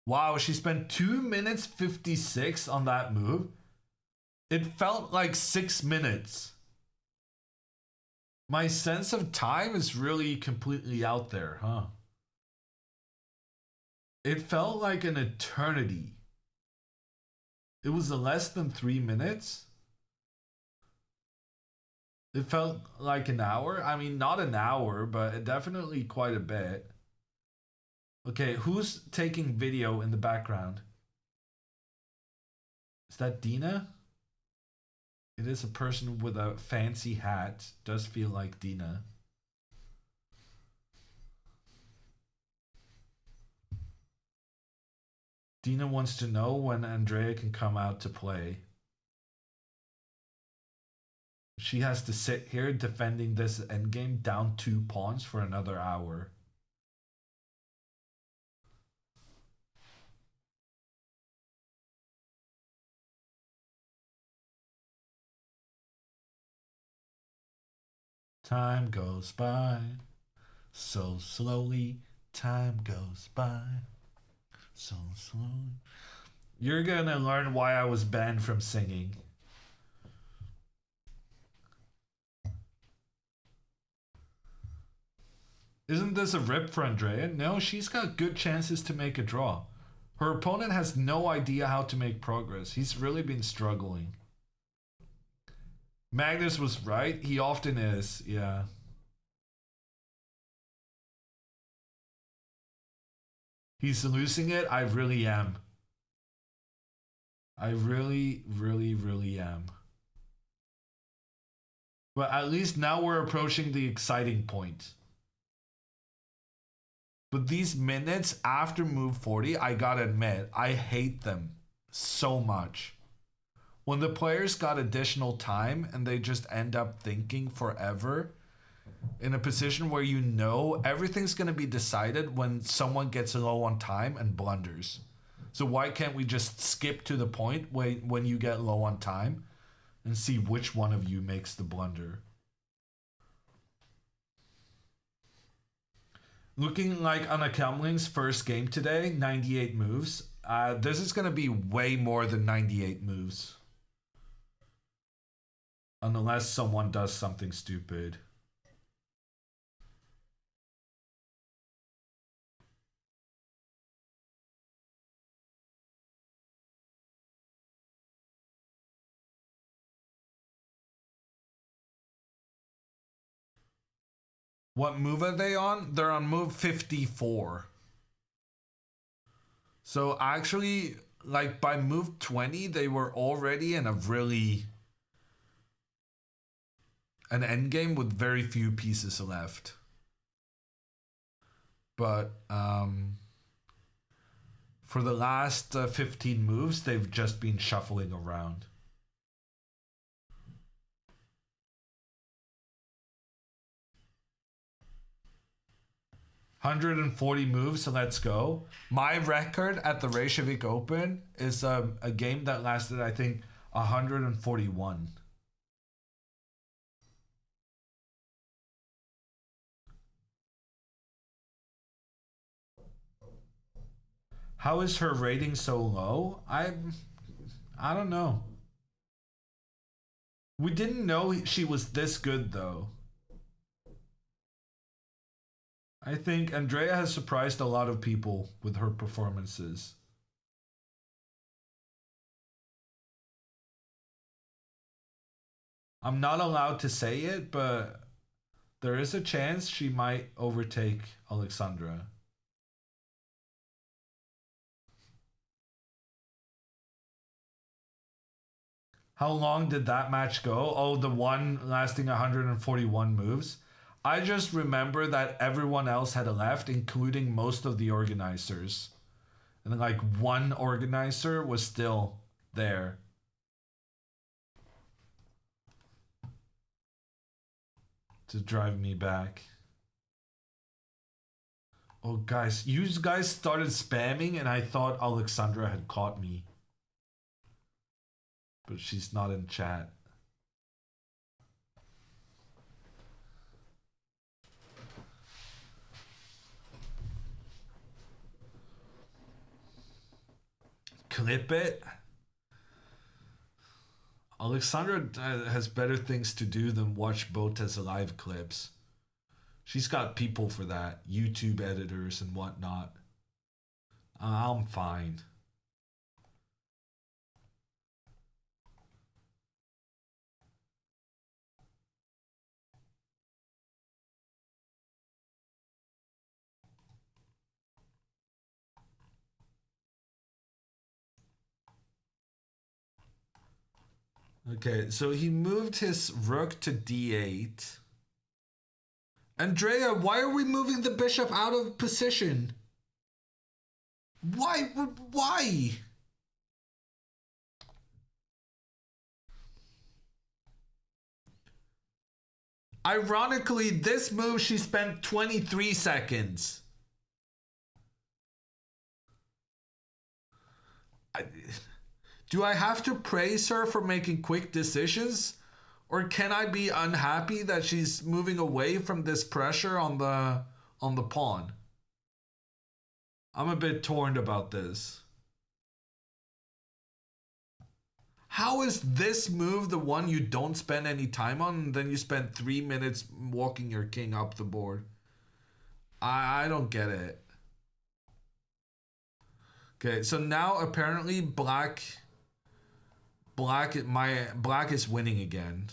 Wow, she spent 2 minutes 56 on that move. It felt like 6 minutes. My sense of time is really completely out there, huh? It felt like an eternity. It was less than 3 minutes. It felt like an hour. I mean, not an hour, but definitely quite a bit. Okay, who's taking video in the background? Is that Dina? It is a person with a fancy hat. Does feel like Dina. Dina wants to know when Andrea can come out to play. She has to sit here defending this endgame down 2 pawns for another hour. Time goes by so slowly. Time goes by so slowly. You're gonna learn why I was banned from singing. Isn't this a rip for Andrea? No, she's got good chances to make a draw. Her opponent has no idea how to make progress. He's really been struggling. Magnus was right. He often is, yeah. He's losing it. I really am. I really, really, really am. But at least now we're approaching the exciting point. But these minutes after move 40, I gotta admit, I hate them so much. When the players got additional time and they just end up thinking forever in a position where you know everything's gonna be decided when someone gets low on time and blunders. So why can't we just skip to the point when you get low on time and see which one of you makes the blunder? Looking like Anna Kemling's first game today, 98 moves. This is going to be way more than 98 moves. Unless someone does something stupid. What move are they on? They're on move 54. So actually, like by move 20, they were already in a really... an endgame with very few pieces left. But for the last 15 moves, they've just been shuffling around. $140 moves, so let's go. My record at the Reykjavik Open is a game that lasted, I think, 141. How is her rating so low? I don't know. We didn't know she was this good, though. I think Andrea has surprised a lot of people with her performances. I'm not allowed to say it, but there is a chance she might overtake Alexandra. How long did that match go? Oh, the one lasting 141 moves. I just remember that everyone else had left, including most of the organizers. And then, like, one organizer was still there. To drive me back. Oh, guys. You guys started spamming and I thought Alexandra had caught me. But she's not in chat. Clip it. Alexandra has better things to do than watch BotezLive clips. She's got people for that, YouTube editors and whatnot. I'm fine. Okay, so he moved his rook to d8. Andrea, why are we moving the bishop out of position? Why? Why? Ironically, this move she spent 23 seconds. Do I have to praise her for making quick decisions? Or can I be unhappy that she's moving away from this pressure on the pawn? I'm a bit torn about this. How is this move the one you don't spend any time on, and then you spend 3 minutes walking your king up the board? I don't get it. Okay, so now apparently black is winning again.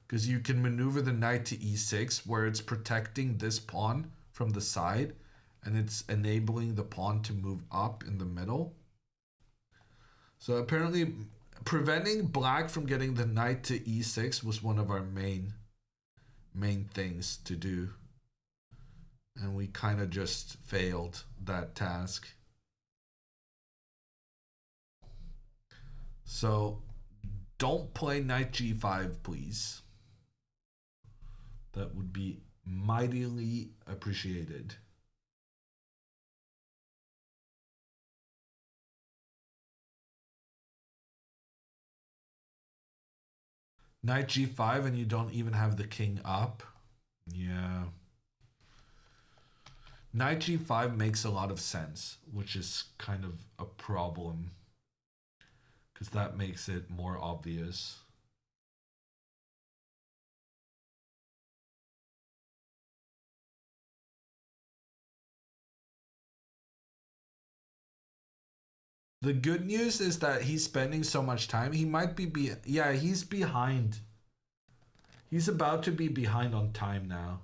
Because you can maneuver the knight to e6, where it's protecting this pawn from the side, and it's enabling the pawn to move up in the middle. So apparently preventing black from getting the knight to e6 was one of our main things to do. And we kind of just failed that task. So don't play knight g5, please. That would be mightily appreciated. Knight g5 and you don't even have the king up. Yeah. Knight g5 makes a lot of sense, which is kind of a problem. Because that makes it more obvious. The good news is that he's spending so much time. He might be yeah, he's behind. He's about to be behind on time now.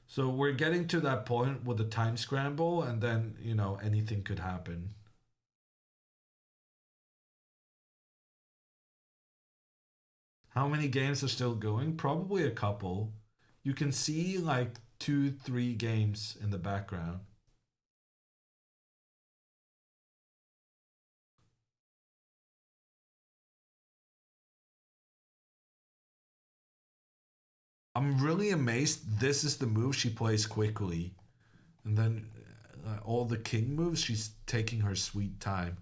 So we're getting to that point with the time scramble, and then, you know, anything could happen. How many games are still going? Probably a couple. You can see like 2-3 games in the background. I'm really amazed this is the move she plays quickly. And then all the king moves, she's taking her sweet time.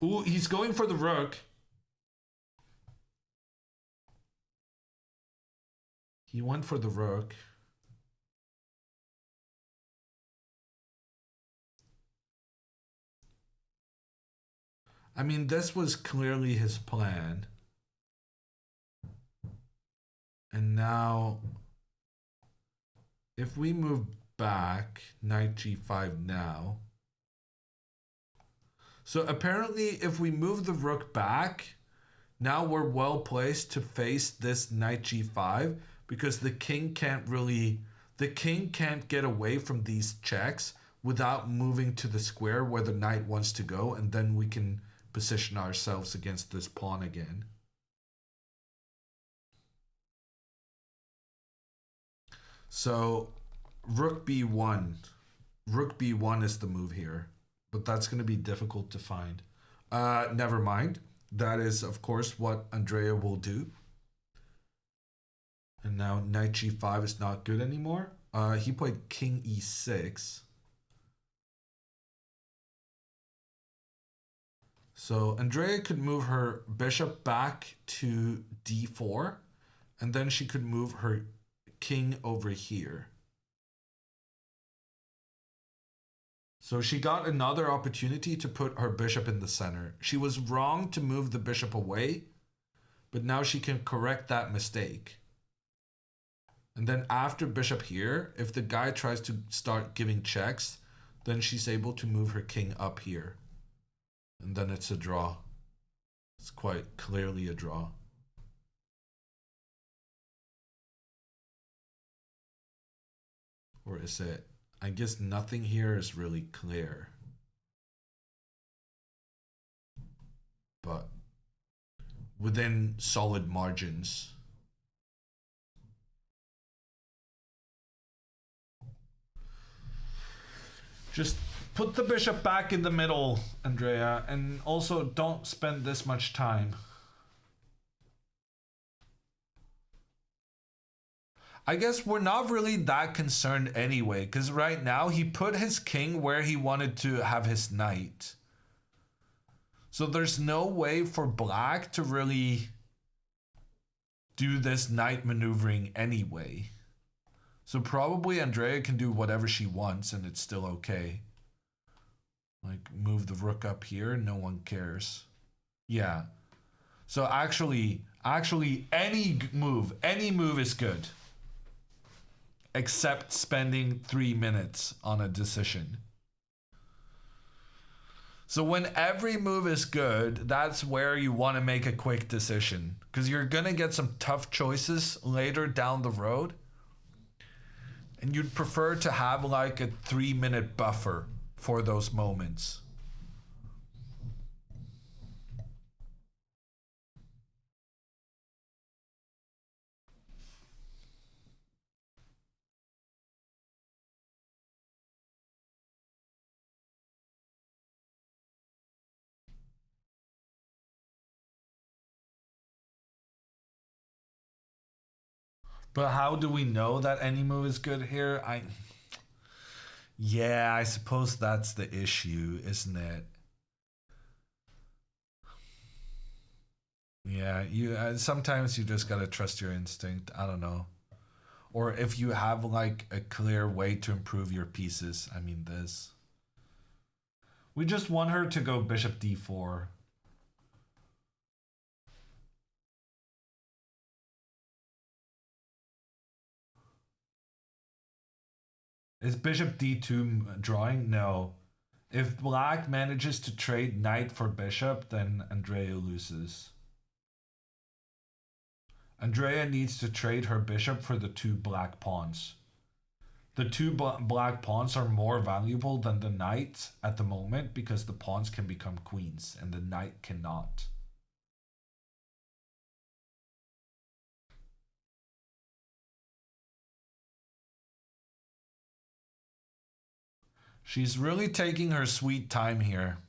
Ooh, he's going for the rook. He went for the rook. I mean, this was clearly his plan. And now, if we move back, knight g5 now. So apparently, if we move the rook back, now we're well placed to face this knight g5, because the king can't get away from these checks without moving to the square where the knight wants to go, and then we can position ourselves against this pawn again. So rook b1. Rook b1 is the move here, but that's going to be difficult to find. Never mind. That is, of course, what Andrea will do. And now knight g5 is not good anymore. He played king e6. So Andrea could move her bishop back to d4, and then she could move her king over here. So she got another opportunity to put her bishop in the center. She was wrong to move the bishop away, but now she can correct that mistake. And then after bishop here, if the guy tries to start giving checks, then she's able to move her king up here. And then it's a draw. It's quite clearly a draw. Or is it? I guess nothing here is really clear. but within solid margins. Just put the bishop back in the middle, Andrea, and also don't spend this much time. I guess we're not really that concerned anyway, because right now he put his king where he wanted to have his knight. So there's no way for black to really do this knight maneuvering anyway. So probably Andrea can do whatever she wants and it's still okay. Like move the rook up here, no one cares. Yeah. So actually any move is good. Except spending 3 minutes on a decision. So when every move is good, that's where you want to make a quick decision. Because you're going to get some tough choices later down the road. And you'd prefer to have like a 3-minute buffer for those moments. But how do we know that any move is good here? Yeah, I suppose that's the issue, isn't it? Yeah, sometimes you just gotta trust your instinct. I don't know. Or if you have like a clear way to improve your pieces. I mean this. We just want her to go bishop d4. Is bishop d2 drawing? No. If black manages to trade knight for bishop, then Andrea loses. Andrea needs to trade her bishop for the 2 black pawns. The 2 black pawns are more valuable than the knight at the moment because the pawns can become queens and the knight cannot. She's really taking her sweet time here.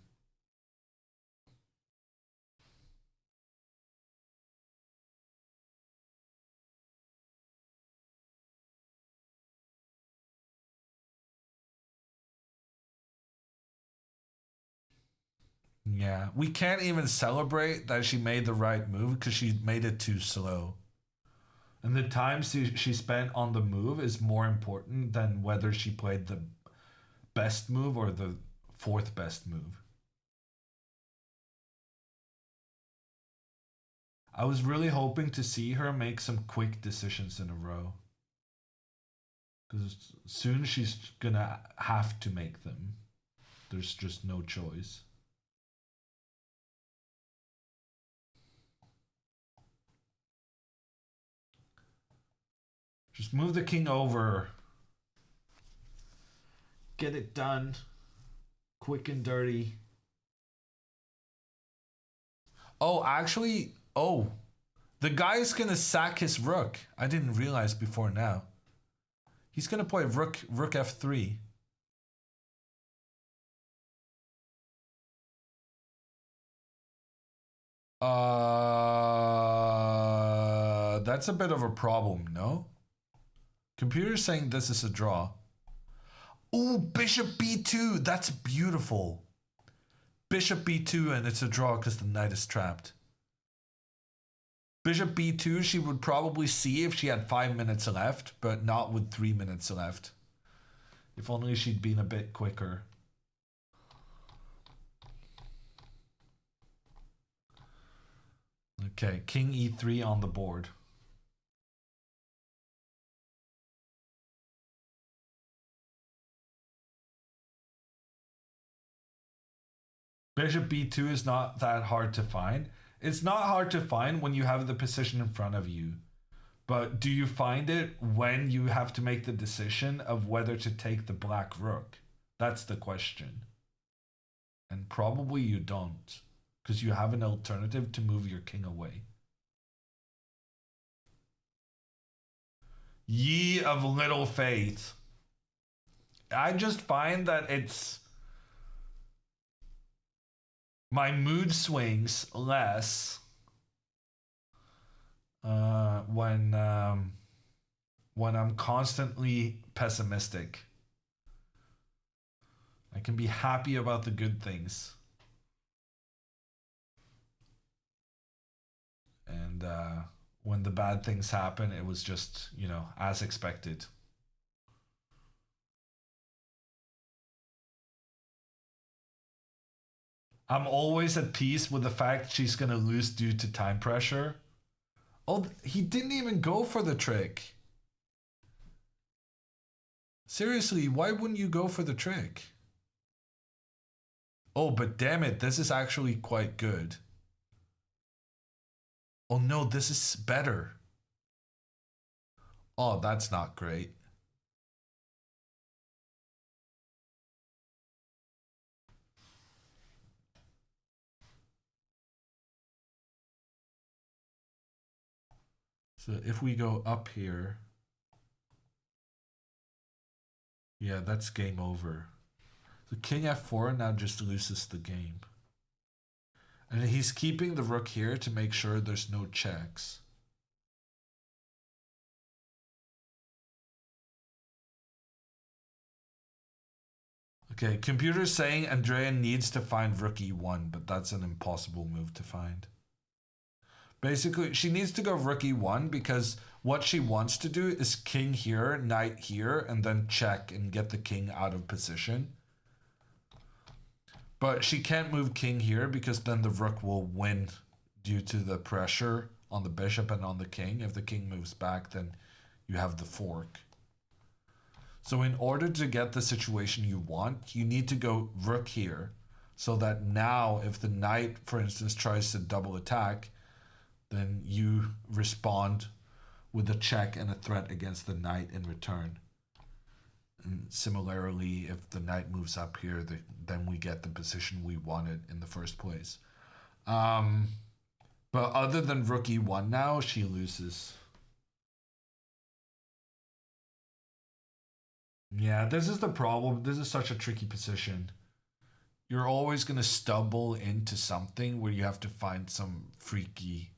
Yeah, we can't even celebrate that she made the right move because she made it too slow. And the time she spent on the move is more important than whether she played the best move or the 4th best move. I was really hoping to see her make some quick decisions in a row. Because soon she's gonna have to make them. There's just no choice. Just move the king over. Get it done. Quick and dirty. Oh, actually, the guy's gonna sack his rook. I didn't realize before now. He's gonna play rook f3. That's a bit of a problem, no? Computer's saying this is a draw. Ooh, bishop b2. That's beautiful. Bishop b2 and it's a draw because the knight is trapped. Bishop b2, she would probably see if she had 5 minutes left, but not with 3 minutes left. If only she'd been a bit quicker. Okay, king e3 on the board. Bishop b2 is not that hard to find. It's not hard to find when you have the position in front of you. But do you find it when you have to make the decision of whether to take the black rook? That's the question. And probably you don't. because you have an alternative to move your king away. Ye of little faith. I just find that it's... my mood swings less when I'm constantly pessimistic. I can be happy about the good things. And when the bad things happen, it was just, you know, as expected. I'm always at peace with the fact she's gonna lose due to time pressure. Oh, he didn't even go for the trick. Seriously, why wouldn't you go for the trick? Oh, but damn it, this is actually quite good. Oh no, this is better. Oh, that's not great. So if we go up here, yeah, that's game over. So king f4 now just loses the game. And he's keeping the rook here to make sure there's no checks. Okay, computer's saying Andrea needs to find rook e1, but that's an impossible move to find. Basically, she needs to go rook e1 because what she wants to do is king here, knight here, and then check and get the king out of position. But she can't move king here because then the rook will win due to the pressure on the bishop and on the king. If the king moves back, then you have the fork. So in order to get the situation you want, you need to go rook here so that now if the knight, for instance, tries to double attack, then you respond with a check and a threat against the knight in return. And similarly, if the knight moves up here, then we get the position we wanted in the first place. But other than rook e1 now, she loses. Yeah, this is the problem. This is such a tricky position. You're always going to stumble into something where you have to find some freaky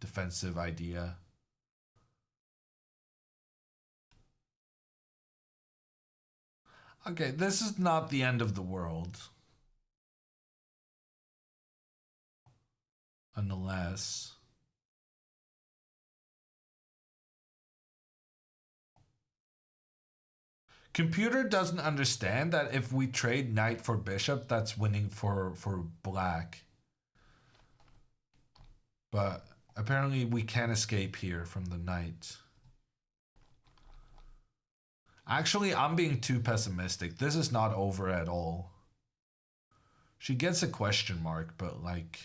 defensive idea. Okay, this is not the end of the world. Unless... computer doesn't understand that if we trade knight for bishop, that's winning for black. But apparently we can't escape here from the knight. Actually, I'm being too pessimistic. This is not over at all. She gets a question mark, but like...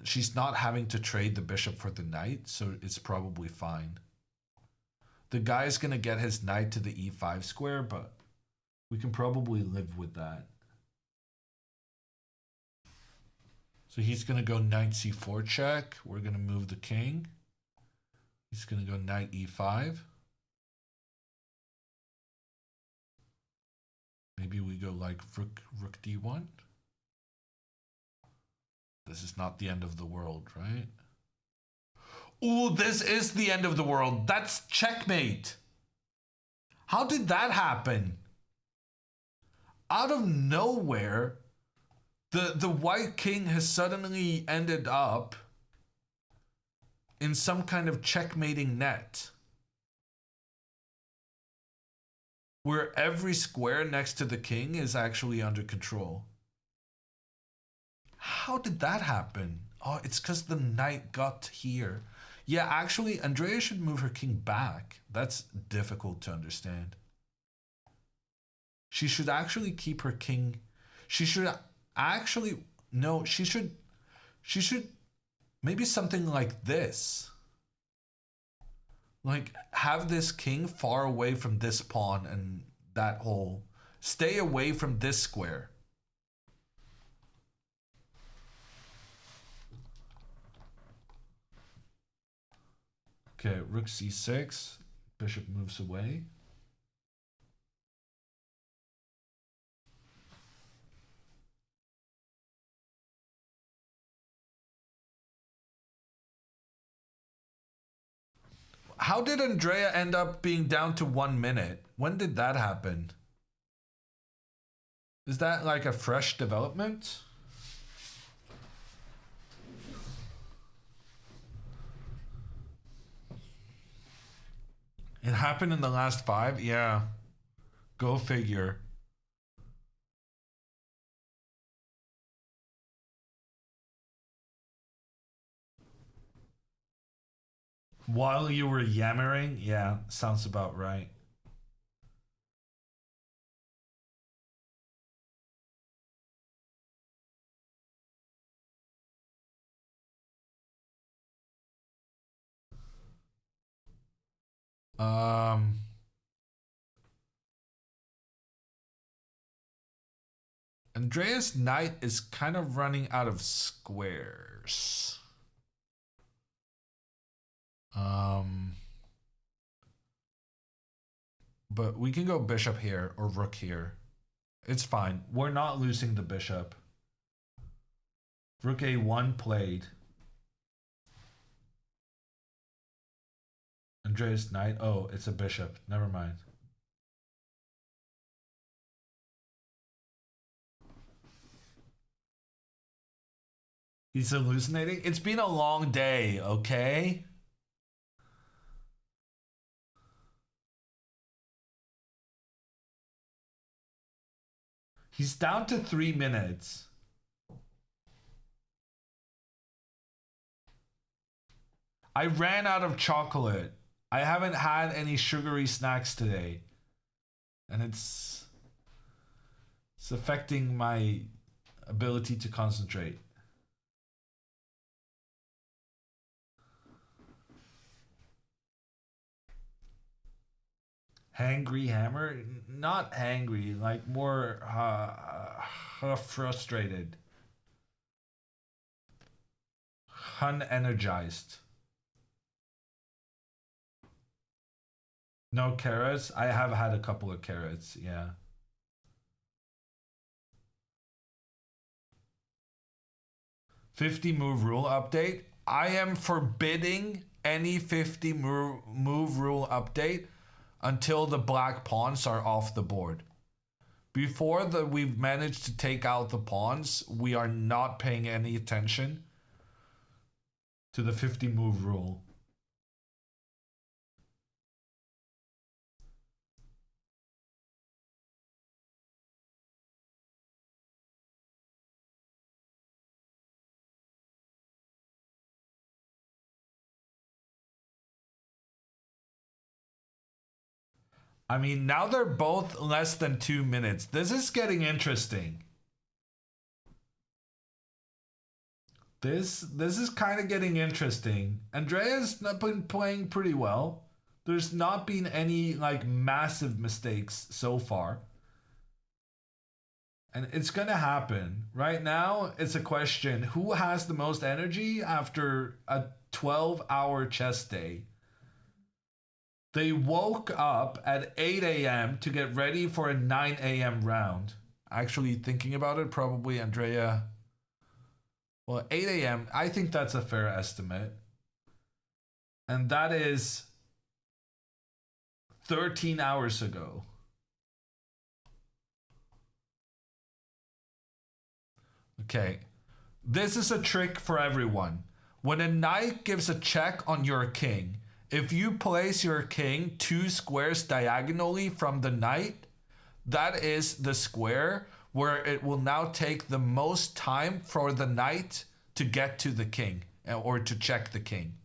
she's not having to trade the bishop for the knight, so it's probably fine. The guy's going to get his knight to the e5 square, but we can probably live with that. So he's going to go knight c4 check. We're going to move the king. He's going to go knight e5. Maybe we go like rook d1. This is not the end of the world, right? Ooh, this is the end of the world. That's checkmate. How did that happen? Out of nowhere, the white king has suddenly ended up in some kind of checkmating net, where every square next to the king is actually under control. How did that happen? Oh, it's because the knight got here. Yeah, actually, Andrea should move her king back. That's difficult to understand. She should actually keep her king. She should actually... no, she should maybe something like this. Like, have this king far away from this pawn and that hole. Stay away from this square. Okay, rook c6. Bishop moves away. How did Andrea end up being down to 1 minute? When did that happen? Is that like a fresh development? It happened in the last 5? Yeah. Go figure. While you were yammering? Yeah, sounds about right. Andrea's knight is kind of running out of squares. But we can go bishop here or rook here. It's fine. We're not losing the bishop. Rook a1 played. Andrea's knight. Oh, it's a bishop. Never mind. He's hallucinating. It's been a long day, okay? He's down to 3 minutes. I ran out of chocolate. I haven't had any sugary snacks today. And it's affecting my ability to concentrate. Hangry hammer? Not angry, like more frustrated. Unenergized. No carrots? I have had a couple of carrots, yeah. $50 rule update. I am forbidding any 50 move rule update until the black pawns are off the board. Before we've managed to take out the pawns, we are not paying any attention to the 50 move rule. I mean, now they're both less than 2 minutes. This is getting interesting. This is kind of getting interesting. Andrea's not been playing pretty well. There's not been any like massive mistakes so far. And it's gonna happen. Right now, it's a question, who has the most energy after a 12-hour chess day? They woke up at 8 a.m. to get ready for a 9 a.m. round. Actually, thinking about it, probably Andrea. Well, 8 a.m., I think that's a fair estimate. And that is 13 hours ago. Okay. This is a trick for everyone. When a knight gives a check on your king, if you place your king 2 squares diagonally from the knight, that is the square where it will now take the most time for the knight to get to the king or to check the king.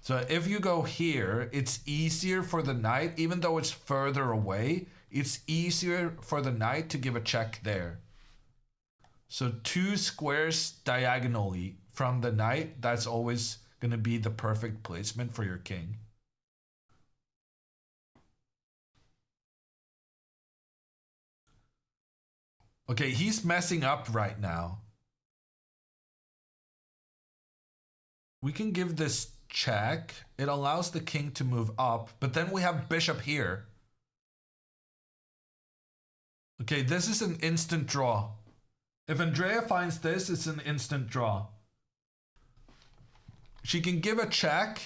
So if you go here, it's easier for the knight, even though it's further away, it's easier for the knight to give a check there. So 2 squares diagonally from the knight, that's always going to be the perfect placement for your king. Okay, he's messing up right now. We can give this check. It allows the king to move up, but then we have bishop here. Okay, this is an instant draw. If Andrea finds this, it's an instant draw. She can give a check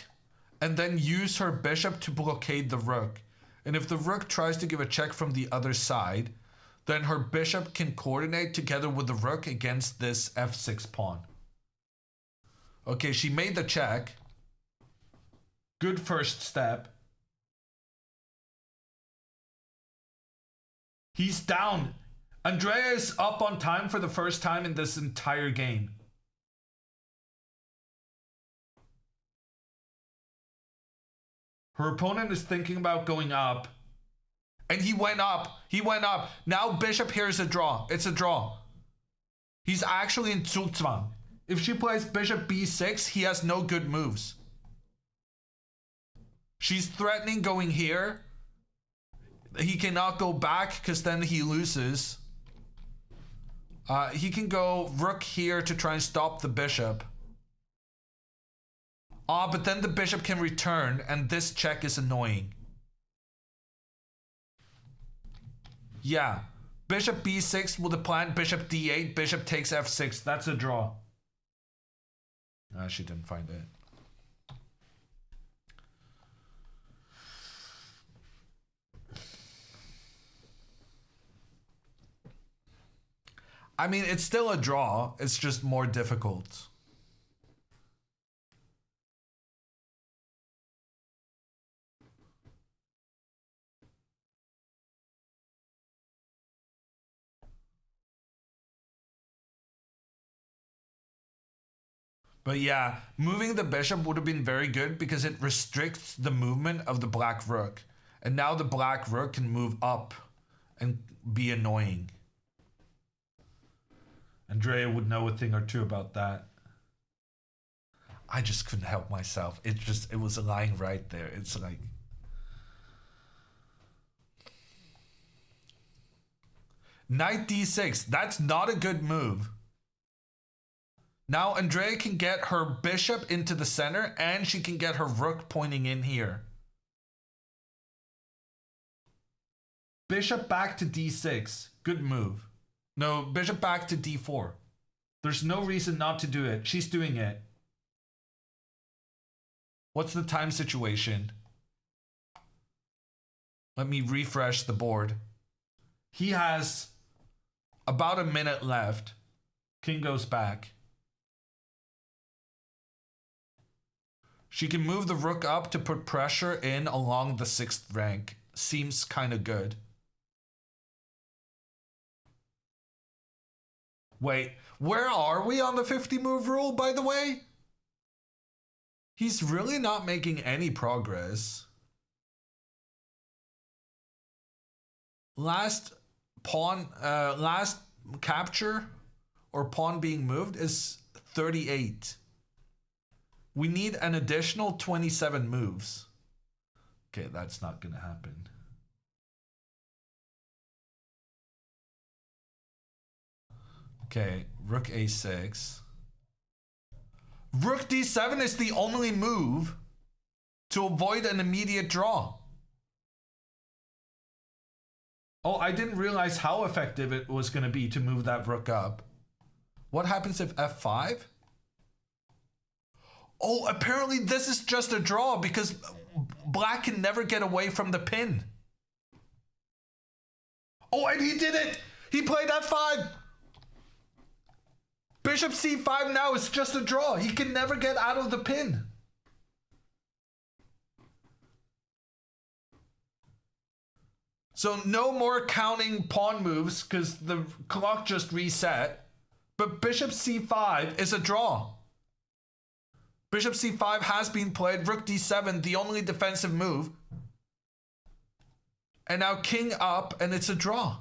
and then use her bishop to blockade the rook. And if the rook tries to give a check from the other side, then her bishop can coordinate together with the rook against this f6 pawn. Okay, she made the check. Good first step. He's down. Andrea is up on time for the first time in this entire game. Her opponent is thinking about going up. And he went up. He went up. Now bishop here is a draw. It's a draw. He's actually in Zugzwang. If she plays bishop b6, he has no good moves. She's threatening going here. He cannot go back because then he loses. He can go rook here to try and stop the bishop. But then the bishop can return, and this check is annoying. Yeah. Bishop b6 with the plan, bishop d8, bishop takes f6. That's a draw. She didn't find it. I mean, it's still a draw. It's just more difficult. But yeah, moving the bishop would have been very good because it restricts the movement of the black rook. And now the black rook can move up and be annoying. Andrea would know a thing or two about that. I just couldn't help myself. It was lying right there. It's like... Knight d6. That's not a good move. Now Andrea can get her bishop into the center and she can get her rook pointing in here. Bishop back to d6. Good move. No, bishop back to d4. There's no reason not to do it. She's doing it. What's the time situation? Let me refresh the board. He has about a minute left. King goes back. She can move the rook up to put pressure in along the 6th rank. Seems kind of good. Wait, where are we on the 50 move rule, by the way? He's really not making any progress. Last pawn, last capture or pawn being moved is 38. We need an additional 27 moves. Okay, that's not gonna happen. Okay, rook a6. Rook d7 is the only move to avoid an immediate draw. Oh, I didn't realize how effective it was going to be to move that rook up. What happens if f5? Oh, apparently this is just a draw because black can never get away from the pin. Oh, and he did it! He played f5! Bishop c5 now is just a draw. He can never get out of the pin. So no more counting pawn moves because the clock just reset. But bishop c5 is a draw. Bishop c5 has been played. Rook d7, the only defensive move. And now king up, and it's a draw.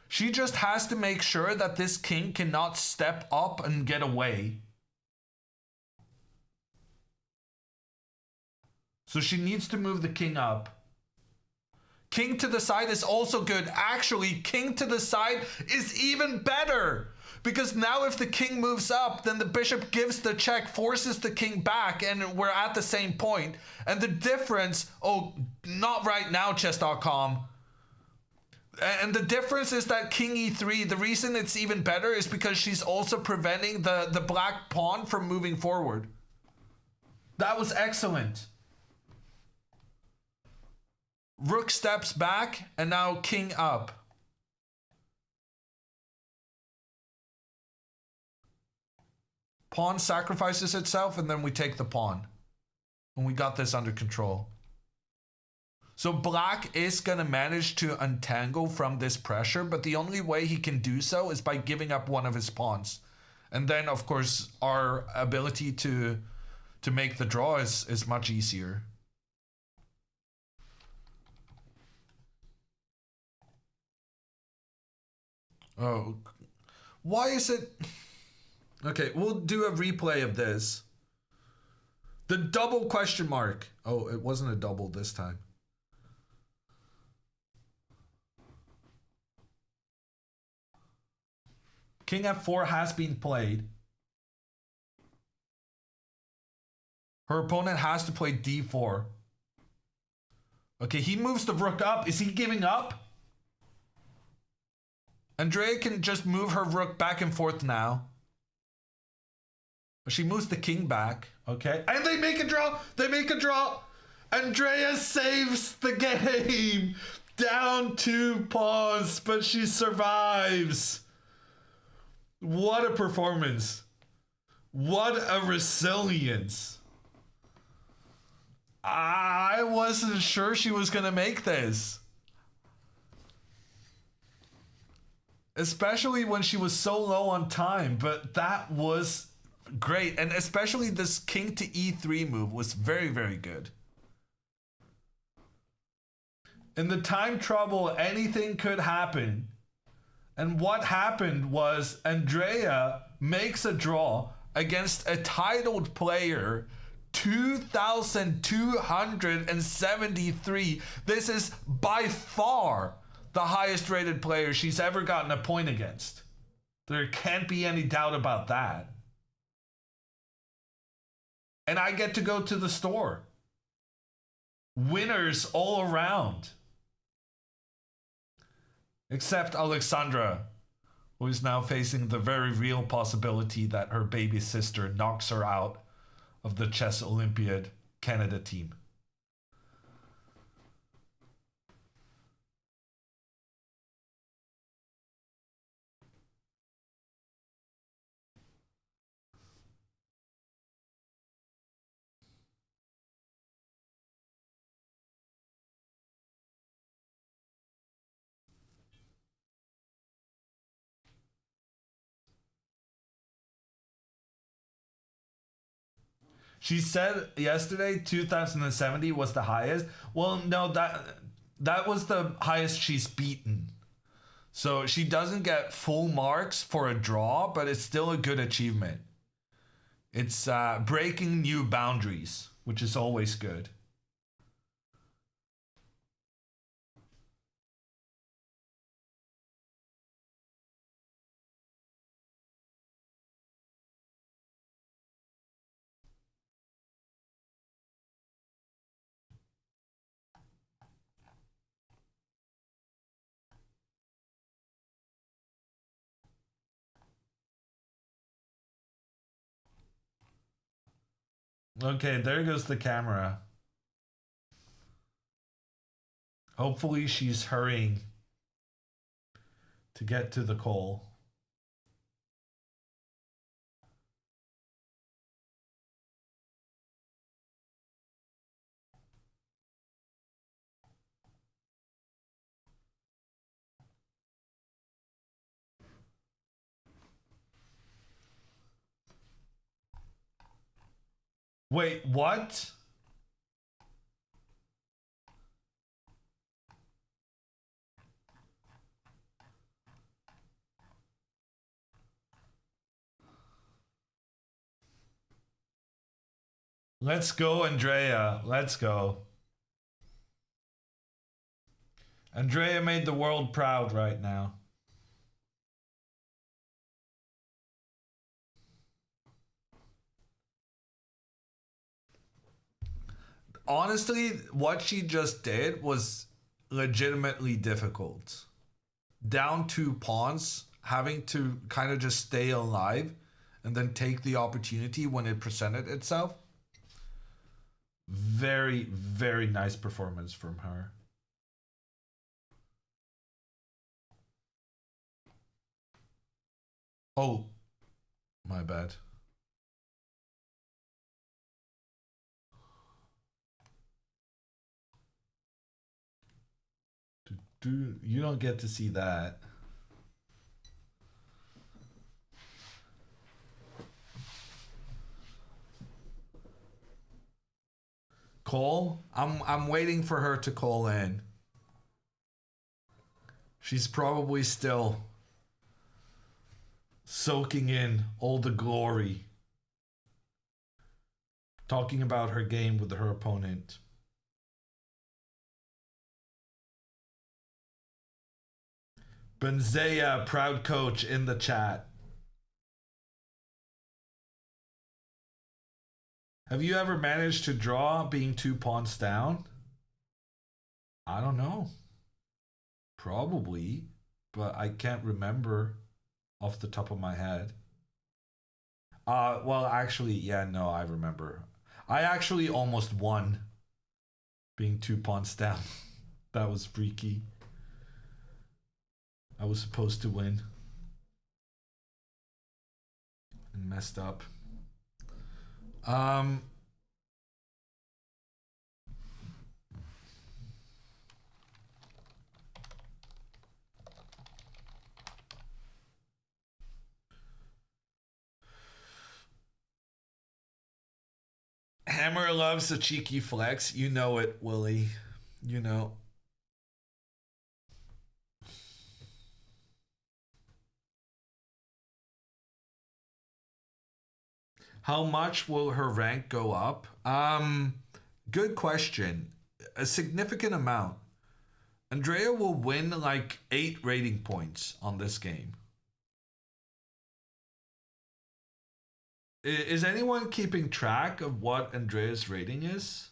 She just has to make sure that this king cannot step up and get away. So she needs to move the king up. King to the side is also good. Actually, king to the side is even better. Because now if the king moves up, then the bishop gives the check, forces the king back, and we're at the same point. And the difference, oh, not right now, chess.com. And the difference is that king e3, the reason it's even better is because she's also preventing the black pawn from moving forward. That was excellent. Rook steps back, and now king up. Pawn sacrifices itself, and then we take the pawn. And we got this under control. So black is going to manage to untangle from this pressure, but the only way he can do so is by giving up one of his pawns. And then, of course, our ability to make the draw is much easier. Oh, why is it... Okay, we'll do a replay of this. The double question mark. Oh, it wasn't a double this time. King f4 has been played. Her opponent has to play d4. Okay, he moves the rook up. Is he giving up? Andrea can just move her rook back and forth now. She moves the king back. Okay. And they make a draw. They make a draw. Andrea saves the game. Down 2 pawns, but she survives. What a performance. What a resilience. I wasn't sure she was going to make this. Especially when she was so low on time, but that was great. And especially this king to e3 move was very, very good. In the time trouble, anything could happen. And what happened was Andrea makes a draw against a titled player, 2,273. This is by far the highest rated player she's ever gotten a point against. There can't be any doubt about that. And I get to go to the store. Winners all around. Except Alexandra, who is now facing the very real possibility that her baby sister knocks her out of the Chess Olympiad Canada team. She said yesterday 2070 was the highest. Well, no, that was the highest she's beaten. So she doesn't get full marks for a draw, but it's still a good achievement. It's breaking new boundaries, which is always good. Okay, there goes the camera. Hopefully she's hurrying to get to the call. Wait, what? Let's go, Andrea. Let's go. Andrea made the world proud right now. Honestly, what she just did was legitimately difficult. Down 2 pawns, having to kind of just stay alive and then take the opportunity when it presented itself. Very, very nice performance from her. Oh, my bad. You don't get to see that. Call? I'm waiting for her to call in. She's probably still soaking in all the glory. Talking about her game with her opponent. Benzea, proud coach in the chat. Have you ever managed to draw being 2 pawns down? I don't know. Probably, but I can't remember off the top of my head. Well, actually, yeah, no, I remember. I actually almost won being 2 pawns down. That was freaky. I was supposed to win. And messed up. Hammer loves a cheeky flex. You know it, Willie. You know. How much will her rank go up? Good question. A significant amount. Andrea will win like 8 rating points on this game. Is anyone keeping track of what Andrea's rating is?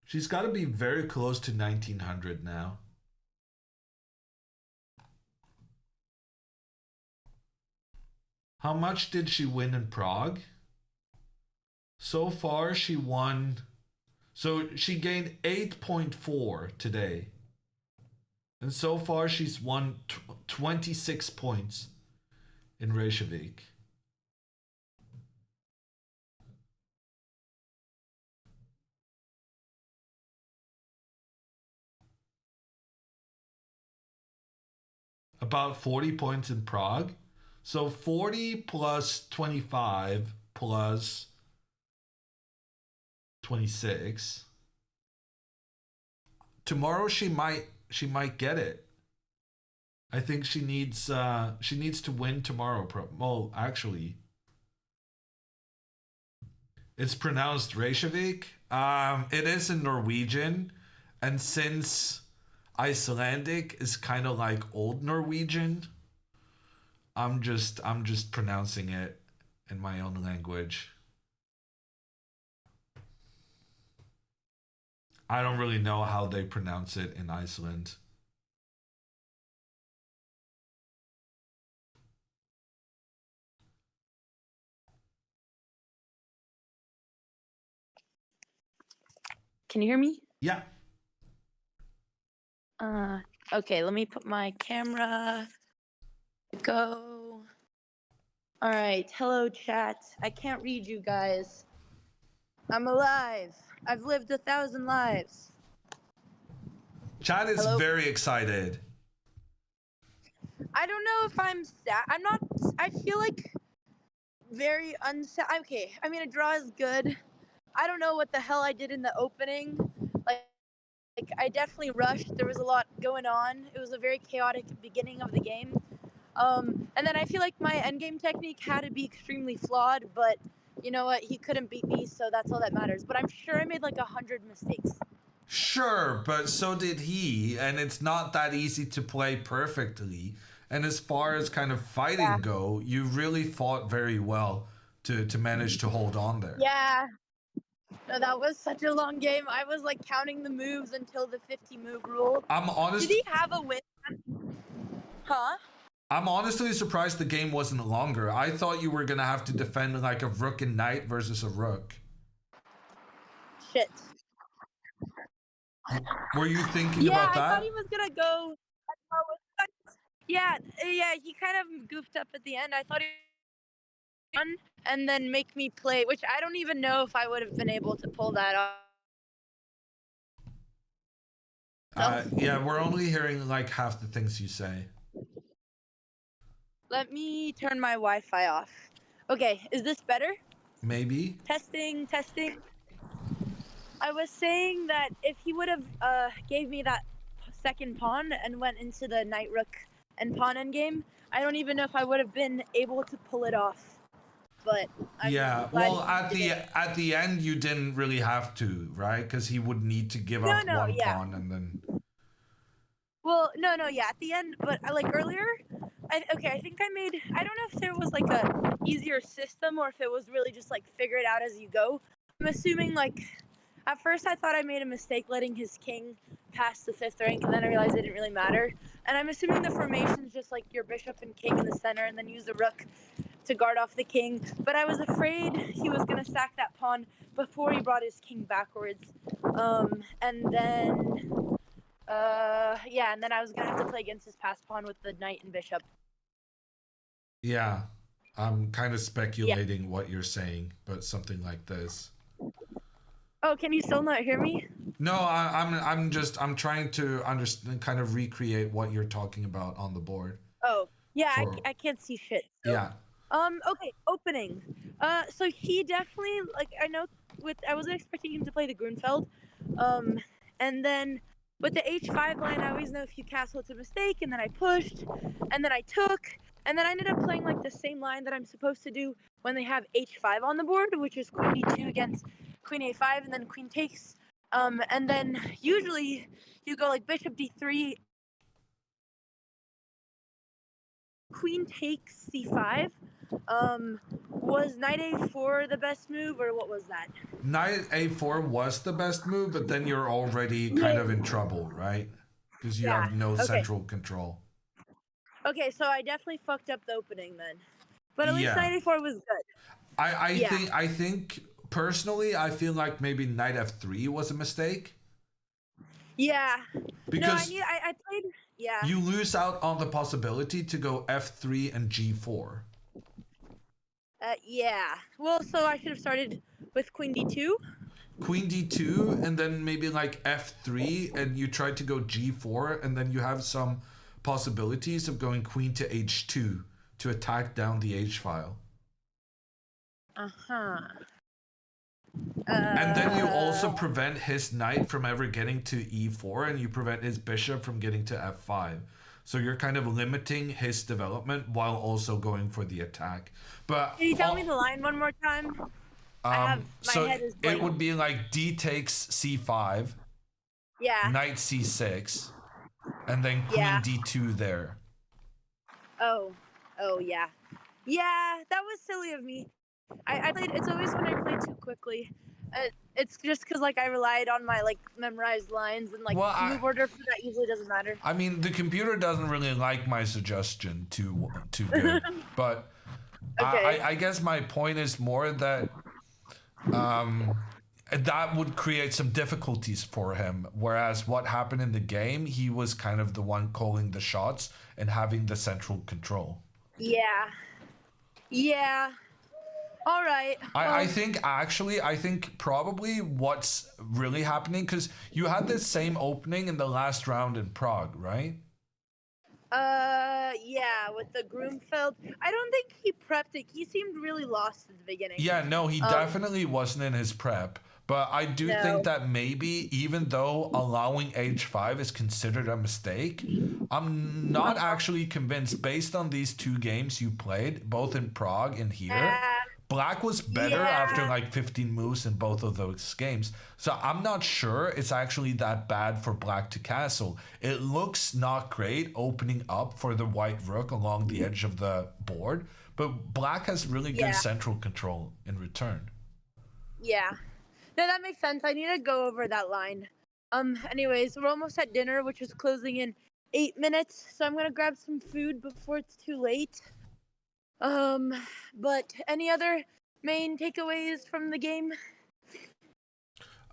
She's got to be very close to 1900 now. How much did she win in Prague? So far, she won. So she gained 8.4 today. And so far, she's won 26 points in Reykjavik. About 40 points in Prague. So 40 plus 25 plus 26. Tomorrow she might get it. I think she needs to win tomorrow. Well, actually, it's pronounced Reykjavik. It is in Norwegian, and since Icelandic is kind of like old Norwegian, I'm just pronouncing it in my own language. I don't really know how they pronounce it in Iceland. Can you hear me? Yeah. Okay, let me put my camera. Go. All right, hello chat. I can't read you guys. I'm alive. I've lived 1,000 lives. Chat is very excited. I don't know if I'm sad. I'm not. I feel like very unsad. Okay, I mean a draw is good. I don't know what the hell I did in the opening. Like I definitely rushed. There was a lot going on. It was a very chaotic beginning of the game. And then I feel like my endgame technique had to be extremely flawed, but you know what, he couldn't beat me, so that's all that matters. But I'm sure I made like 100 mistakes. Sure, but so did he, and it's not that easy to play perfectly. And as far as kind of fighting go, you really fought very well to manage to hold on there. Yeah. No, that was such a long game. I was like counting the moves until the 50 move rule. I'm honest. Did he have a win? Huh? I'm honestly surprised the game wasn't longer. I thought you were gonna have to defend like a rook and knight versus a rook. Shit. Were you thinking about that? I thought he was gonna go. Yeah, he kind of goofed up at the end. I thought he won and then make me play, which I don't even know if I would have been able to pull that off. Yeah, we're only hearing like half the things you say. Let me turn my Wi-Fi off. Okay, is this better? Maybe. Testing. I was saying that if he would have gave me that second pawn and went into the knight, rook, and pawn endgame, I don't even know if I would have been able to pull it off. But yeah, well, at the end you didn't really have to, right? Because he would need to give up one pawn and then. Well, no, at the end, but like earlier, I think I made. I don't know if there was like a easier system or if it was really just like figure it out as you go. I'm assuming like. At first, I thought I made a mistake letting his king pass the 5th rank, and then I realized it didn't really matter. And I'm assuming the formation's just like your bishop and king in the center, and then use the rook to guard off the king. But I was afraid he was going to sack that pawn before he brought his king backwards. And then I was going to have to play against his passed pawn with the knight and bishop. Yeah, I'm kind of speculating what you're saying, but something like this. Oh, can you still not hear me? No, I'm trying to understand, kind of recreate what you're talking about on the board. Oh, yeah, I can't see shit. So. Yeah. Okay, opening. So he definitely, like, I wasn't expecting him to play the Grunfeld. And then with the H5 line, I always know if you castle, it's a mistake, and then I pushed, and then I took, and then I ended up playing, like, the same line that I'm supposed to do when they have H5 on the board, which is Queen D2 against Queen A5, and then Queen takes, and then usually you go, like, Bishop D3, Queen takes C5. Was Knight A4 the best move, or what was that? Knight A4 was the best move, but then you're already kind of in trouble, right? Because you have no central control. Okay, so I definitely fucked up the opening then. But at least Knight A4 was good. I think personally, I feel like maybe Knight F3 was a mistake. Yeah. Because I played. Yeah. You lose out on the possibility to go F3 and G4. Yeah. Well, so I should have started with Queen D2. Queen D2, and then maybe like F3, and you try to go G4, and then you have some possibilities of going Queen to H2 to attack down the H file. And then you also prevent his knight from ever getting to E4, and you prevent his bishop from getting to F5. So you're kind of limiting his development while also going for the attack. But can you tell me the line one more time? My head is blank. It would be like D takes C5. Yeah. Knight C6, and then Queen D2 there. Oh yeah. Yeah, that was silly of me. I played. It's always when I play too quickly. It's just because like I relied on my like memorized lines and like move order for that usually doesn't matter. I mean, the computer doesn't really like my suggestion too good, but okay. I guess my point is more that that would create some difficulties for him. Whereas what happened in the game, he was kind of the one calling the shots and having the central control. Yeah. All right. I think probably what's really happening, because you had the same opening in the last round in Prague, right? Yeah, with the Grunfeld. I don't think he prepped it. He seemed really lost at the beginning. Yeah, no, he definitely wasn't in his prep. But I do think that maybe, even though allowing H5 is considered a mistake, I'm not actually convinced, based on these two games you played, both in Prague and here, Black was better after like 15 moves in both of those games. So I'm not sure it's actually that bad for Black to castle. It looks not great opening up for the white rook along the edge of the board, but Black has really good central control in return. Yeah. No, that makes sense. I need to go over that line. Anyways, we're almost at dinner, which is closing in 8 minutes, so I'm gonna grab some food before it's too late. But any other main takeaways from the game?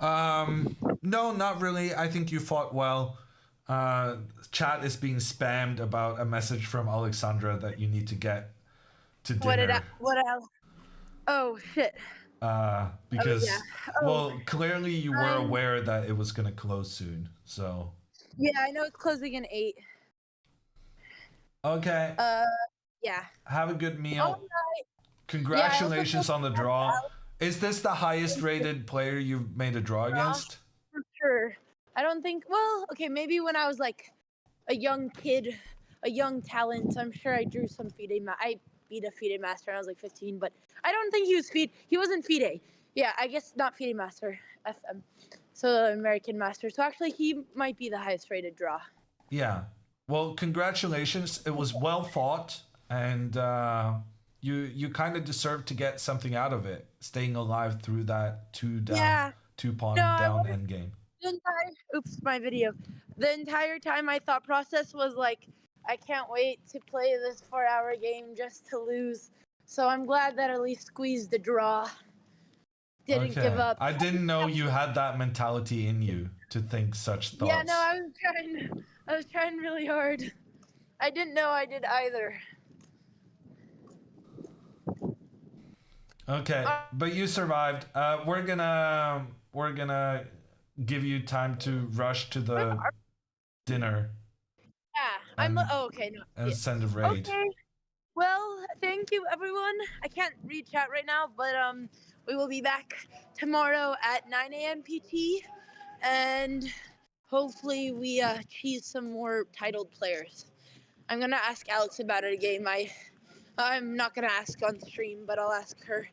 No, not really. I think you fought well. Chat is being spammed about a message from Alexandra that you need to get to dinner. Oh, shit. Because, well, clearly you were aware that it was going to close soon, so. Yeah, I know it's closing in 8. Okay. Yeah. Have a good meal. All right. Congratulations on the draw. Is this the highest rated player you've made a draw against? For sure. I don't think, well, okay, maybe when I was like a young kid, a young talent, I'm sure I drew some I beat a FIDE master when I was like 15, but I don't think he wasn't FIDE. Yeah, I guess not FIDE master, FM. So American master. So actually he might be the highest rated draw. Yeah. Well, congratulations. It was well fought, and you kind of deserve to get something out of it, staying alive through that two pawn down endgame. Oops, my video. The entire time my thought process was like, I can't wait to play this 4-hour game just to lose. So I'm glad that at least squeezed the draw. Didn't give up. I didn't know you had that mentality in you to think such thoughts. Yeah, no, I was trying really hard. I didn't know I did either. Okay, but you survived. We're gonna give you time to rush to the dinner. Yeah, okay, no. And send a raid. Okay. Well, thank you, everyone. I can't read chat right now, but we will be back tomorrow at 9 a.m. PT, and hopefully we cheese some more titled players. I'm gonna ask Alex about it again. I'm not gonna ask on stream, but I'll ask her.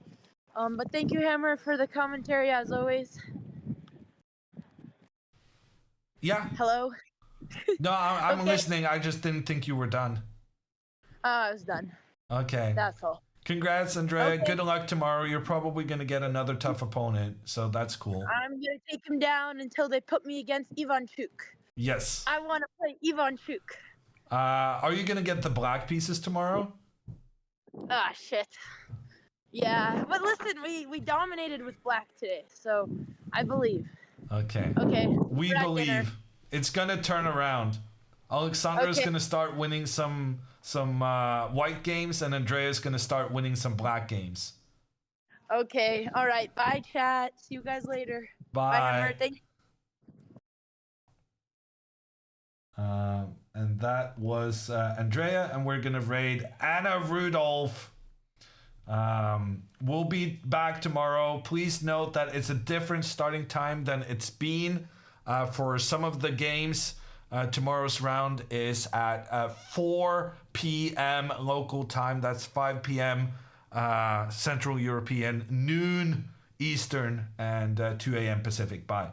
But thank you, Hammer, for the commentary as always. Yeah. Hello. No, I'm listening. I just didn't think you were done. I was done. Okay. That's all. Congrats, Andrea. Okay. Good luck tomorrow. You're probably going to get another tough opponent, so that's cool. I'm going to take him down until they put me against Ivanchuk. Yes. I want to play Ivanchuk. Are you going to get the black pieces tomorrow? Ah, shit. Yeah, but listen, we dominated with black today, so I believe. Okay. Okay. We believe. Dinner. It's going to turn around. Alexandra's going to start winning some white games, and Andrea's going to start winning some black games. Okay. All right. Bye, chat. See you guys later. Bye. Bye, Hammer. Thank you. And that was Andrea, and we're going to raid Anna Rudolph. We'll be back tomorrow. Please note that it's a different starting time than it's been for some of the games. Tomorrow's round is at 4 p.m. local time. That's 5 p.m. Central European, noon Eastern, and 2 a.m. Pacific. Bye.